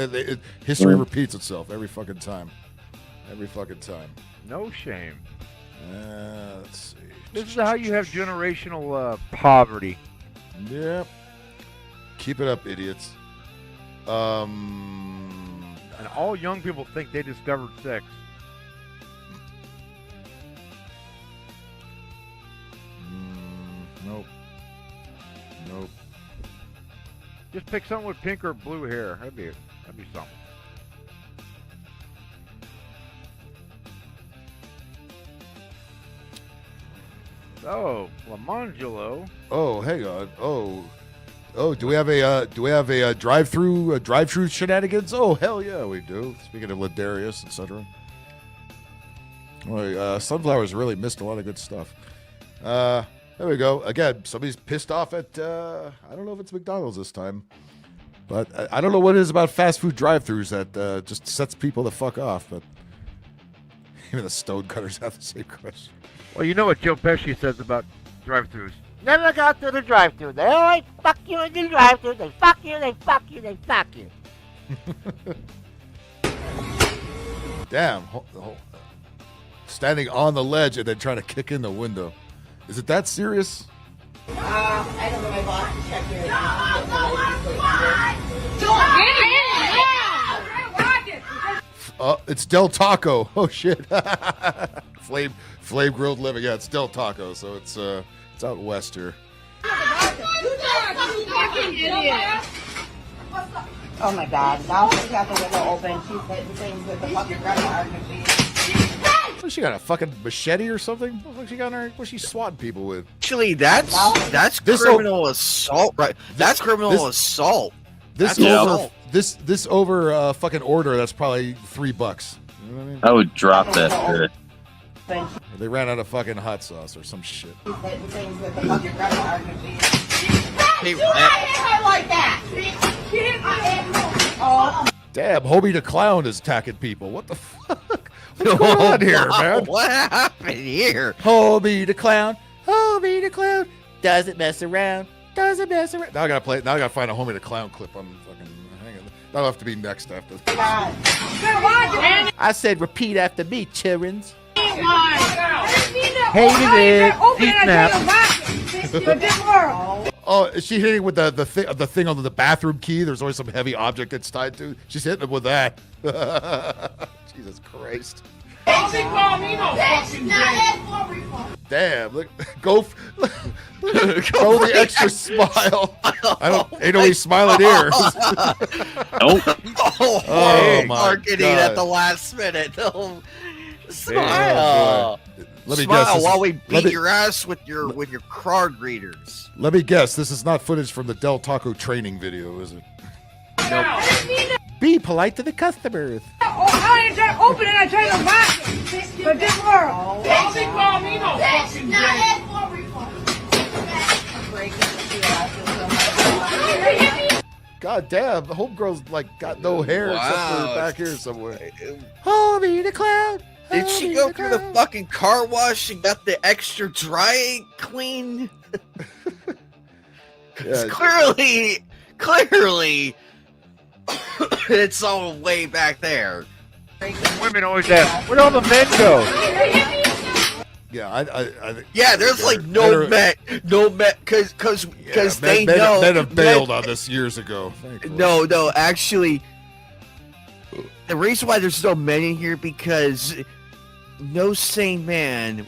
history repeats itself every fucking time. Every fucking time. No shame. Let's see. This is how you have generational poverty. Yep. Keep it up, idiots. And all young people think they discovered sex. Nope. Just pick someone with pink or blue hair. That'd be something. So, Lamangelo. Oh, hang on. Oh, do we have a drive-through shenanigans? Oh, hell yeah, we do. Speaking of Ladarius, etc. Well, Sunflowers really missed a lot of good stuff. There we go. Again, somebody's pissed off at, I don't know if it's McDonald's this time, but I don't know what it is about fast food drive-thrus that just sets people the fuck off, but even the stonecutters have the same question. Well, you know what Joe Pesci says about drive-thrus. Never go through the drive-thru. They always fuck you in the drive-thru. They fuck you, they fuck you, they fuck you. Damn. Standing on the ledge and then trying to kick in the window. Is it that serious? I don't know my boss to check your It's Del Taco. Oh shit. Flame grilled living. Yeah, it's Del Taco, so it's out west here. Oh my god, now she's got the window open. She's hitting things with the fucking grandma machine. What, she got a fucking machete or something? What she got in her? What's she swatting people with? Actually, that's criminal assault, right? That's criminal assault. This over fucking order. That's probably $3. You know what I mean? I would drop that shit. They ran out of fucking hot sauce or some shit. Damn, Hobie the Clown is attacking people. What the fuck? What's going on here, man? What happened here? Hobie the Clown. Hobie the Clown. Doesn't mess around. Doesn't mess around. Now I gotta play. Now I gotta find a Hobie the Clown clip. I'm fucking hanging. That'll have to be next after. I said repeat after me, childrens. Hated it. Snap. Oh, is she hitting with the thing on the bathroom key? There's always some heavy object that's tied to. She's hitting him with that. Jesus Christ. Damn, look, go the extra smile. Ain't no smiling here. Nope. Oh, my marketing God. at the last minute. Smile. Oh, let me Smile guess. while we beat your ass with your card readers. Let me guess. This is not footage from the Del Taco training video, is it? Nope. Be polite to the customers. I ain't trying to open it, I try to lock it. But this world. God damn, the homegirl's like got no hair except for Wow. back here somewhere. Hobie the Clown. Did she go through the fucking car wash and got the extra dry clean? Yeah, Clearly, it's all way back there. Women always ask, where'd all the men go? Yeah, I Yeah, there's like no men, because they men, know men have bailed on this years ago. Thankfully. No, actually, the reason why there's no men in here because no sane man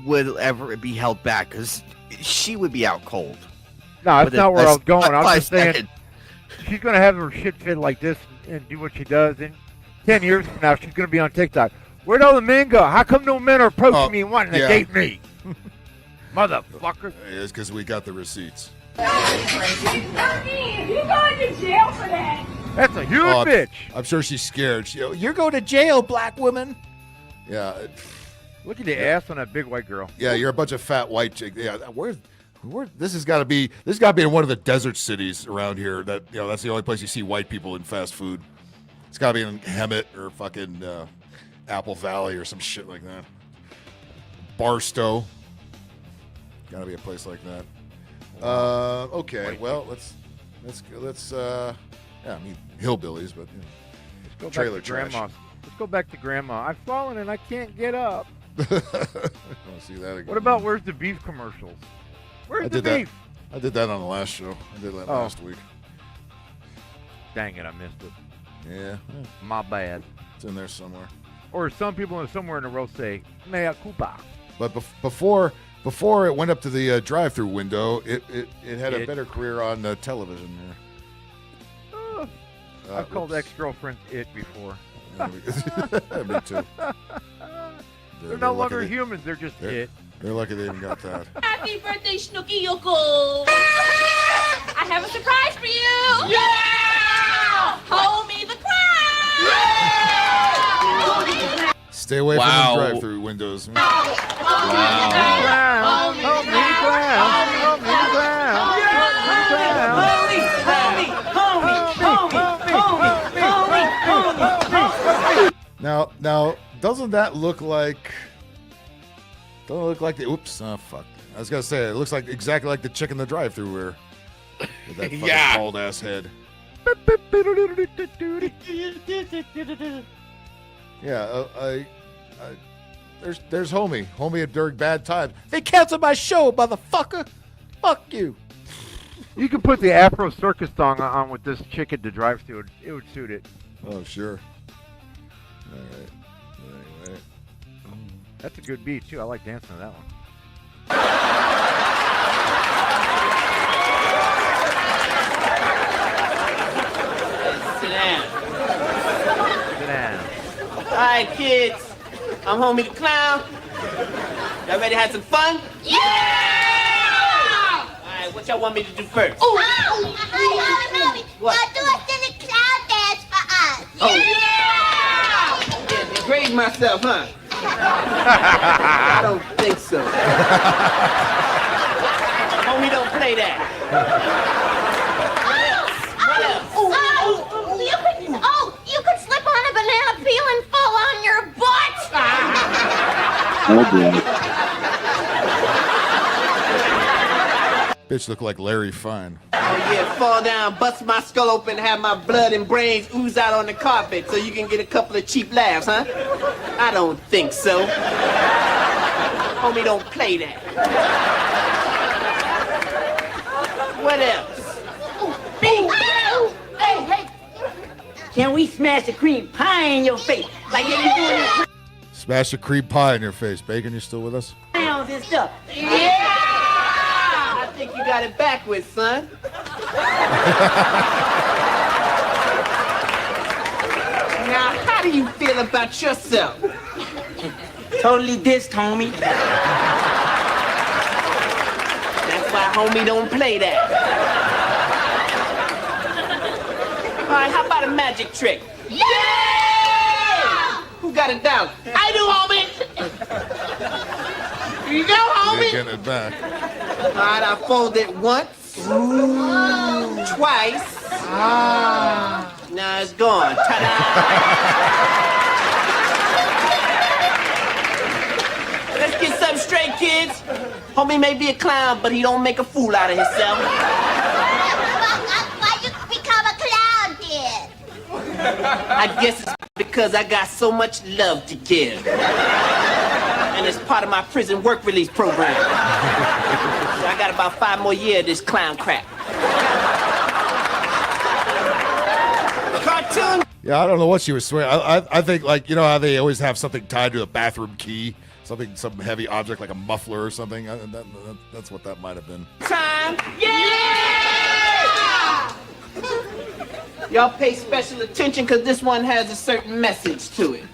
would ever be held back because she would be out cold. No, that's not where I was going. I was just saying, second. she's going to have her shit fit like this and do what she does. And 10 years from now, she's going to be on TikTok. Where'd all the men go? How come no men are approaching me and wanting to date me? Motherfucker. It's because we got the receipts. You going to jail for that? That's a huge Oh, bitch. I'm sure she's scared. You're going to jail, black woman. Yeah. Look at the ass on that big white girl. Yeah, you're a bunch of fat white chicks. Yeah, where this has got to be in one of the desert cities around here. That that's the only place you see white people in fast food. It's got to be in Hemet or fucking Apple Valley or some shit like that. Barstow. Got to be a place like that. Okay, well let's yeah, I mean hillbillies, but Let's go trailer back to trash. Grandma. Let's go back to Grandma. I've fallen and I can't get up. I want to see that again. What about where's the beef commercials? Where's I the did beef? that. I did that on the last show. I did that last week. Dang it, I missed it. Yeah, My bad. it's in there somewhere. Or some people somewhere in the row say, Mea culpa. But before it went up to the drive-through window, it had a better career on television. I've called ex-girlfriends it before. Me too. They're no longer humans, they're just it. They're lucky they even got that. Happy birthday, Snooki Yoko! I have a surprise for you! Yeah! Hold me the clown! Stay away from the drive-through windows. Wow. Hold me the clown! Hold me the clown! Now, doesn't that look like? Don't it look like the? Oops! Oh fuck! I was gonna say it looks like exactly like the chick in the drive-through where with that fucking bald ass head. Yeah, there's Homie during bad times. They canceled my show, motherfucker. Fuck you. You could put the Afro Circus song on with this chick at the drive-thru. It would suit it. Oh sure. All right. Anyway. That's a good beat too. I like dancing to that one. Sit down. Sit down. All right, kids. I'm Homie the Clown. Y'all ready to have some fun? Yeah! Alright, what y'all want me to do first? Oh, Homie. What? Do a silly clown dance for us. Oh. Yeah, degrade myself, huh? I don't think so. Homie, don't play that. You could slip on a banana peel and fall on your butt. Oh boy. Bitch look like Larry Fine. Oh yeah, fall down, bust my skull open, have my blood and brains ooze out on the carpet so you can get a couple of cheap laughs, huh? I don't think so. Homie, don't play that. What else? Hey. Can we smash a cream pie in your face? Like if you're doing this Smash a cream pie in your face. Bacon, you still with us? clowns and stuff. I think you got it backwards, son. Now, how do you feel about yourself? Totally dissed, homie. That's why homie don't play that. All right, how about a magic trick? Yeah! Who got it down? I do, homie. Here you go, homie. Getting it back. All right, I fold it once, twice. Now it's gone. Ta-da! Let's get something straight, kids. Homie may be a clown, but he don't make a fool out of himself. Why'd you become a clown, kid? I guess it's because I got so much love to give. And it's part of my prison work release program. So I got about 5 more years of this clown crap. Cartoon. Yeah, I don't know what she was swearing. I think, like, you know how they always have something tied to a bathroom key? Some heavy object like a muffler or something? That's what that might have been. Time. Yeah! Y'all pay special attention because this one has a certain message to it.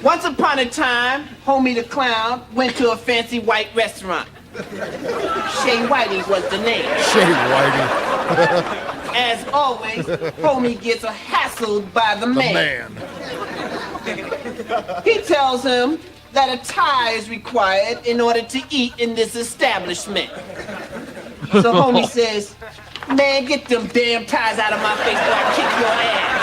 Once upon a time, Homie the Clown went to a fancy white restaurant. Shay Whitey was the name. Shay Whitey. As always, Homie gets hassled by the man. He tells him that a tie is required in order to eat in this establishment. So Homie says, man, get them damn ties out of my face before I kick your ass.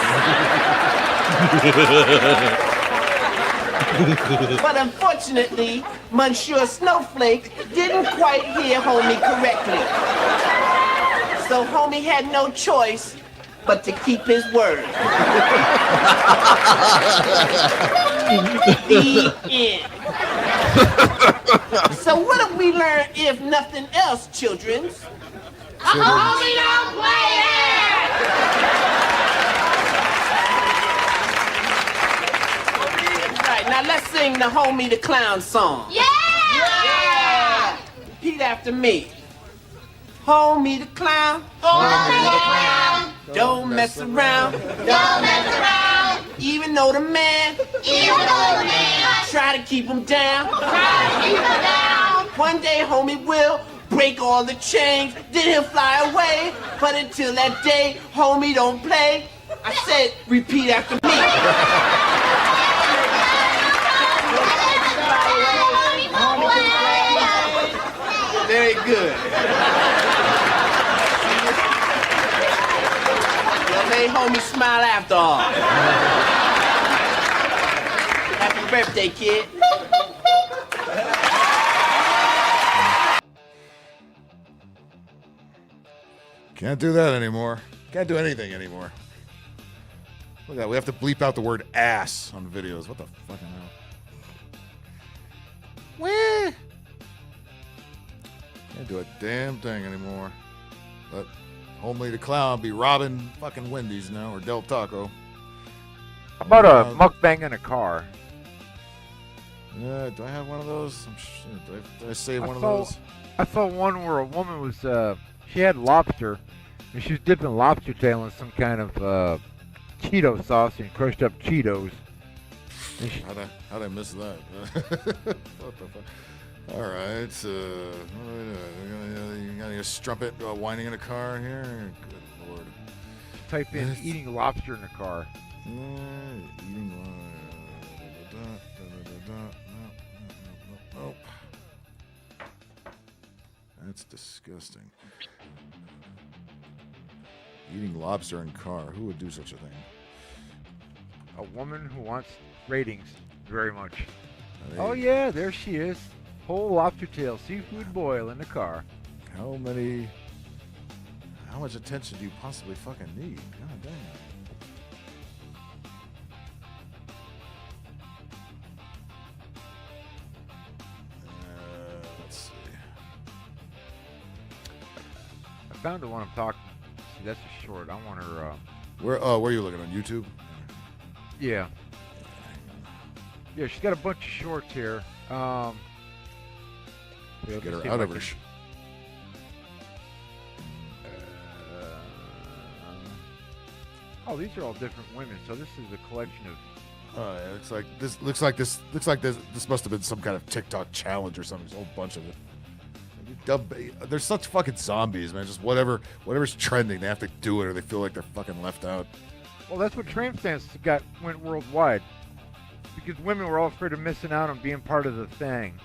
But unfortunately, Monsieur Snowflake didn't quite hear Homie correctly. So Homie had no choice but to keep his word. The end. So what have we learned, if nothing else, children? Homie don't play it! Right, now let's sing the Homie the Clown song. Yeah! Repeat after me. Homie the Clown. Homie the Clown. Don't mess around. Don't mess around. Even though the man. Try to keep him down. One day Homie will break all the chains. Then he'll fly away. But until that day, Homie don't play. I said, repeat after me. Very good. Well, made Homie smile after all. Happy birthday, kid. Can't do that anymore. Can't do anything anymore. Look at that. We have to bleep out the word ass on videos. What the fucking hell? Wah. Can't do a damn thing anymore. Let Homie the Clown be robbing fucking Wendy's now, or Del Taco. How about a mukbang in a car? Yeah, do I have one of those? Did I save one of those? I saw one where a woman was, she had lobster, and she was dipping lobster tail in some kind of Cheeto sauce and crushed up Cheetos. How'd I miss that? What the fuck? All right. You got any strumpet whining in a car here? Good lord. Type in eating lobster in the car. Eating Nope. That's disgusting. Eating lobster in car. Who would do such a thing? A woman who wants ratings very much. Oh yeah, there she is. Whole lobster tail, seafood boil in the car. How much attention do you possibly fucking need? God damn. Let's see. I found the one I'm talking. See, that's a short. I want her. Where are you looking on YouTube? Yeah. Yeah, she's got a bunch of shorts here. Yeah, get her out of her. Oh, these are all different women. So this is a collection of. Yeah, this must have been some kind of TikTok challenge or something. There's a whole bunch of it. They're such fucking zombies, man. Just whatever's trending, they have to do it, or they feel like they're fucking left out. Well, that's what tramp stamps went worldwide, because women were all afraid of missing out on being part of the thing.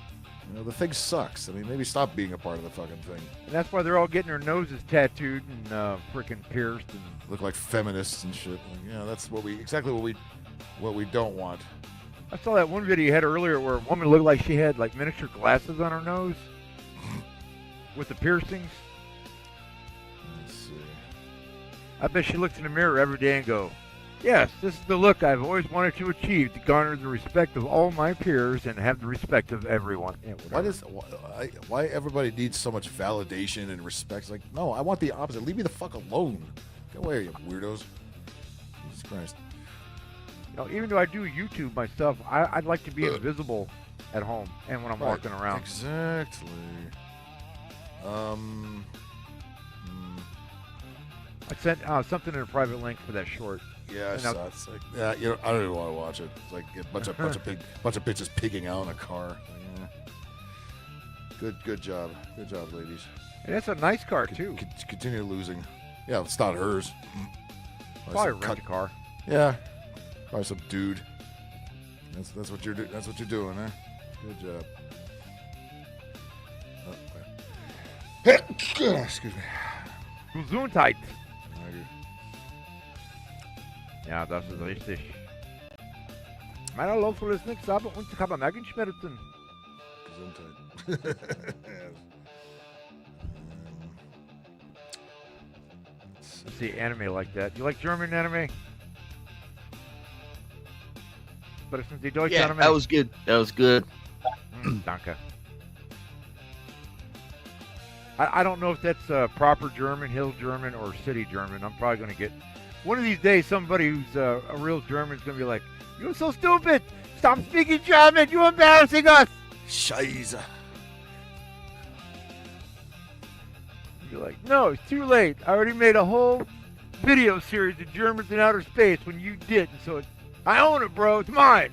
You know, the thing sucks. I mean, maybe stop being a part of the fucking thing. And that's why they're all getting their noses tattooed and freaking pierced and look like feminists and shit. Like, yeah, that's exactly what we don't want. I saw that one video you had earlier where a woman looked like she had like miniature glasses on her nose with the piercings. Let's see. I bet she looks in the mirror every day and go, yes, this is the look I've always wanted to achieve, to garner the respect of all my peers and have the respect of everyone. Yeah, why everybody needs so much validation and respect? It's like, no, I want the opposite. Leave me the fuck alone. Get away, you weirdos. Jesus Christ. You know, even though I do YouTube myself, I'd like to be invisible at home and when I'm walking around. Exactly. I sent something in a private link for that short. Yeah, I saw it. It's like, yeah, you know, I don't even want to watch it. It's like a bunch of bitches pigging out in a car. Yeah. Good job, ladies. And that's a nice car too. Continue losing. Yeah, it's not hers. Probably rent a car. Yeah, probably some dude. That's what you're That's what you're doing, huh? Good job. Excuse me. Gesundheit. Ja, das ist richtig. Meiner Laufverlust nichts, aber uns kann man Magenschmerzen. Gesundheit. Let's see anime like that. You like German anime? But it's the Deutsch anime. That was good. That was good. Danke. I don't know if that's proper German, hill German, or city German. I'm probably going to get... One of these days, somebody who's a real German is going to be like, you're so stupid! Stop speaking German! You're embarrassing us! Scheiße. You're like, no, it's too late. I already made a whole video series of Germans in outer space when you didn't. So I own it, bro. It's mine.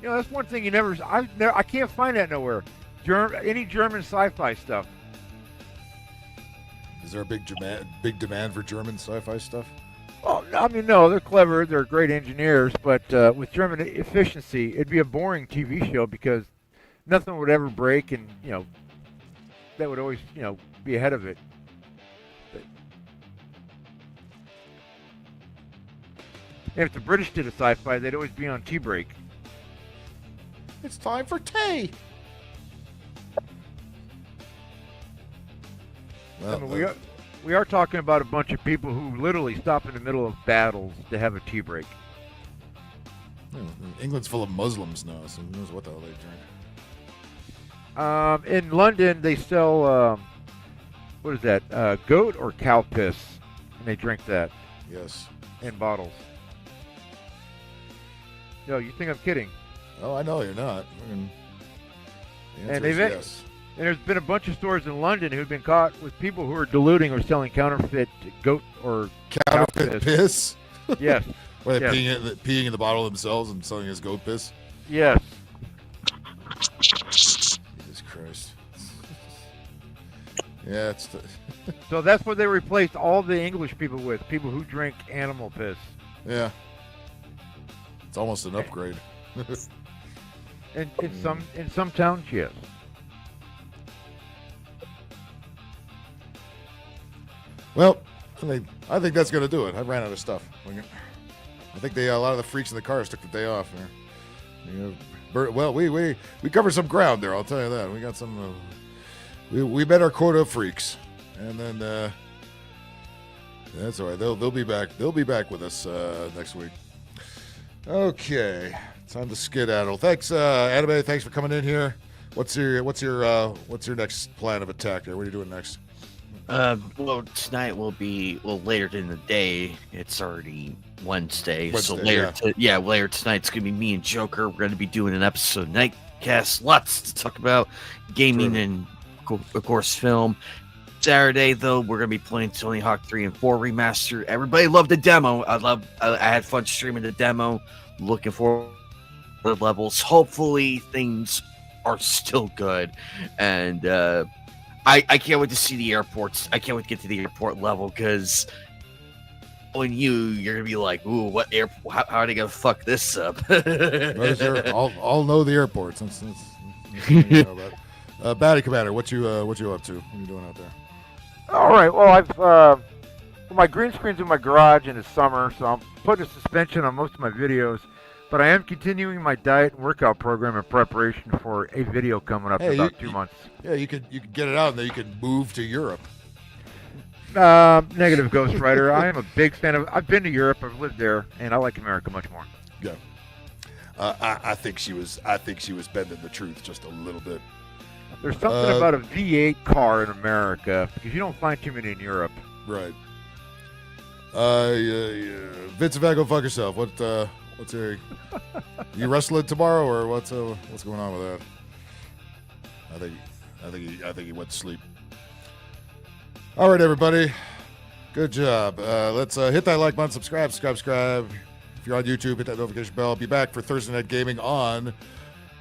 You know, that's one thing you never... I can't find that nowhere. Any German sci-fi stuff. Is there a big demand for German sci-fi stuff? Oh, I mean, no, they're clever. They're great engineers. But with German efficiency, it'd be a boring TV show because nothing would ever break, and, you know, that would always, you know, be ahead of it. But if the British did a sci-fi, they'd always be on tea break. It's time for tea. Well, I mean, we are talking about a bunch of people who literally stop in the middle of battles to have a tea break. England's full of Muslims now, so who knows what the hell they drink. In London, they sell, what is that, goat or cow piss, and they drink that. Yes. In bottles. No, you think I'm kidding? Oh, I know you're not. And And there's been a bunch of stores in London who've been caught with people who are diluting or selling counterfeit goat or Counterfeit piss? Yes. Where they're Yes. peeing in the bottle themselves and selling as goat piss? Yes. Jesus Christ. Yeah, it's... So that's what they replaced all the English people with, people who drink animal piss. Yeah. It's almost an upgrade. In some towns, yes. Well, I think that's going to do it. I ran out of stuff. I think a lot of the freaks in the cars took the day off there. You know, well, we covered some ground there. I'll tell you that. We got some. We met our quota of freaks, and then that's all right. They'll be back. They'll be back with us next week. Okay, time to skedaddle. Thanks, Anime. Thanks for coming in here. What's your next plan of attack there? What are you doing next? Well, tonight will be later in the day. It's already Wednesday, so later tonight's gonna be me and Joker. We're gonna be doing an episode of Nightcast. Lots to talk about, gaming and of course film. Saturday though, we're gonna be playing Tony Hawk 3 and 4 remaster. Everybody loved the demo. I had fun streaming the demo. Looking forward to the levels. Hopefully things are still good, and I can't wait to see the airports. I can't wait to get to the airport level because when you're gonna be like, ooh, what airport? How are they gonna fuck this up? I'll know the airports. That's you know about. Batty Commander, what you up to? What are you doing out there? All right. Well, I've my green screen's in my garage in the summer, so I'm putting a suspension on most of my videos. But I am continuing my diet and workout program in preparation for a video coming up in about 2 months. Yeah, you could get it out, and then you could move to Europe. Negative, Ghost Rider. I am a big fan of. I've been to Europe. I've lived there, and I like America much more. Yeah. I think she was bending the truth just a little bit. There's something about a V8 car in America because you don't find too many in Europe. Right. Vince Van, go fuck yourself. What's your? You wrestling tomorrow, or what's going on with that? I think he went to sleep. All right, everybody. Good job. Let's hit that like button, subscribe. If you're on YouTube, hit that notification bell. I'll be back for Thursday Night Gaming on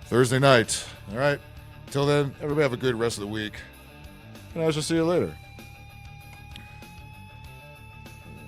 Thursday night. All right. Until then, everybody have a good rest of the week, and I shall see you later.